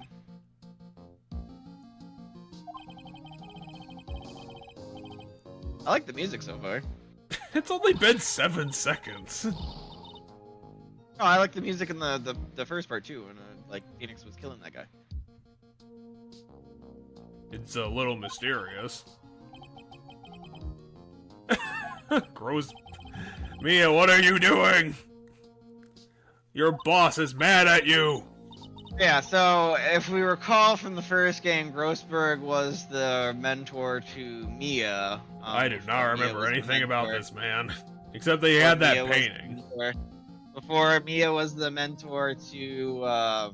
B: I like the music so far.
A: It's only been 7 seconds.
B: No, I like the music in the first part too, when like Phoenix was killing that guy.
A: It's a little mysterious. Gross. Mia, what are you doing? Your boss is mad at you.
B: Yeah, so if we recall from the first game, Grossberg was the mentor to Mia.
A: I do not remember
B: was the
A: anything about
B: mentor.
A: this man. Except that he had that
B: Mia was the
A: painting.
B: mentor. Before Mia was the mentor to,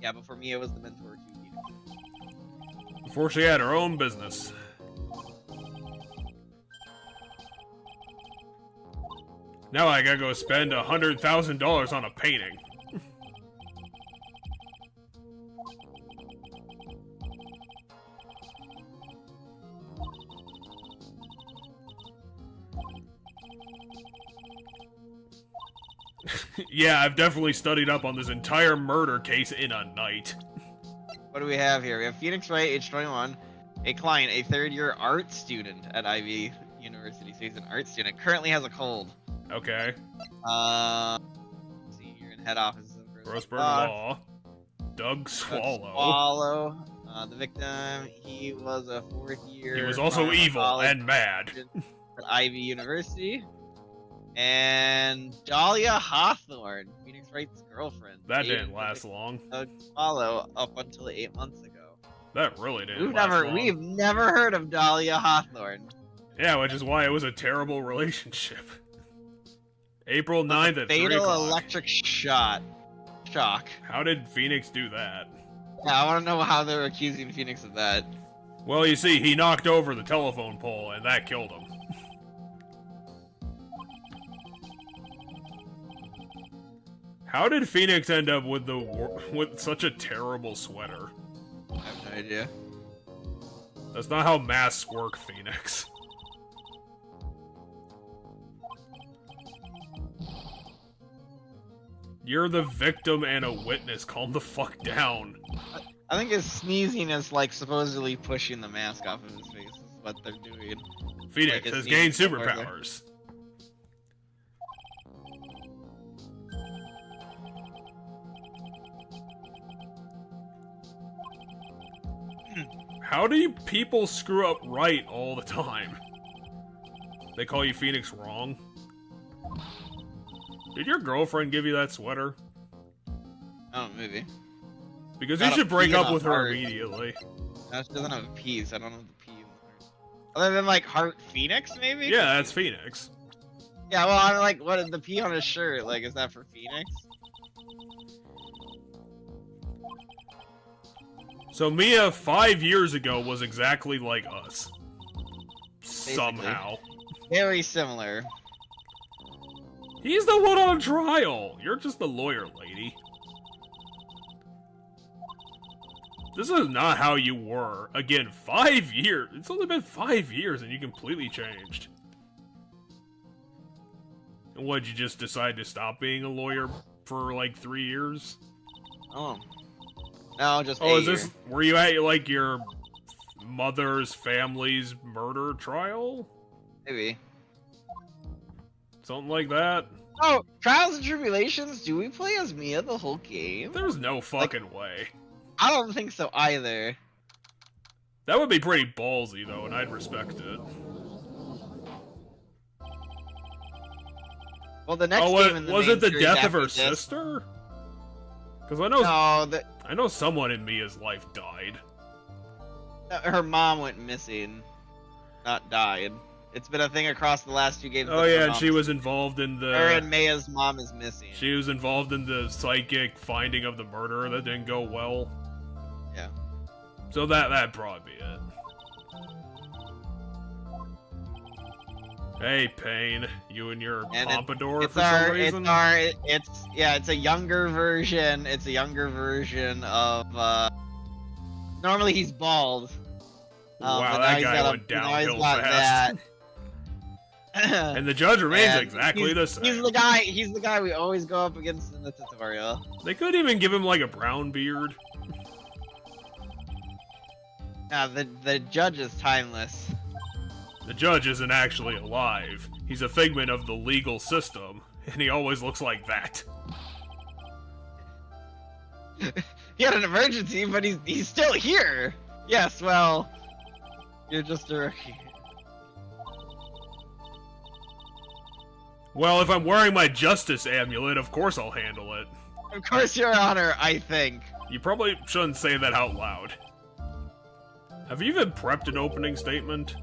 B: before Mia was the mentor to Phoenix.
A: Before she had her own business. Now I gotta go spend $100,000 on a painting. Yeah, I've definitely studied up on this entire murder case in a night.
B: What do we have here? We have Phoenix Wright, age 21, a client, a third-year art student at Ivy University. So he's an art student. Currently has a cold.
A: Okay.
B: Senior in head office of
A: Grossberg Law. Doug Swallow.
B: The victim, he was a fourth year.
A: He was also evil and mad.
B: At Ivy University. And Dahlia Hawthorne, Phoenix Wright's girlfriend.
A: That didn't last long.
B: Doug Swallow up until 8 months ago.
A: That really didn't last long.
B: We've never heard of Dahlia Hawthorne.
A: Yeah, which is why it was a terrible relationship. April 9th at 3
B: Fatal
A: o'clock.
B: electric shock.
A: How did Phoenix do that?
B: Yeah, I want to know how they're accusing Phoenix of that.
A: Well, you see, he knocked over the telephone pole, and that killed him. How did Phoenix end up with such a terrible sweater?
B: I have no idea.
A: That's not how masks work, Phoenix. You're the victim and a witness. Calm the fuck down.
B: I think his sneezing is like supposedly pushing the mask off of his face. Is what they're doing.
A: Phoenix
B: Like,
A: has
B: it's
A: gained
B: sneezing further.
A: superpowers. How do you people screw up right all the time? They call you Phoenix wrong? Did your girlfriend give you that sweater?
B: Oh, maybe.
A: Because
B: Got
A: you
B: a
A: should break
B: P and
A: up
B: a
A: with her
B: heart.
A: immediately.
B: No, she doesn't have a P, so I don't know the P in the heart. Other than like Heart Phoenix, maybe?
A: Yeah, that's Phoenix.
B: Yeah, well, I'm like, what is the P on his shirt? Like, is that for Phoenix?
A: So Mia 5 years ago was exactly like us. Somehow.
B: Very similar.
A: He's the one on trial. You're just the lawyer, lady. This is not how you were. Again, 5 years. It's only been 5 years and you completely changed. And what, you just decide to stop being a lawyer for like 3 years?
B: Oh. No, just
A: Oh,
B: a
A: is this...
B: year.
A: Were you at like your mother's family's murder trial?
B: Maybe.
A: Something like that?
B: Oh, Trials and Tribulations? Do we play as Mia the whole game?
A: There's no fucking way.
B: I don't think so either.
A: That would be pretty ballsy, though, and I'd respect it.
B: Well, the next
A: Oh,
B: game in the
A: was
B: main
A: it the
B: series
A: death of
B: after
A: her
B: this-
A: sister? Because I know,
B: No,
A: I know someone in Mia's life died.
B: her mom went missing, not died. It's been a thing across the last 2 games.
A: Oh
B: that her
A: yeah, and
B: mom
A: she
B: is-
A: was involved in the.
B: Her and Maya's mom is missing.
A: She was involved in the psychic finding of the murderer that didn't go well.
B: Yeah.
A: So that'd probably be it. Hey, Payne, you and your
B: And
A: pompadour
B: it's
A: for some
B: our,
A: reason?
B: it's a younger version. It's a younger version of. Normally he's bald.
A: Wow,
B: but now
A: that
B: he's
A: guy
B: got
A: went
B: now he's
A: downhill
B: got
A: fast.
B: that.
A: And the judge remains
B: And
A: exactly
B: he's-
A: the same.
B: He's the guy. He's the guy we always go up against in the tutorial.
A: They could even give him like a brown beard.
B: Yeah, the judge is timeless.
A: The judge isn't actually alive. He's a figment of the legal system, and he always looks like that.
B: He had an emergency, but he's still here. Yes, well, you're just a rookie.
A: Well, if I'm wearing my justice amulet, of course I'll handle it.
B: Of course, Your Honor, I think.
A: You probably shouldn't say that out loud. Have you even prepped an opening statement?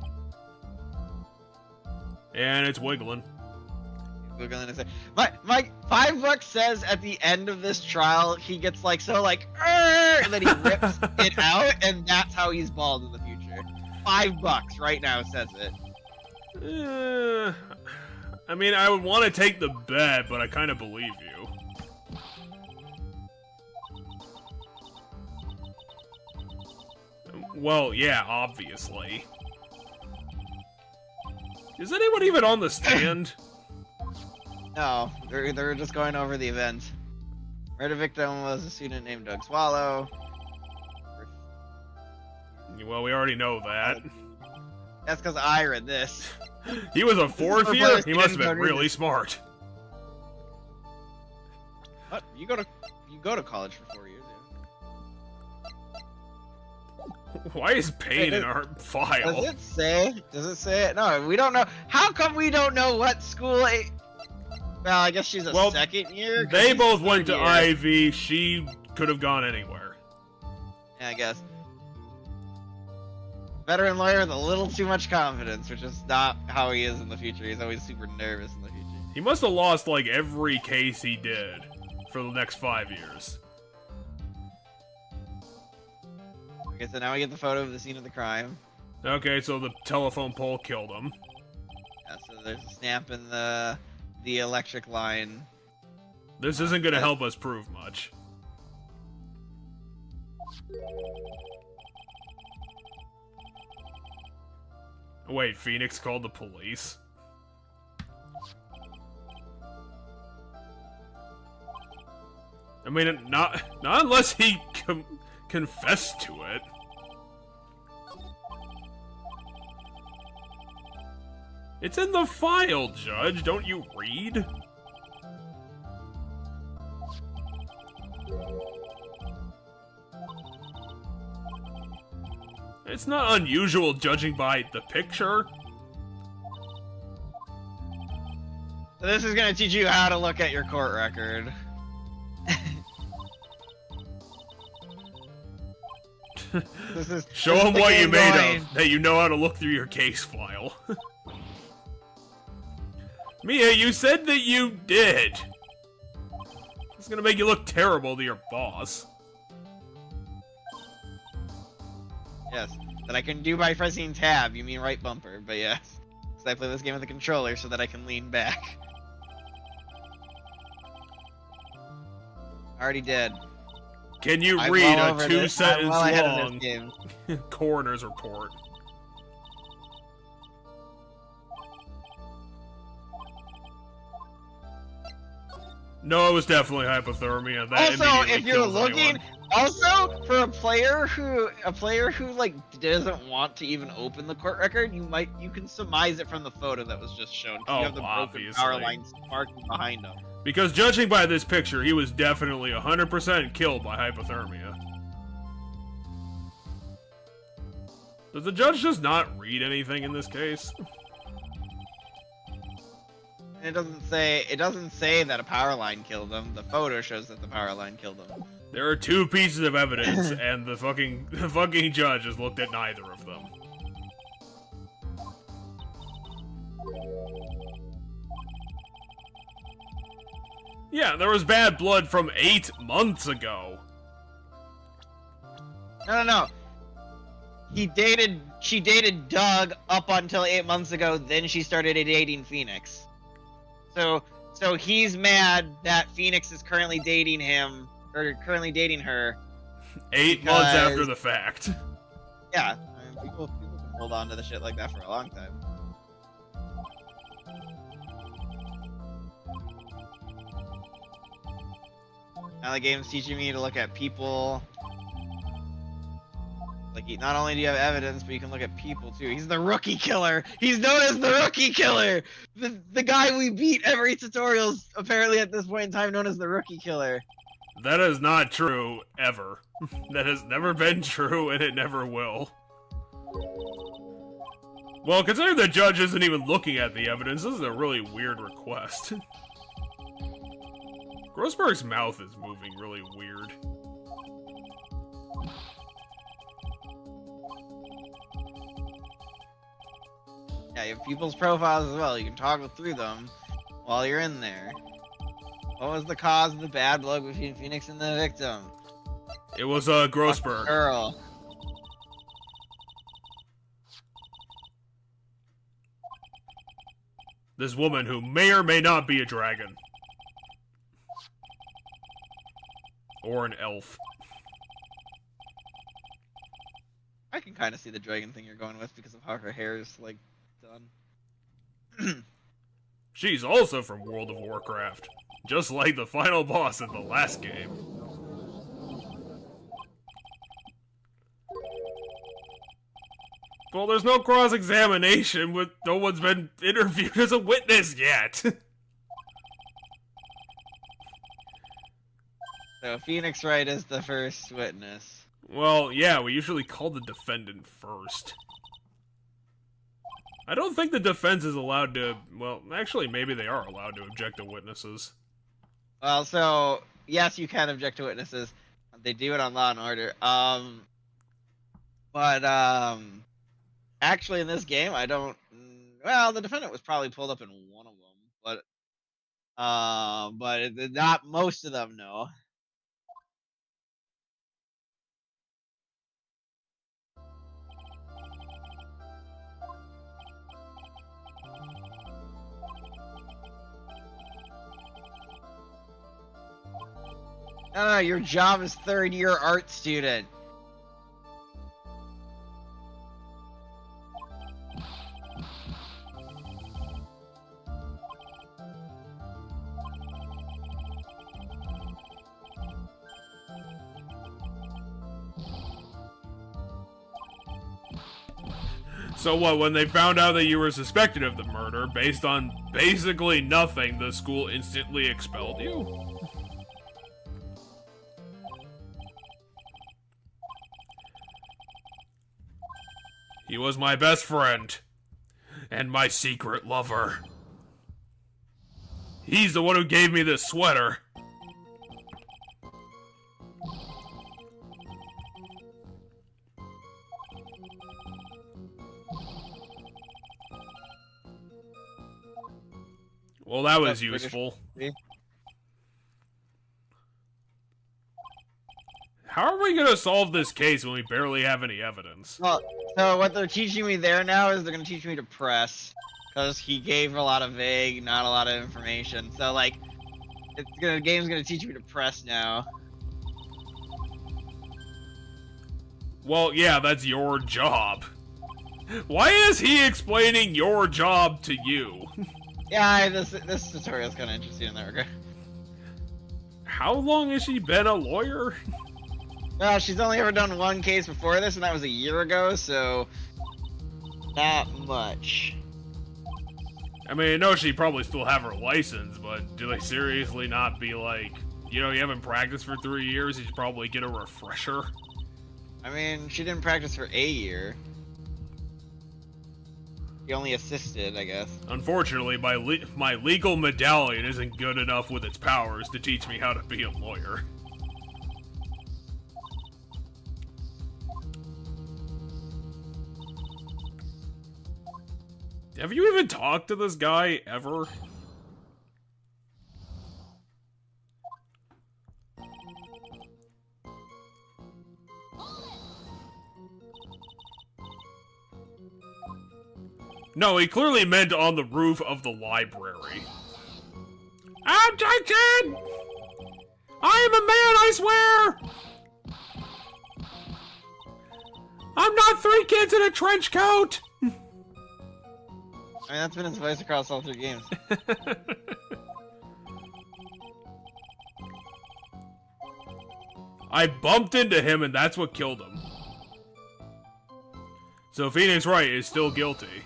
A: And it's wiggling.
B: Wiggling his head. My $5 says at the end of this trial, he gets like, and then he rips it out, and that's how he's bald in the future. $5 right now says it.
A: I mean, I would want to take the bet, but I kind of believe you. Well, yeah, obviously. Is anyone even on the stand?
B: No, they're just going over the event. Murder victim was a student named Doug Swallow.
A: Well, we already know that.
B: That's because I read this.
A: He was a fourth year? He must have
B: didn't
A: been
B: go read
A: really
B: this.
A: smart.
B: What? You go to college for 4 years.
A: Why is Payne in our file?
B: Does it say? Does it say it? No, we don't know. How come we don't know what school? Well, I guess she's a second year. 'cause
A: They
B: he's
A: both went to
B: third year.
A: Ivy. She could have gone anywhere.
B: Yeah, I guess. Veteran lawyer with a little too much confidence, which is not how he is in the future. He's always super nervous in the future.
A: He must have lost, like, every case he did for the next 5 years.
B: Okay, so now we get the photo of the scene of the crime.
A: Okay, so the telephone pole killed him.
B: Yeah, so there's a snap in the electric line.
A: This isn't gonna help us prove much. Wait, Phoenix called the police? I mean, not unless he confessed to it. It's in the file, Judge. Don't you read? It's not unusual judging by the picture.
B: So this is gonna teach you how to look at your court record.
A: Show him what you made of, that you know how to look through your case file. Mia, you said that you did. It's gonna make you look terrible to your boss.
B: Yes, that I can do by pressing tab. You mean right bumper, but yes. So I play this game with a controller so that I can lean back. Already did.
A: Can you
B: I'm
A: read
B: well
A: a
B: over this. I'm
A: 2-sentence
B: well ahead of
A: long
B: this game.
A: coroner's report? No, it was definitely hypothermia. That
B: Also,
A: immediately
B: if you're
A: kills
B: looking,
A: anyone.
B: also for a player who like doesn't want to even open the court record, you can surmise it from the photo that was just shown.
A: Oh,
B: You have the broken
A: obviously.
B: power lines marking behind him.
A: Because judging by this picture, he was definitely 100% killed by hypothermia. Does the judge just not read anything in this case?
B: It doesn't say that a power line killed him. The photo shows that the power line killed him.
A: There are 2 pieces of evidence, and the fucking judge has looked at neither of them. Yeah, there was bad blood from 8 months ago.
B: No. She dated Doug up until 8 months ago, then she started dating Phoenix. So he's mad that Phoenix is currently dating him, or currently dating her.
A: 8 months after the fact.
B: Yeah, I mean, people can hold on to the shit like that for a long time. Now the game's teaching me to look at people. Like, not only do you have evidence, but you can look at people too. He's the rookie killer. He's known as the rookie killer. The guy we beat every tutorial's apparently at this point in time known as the rookie killer.
A: That is not true, ever. That has never been true, and it never will. Well, considering the judge isn't even looking at the evidence, this is a really weird request. Grossberg's mouth is moving really weird.
B: Yeah, you have people's profiles as well. You can toggle through them while you're in there. What was the cause of the bad blood between Phoenix and the victim?
A: It was Grossberg.
B: Girl.
A: This woman who may or may not be a dragon. Or an elf.
B: I can kind of see the dragon thing you're going with because of how her hair is, like, done.
A: She's also from World of Warcraft. Just like the final boss in the last game. Well, there's no cross-examination with no one's been interviewed as a witness yet.
B: So Phoenix Wright is the first witness.
A: Well, yeah, we usually call the defendant first. I don't think the defense is allowed to... Well, actually, maybe they are allowed to object to witnesses.
B: Well, so, yes, you can object to witnesses. They do it on Law and Order. Actually, in this game, I don't... Well, the defendant was probably pulled up in one of them, but not most of them, no. No, your job is third-year art student.
A: So what, when they found out that you were suspected of the murder, based on basically nothing, the school instantly expelled you? He was my best friend. And my secret lover. He's the one who gave me this sweater. Well, that was useful. How are we gonna solve this case when we barely have any evidence?
B: Well, so what they're teaching me there now is they're gonna teach me to press. Because he gave a lot of vague, not a lot of information. So, like, the game's gonna teach me to press now.
A: Well, yeah, that's your job. Why is he explaining your job to you?
B: Yeah, this tutorial's kind of interesting in that regard.
A: How long has she been a lawyer?
B: Well, she's only ever done one case before this, and that was a year ago, so... not much.
A: I mean, I know she probably still have her license, but do they seriously not be like, you know, you haven't practiced for 3 years, you should probably get a refresher?
B: I mean, she didn't practice for a year. He only assisted, I guess.
A: Unfortunately, my legal medallion isn't good enough with its powers to teach me how to be a lawyer. Have you even talked to this guy ever? No, he clearly meant on the roof of the library. Objection! I am a man, I swear! I'm not 3 kids in a trench coat!
B: I mean, that's been his voice across all 3 games.
A: I bumped into him and that's what killed him. So Phoenix Wright is still guilty.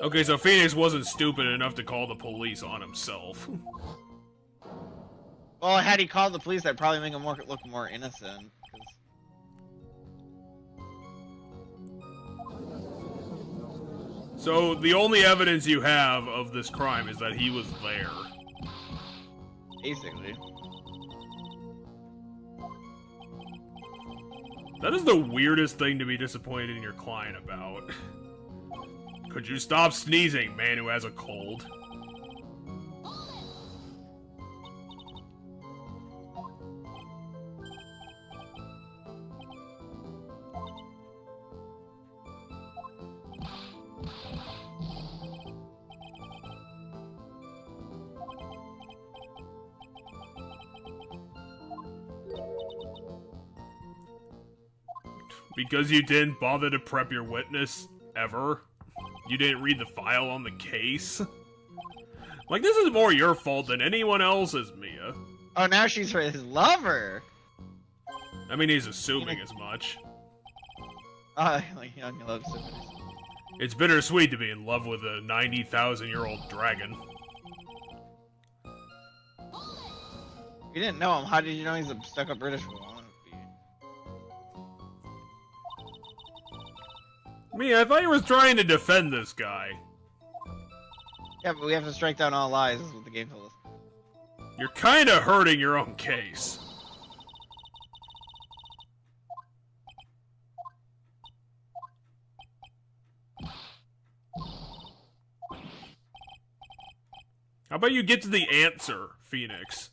A: Okay, so Phoenix wasn't stupid enough to call the police on himself.
B: Well, had he called the police, that'd probably make him look more innocent.
A: So the only evidence you have of this crime is that he was there.
B: Basically.
A: That is the weirdest thing to be disappointed in your client about. Could you stop sneezing, man who has a cold? Because you didn't bother to prep your witness, ever? You didn't read the file on the case? Like, this is more your fault than anyone else's, Mia.
B: Oh, now she's his lover!
A: I mean, he's assuming as much.
B: Like, young love symphonies.
A: It's bittersweet to be in love with a 90,000-year-old dragon.
B: You didn't know him, how did you know he's a stuck-up British woman?
A: Mia, I thought you were trying to defend this guy.
B: Yeah, but we have to strike down all lies, is what the game told us.
A: You're kinda hurting your own case. How about you get to the answer, Phoenix?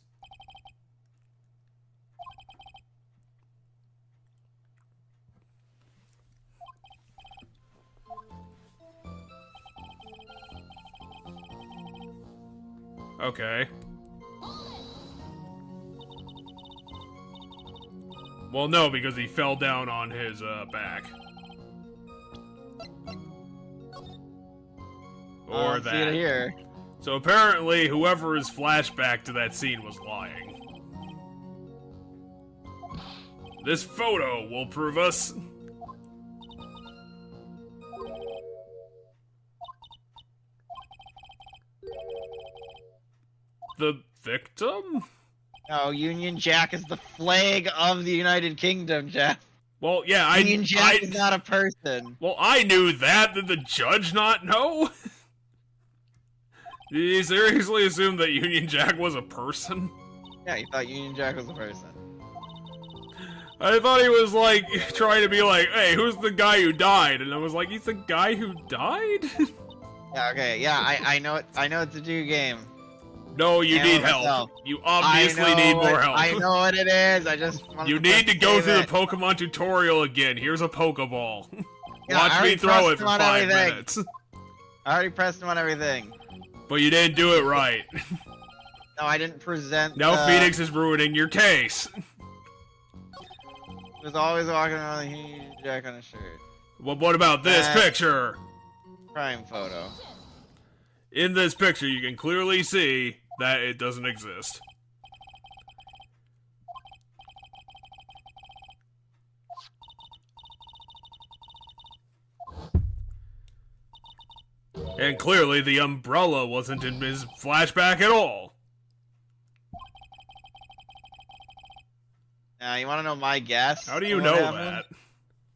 A: Okay. Well, no, because he fell down on his back. Or that.
B: See it here.
A: So apparently, whoever is flashback to that scene was lying. This photo will prove us. The victim?
B: No, Union Jack is the flag of the United Kingdom, Jeff.
A: Well, yeah,
B: Union Jack is not a person.
A: Well, I knew that. Did the judge not know? Did he seriously assume that Union Jack was a person?
B: Yeah, he thought Union Jack was a person.
A: I thought he was, like, trying to be like, hey, who's the guy who died? And I was like, he's the guy who died?
B: Yeah, okay, yeah, I know it's a Jew game.
A: No, you need help. You obviously need more help.
B: I know what it is, I just
A: You need to go through the Pokemon tutorial again. Here's a Pokeball.
B: Yeah,
A: Watch me throw it for 5 minutes.
B: I already pressed him on everything.
A: But you didn't do it right.
B: No, I didn't present.
A: Now Phoenix is ruining your case.
B: He was always walking around with a Union Jack on his shirt.
A: Well, what about this picture?
B: Crime photo.
A: In this picture, you can clearly see that it doesn't exist. And clearly the umbrella wasn't in his flashback at all.
B: Now, you want to know my guess?
A: How do you
B: of
A: know
B: what happened?
A: that?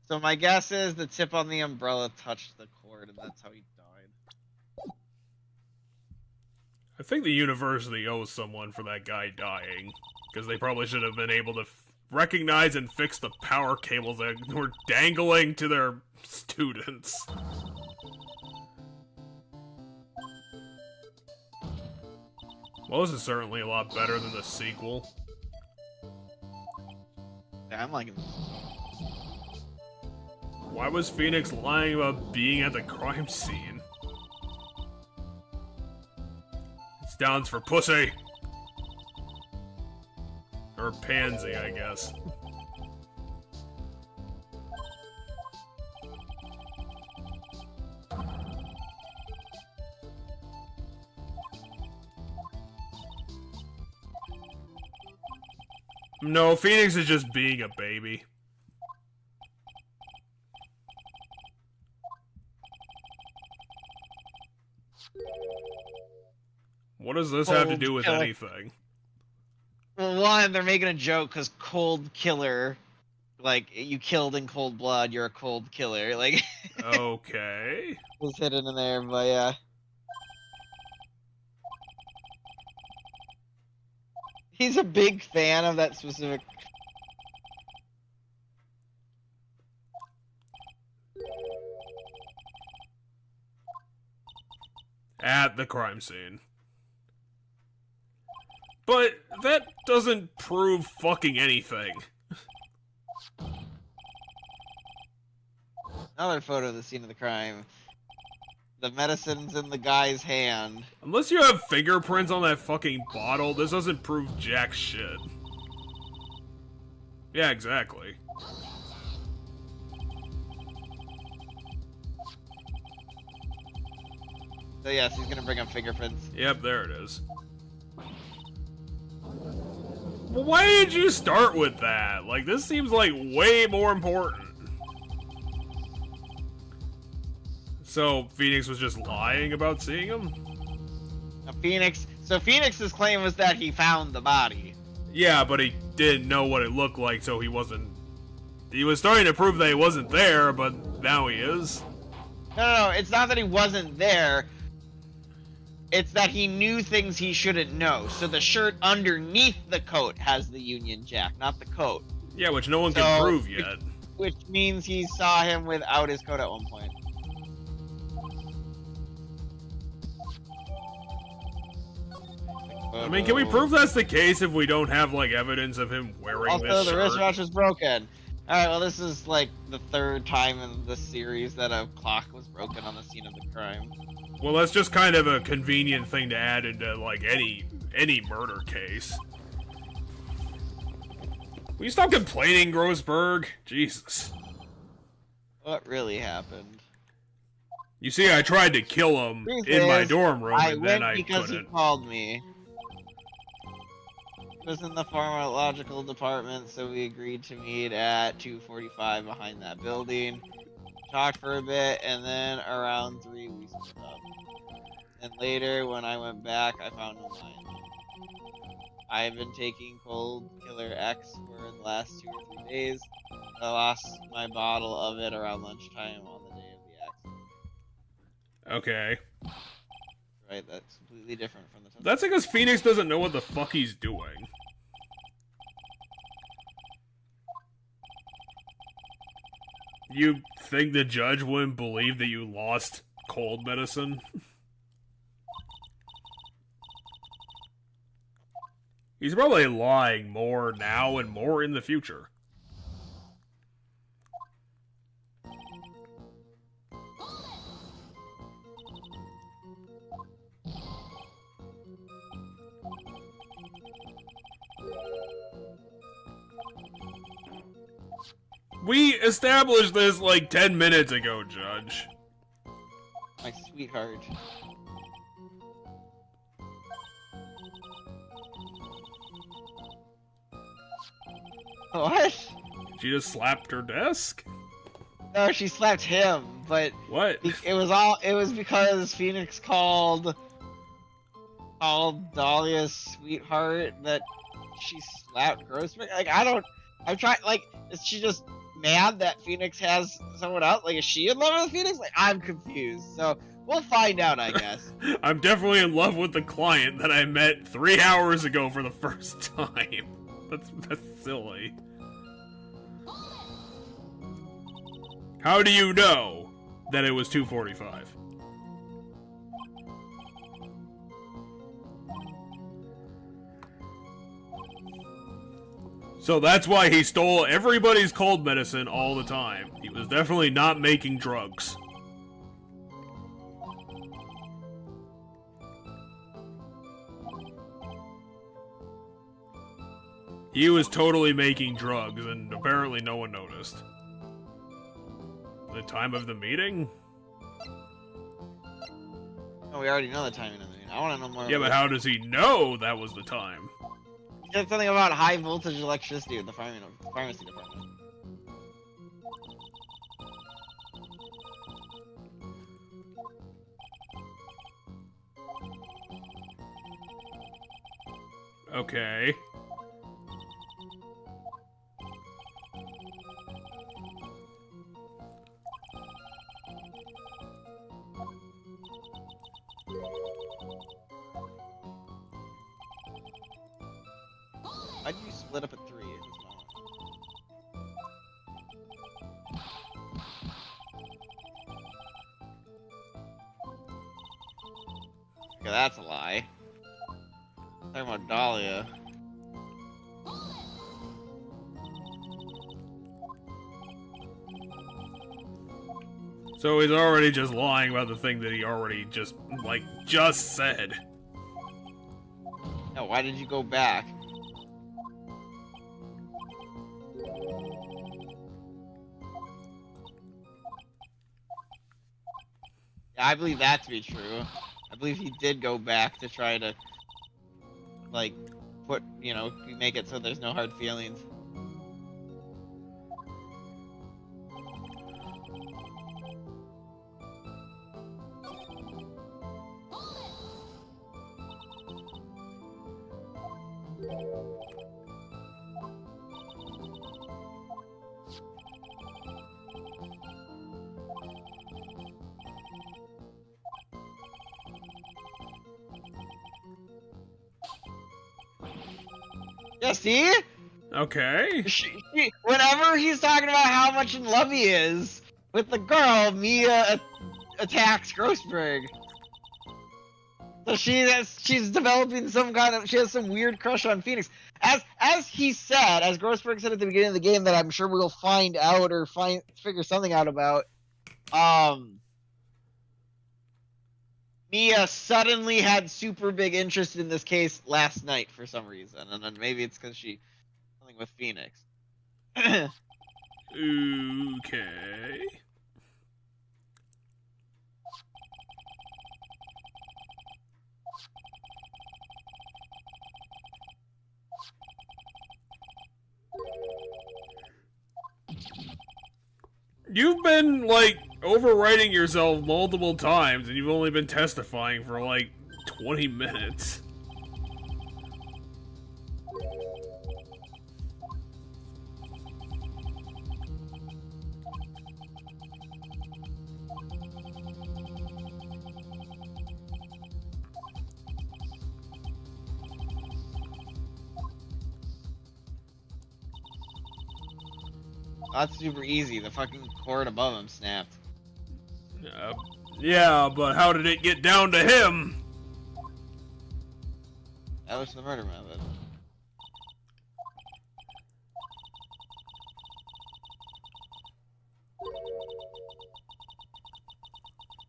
B: So my guess is the tip on the umbrella touched the cord, and that's how he died.
A: I think the university owes someone for that guy dying, because they probably should have been able to recognize and fix the power cables that were dangling to their students. Well, this is certainly a lot better than the sequel.
B: Yeah, I'm liking this.
A: Why was Phoenix lying about being at the crime scene? It's downs for pussy. Or pansy, I guess. No, Phoenix is just being a baby. What does this have to do with anything?
B: Well, one, they're making a joke because cold killer, like, you killed in cold blood, you're a cold killer. Like,
A: okay.
B: was hidden in there, but yeah. He's a big fan of that specific.
A: At the crime scene. But that doesn't prove fucking anything.
B: Another photo of the scene of the crime. The medicine's in the guy's hand.
A: Unless you have fingerprints on that fucking bottle, this doesn't prove jack shit. Yeah, exactly.
B: So yes, he's gonna bring up fingerprints.
A: Yep, there it is. Well, why did you start with that? Like, this seems like way more important. So, Phoenix was just lying about seeing him?
B: So Phoenix's claim was that he found the body.
A: Yeah, but he didn't know what it looked like, so he wasn't... He was starting to prove that he wasn't there, but now he is.
B: No, it's not that he wasn't there. It's that he knew things he shouldn't know. So the shirt underneath the coat has the Union Jack, not the coat.
A: Yeah, which no one can prove yet.
B: Which means he saw him without his coat at one point.
A: I mean, can we prove that's the case if we don't have, like, evidence of him wearing this shirt?
B: Also, the wristwatch is broken. Alright, well, this is, like, the third time in the series that a clock was broken on the scene of the crime.
A: Well, that's just kind of a convenient thing to add into, like, any murder case. Will you stop complaining, Grossberg? Jesus.
B: What really happened?
A: You see, I tried to kill him in my dorm room, and then I
B: because
A: couldn't.
B: he called me. It was in the pharmacological department, so we agreed to meet at 2:45 behind that building. Talked for a bit, and then around 3 we split up. And later, when I went back, I found him lying. I have been taking Cold Killer X for the last 2 or 3 days. I lost my bottle of it around lunchtime on the day of the accident.
A: Okay.
B: Right, that's completely different from the time.
A: That's because Phoenix doesn't know what the fuck he's doing. You think the judge wouldn't believe that you lost cold medicine? He's probably lying more now and more in the future. We established this like 10 minutes ago, Judge.
B: My sweetheart. What?
A: She just slapped her desk?
B: No, she slapped him, but
A: what?
B: It was because Phoenix called Dahlia's sweetheart that she slapped Grossberg. Like, I I'm trying, like, is she just mad that Phoenix has someone else? Like, is she in love with Phoenix? Like, I'm confused. So, we'll find out, I guess.
A: I'm definitely in love with the client that I met 3 hours ago for the first time. That's silly. How do you know that it was 2:45? So that's why he stole everybody's cold medicine all the time. He was definitely not making drugs. He was totally making drugs, and apparently no one noticed. The time of the meeting?
B: Oh, we already know the timing of the meeting. I want to know more.
A: Yeah, but how does he know that was the time?
B: He said something about high voltage electricity in the pharmacy department.
A: Okay.
B: Why did you split up at 3 at this moment? Okay, that's a lie. Talking about Dahlia.
A: So he's already just lying about the thing that he already just said.
B: No, why did you go back? Yeah, I believe that to be true. I believe he did go back to try to, like, make it so there's no hard feelings. Yeah, see?
A: Okay.
B: Whenever he's talking about how much in love he is with the girl, Mia attacks Grossberg. So she's developing she has some weird crush on Phoenix. As he said, as Grossberg said at the beginning of the game, that I'm sure we'll find out or figure something out about. Mia suddenly had super big interest in this case last night for some reason, and then maybe it's because she something with Phoenix.
A: Okay. You've been, overwriting yourself multiple times, and you've only been testifying for, 20 minutes.
B: That's super easy. The fucking cord above him snapped.
A: Yeah, but how did it get down to him?
B: That was the murder method.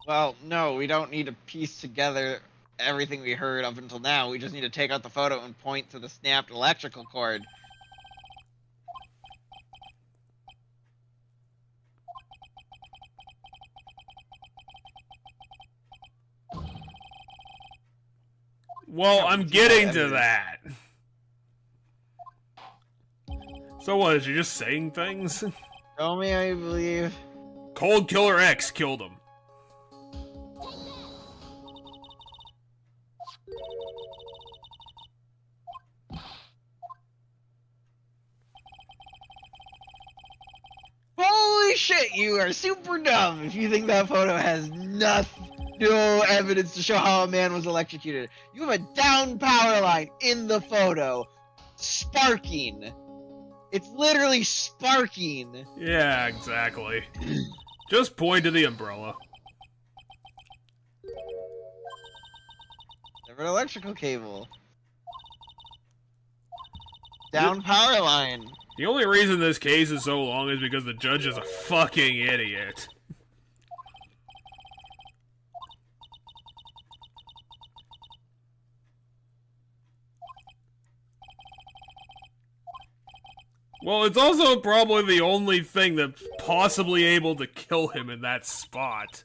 B: Well, no, we don't need to piece together everything we heard up until now. We just need to take out the photo and point to the snapped electrical cord.
A: Well, I'm getting to that. So what, is you just saying things?
B: Show me how you believe.
A: Cold Killer X killed him.
B: shit, you are super dumb if you think that photo has no evidence to show how a man was electrocuted. You have a down power line in the photo, sparking. It's literally sparking.
A: Yeah, exactly. Just point to the umbrella.
B: Never an electrical cable. Down power line.
A: The only reason this case is so long is because the judge is a fucking idiot. Well, it's also probably the only thing that's possibly able to kill him in that spot.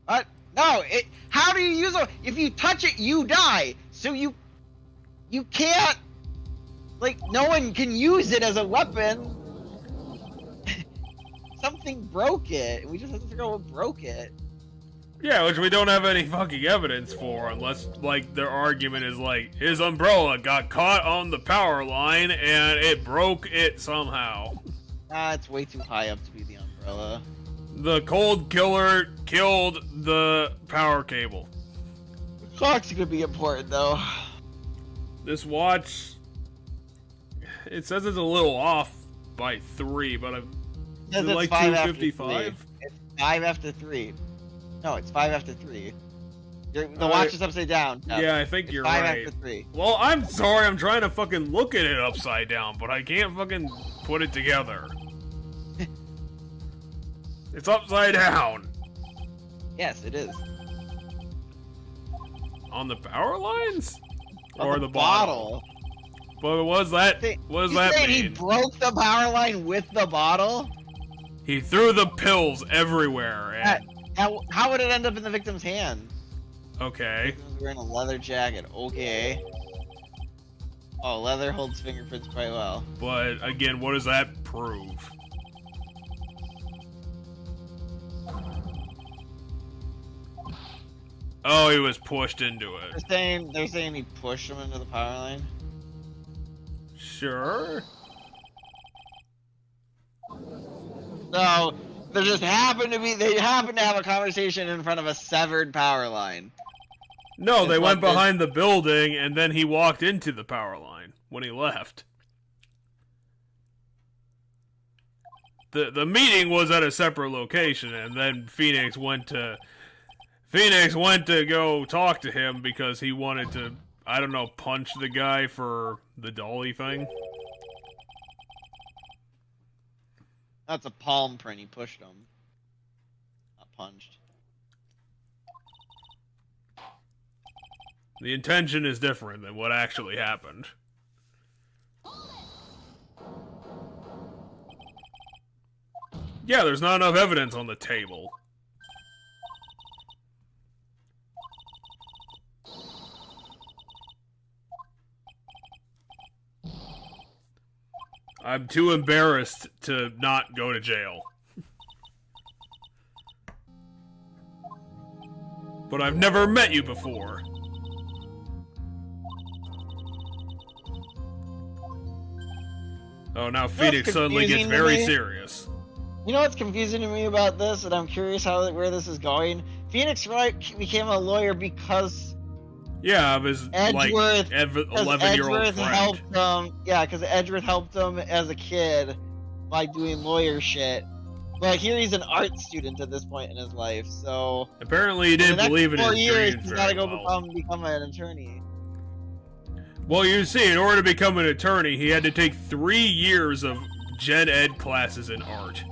B: What? No, how do you use it? If you touch it, you die. So you can't, like, no one can use it as a weapon. Something broke it. We just have to figure out what broke it.
A: Yeah, which we don't have any fucking evidence for, unless, like, their argument is, like, his umbrella got caught on the power line and it broke it somehow.
B: It's way too high up to be the umbrella.
A: The cold killer killed the power cable.
B: The clock's gonna be important, though.
A: This watch, it says it's a little off by 3, but I'm... Is it like 2:55?
B: It's 5 after 3. No, it's 5 after 3. The watch is upside down. No,
A: yeah, I think you're
B: 5
A: right.
B: After 3.
A: Well, I'm sorry, I'm trying to fucking look at it upside down, but I can't fucking put it together. It's upside down.
B: Yes, it is.
A: On the power lines?
B: On
A: or
B: the
A: the bottle? But what does that mean?
B: He broke the power line with the bottle?
A: He threw the pills everywhere. And...
B: How would it end up in the victim's hand?
A: Okay.
B: He was wearing a leather jacket. Okay. Oh, leather holds fingerprints quite well.
A: But, again, what does that prove? Oh, he was pushed into it.
B: They're saying he pushed him into the power line?
A: Sure.
B: No, they happened to have a conversation in front of a severed power line.
A: No, they went behind the building and then he walked into the power line when he left. The meeting was at a separate location and then Phoenix went to go talk to him because he wanted to, I don't know, punch the guy for the dolly thing.
B: That's a palm print. He pushed him. Not punched.
A: The intention is different than what actually happened. Yeah, there's not enough evidence on the table. I'm too embarrassed to not go to jail. But I've never met you before. Oh, now Phoenix suddenly gets very serious.
B: You know what's confusing to me about this, and I'm curious where this is going? Phoenix Wright became a lawyer because...
A: Yeah, of his,
B: Edgeworth,
A: 11-year-old friend.
B: Helped him, because Edgeworth helped him as a kid by doing lawyer shit. But here he's an art student at this point in his life, so...
A: Apparently he didn't believe in his dreams
B: he's gotta go become an attorney.
A: Well, you see, in order to become an attorney, he had to take 3 years of gen ed classes in art.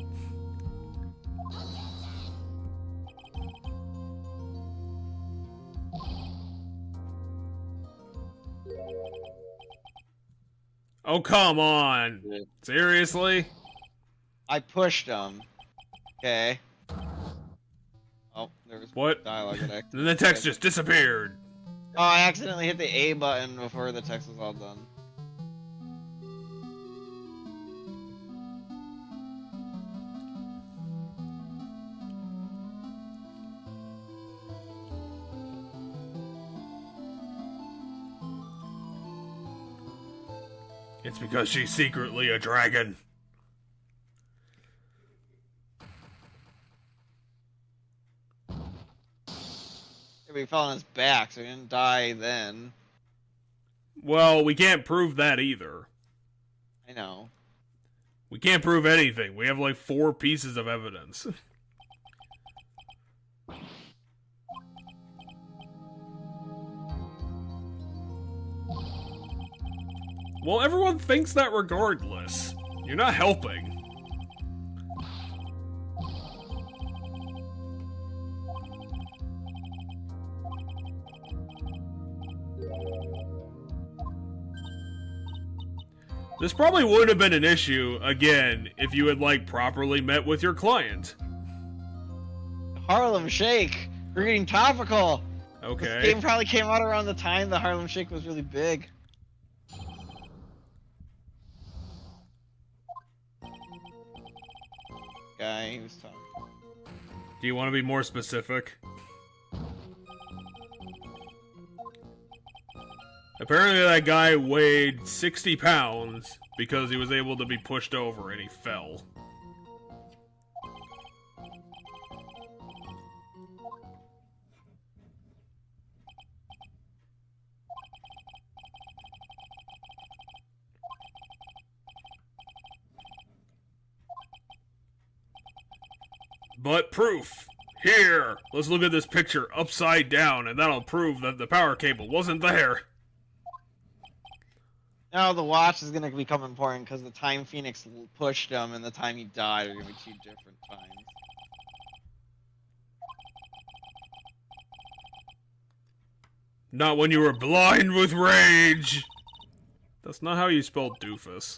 A: Oh, come on. Seriously?
B: I pushed him. Okay. Oh, there was
A: what?
B: Dialogue.
A: Then the text just disappeared.
B: Oh, I accidentally hit the A button before the text was all done.
A: It's because she's secretly a dragon.
B: He fell on his back, so he didn't die then.
A: Well, we can't prove that either.
B: I know.
A: We can't prove anything. We have like 4 pieces of evidence. Well, everyone thinks that regardless. You're not helping. This probably would have been an issue, again, if you had, like, properly met with your client.
B: Harlem Shake! We're getting topical!
A: Okay.
B: This game probably came out around the time the Harlem Shake was really big. Guy who's talking.
A: Do you want to be more specific? Apparently that guy weighed 60 pounds because he was able to be pushed over and he fell. But proof! Here! Let's look at this picture upside down and that'll prove that the power cable wasn't there.
B: Now the watch is going to become important because the time Phoenix pushed him and the time he died are going to be 2 different times.
A: Not when you were blind with rage! That's not how you spell doofus.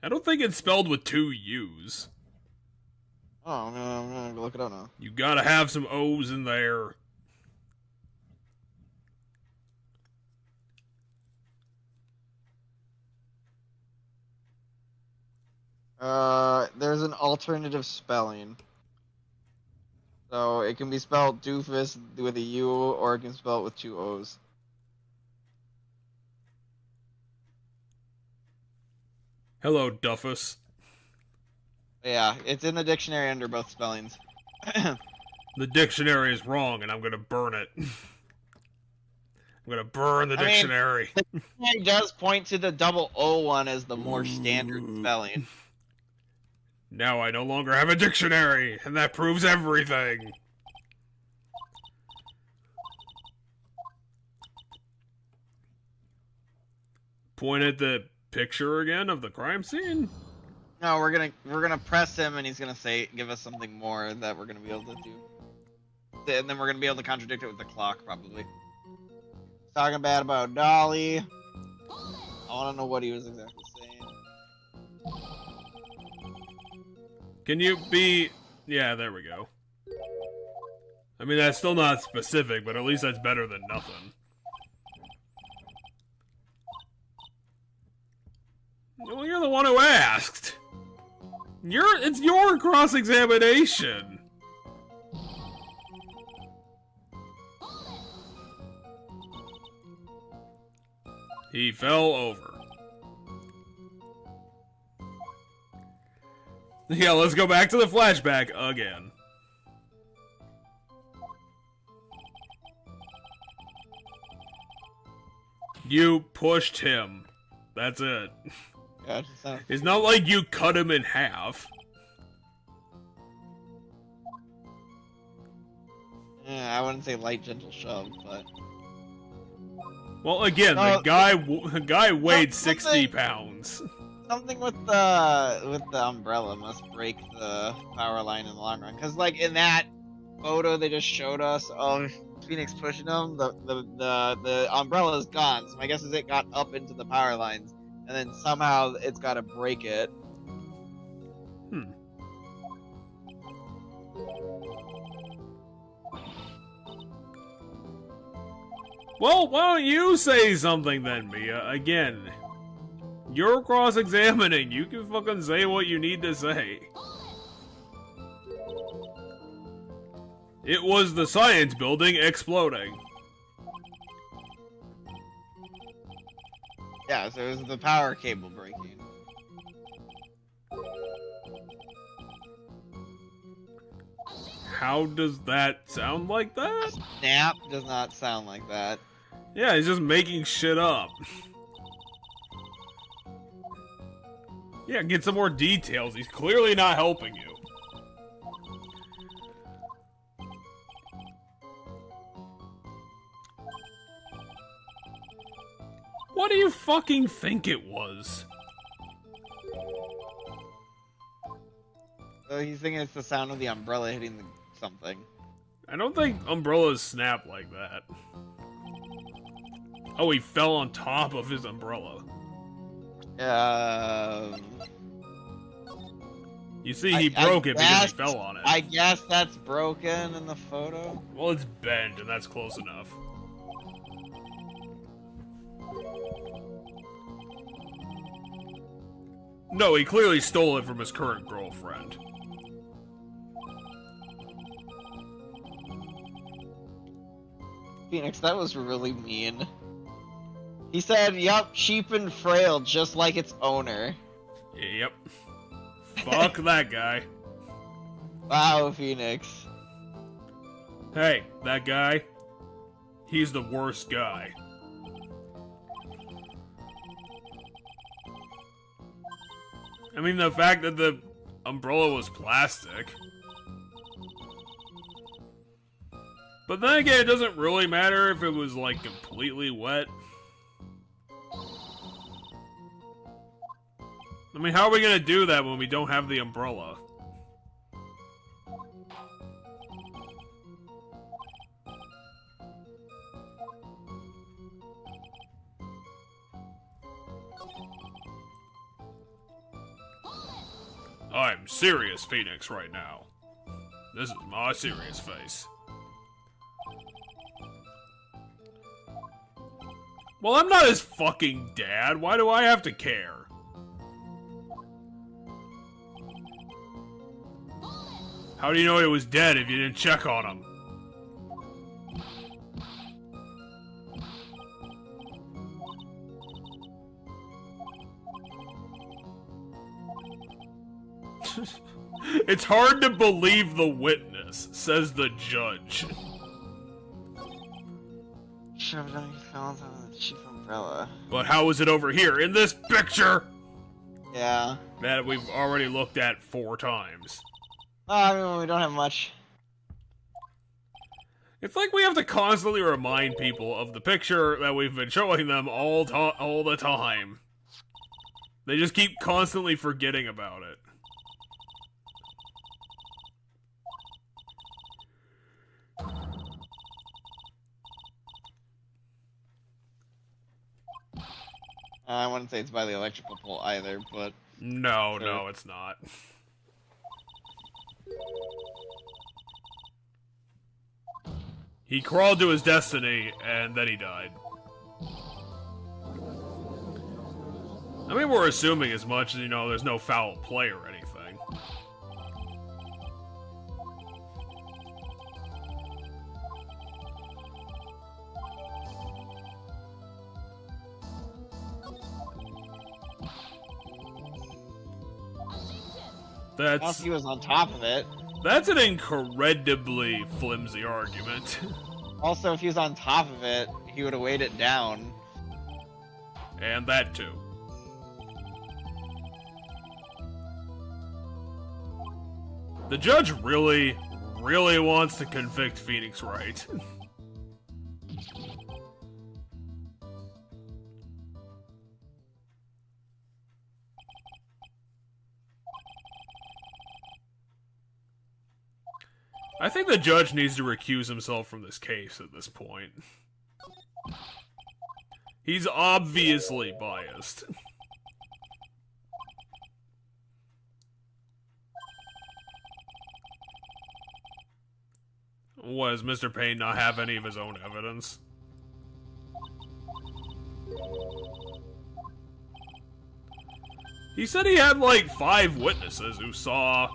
A: I don't think it's spelled with 2 U's.
B: Oh, I'm gonna look it up now.
A: You gotta have some O's in there.
B: There's an alternative spelling. So it can be spelled doofus with a U, or it can spell it with 2 O's.
A: Hello, Duffus.
B: Yeah, it's in the dictionary under both spellings.
A: The dictionary is wrong, and I'm gonna burn it. I'm gonna burn the dictionary.
B: The dictionary does point to the double O one as the more standard spelling.
A: Now I no longer have a dictionary, and that proves everything. Point at the picture again of the crime scene?
B: No, we're gonna press him, and he's gonna give us something more that we're gonna be able to do. And then we're gonna be able to contradict it with the clock, probably. He's talking bad about Dolly. I want to know what he was exactly saying.
A: Can you be... Yeah, there we go. I mean, that's still not specific, but at least that's better than nothing. Well, you're the one who asked. It's your cross-examination. He fell over. Yeah, let's go back to the flashback again. You pushed him. That's it.
B: Gotcha.
A: It's not like you cut him in half.
B: Yeah, I wouldn't say light, gentle shove, but...
A: Well, again, the guy weighed 60 pounds.
B: Something with the umbrella must break the power line in the long run. Because, like, in that photo they just showed us of Phoenix pushing him, the umbrella is gone. So my guess is it got up into the power lines, and then somehow it's got to break it.
A: Well, why don't you say something then, Mia? Again, you're cross-examining. You can fucking say what you need to say. It was the science building exploding.
B: Yeah, so it was the power cable breaking.
A: How does that sound like that?
B: Snap does not sound like that.
A: Yeah, he's just making shit up. Yeah, get some more details. He's clearly not helping you. What do you fucking think it was?
B: So he's thinking it's the sound of the umbrella hitting something.
A: I don't think umbrellas snap like that. Oh, he fell on top of his umbrella. You see, he broke it because he fell on it.
B: I guess that's broken in the photo.
A: Well, it's bent, and that's close enough. No, he clearly stole it from his current girlfriend.
B: Phoenix, that was really mean. He said, yup, cheap and frail, just like its owner.
A: Yep. Fuck that guy.
B: Wow, Phoenix.
A: Hey, that guy, he's the worst guy. I mean, the fact that the umbrella was plastic. But then again, it doesn't really matter if it was, like, completely wet. I mean, how are we gonna do that when we don't have the umbrella? I'm serious, Phoenix, right now. This is my serious face. Well, I'm not his fucking dad. Why do I have to care? How do you know he was dead if you didn't check on him? It's hard to believe the witness, says the judge.
B: Should have done found the cheap umbrella.
A: But how is it over here in this picture?
B: Yeah.
A: That we've already looked at 4 times.
B: I mean, we don't have much.
A: It's like we have to constantly remind people of the picture that we've been showing them all the time. They just keep constantly forgetting about it.
B: I wouldn't say it's by the electrical pole either, but...
A: No, no, it's not. He crawled to his destiny, and then he died. I mean, we're assuming as much as, you know, there's no foul play or anything.
B: If he was on top of it.
A: That's an incredibly flimsy argument.
B: Also, if he was on top of it, he would have weighed it down.
A: And that too. The judge really wants to convict Phoenix Wright. I think the judge needs to recuse himself from this case at this point. He's obviously biased. What, does Mr. Payne not have any of his own evidence? He said he had like 5 witnesses who saw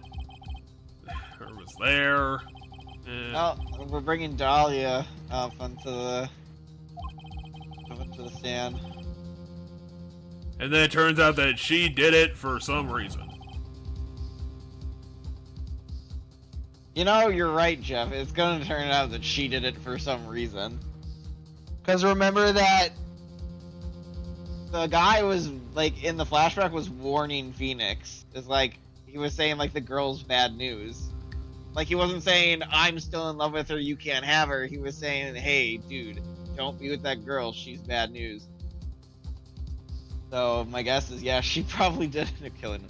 A: or was there.
B: Oh, we're bringing Dahlia up onto the stand.
A: And then it turns out that she did it for some reason.
B: You know, you're right, Jeff. It's gonna turn out that she did it for some reason. Because remember that the guy was, like, in the flashback was warning Phoenix. It's like, he was saying, like, the girl's bad news. Like, he wasn't saying, I'm still in love with her, you can't have her. He was saying, hey, dude, don't be with that girl, she's bad news. So, my guess is, yeah, she probably did end up killing him.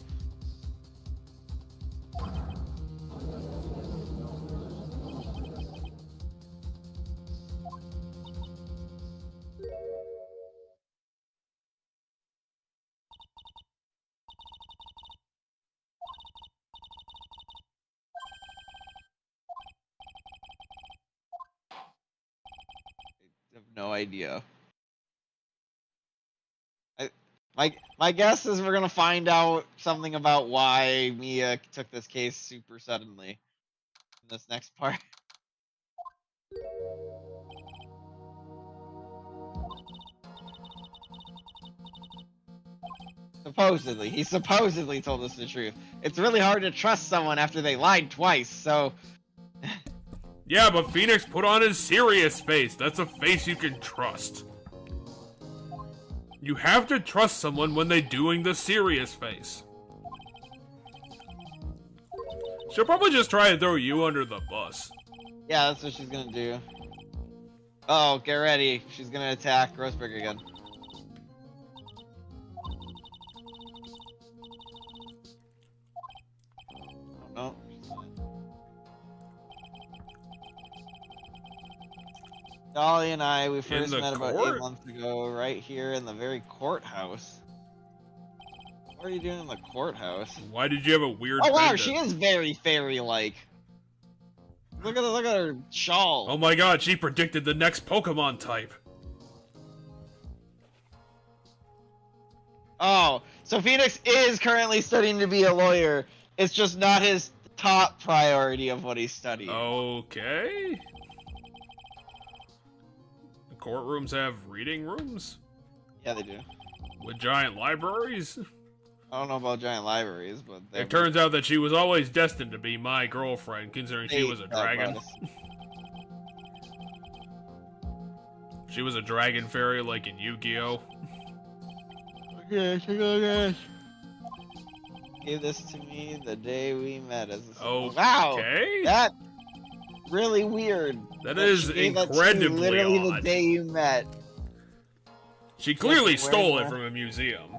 B: I have no idea. My guess is we're gonna find out something about why Mia took this case super suddenly in this next part. Supposedly. He supposedly told us the truth. It's really hard to trust someone after they lied twice, so...
A: Yeah, but Phoenix put on his serious face. That's a face you can trust. You have to trust someone when they're doing the serious face. She'll probably just try and throw you under the bus.
B: Yeah, that's what she's gonna do. Oh, get ready. She's gonna attack Grossberg again. Oh, no. Dolly and I, we first met about 8 months ago, right here in the very courthouse. What are you doing in the courthouse?
A: Why did you have a weird?
B: Oh wow,
A: pendant?
B: she is very fairy-like. Look at her shawl.
A: Oh my god, she predicted the next Pokemon type.
B: Oh, so Phoenix is currently studying to be a lawyer. It's just not his top priority of what he's studying.
A: Okay. Courtrooms have reading rooms?
B: Yeah, they do.
A: With giant libraries?
B: I don't know about giant libraries, but...
A: It turns out that she was always destined to be my girlfriend, considering she was a dragon. She was a dragon fairy like in Yu-Gi-Oh!
B: Okay, give this to me the day we met as a...
A: Okay.
B: Wow! That... really weird.
A: That is incredibly
B: literally
A: odd.
B: The day you met.
A: She clearly stole it from a museum.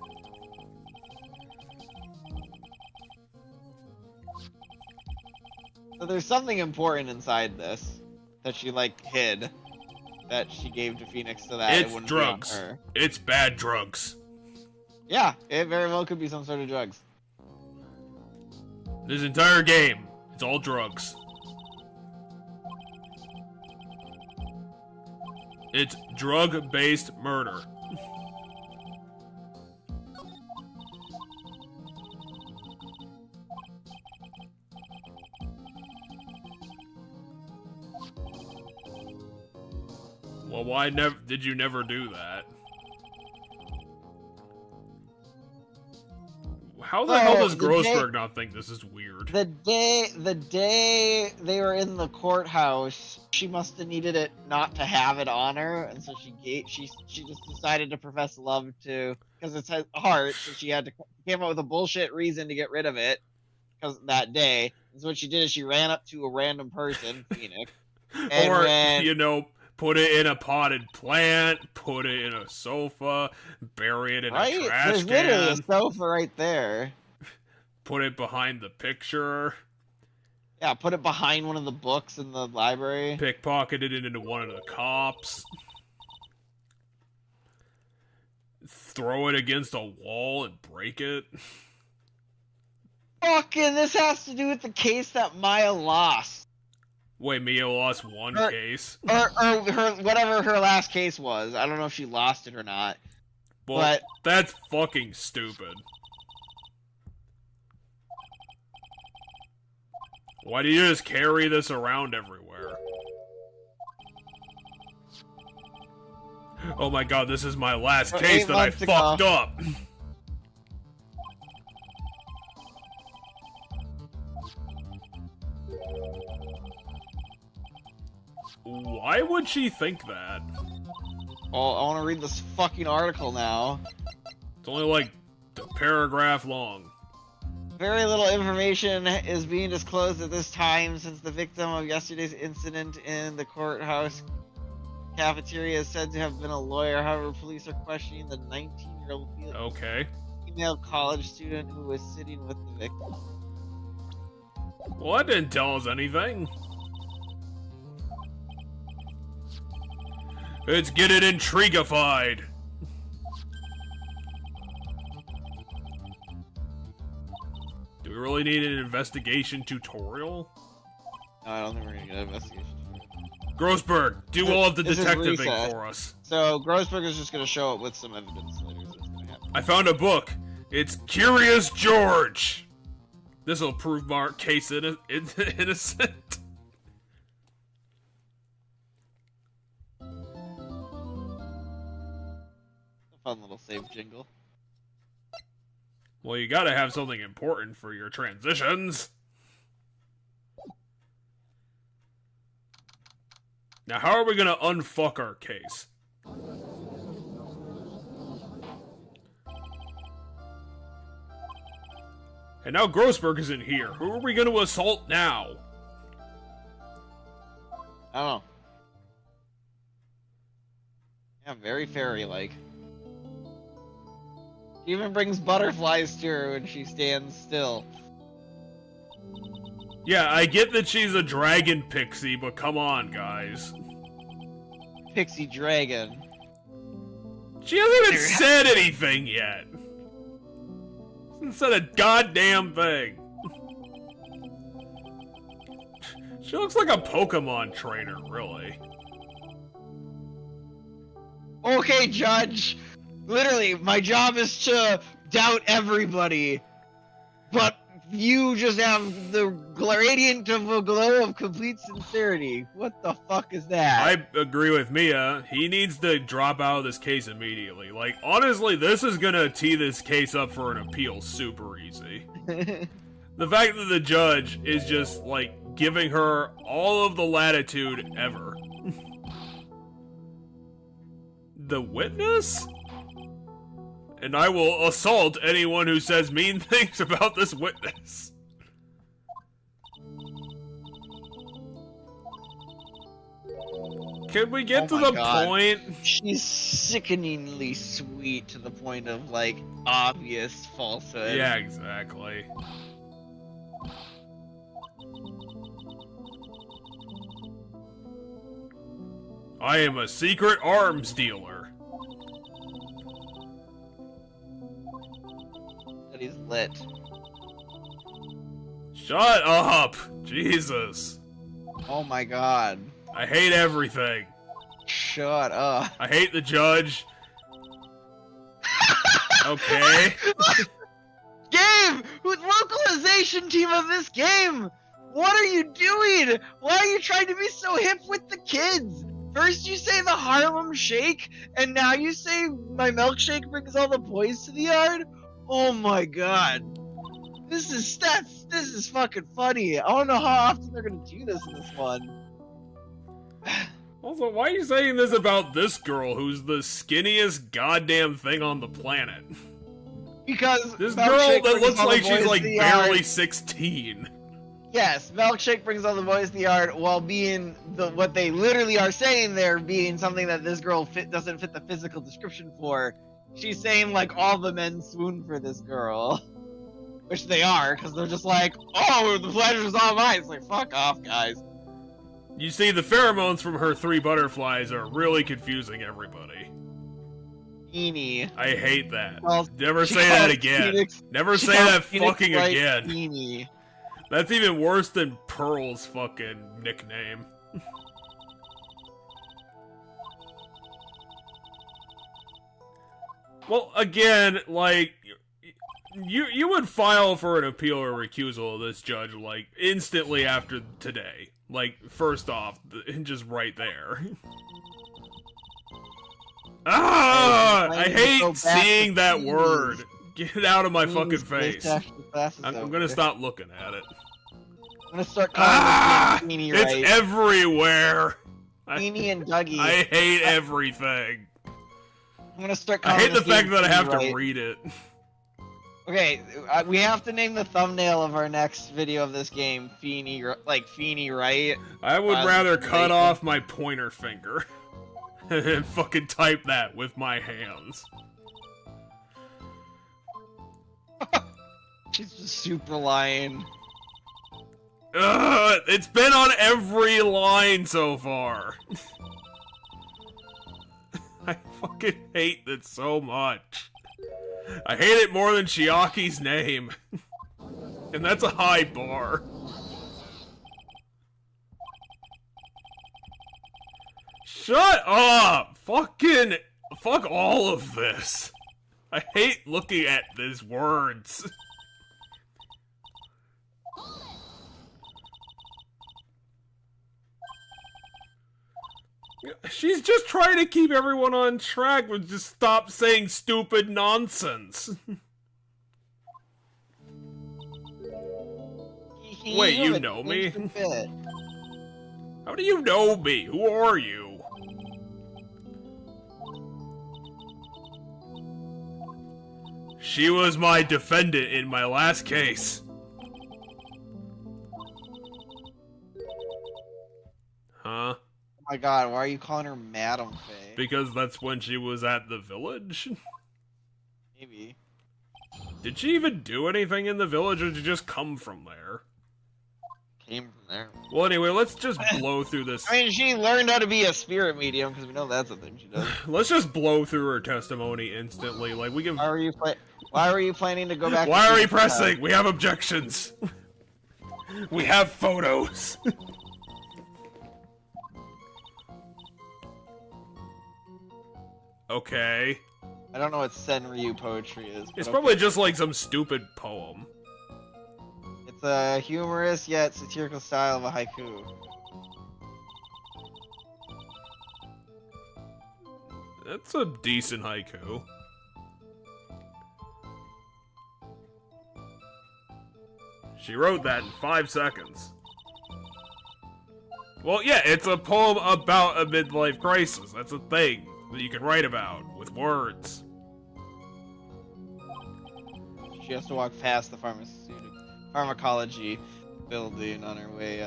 B: So there's something important inside this that she like hid that she gave to Phoenix so that it wouldn't
A: drugs.
B: be on her.
A: It's bad drugs.
B: Yeah, it very well could be some sort of drugs.
A: This entire game, it's all drugs. It's drug-based murder. Well, why did you never do that? How the hell does Grossberg not think this is weird?
B: The day they were in the courthouse, she must have needed it not to have it on her, and so she just decided to profess love to, because it's her heart, so she came up with a bullshit reason to get rid of it, because that day. And so what she did is she ran up to a random person, Phoenix, and
A: you know, put it in a potted plant, put it in a sofa, bury it in a trash
B: There's
A: can.
B: literally a sofa right there.
A: Put it behind the picture.
B: Yeah, put it behind one of the books in the library.
A: Pickpocketed it into one of the cops. Throw it against a wall and break it.
B: Fucking, this has to do with the case that Maya lost.
A: Wait, Mia lost one case?
B: Or her, whatever her last case was. I don't know if she lost it or not.
A: Well,
B: but
A: that's fucking stupid. Why do you just carry this around everywhere? Oh my god, this is my last case that I fucked up. Why would she think that?
B: Well, I want to read this fucking article now.
A: It's only like a paragraph long.
B: Very little information is being disclosed at this time since the victim of yesterday's incident in the courthouse cafeteria is said to have been a lawyer. However, police are questioning the 19-year-old female college student who was sitting with the victim.
A: Well, that didn't tell us anything. Let's get it intrigified. Do we really need an investigation tutorial?
B: No, I don't think we're gonna get an investigation.
A: Grossberg, do all of the
B: This is
A: detectiving
B: recess.
A: for us.
B: So Grossberg is just gonna show up with some evidence later. So it's gonna happen.
A: I found a book. It's Curious George. This'll prove Mark case innocent.
B: A fun little save jingle.
A: Well, you gotta have something important for your transitions. Now, how are we gonna unfuck our case? And now Grossberg isn't here. Who are we gonna assault now?
B: I don't know. Yeah, very fairy-like. She even brings butterflies to her when she stands still.
A: Yeah, I get that she's a dragon pixie, but come on, guys.
B: Pixie dragon.
A: She hasn't even said anything yet. She hasn't said a goddamn thing. She looks like a Pokemon trainer, really.
B: Okay, Judge. Literally, my job is to doubt everybody. But you just have the gradient of a glow of complete sincerity. What the fuck is that?
A: I agree with Mia. He needs to drop out of this case immediately. Like, honestly, this is gonna tee this case up for an appeal super easy. The fact that the judge is just, like, giving her all of the latitude ever. The witness? And I will assault anyone who says mean things about this witness. Can we get to the point?
B: She's sickeningly sweet to the point of, like, obvious falsehood.
A: Yeah, exactly. I am a secret arms dealer.
B: That he's lit.
A: Shut up! Jesus.
B: Oh my god.
A: I hate everything.
B: Shut up.
A: I hate the judge. Okay.
B: Game! Localization team of this game! What are you doing? Why are you trying to be so hip with the kids? First you say the Harlem Shake, and now you say my milkshake brings all the boys to the yard? Oh my god. This is fucking funny. I don't know how often they're gonna do this in this one.
A: Also, why are you saying this about this girl who's the skinniest goddamn thing on the planet?
B: Because
A: this girl
B: Milkshake
A: that
B: brings
A: looks
B: all the
A: like she's
B: boys
A: like
B: to the
A: barely
B: yard.
A: 16.
B: Yes, Milkshake brings all the boys to the yard while being what they literally are saying there being something that this girl doesn't fit the physical description for. She's saying like all the men swoon for this girl. Which they are, because they're just like, oh, the pleasure's all mine. It's like, fuck off, guys.
A: You see, the pheromones from her 3 butterflies are really confusing everybody.
B: Eenie.
A: I hate that.
B: Well,
A: Never
B: she
A: say that
B: calls
A: again.
B: Phoenix-
A: Never
B: she
A: say
B: calls
A: that
B: Phoenix
A: fucking
B: Wright
A: again.
B: Eenie.
A: That's even worse than Pearl's fucking nickname. Well, again, like, you would file for an appeal or recusal of this judge, like, instantly after today. Like, first off, just right there. Ah! I hate seeing that word. Get it out of my fucking face. I'm gonna stop looking at it.
B: I'm gonna start calling it Eenie
A: It's
B: right.
A: everywhere!
B: Feeny and Dougie.
A: I hate everything.
B: I'm gonna start
A: I
B: calling
A: hate the
B: this
A: fact
B: game
A: that I have
B: Feeny
A: to
B: Right.
A: read it.
B: Okay, we have to name the thumbnail of our next video of this game Feeny, like Feeny Right.
A: I would rather cut off my pointer finger and then fucking type that with my hands.
B: She's just super lying.
A: Ugh, it's been on every line so far. I fucking hate it so much. I hate it more than Chiaki's name. And that's a high bar. Shut up! Fuck all of this. I hate looking at these words. She's just trying to keep everyone on track with just stop saying stupid nonsense. Wait, you know me? How do you know me? Who are you? She was my defendant in my last case. Huh?
B: Oh my god, why are you calling her Madam Faye?
A: Because that's when she was at the village?
B: Maybe.
A: Did she even do anything in the village, or did she just come from there?
B: Came from there.
A: Well, anyway, let's just blow through this.
B: I mean, she learned how to be a spirit medium, because we know that's a thing she does.
A: Let's just blow through her testimony instantly. Like, we can.
B: Why were you planning to go back?
A: Why are we pressing? We have objections. We have photos. Okay.
B: I don't know what Senryu poetry is.
A: It's
B: but
A: probably
B: okay.
A: just like some stupid poem.
B: It's a humorous yet satirical style of a haiku.
A: That's a decent haiku. She wrote that in 5 seconds. Well, yeah, it's a poem about a midlife crisis. That's a thing that you can write about with words.
B: She has to walk past the pharmacology building on her way,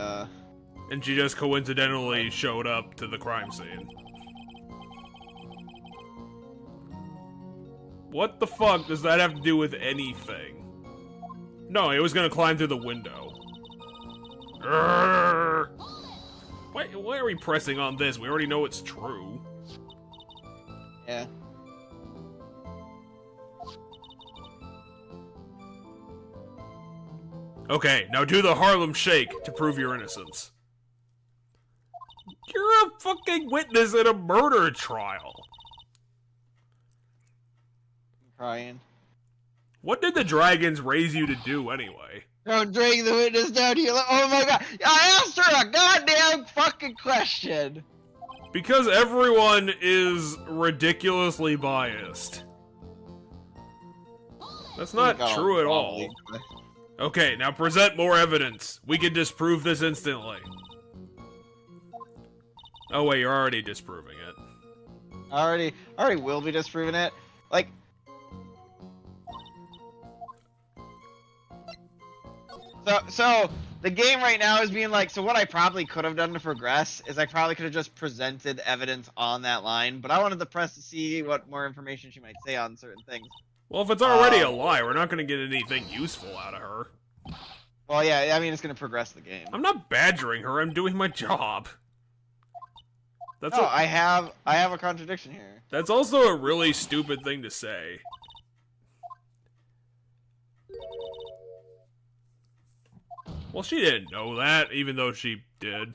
A: And she just coincidentally showed up to the crime scene. What the fuck does that have to do with anything? No, he was gonna climb through the window. Urgh. Why are we pressing on this? We already know it's true.
B: Yeah.
A: Okay, now do the Harlem Shake to prove your innocence. You're a fucking witness in a murder trial.
B: I'm crying.
A: What did the dragons raise you to do anyway?
B: Don't drag the witness down here. Oh my god! I asked her a goddamn fucking question.
A: Because everyone is ridiculously biased. That's not true at all. Okay, now present more evidence. We can disprove this instantly. Oh wait, you're already disproving it.
B: I already will be disproving it. Like, so the game right now is being like, so what I probably could have done to progress is I probably could have just presented evidence on that line, but I wanted the press to see what more information she might say on certain things.
A: Well, if it's already a lie, we're not going to get anything useful out of her.
B: Well, yeah, I mean, it's going to progress the game.
A: I'm not badgering her, I'm doing my job. That's
B: No, I have a contradiction here.
A: That's also a really stupid thing to say. Well, she didn't know that, even though she did.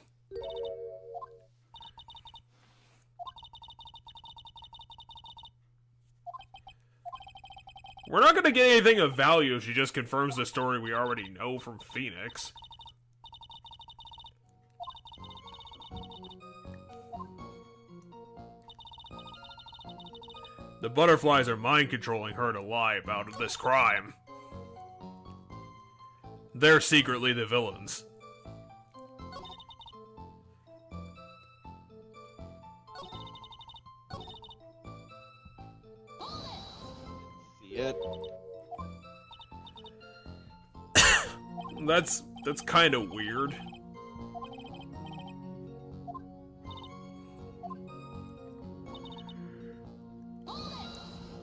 A: We're not gonna get anything of value if she just confirms the story we already know from Phoenix. The butterflies are mind-controlling her to lie about this crime. They're secretly the villains.
B: shit.
A: That's kind of weird.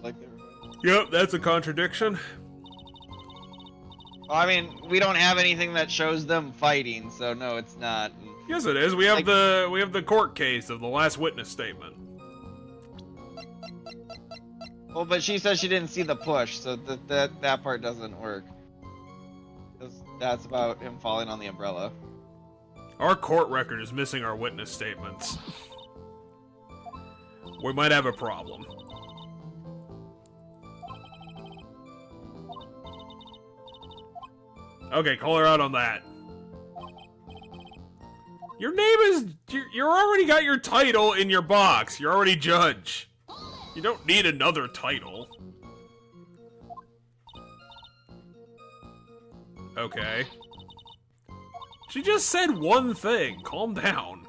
B: Like,
A: Yep, that's a contradiction.
B: well, I mean, we don't have anything that shows them fighting, so no, it's not.
A: Yes, it is. We have
B: Like-
A: the court case of the last witness statement.
B: Well, but she says she didn't see the push, so that part doesn't work. 'Cause that's about him falling on the umbrella.
A: Our court record is missing our witness statements. We might have a problem. Okay, call her out on that. Your name is... You're already got your title in your box. You're already judge. You don't need another title. Okay. She just said one thing. Calm down.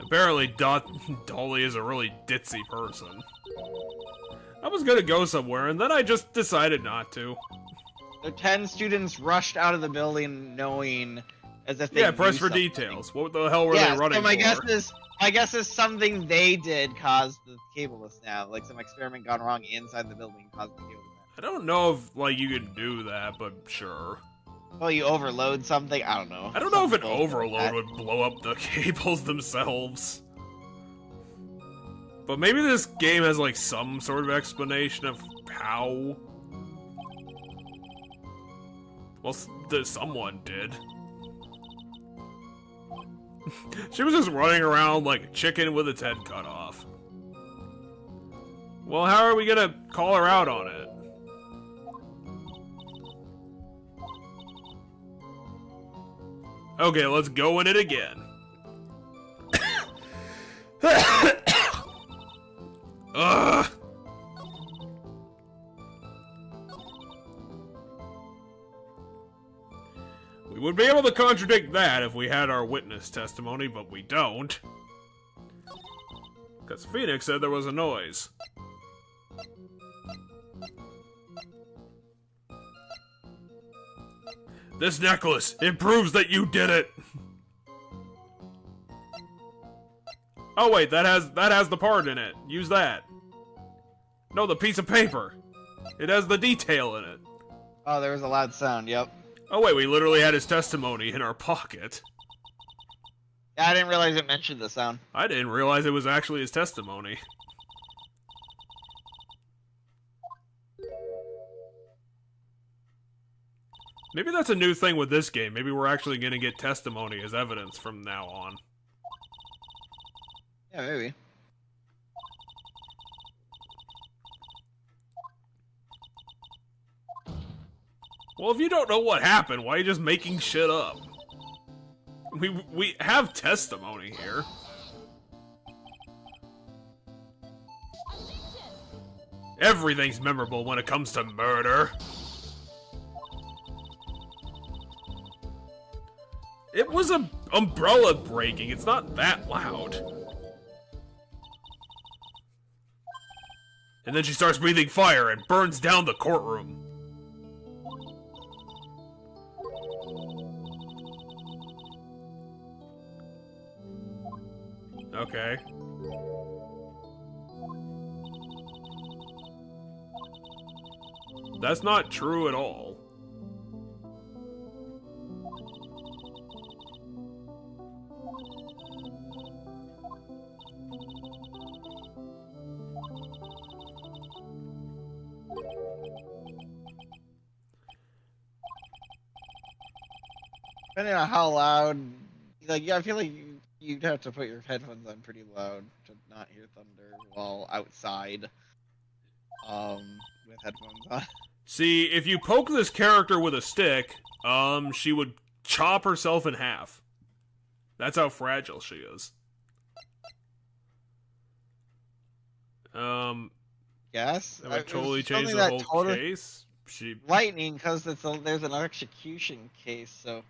A: Apparently, Dolly is a really ditzy person. I was gonna go somewhere, and then I just decided not to.
B: The 10 students rushed out of the building knowing as if they
A: Yeah,
B: knew
A: press for
B: something.
A: details. What the hell were
B: Yeah,
A: they running
B: so my
A: for?
B: guess is something they did caused the cable to snap. Like some experiment gone wrong inside the building caused the cable to snap.
A: I don't know if, like, you could do that, but sure.
B: Well, you overload something? I don't know.
A: I don't know if an
B: Something like
A: overload
B: that.
A: would blow up the cables themselves. But maybe this game has, like, some sort of explanation of how. Well, someone did. She was just running around like a chicken with its head cut off. Well, how are we gonna call her out on it? Okay, let's go in it again. Ugh. We would be able to contradict that if we had our witness testimony, but we don't. Because Phoenix said there was a noise. This necklace, it proves that you did it! Oh wait, that has the part in it. Use that. No, the piece of paper. It has the detail in it.
B: Oh, there was a loud sound, yep.
A: Oh wait, we literally had his testimony in our pocket.
B: Yeah, I didn't realize it mentioned the sound.
A: I didn't realize it was actually his testimony. Maybe that's a new thing with this game. Maybe we're actually gonna get testimony as evidence from now on.
B: Yeah, maybe.
A: Well, if you don't know what happened, why are you just making shit up? We have testimony here. Everything's memorable when it comes to murder. It was a umbrella breaking. It's not that loud. And then she starts breathing fire and burns down the courtroom. Okay. That's not true at all.
B: Depending on how loud, like, yeah, I feel like you'd have to put your headphones on pretty loud to not hear thunder while outside, with headphones on.
A: See, if you poke this character with a stick, she would chop herself in half. That's how fragile she is.
B: Yes?
A: That would totally change the whole case.
B: Lightning, because there's an execution case, so...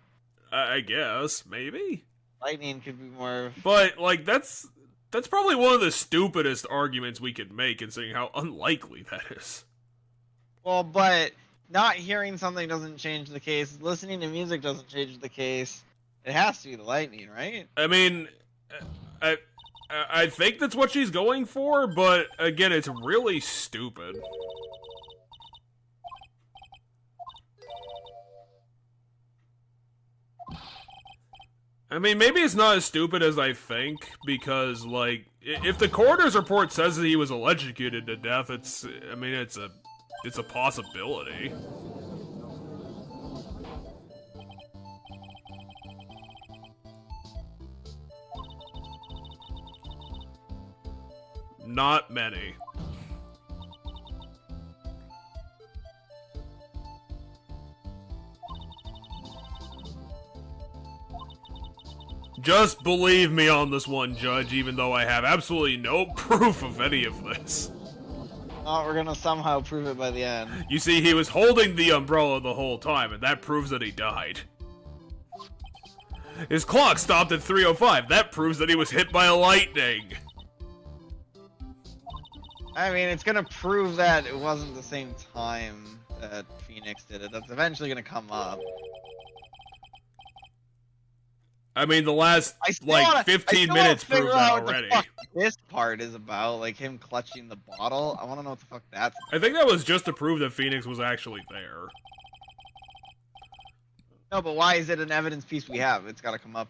A: I guess, maybe?
B: Lightning could be more...
A: But, like, that's That's probably one of the stupidest arguments we could make, considering how unlikely that is.
B: Well, but not hearing something doesn't change the case. Listening to music doesn't change the case. It has to be the lightning, right?
A: I mean, I think that's what she's going for, but again, it's really stupid. I mean, maybe it's not as stupid as I think, because, like, if the coroner's report says that he was electrocuted to death, it's a possibility. Not many. Just believe me on this one, Judge, even though I have absolutely no proof of any of this.
B: Oh, we're gonna somehow prove it by the end.
A: You see, he was holding the umbrella the whole time, and that proves that he died. His clock stopped at 3:05. That proves that he was hit by a lightning.
B: I mean, it's gonna prove that it wasn't the same time that Phoenix did it. That's eventually gonna come up.
A: I mean, the last, like, 15 minutes proved that already.
B: What the fuck this part is about, like him clutching the bottle. I want to know what the fuck that's about.
A: I think that was just to prove that Phoenix was actually there.
B: No, but why is it an evidence piece we have? It's got to come up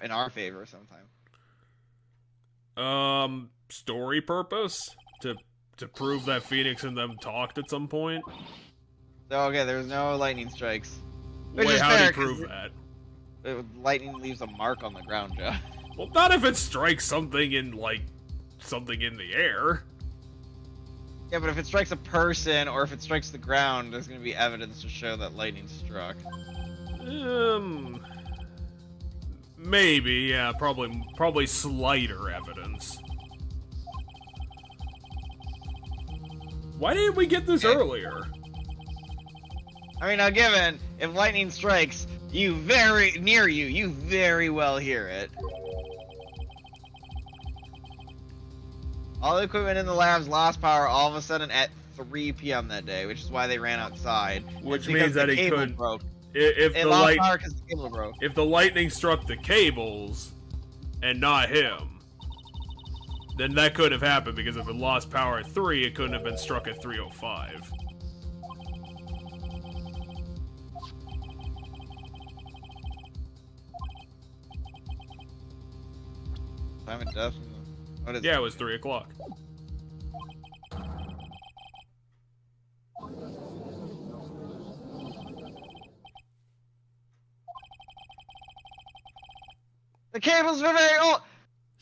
B: in our favor sometime.
A: Story purpose? To prove that Phoenix and them talked at some point?
B: So, okay, there's no lightning strikes.
A: Wait, how do you prove that?
B: Lightning leaves a mark on the ground, Joe.
A: Well, not if it strikes something in, like, something in the air.
B: Yeah, but if it strikes a person, or if it strikes the ground, there's gonna be evidence to show that lightning struck.
A: Maybe, yeah, probably slighter evidence. Why didn't we get this earlier?
B: I mean, now given, if lightning strikes, you very well hear it. All the equipment in the labs lost power all of a sudden at 3 p.m. that day, which is why they ran outside.
A: Which means that he couldn't.
B: Broke.
A: If
B: it
A: the
B: lost power because the cable broke.
A: If the lightning struck the cables and not him, then that couldn't have happened, because if it lost power at 3, it couldn't have been struck at 3:05.
B: Time of death? What is
A: yeah, it was 3 o'clock.
B: The cables were very old.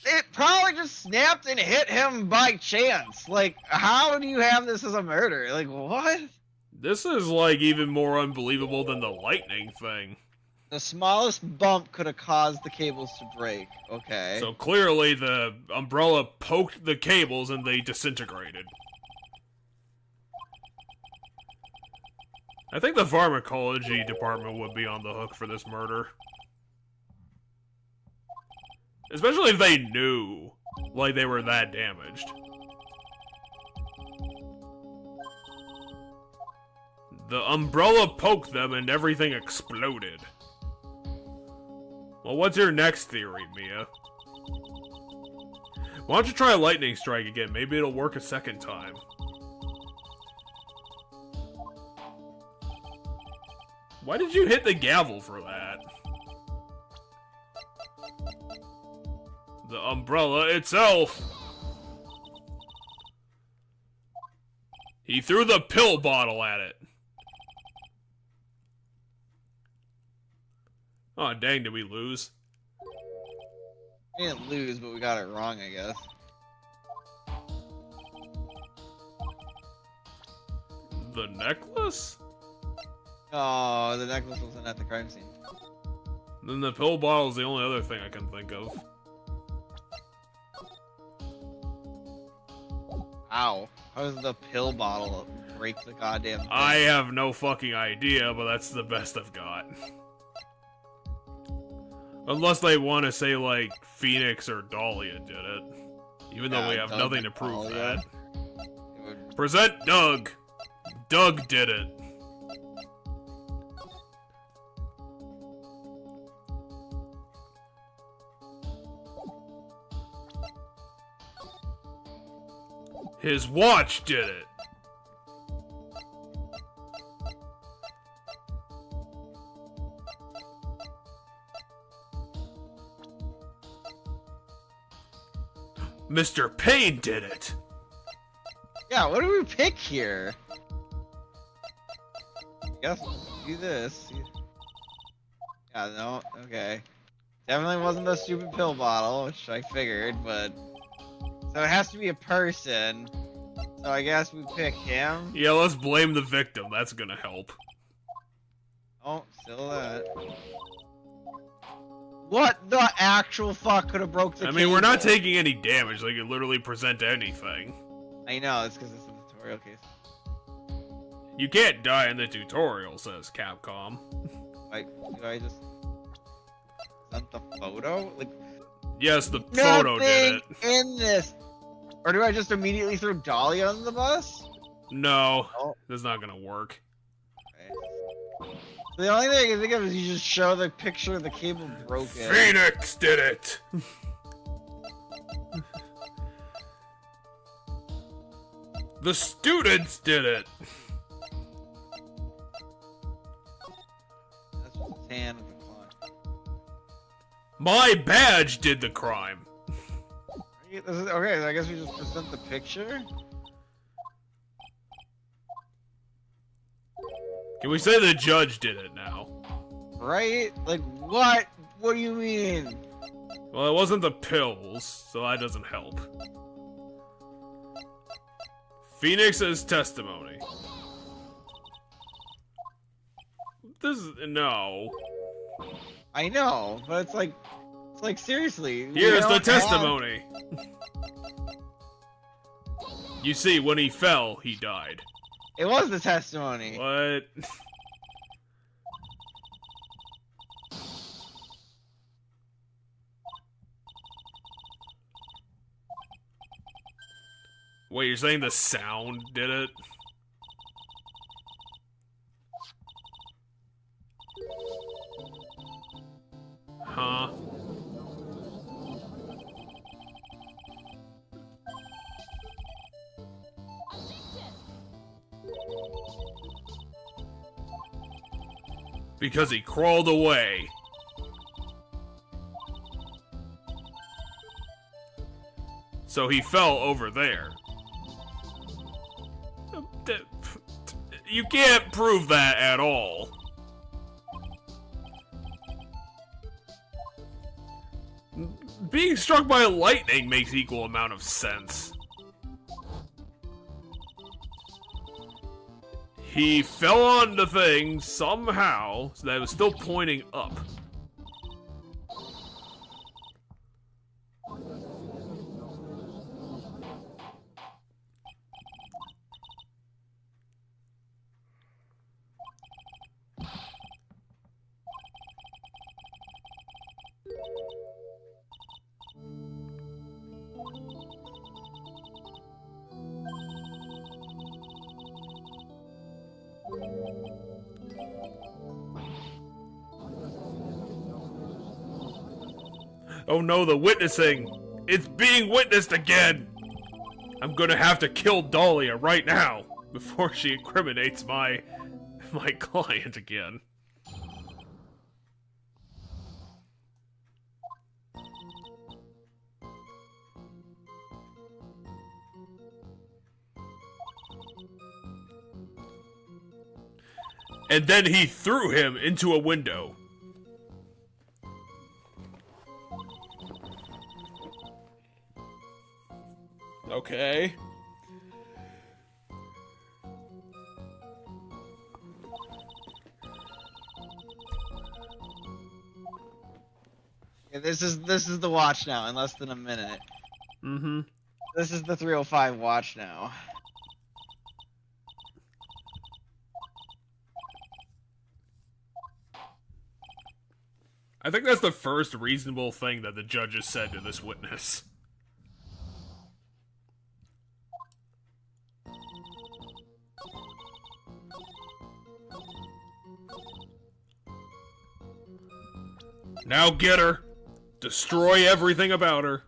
B: It probably just snapped and hit him by chance. Like, how do you have this as a murder? Like, what?
A: This is, like, even more unbelievable than the lightning thing.
B: The smallest bump could have caused the cables to break. Okay.
A: So clearly the umbrella poked the cables and they disintegrated. I think the pharmacology department would be on the hook for this murder. Especially if they knew, like, they were that damaged. The umbrella poked them and everything exploded. Well, what's your next theory, Mia? Why don't you try a lightning strike again? Maybe it'll work a second time. Why did you hit the gavel for that? The umbrella itself! He threw the pill bottle at it. Oh, dang, did we lose?
B: We didn't lose, but we got it wrong, I guess.
A: The necklace?
B: Oh, the necklace wasn't at the crime scene.
A: Then the pill bottle is the only other thing I can think of.
B: Ow. How does the pill bottle break the goddamn thing?
A: I have no fucking idea, but that's the best I've got. Unless they want to say, like, Phoenix or Dahlia did it. Even though we have
B: Doug
A: nothing
B: and
A: to prove
B: Talia.
A: that. Present Doug! Doug did it. His watch did it. Mr. Payne did it.
B: Yeah, what do we pick here? I guess we'll do this. Yeah, no, okay. Definitely wasn't the stupid pill bottle, which I figured, but... So it has to be a person. So I guess we pick him.
A: Yeah, let's blame the victim. That's gonna help.
B: Oh, still that. What the actual fuck could have broke the
A: I mean, we're not
B: cable?
A: taking any damage. They could literally present anything.
B: I know, it's because it's a tutorial case.
A: You can't die in the tutorial, says Capcom.
B: Like, do I just present the photo? Like,
A: Yes, the photo did
B: nothing
A: it.
B: in this. Or do I just immediately throw Dolly on the bus?
A: No,
B: Oh.
A: that's not gonna work.
B: The only thing I can think of is you just show the picture of the cable broken.
A: Phoenix did it! The students did it!
B: That's just his hand with the clock.
A: My badge did the crime.
B: Okay, I guess we just present the picture.
A: Can we say the judge did it now?
B: Right? Like, what? What do you mean?
A: Well, it wasn't the pills, so that doesn't help. Phoenix's testimony. This is... no.
B: I know, but it's like seriously. we
A: Here's the
B: don't
A: testimony. You see, when he fell, he died.
B: It was the testimony.
A: What? Wait, you're saying the sound did it? Huh? Because he crawled away. So he fell over there. You can't prove that at all. Being struck by lightning makes equal amount of sense. He fell on the thing somehow, so that it was still pointing up. Oh no, the witnessing! It's being witnessed again! I'm gonna have to kill Dahlia right now, before she incriminates my client again. And then he threw him into a window. Okay.
B: Yeah, this is the watch now in less than a minute.
A: Mm-hmm.
B: This is the 305 watch now.
A: I think that's the first reasonable thing that the judges said to this witness. Now get her. Destroy everything about her.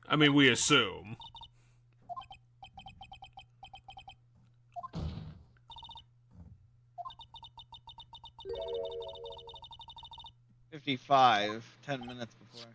A: I mean, we assume.
B: $55, 10 minutes before.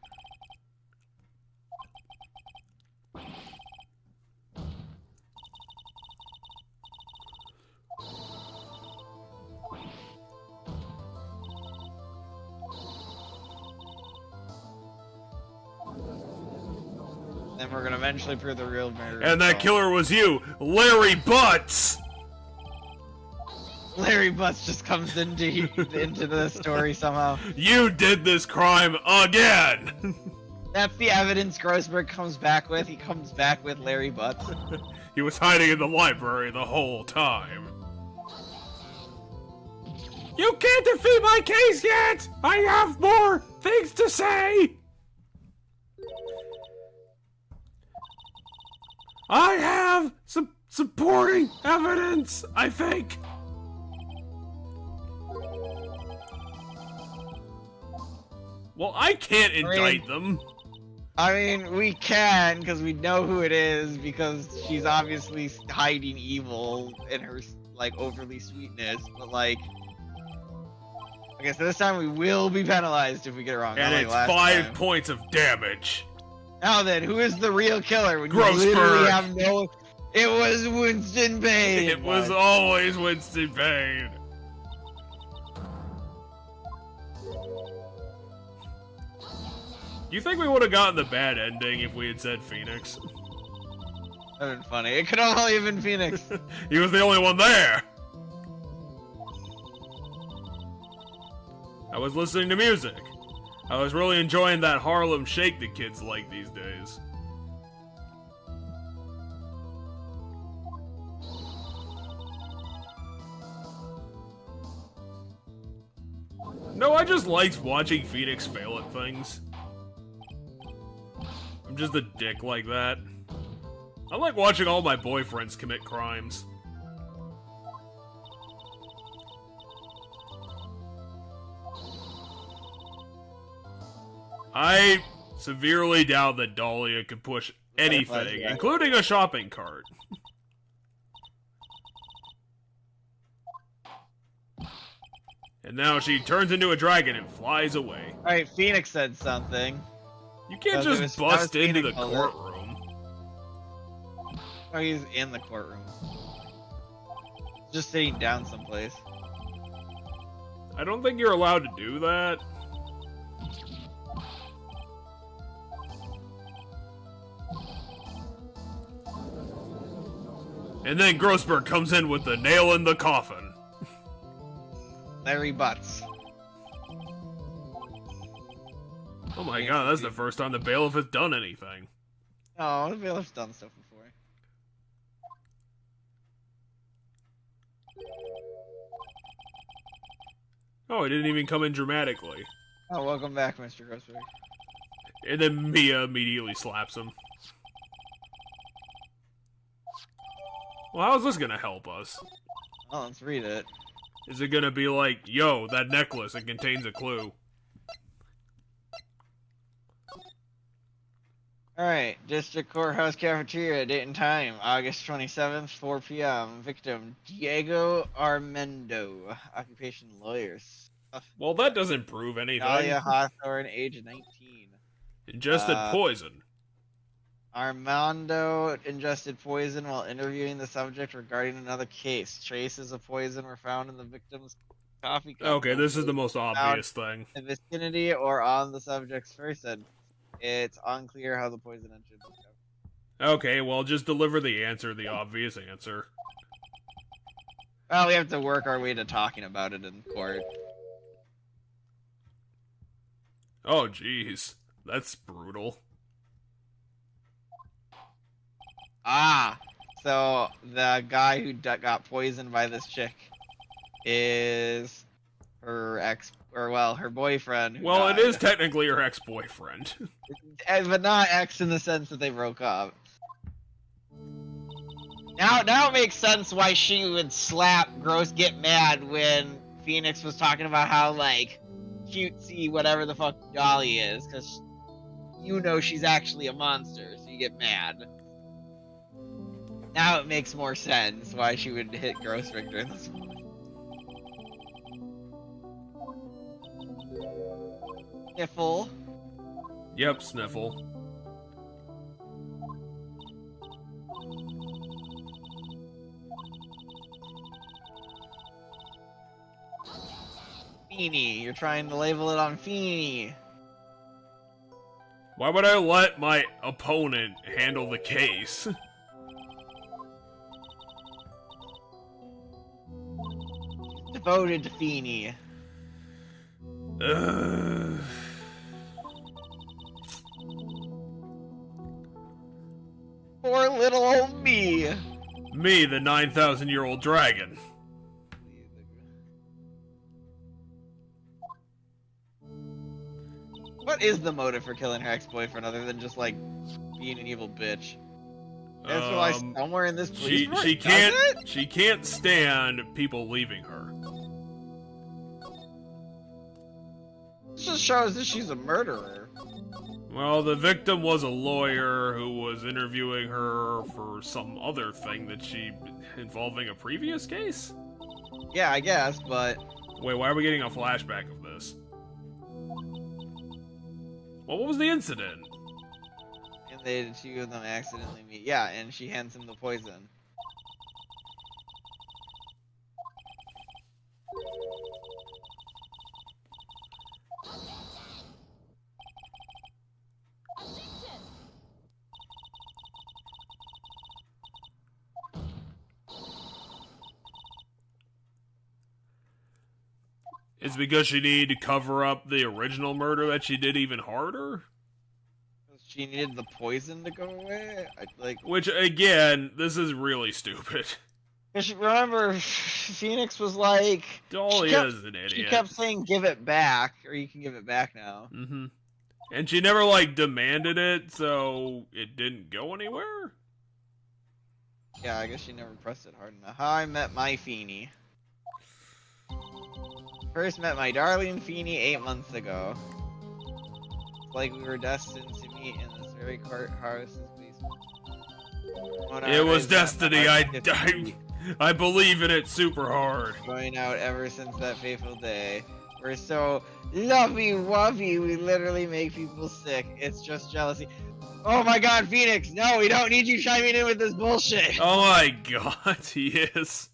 B: Then we're gonna eventually prove the real murderer.
A: And that killer was you, Larry Butts!
B: Larry Butts just comes into the story somehow.
A: You did this crime again!
B: That's the evidence Grossberg comes back with. He comes back with Larry Butts.
A: He was hiding in the library the whole time. You can't defeat my case yet! I have more things to say! I have some supporting evidence, I think. Well, I can't indict them.
B: I mean, we can, because we know who it is, because she's obviously hiding evil in her, like, overly sweetness, but, like... Okay, so this time we will be penalized if we get it wrong.
A: And it's 5 points of damage.
B: Now then, who is the real killer? When
A: Grossberg.
B: You literally have no... It was Winston Payne!
A: It was always Winston Payne. Do you think we would have gotten the bad ending if we had said Phoenix?
B: That would have been funny. It could only have been Phoenix.
A: He was the only one there. I was listening to music. I was really enjoying that Harlem Shake that kids like these days. No, I just liked watching Phoenix fail at things. I'm just a dick like that. I like watching all my boyfriends commit crimes. I severely doubt that Dahlia could push anything, including a shopping cart. And now she turns into a dragon and flies away.
B: Alright, Phoenix said something.
A: You can't just bust into the courtroom.
B: Oh, he's in the courtroom. Just sitting down someplace.
A: I don't think you're allowed to do that. And then Grossberg comes in with the nail in the coffin.
B: Larry Butts.
A: Oh my god, that's the first time the bailiff has done anything.
B: Oh, the bailiff's done stuff before.
A: Oh, it didn't even come in dramatically.
B: Oh, welcome back, Mr. Grossberg.
A: And then Mia immediately slaps him. Well, how's this gonna help us?
B: Oh, let's read it.
A: Is it gonna be like, yo, that necklace, it contains a clue?
B: Alright, District Courthouse Cafeteria, date and time, August 27th, 4 p.m. Victim, Diego Armendo. Occupation, lawyers.
A: Well, that doesn't prove anything.
B: Dahlia Hawthorne, age 19.
A: Ingested poison.
B: Armando ingested poison while interviewing the subject regarding another case. Traces of poison were found in the victim's coffee cup.
A: Okay, this is the most obvious thing.
B: In the vicinity or on the subject's person. It's unclear how the poison entered the cup.
A: Okay, well, just deliver the answer, the obvious answer.
B: Well, we have to work our way to talking about it in court.
A: Oh, jeez. That's brutal.
B: Ah! So the guy who got poisoned by this chick is her her boyfriend. who
A: Well, it
B: died.
A: is technically her ex-boyfriend.
B: But not ex in the sense that they broke up. Now it makes sense why she would get mad when Phoenix was talking about how, like, cutesy whatever the fuck Dolly is, because you know she's actually a monster, so you get mad. Now it makes more sense why she would hit Gross Victor in this one. Sniffle.
A: Yep, Sniffle.
B: Feeny. You're trying to label it on Feeny.
A: Why would I let my opponent handle the case?
B: Devoted to Feeny. Poor little old me.
A: Me, the 9,000-year-old dragon.
B: What is the motive for killing her ex-boyfriend other than just, like, being an evil bitch? That's why somewhere in this police report,
A: she can't stand people leaving her.
B: This just shows that she's a murderer.
A: Well, the victim was a lawyer who was interviewing her for some other thing that involving a previous case?
B: Yeah, I guess, but...
A: Wait, why are we getting a flashback of this? Well, what was the incident?
B: And the two of them accidentally meet. Yeah, and she hands him the poison.
A: It's because she needed to cover up the original murder that she did even harder?
B: She needed the poison to go away?
A: Which, again, this is really stupid.
B: Remember, Phoenix was like...
A: Dolly is an idiot.
B: She kept saying, give it back, or you can give it back now.
A: Mm-hmm. And she never, like, demanded it, so it didn't go anywhere?
B: Yeah, I guess she never pressed it hard enough. How I met my Feeny. First met my darling Feeny 8 months ago. It's like we were destined to meet in this very courthouse's basement.
A: It was destiny. I believe in it super hard.
B: Going out ever since that fateful day. We're so lovey-wovey, we literally make people sick. It's just jealousy. Oh my god, Phoenix! No, we don't need you chiming in with this bullshit!
A: Oh my god, he is.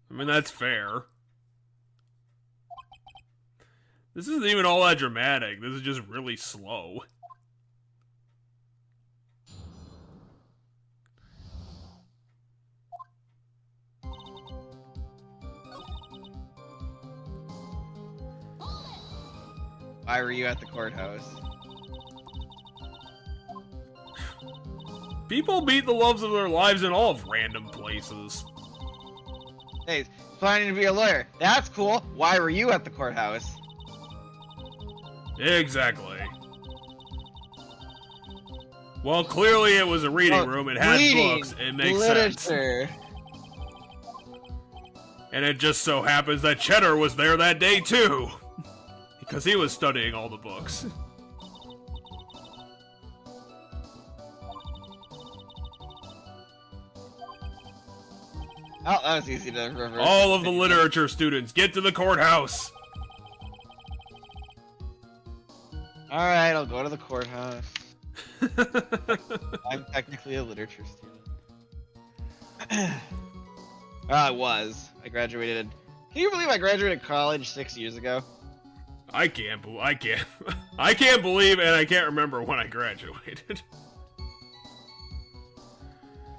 A: I mean, that's fair. This isn't even all that dramatic. This is just really slow.
B: Why were you at the courthouse?
A: People meet the loves of their lives in all of random places.
B: Hey, planning to be a lawyer. That's cool. Why were you at the courthouse?
A: Exactly. Well, clearly it was a reading room. It had books. It makes
B: literature.
A: sense. And it just so happens that Cheddar was there that day too. Because he was studying all the books.
B: Oh, that was easy to reverse.
A: All of the literature students, get to the courthouse!
B: Alright, I'll go to the courthouse. I'm technically a literature student. I was. I graduated. Can you believe I graduated college 6 years ago?
A: I can't believe and I can't remember when I graduated.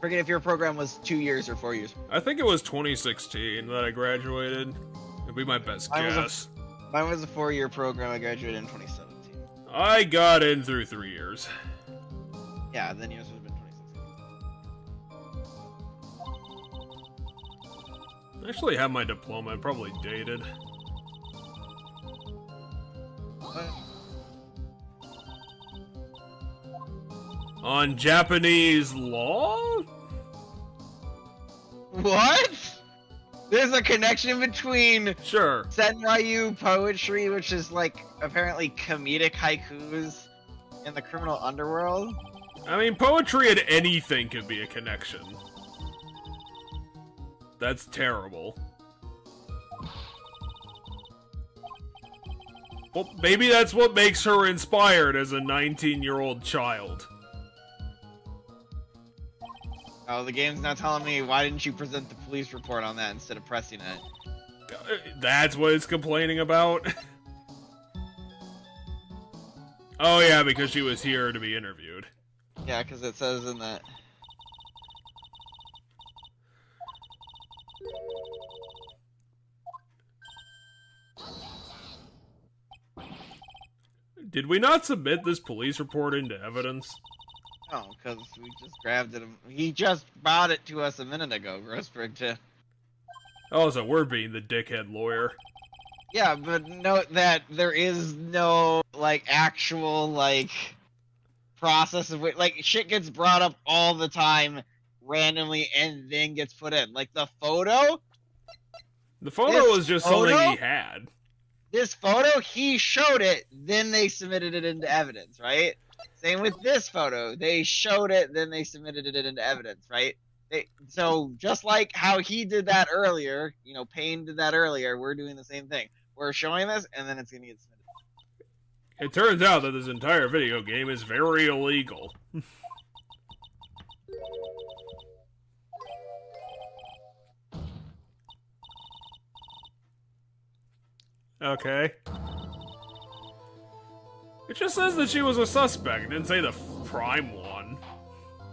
B: Forget if your program was 2 years or 4 years.
A: I think it was 2016 that I graduated. It'd be my best guess.
B: Mine was a 4-year program. I graduated in 2017.
A: I got in through 3 years.
B: Yeah, then yours would have been 2016.
A: I actually have my diploma, probably dated.
B: What?
A: On Japanese law?
B: What? There's a connection between
A: Sure.
B: Senryu poetry, which is like apparently comedic haikus, in the criminal underworld.
A: I mean, poetry and anything could be a connection. That's terrible. Well, maybe that's what makes her inspired as a 19-year-old child.
B: Oh, the game's not telling me why didn't you present the police report on that instead of pressing it.
A: That's what it's complaining about? Oh yeah, because she was here to be interviewed.
B: Yeah, because it says in that.
A: Did we not submit this police report into evidence?
B: No, because we just grabbed it. He just brought it to us a minute ago, Grossberg, too.
A: Oh, so we're being the dickhead lawyer.
B: Yeah, but note that there is no, like, actual, like, process of it. Like, shit gets brought up all the time, randomly, and then gets put in. Like, the photo?
A: The photo was just something he had.
B: This photo, he showed it, then they submitted it into evidence, right? Same with this photo. They showed it, then they submitted it into evidence, right? So, just like how he did that earlier, you know, Payne did that earlier, we're doing the same thing. We're showing this, and then it's going to get submitted.
A: It turns out that this entire video game is very illegal. Okay. It just says that she was a suspect. It didn't say the prime one.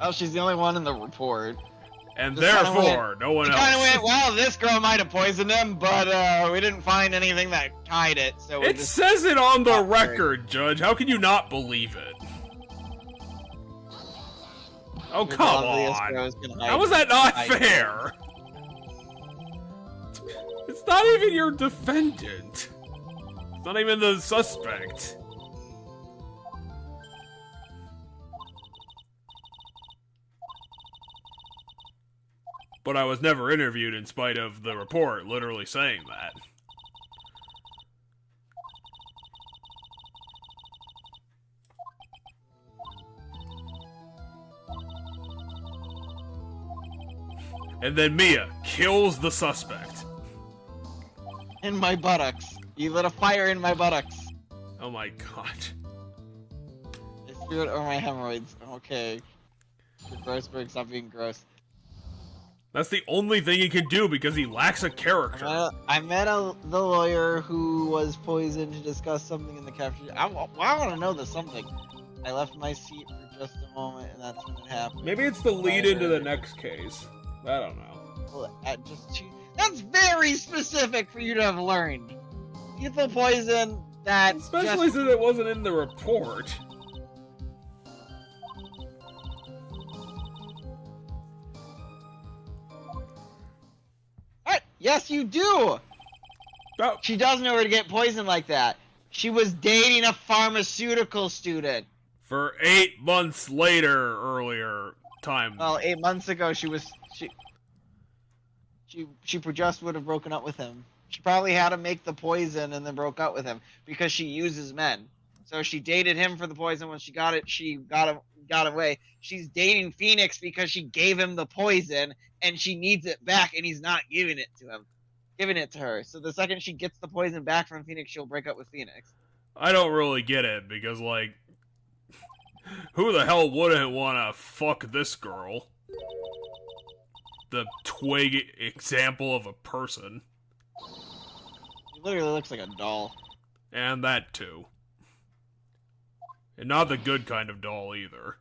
B: Oh, she's the only one in the report.
A: And
B: Just kinda
A: therefore, no one else.
B: Kind of went, well, this girl might have poisoned him, but we didn't find anything that tied it, so
A: It
B: just
A: says it on the record, Judge. How can you not believe it? Oh,
B: Your
A: come
B: loveliest
A: on.
B: girl's gonna hide
A: How is that not
B: hide
A: fair? It's not even your defendant. It's not even the suspect. But I was never interviewed in spite of the report literally saying that. And then Mia kills the suspect.
B: in my buttocks. You lit a fire in my buttocks.
A: Oh my god.
B: I threw it over my hemorrhoids. Okay. Grossberg, stop being gross.
A: That's the only thing he can do because he lacks a character.
B: I met the lawyer who was poisoned to discuss something in the cafeteria. I want to know the something. I left my seat for just a moment, and that's when it happened.
A: Maybe it's the lead into the next case. I don't know.
B: Well, that's very specific for you to have learned. Lethal poison that.
A: Especially since it wasn't in the report.
B: What? Yes, you do.
A: Oh.
B: She does know where to get poisoned like that. She was dating a pharmaceutical student.
A: For 8 months later, earlier time.
B: Well, 8 months ago, she just would have broken up with him. She probably had to make the poison and then broke up with him because she uses men. So she dated him for the poison. When she got it, she got away. She's dating Phoenix because she gave him the poison and she needs it back, and he's not giving it to her. So the second she gets the poison back from Phoenix, she'll break up with Phoenix.
A: I don't really get it because, like, who the hell wouldn't want to fuck this girl? The twig example of a person.
B: He literally looks like a doll.
A: And that too. And not the good kind of doll either.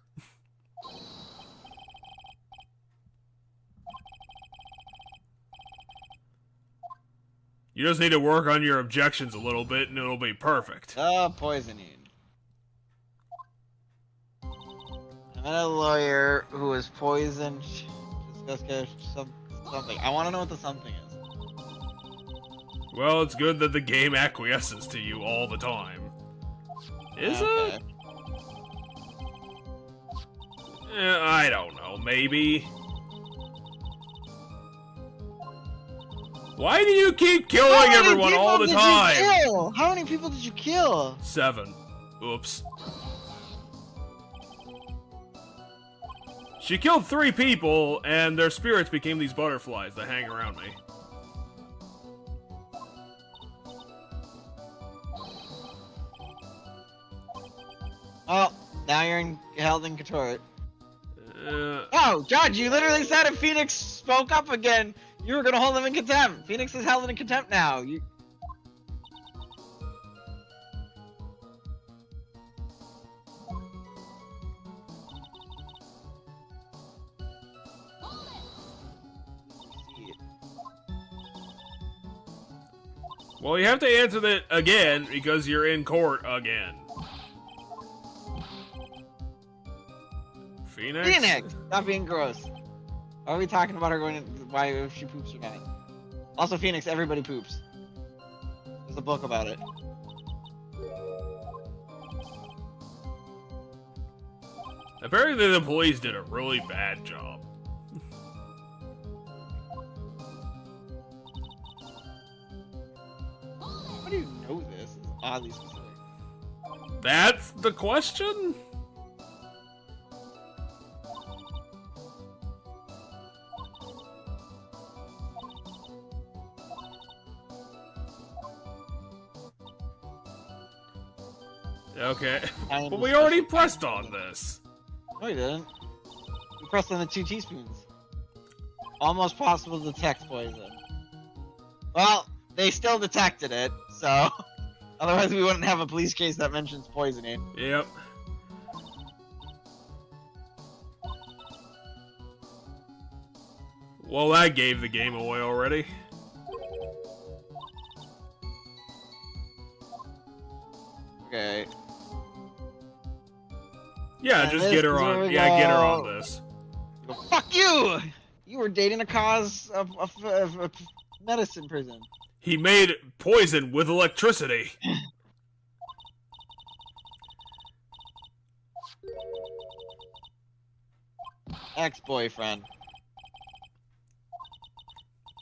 A: You just need to work on your objections a little bit and it'll be perfect.
B: Poisoning. I Met a lawyer who was poisoned. Discuss something. I want to know what the something is.
A: Well, it's good that the game acquiesces to you all the time. Is it? I don't know, maybe. Why do you keep killing everyone all the time?
B: How many people did you kill?
A: 7. Oops. She killed 3 people, and their spirits became these butterflies that hang around me.
B: Oh, now you're held in control. Oh, God, you literally said if Phoenix spoke up again, you were gonna hold him in contempt. Phoenix is held in contempt now.
A: Well, you have to answer that again, because you're in court again. Phoenix?
B: Phoenix! Stop being gross. Why are we talking about her going why if she poops or not? Also, Phoenix, everybody poops. There's a book about it.
A: Apparently the police did a really bad job.
B: How do you know this? This is oddly specific.
A: That's the question? Okay, but we already pressed on this.
B: No, you didn't. We pressed on the 2 teaspoons. Almost possible to detect poison. Well, they still detected it, so... Otherwise we wouldn't have a police case that mentions poisoning.
A: Yep. Well, that gave the game away already.
B: Okay.
A: Yeah,
B: And
A: just get her on. Yeah, get her on this.
B: Fuck you! You were dating a cause of medicine prison.
A: He made poison with electricity.
B: Ex-boyfriend.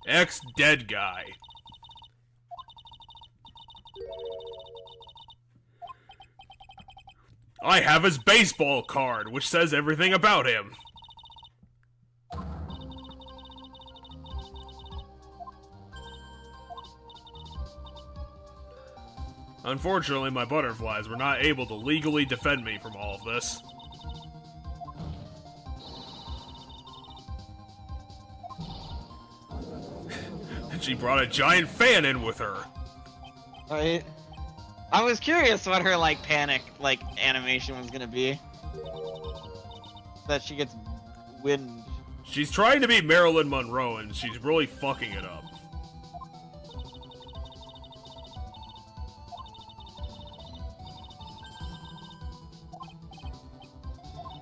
A: Ex-dead guy. I have his baseball card, which says everything about him. Unfortunately, my butterflies were not able to legally defend me from all of this. And she brought a giant fan in with her.
B: Right. I was curious what her, like, panic, like, animation was gonna be. That she gets wind.
A: She's trying to be Marilyn Monroe, and she's really fucking it up.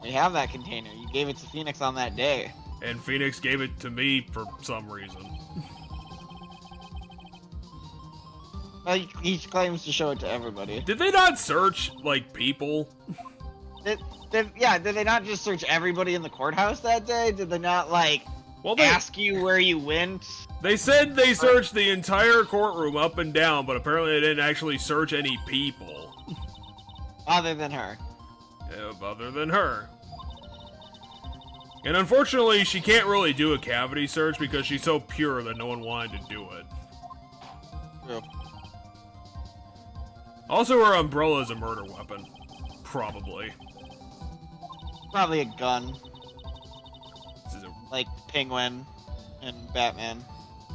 B: We have that container. You gave it to Phoenix on that day.
A: And Phoenix gave it to me for some reason.
B: Well, he claims to show it to everybody.
A: Did they not search, like, people?
B: Did they not just search everybody in the courthouse that day? Did they not, like, ask you where you went?
A: They said they searched the entire courtroom up and down, but apparently they didn't actually search any people.
B: Other than her.
A: Other than her. And unfortunately, she can't really do a cavity search because she's so pure that no one wanted to do it.
B: True.
A: Also, her umbrella is a murder weapon. Probably.
B: Probably a gun. Like Penguin and Batman.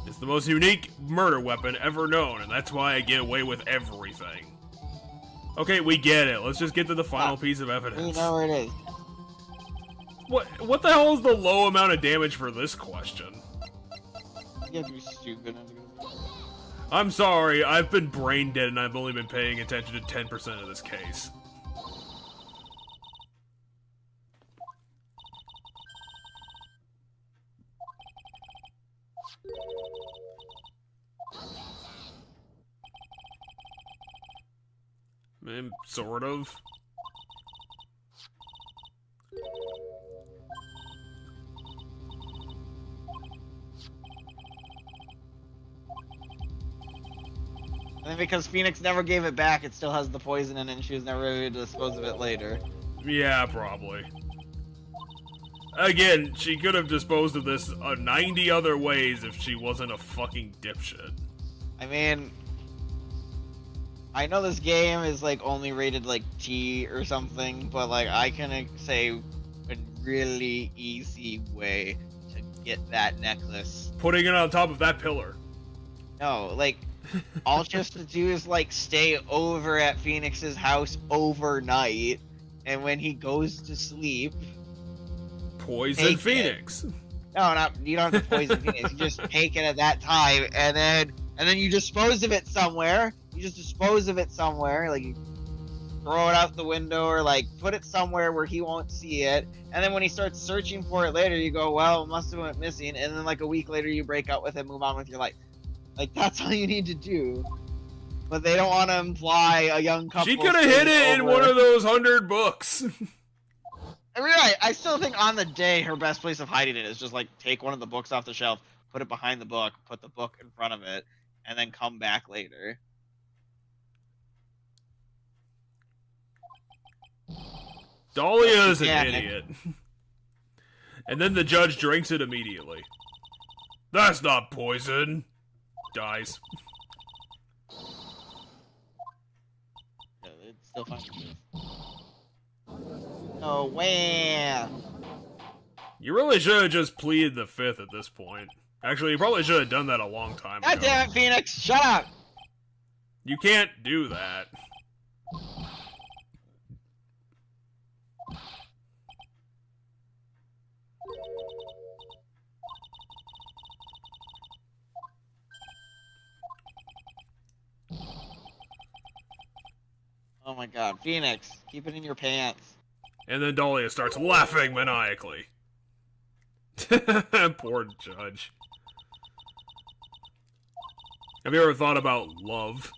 A: It's the most unique murder weapon ever known, and that's why I get away with everything. Okay, we get it. Let's just get to the final piece of evidence.
B: We know where it is.
A: What the hell is the low amount of damage for this question?
B: You have to be stupid.
A: I'm sorry, I've been brain dead and I've only been paying attention to 10% of this case. Sort of.
B: And then because Phoenix never gave it back, it still has the poison in it, and she was never able to dispose of it later.
A: Yeah, probably. Again, she could have disposed of this 90 other ways if she wasn't a fucking dipshit.
B: I mean, I know this game is like only rated like T or something, but like I can say a really easy way to get that necklace.
A: Putting it on top of that pillar.
B: No, like all she has to do is like stay over at Phoenix's house overnight, and when he goes to sleep,
A: poison Phoenix.
B: No, you don't have to poison Phoenix. You just take it at that time, and then you dispose of it somewhere. You just dispose of it somewhere, like you throw it out the window or like put it somewhere where he won't see it. And then when he starts searching for it later, you go, well, it must have went missing. And then like a week later, you break up with it, move on with your life. Like that's all you need to do. But they don't want to imply a young couple.
A: She could have hid it in one of those 100 books.
B: Right. I still think on the day her best place of hiding it is just like take one of the books off the shelf, put it behind the book, put the book in front of it, and then come back later.
A: Dahlia's an idiot. And then the judge drinks it immediately. That's not poison. Dies.
B: It's still fine. Oh, wham!
A: You really should have just pleaded the fifth at this point. Actually, you probably should have done that a long time ago.
B: God damn it, Phoenix! Shut up!
A: You can't do that.
B: Oh my god, Phoenix, keep it in your pants.
A: And then Dahlia starts laughing maniacally. Poor judge. Have you ever thought about love?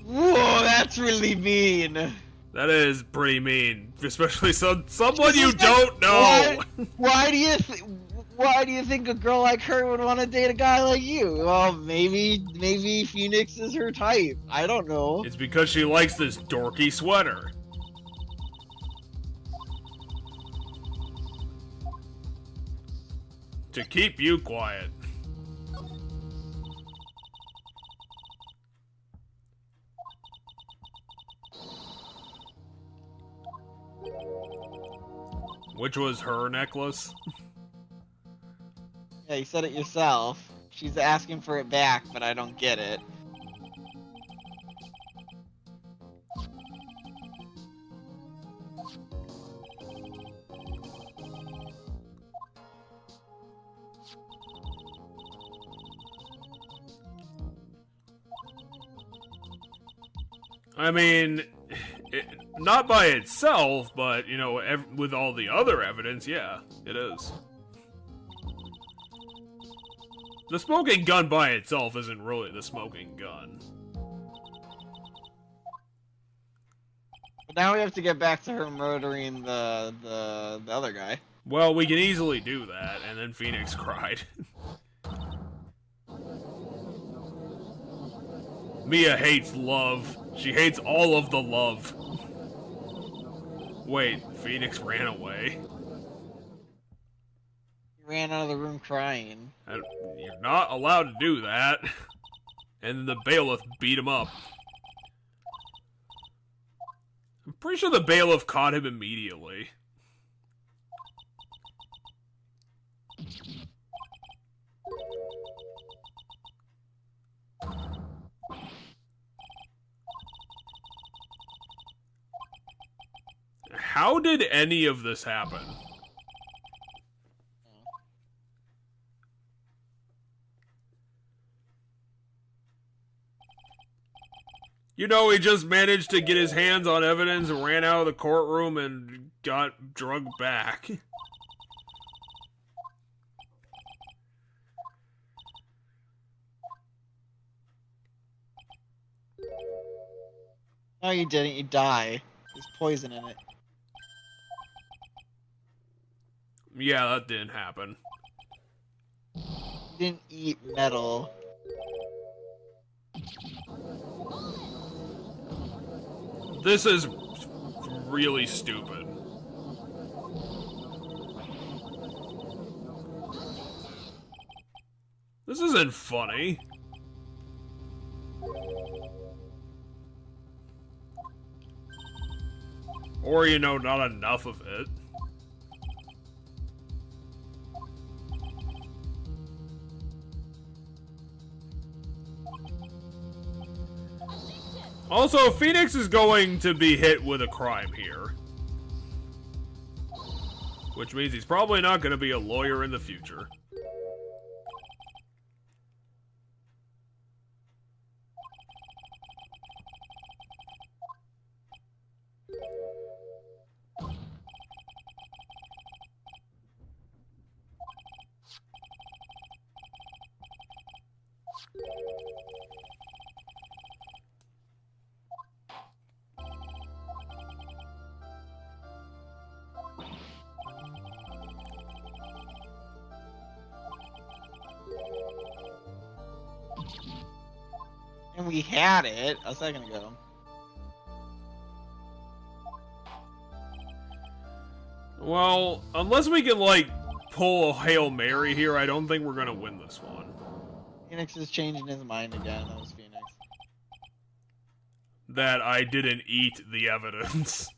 B: Whoa, that's really mean.
A: That is pretty mean, especially someone you don't know.
B: Why do you think a girl like her would want to date a guy like you? Well, maybe Phoenix is her type. I don't know.
A: It's because she likes this dorky sweater. To keep you quiet. Which was her necklace?
B: Yeah, you said it yourself. She's asking for it back, but I don't get it.
A: I mean, not by itself, but, you know, with all the other evidence, yeah, it is. The smoking gun by itself isn't really the smoking gun.
B: But now we have to get back to her murdering the other guy.
A: Well, we can easily do that, and then Phoenix cried. Mia hates love. She hates all of the love. Wait, Phoenix ran away.
B: He ran out of the room crying.
A: You're not allowed to do that. And then the bailiff beat him up. I'm pretty sure the bailiff caught him immediately. How did any of this happen? You know, he just managed to get his hands on evidence, ran out of the courtroom, and got drugged back.
B: No, you didn't. You die. There's poison in it.
A: Yeah, that didn't happen.
B: You didn't eat metal.
A: This is really stupid. This isn't funny. Or, you know, not enough of it. Also, Phoenix is going to be hit with a crime here. Which means he's probably not going to be a lawyer in the future.
B: And we had it a second ago.
A: Well, unless we can, like, pull a Hail Mary here, I don't think we're gonna win this one.
B: Phoenix is changing his mind again. That was Phoenix.
A: That I didn't eat the evidence.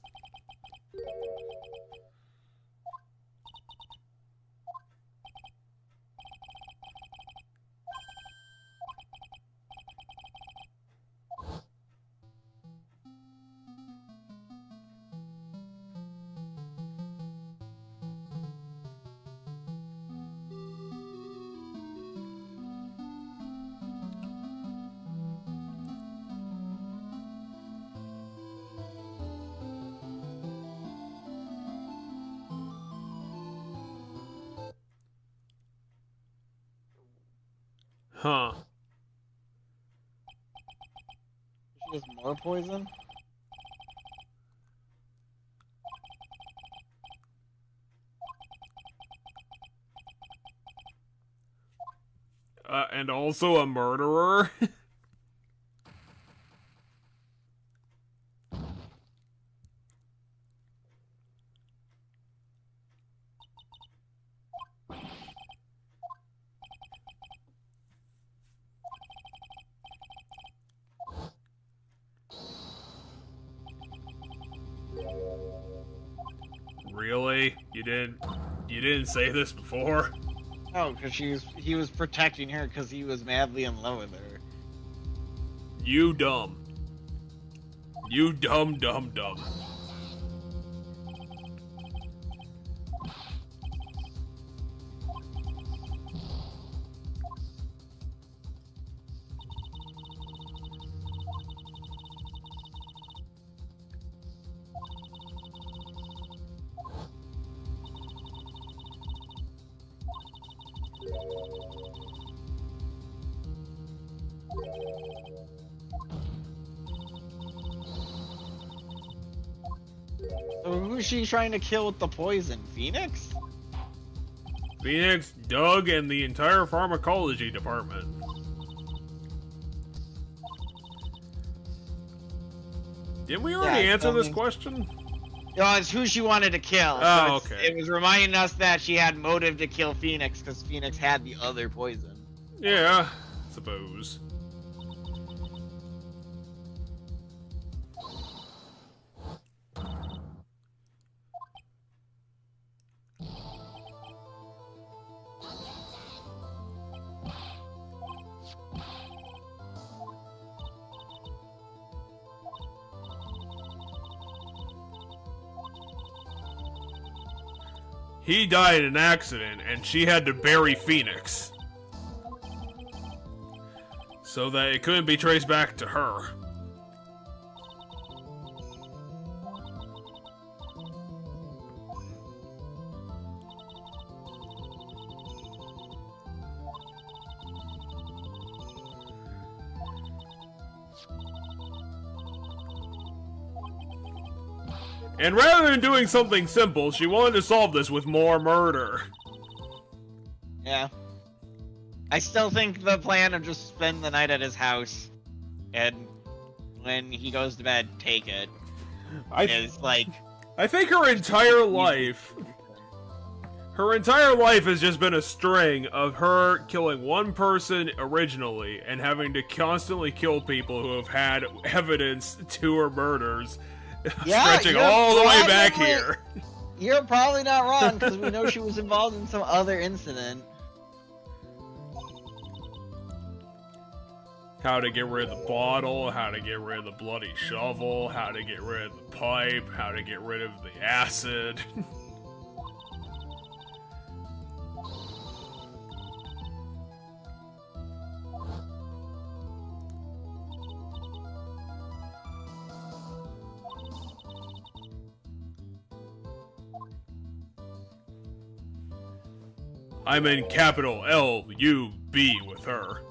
A: Huh.
B: She has more poison?
A: And also a murderer? Really? You didn't say this before?
B: No, because he was protecting her because he was madly in love with her.
A: You dumb. You dumb.
B: So who's she trying to kill with the poison? Phoenix?
A: Phoenix, Doug, and the entire pharmacology department. Didn't we already answer this question?
B: No, it's who she wanted to kill.
A: Oh,
B: so
A: okay.
B: It was reminding us that she had motive to kill Phoenix because Phoenix had the other poison.
A: Yeah, suppose. He died in an accident, and she had to bury Phoenix. So that it couldn't be traced back to her. And rather than doing something simple, she wanted to solve this with more murder.
B: Yeah. I still think the plan of just spend the night at his house and when he goes to bed, take it is like...
A: I think her entire life has just been a string of her killing one person originally and having to constantly kill people who have had evidence to her murders, stretching all the way back here.
B: You're probably not wrong, because we know she was involved in some other incident.
A: How to get rid of the bottle, how to get rid of the bloody shovel, how to get rid of the pipe, how to get rid of the acid. I'm in capital L-U-B with her.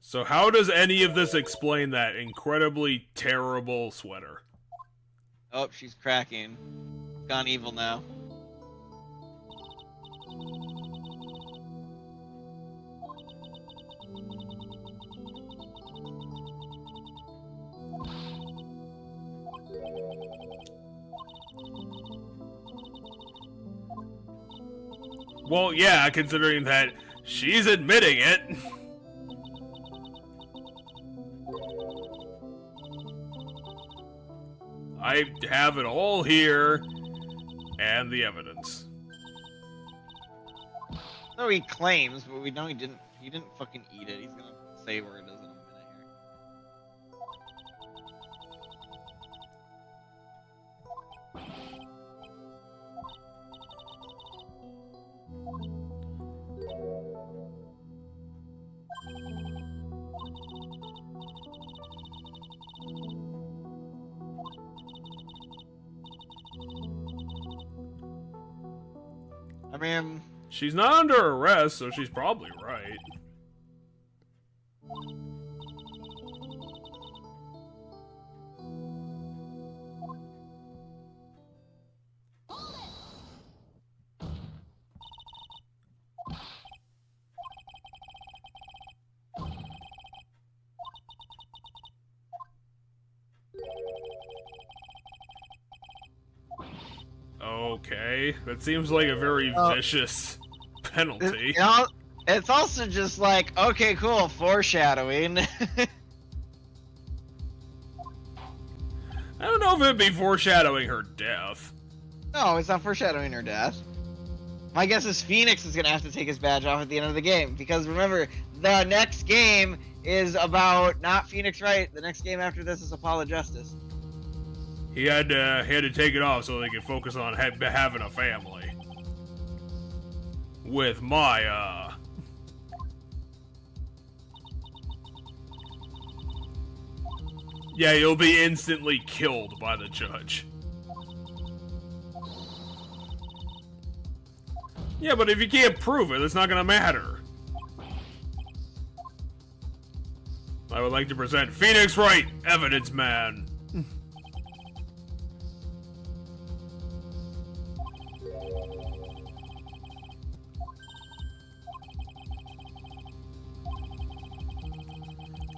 A: So how does any of this explain that incredibly terrible sweater?
B: Oh, she's cracking. Gone evil now.
A: Well, yeah, considering that she's admitting it. I have it all here, and the evidence.
B: No, he claims, but we know he didn't. He didn't fucking eat it. He's gonna say where it is in a minute here. I mean,
A: she's not under arrest, so she's probably right. Okay, that seems like a very vicious penalty.
B: It's also just like, okay, cool, foreshadowing.
A: I don't know if it'd be foreshadowing her death.
B: No, it's not foreshadowing her death. My guess is Phoenix is gonna have to take his badge off at the end of the game, because remember, the next game is about not Phoenix Wright. The next game after this is Apollo Justice.
A: He had to take it off so they could focus on having a family. With Maya. Yeah, you'll be instantly killed by the judge. Yeah, but if you can't prove it, it's not gonna matter. I would like to present Phoenix Wright, evidence man.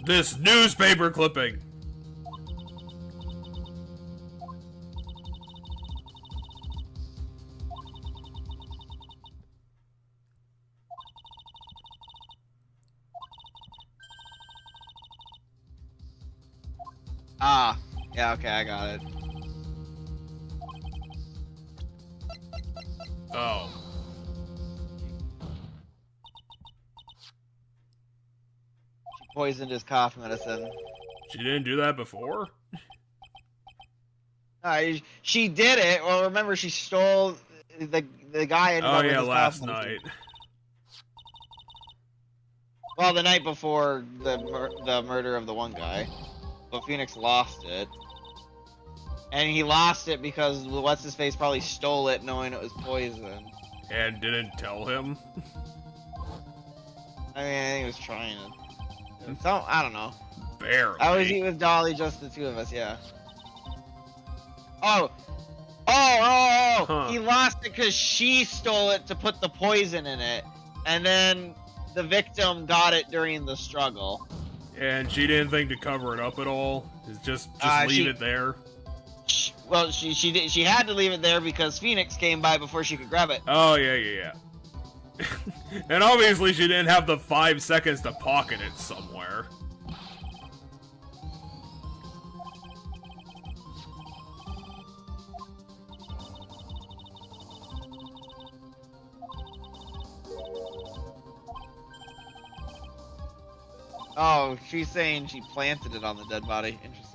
A: This newspaper clipping.
B: Ah, yeah, okay, I got it.
A: Oh.
B: She poisoned his cough medicine.
A: She didn't do that before?
B: She did it. Well, remember, she stole the guy.
A: Oh yeah, last night.
B: Well, the night before the murder of the one guy. But Phoenix lost it. And he lost it because what's-his-face probably stole it knowing it was poison.
A: And didn't tell him?
B: I mean, I think he was trying to. So, I don't know.
A: Barely.
B: I was eating with Dolly, just the two of us, yeah. Oh!
A: Huh.
B: He lost it because she stole it to put the poison in it. And then the victim got it during the struggle.
A: And she didn't think to cover it up at all? Just leave it there?
B: Well, she had to leave it there because Phoenix came by before she could grab it.
A: Oh, yeah. And obviously she didn't have the 5 seconds to pocket it somewhere.
B: Oh, she's saying she planted it on the dead body. Interesting.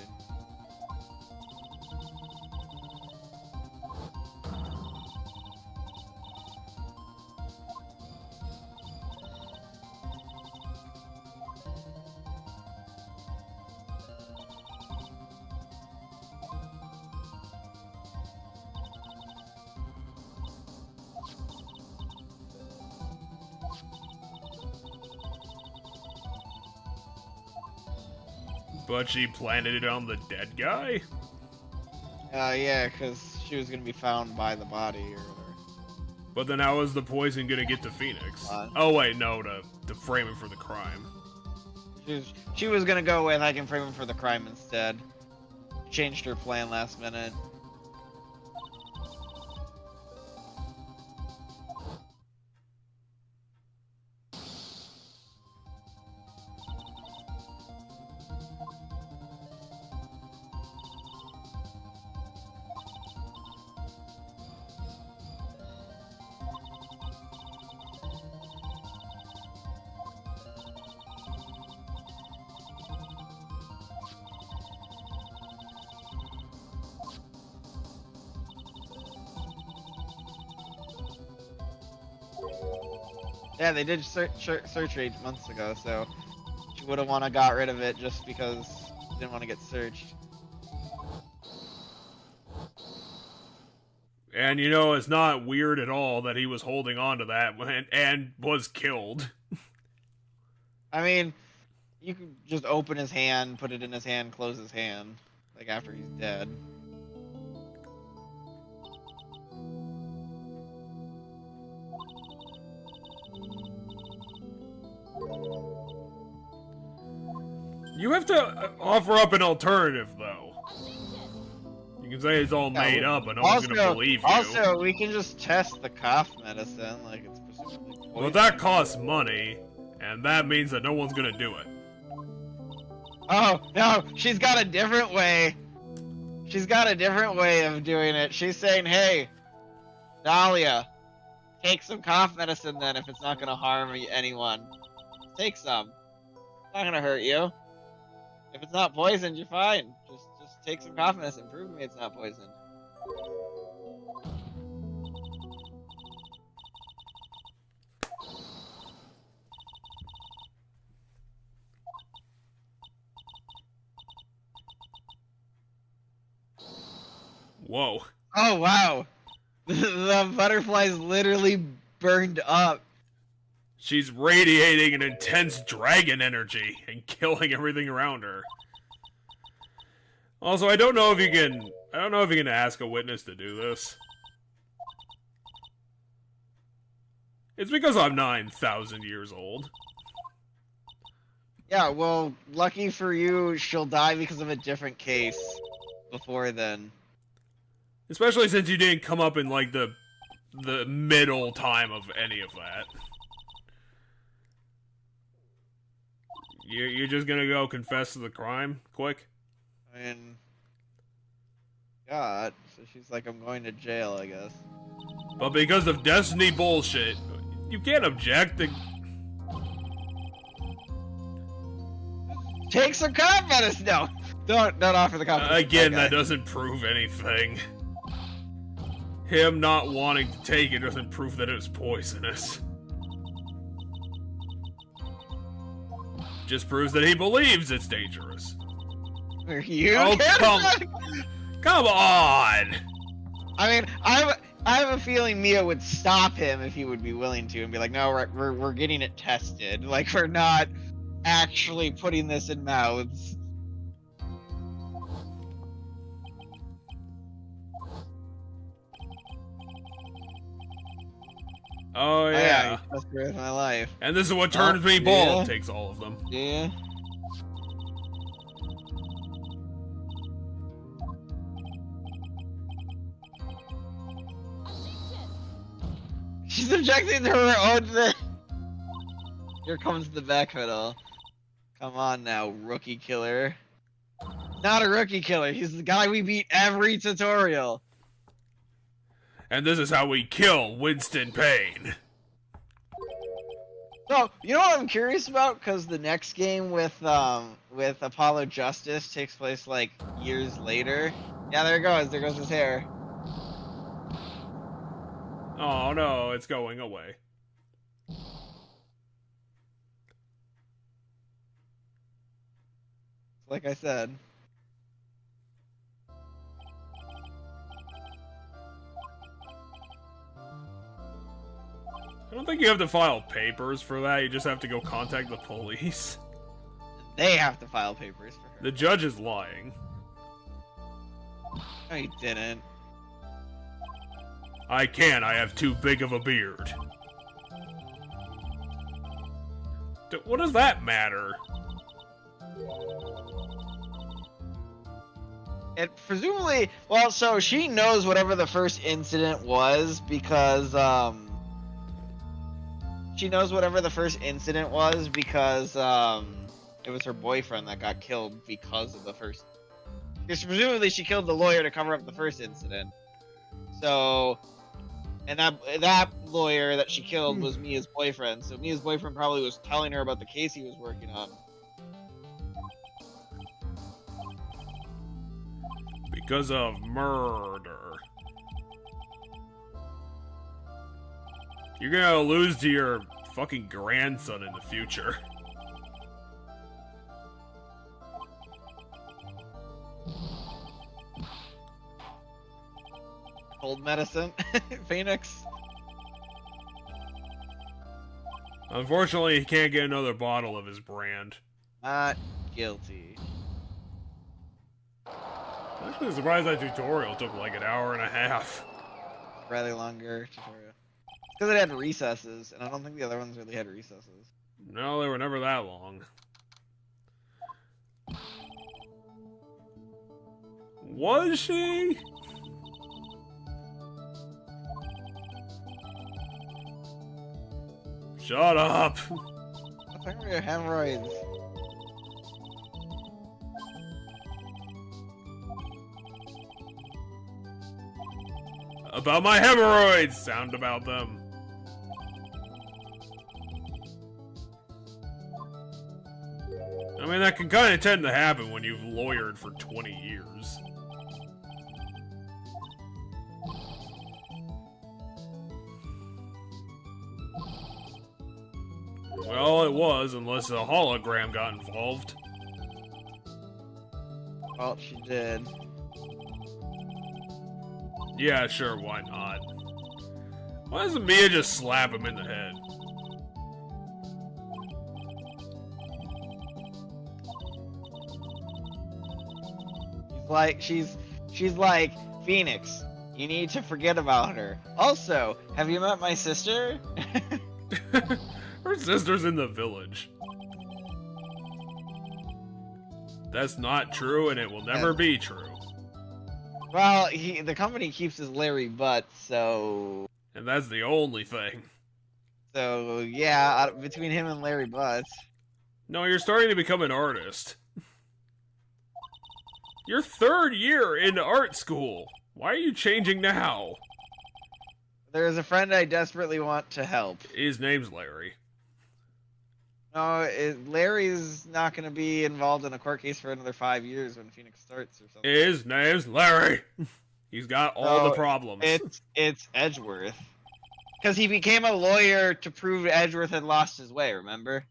A: But she planted it on the dead guy?
B: Yeah, because she was going to be found by the body or whatever.
A: But then how is the poison gonna get to Phoenix? Oh wait, no, to frame him for the crime.
B: She was going to go with, I can frame him for the crime instead. Changed her plan last minute. Yeah, they did search rate months ago, so she would have got rid of it just because she didn't want to get searched.
A: And you know, it's not weird at all that he was holding on to that and was killed.
B: I mean, you could just open his hand, put it in his hand, close his hand, like after he's dead.
A: You have to offer up an alternative, though. You can say it's all made up, and no one's gonna believe you.
B: Also, we can just test the cough medicine, like it's presumably poison.
A: Well, that costs money, and that means that no one's gonna do it.
B: Oh, no, she's got a different way. She's got a different way of doing it. She's saying, hey, Dahlia, take some cough medicine then if it's not gonna harm anyone. Take some. It's not gonna hurt you. If it's not poisoned, you're fine. Just take some cough medicine. Prove to me it's not poisoned.
A: Whoa.
B: Oh, wow. The butterfly's literally burned up.
A: She's radiating an intense dragon energy and killing everything around her. Also, I don't know if you can ask a witness to do this. It's because I'm 9,000 years old.
B: Yeah, well, lucky for you, she'll die because of a different case before then.
A: Especially since you didn't come up in, like, the middle time of any of that. You're just gonna go confess to the crime, quick?
B: I mean, God, so she's like, I'm going to jail, I guess.
A: But because of Destiny bullshit, you can't object to...
B: Take some cough medicine! No! Don't offer the cough medicine.
A: Again, that doesn't prove anything. Him not wanting to take it doesn't prove that it's poisonous. Just proves that he believes it's dangerous.
B: You?
A: Oh, come on!
B: I mean, I have a feeling Mia would stop him if he would be willing to, and be like, "No, we're getting it tested. Like, we're not actually putting this in mouths."
A: Oh yeah.
B: You messed with my life.
A: And this is what turns me bald.
B: Yeah.
A: Takes all of them.
B: Yeah. She's objecting to her own thing. Here comes the backpedal. Come on now, rookie killer. Not a rookie killer. He's the guy we beat every tutorial.
A: And this is how we kill Winston Payne.
B: So, you know what I'm curious about? Because the next game with Apollo Justice takes place like years later. Yeah, there it goes. There goes his hair.
A: Oh no, it's going away.
B: Like I said.
A: I don't think you have to file papers for that. You just have to go contact the police.
B: They have to file papers for her.
A: The judge is lying.
B: No, he didn't.
A: I can't. I have too big of a beard. What does that matter?
B: It presumably, well, so she knows whatever the first incident was because, it was her boyfriend that got killed because of the first. Because presumably she killed the lawyer to cover up the first incident. So, and that lawyer that she killed was Mia's boyfriend. So Mia's boyfriend probably was telling her about the case he was working on.
A: Because of murder. You're gonna lose to your fucking grandson in the future.
B: Cold medicine, Phoenix.
A: Unfortunately, he can't get another bottle of his brand.
B: Not guilty.
A: I'm actually surprised that tutorial took like an hour and a half.
B: Rather longer tutorial. Because it had recesses, and I don't think the other ones really had recesses.
A: No, they were never that long. Was she? Shut up!
B: What's wrong with your hemorrhoids?
A: About my hemorrhoids! Sound about them. I mean, that can kind of tend to happen when you've lawyered for 20 years. Well, it was, unless a hologram got involved.
B: Well, she did.
A: Yeah, sure, why not? Why doesn't Mia just slap him in the head?
B: She's like, Phoenix, you need to forget about her. Also, have you met my sister?
A: Her sister's in the village. That's not true, and it will never be true.
B: Well, the company keeps his Larry butt, so...
A: And that's the only thing.
B: So, yeah, between him and Larry Butts.
A: No, you're starting to become an artist. Your third year in art school. Why are you changing now?
B: There's a friend I desperately want to help.
A: His name's Larry.
B: No, Larry's not going to be involved in a court case for another 5 years when Phoenix starts or something.
A: His name's Larry. He's got all the problems.
B: It's Edgeworth. Because he became a lawyer to prove Edgeworth had lost his way, remember?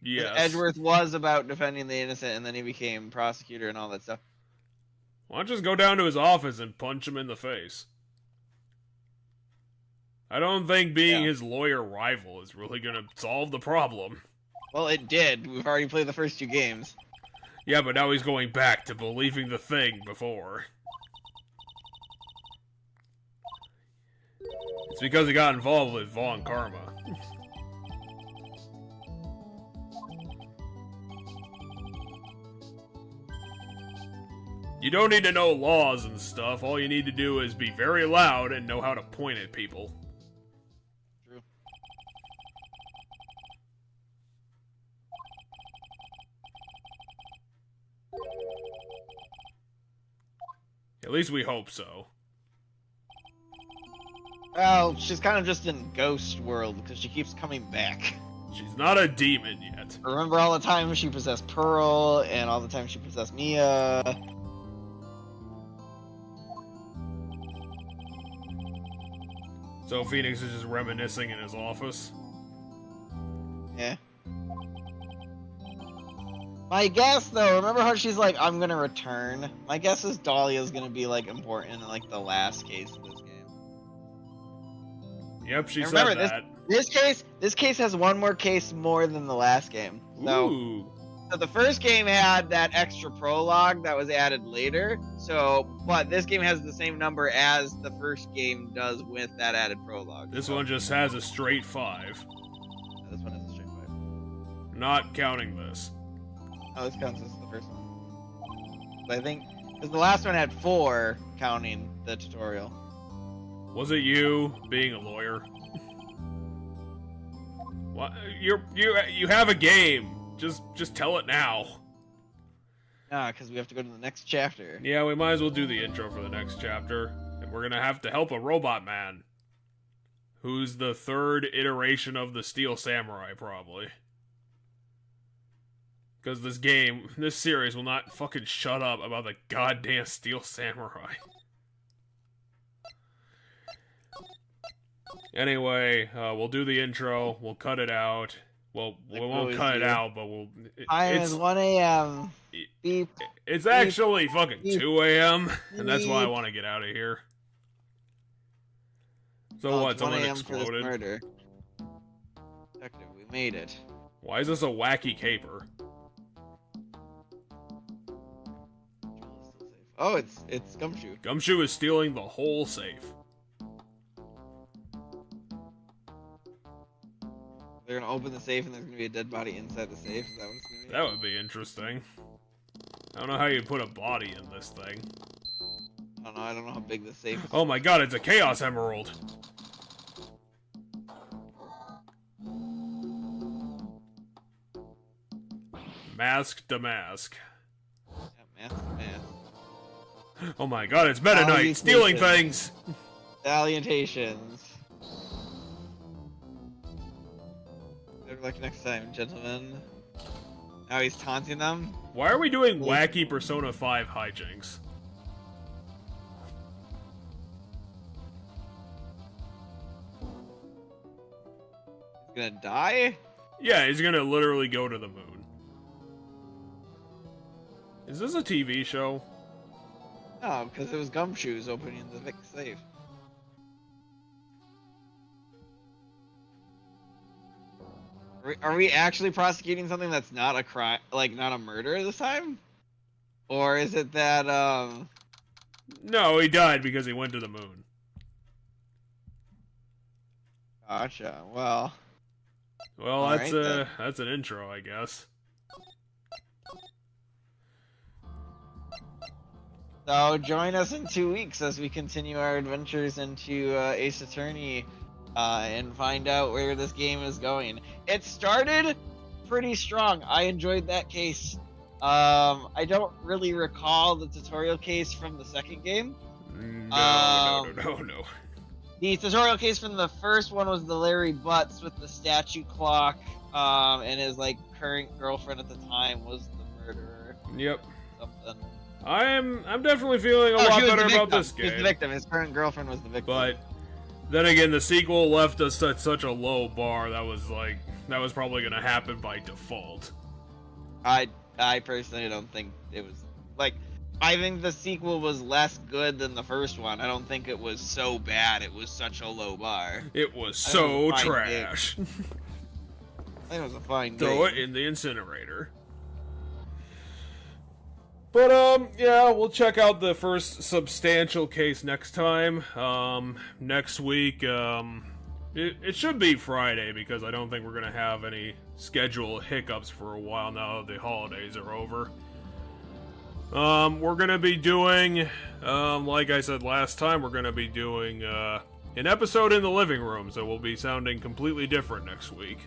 A: Yes.
B: Edgeworth was about defending the innocent, and then he became prosecutor and all that stuff.
A: Why don't you just go down to his office and punch him in the face? I don't think being his lawyer rival is really gonna solve the problem.
B: Well, it did. We've already played the first 2 games.
A: Yeah, but now he's going back to believing the thing before. It's because he got involved with Von Karma. You don't need to know laws and stuff. All you need to do is be very loud and know how to point at people.
B: True.
A: At least we hope so.
B: Well, she's kind of just in Ghost World because she keeps coming back.
A: She's not a demon yet.
B: Remember all the time she possessed Pearl and all the time she possessed Mia.
A: So Phoenix is just reminiscing in his office.
B: Yeah. My guess, though, remember how she's like, I'm gonna return? My guess is Dahlia's gonna be, like, important in, like, the last case of this game.
A: Yep, she
B: And
A: said
B: remember,
A: that.
B: This case has one more case more than the last game. So the first game had that extra prologue that was added later. But this game has the same number as the first game does with that added prologue.
A: This one just has a straight 5.
B: This one has a straight 5.
A: Not counting this.
B: Oh, this counts as the first one. But I think because the last one had 4, counting the tutorial.
A: Was it you being a lawyer? What? You have a game. Just tell it now.
B: Nah, because we have to go to the next chapter.
A: Yeah, we might as well do the intro for the next chapter. And we're gonna have to help a robot man. Who's the 3rd iteration of the Steel Samurai, probably. Because this series will not fucking shut up about the goddamn Steel Samurai. Anyway, we'll do the intro, we'll cut it out. Well, we won't cut it out, but we'll...
B: Time is 1 a.m. Beep.
A: It's actually fucking 2 a.m., and that's why I want to get out of here. So what, someone exploded?
B: For this murder. Detective, we made it.
A: Why is this a wacky caper?
B: Oh, it's Gumshoe.
A: Gumshoe is stealing the whole safe.
B: They're gonna open the safe and there's gonna be a dead body inside the safe. Is that what it's gonna be?
A: That would be interesting. I don't know how you put a body in this thing.
B: I don't know how big the safe is.
A: Oh my god, it's a Chaos Emerald! Mask to mask.
B: Yeah, mask to mask.
A: Oh my god, it's Meta Knight stealing things!
B: Salutations. Good luck next time, gentlemen. Now he's taunting them.
A: Why are we doing wacky Persona 5 hijinks?
B: He's gonna die?
A: Yeah, he's gonna literally go to the moon. Is this a TV show?
B: No, because it was Gumshoes opening the Vic safe. Are we actually prosecuting something that's not a crime, like not a murder this time? Or is it that,
A: No, he died because he went to the moon.
B: Gotcha, well...
A: Well, that's an intro, I guess.
B: So join us in 2 weeks as we continue our adventures into Ace Attorney and find out where this game is going. It started pretty strong. I enjoyed that case. I don't really recall the tutorial case from the second game.
A: No.
B: The tutorial case from the first one was the Larry Butts with the statue clock, and his like current girlfriend at the time was the murderer.
A: Yep.
B: Something.
A: I'm definitely feeling a lot better about this game.
B: He was the victim. His current girlfriend was the victim.
A: But then again, the sequel left us at such a low bar that was probably gonna happen by default.
B: I personally don't think it was like I think the sequel was less good than the first one. I don't think it was so bad. It was such a low bar.
A: It was so trash.
B: I think it was a fine
A: Throw
B: game.
A: it in the incinerator. But, yeah, we'll check out the first substantial case next time. Next week, it should be Friday, because I don't think we're gonna have any schedule hiccups for a while now the holidays are over. We're gonna be doing, like I said last time, we're gonna be doing, an episode in the living room, so we'll be sounding completely different next week,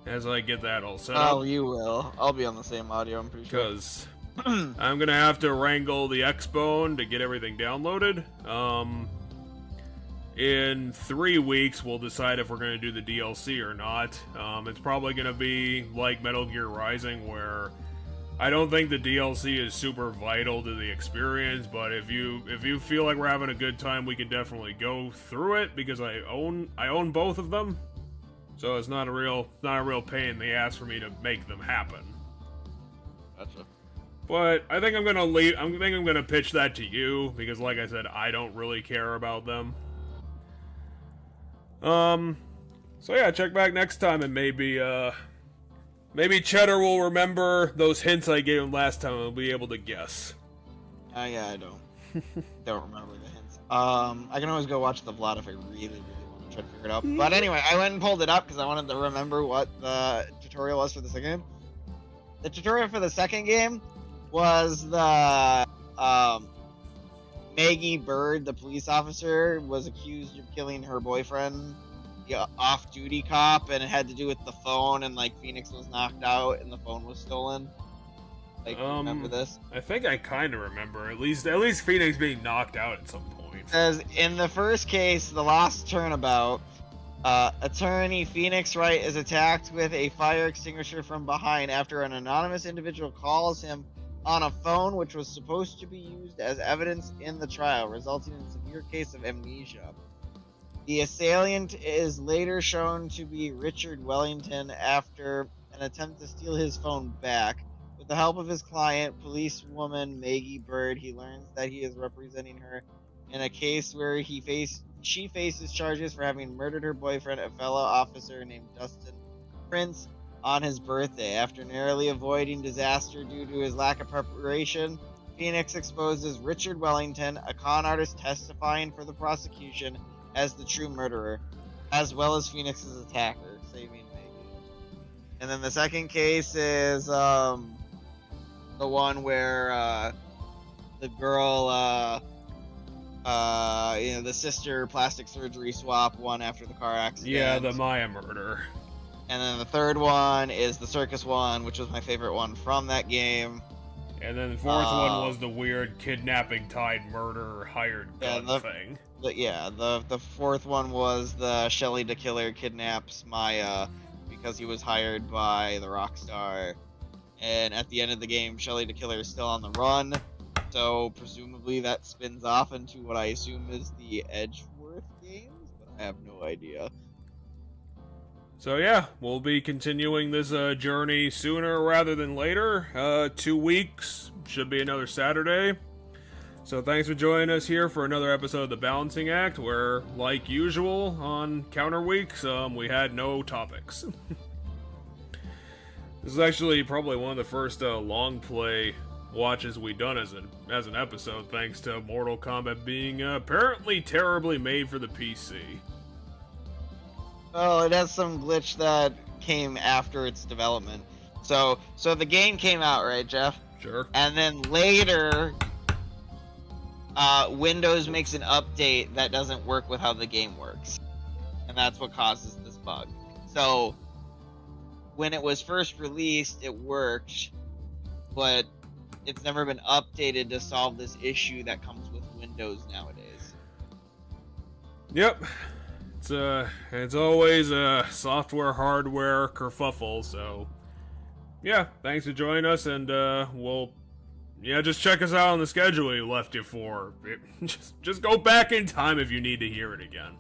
A: as I get that all set up.
B: Oh, you will. I'll be on the same audio, I'm pretty sure.
A: Because I'm gonna have to wrangle the Xbone to get everything downloaded. In 3 weeks, we'll decide if we're gonna do the DLC or not. It's probably gonna be like Metal Gear Rising, where I don't think the DLC is super vital to the experience, but if you feel like we're having a good time, we can definitely go through it, because I own both of them, so it's not a real pain in the ass for me to make them happen.
B: Gotcha.
A: But I think I'm gonna pitch that to you, because like I said, I don't really care about them. So yeah, check back next time, and maybe Cheddar will remember those hints I gave him last time and will be able to guess.
B: Yeah, I don't remember the hints. I can always go watch the VOD if I really want to try to figure it out. But anyway, I went and pulled it up because I wanted to remember what the tutorial was for the second game. The tutorial for the second game was the Maggie Bird, the police officer, was accused of killing her boyfriend, the off-duty cop, and it had to do with the phone, and like Phoenix was knocked out and the phone was stolen. Like, remember this?
A: I think I kind of remember at least Phoenix being knocked out at some point.
B: Because in the first case, the Lost Turnabout, attorney Phoenix Wright is attacked with a fire extinguisher from behind after an anonymous individual calls him on a phone which was supposed to be used as evidence in the trial, resulting in a severe case of amnesia. The assailant is later shown to be Richard Wellington after an attempt to steal his phone back. With the help of his client, policewoman Maggie Bird, he learns that he is representing her in a case where she faces charges for having murdered her boyfriend, a fellow officer named Dustin Prince, on his birthday. After narrowly avoiding disaster due to his lack of preparation, Phoenix exposes Richard Wellington, a con artist testifying for the prosecution, as the true murderer, as well as Phoenix's attacker, saving Maggie. And then the second case is the one where the girl, the sister plastic surgery swap one after the car accident.
A: Yeah, the Maya murder.
B: And then the third one is the circus one, which was my favorite one from that game.
A: And then the fourth one was the weird kidnapping tied murder hired gun thing.
B: The fourth one was the Shelly the Killer kidnaps Maya because he was hired by the rock star. And at the end of the game, Shelly the Killer is still on the run. So presumably that spins off into what I assume is the Edgeworth games, but I have no idea.
A: So yeah, we'll be continuing this journey sooner rather than later. 2 weeks, should be another Saturday. So thanks for joining us here for another episode of The Balancing Act, where, like usual, on counter weeks, we had no topics. This is actually probably one of the first long play watches we've done as an episode, thanks to Mortal Kombat being apparently terribly made for the PC.
B: Oh, it has some glitch that came after its development. So the game came out, right, Jeff?
A: Sure.
B: And then later, Windows makes an update that doesn't work with how the game works. And that's what causes this bug. So, when it was first released, it worked, but it's never been updated to solve this issue that comes with Windows nowadays.
A: Yep. It's always a software hardware kerfuffle, so yeah, thanks for joining us, and just check us out on the schedule we left you for. Just go back in time if you need to hear it again.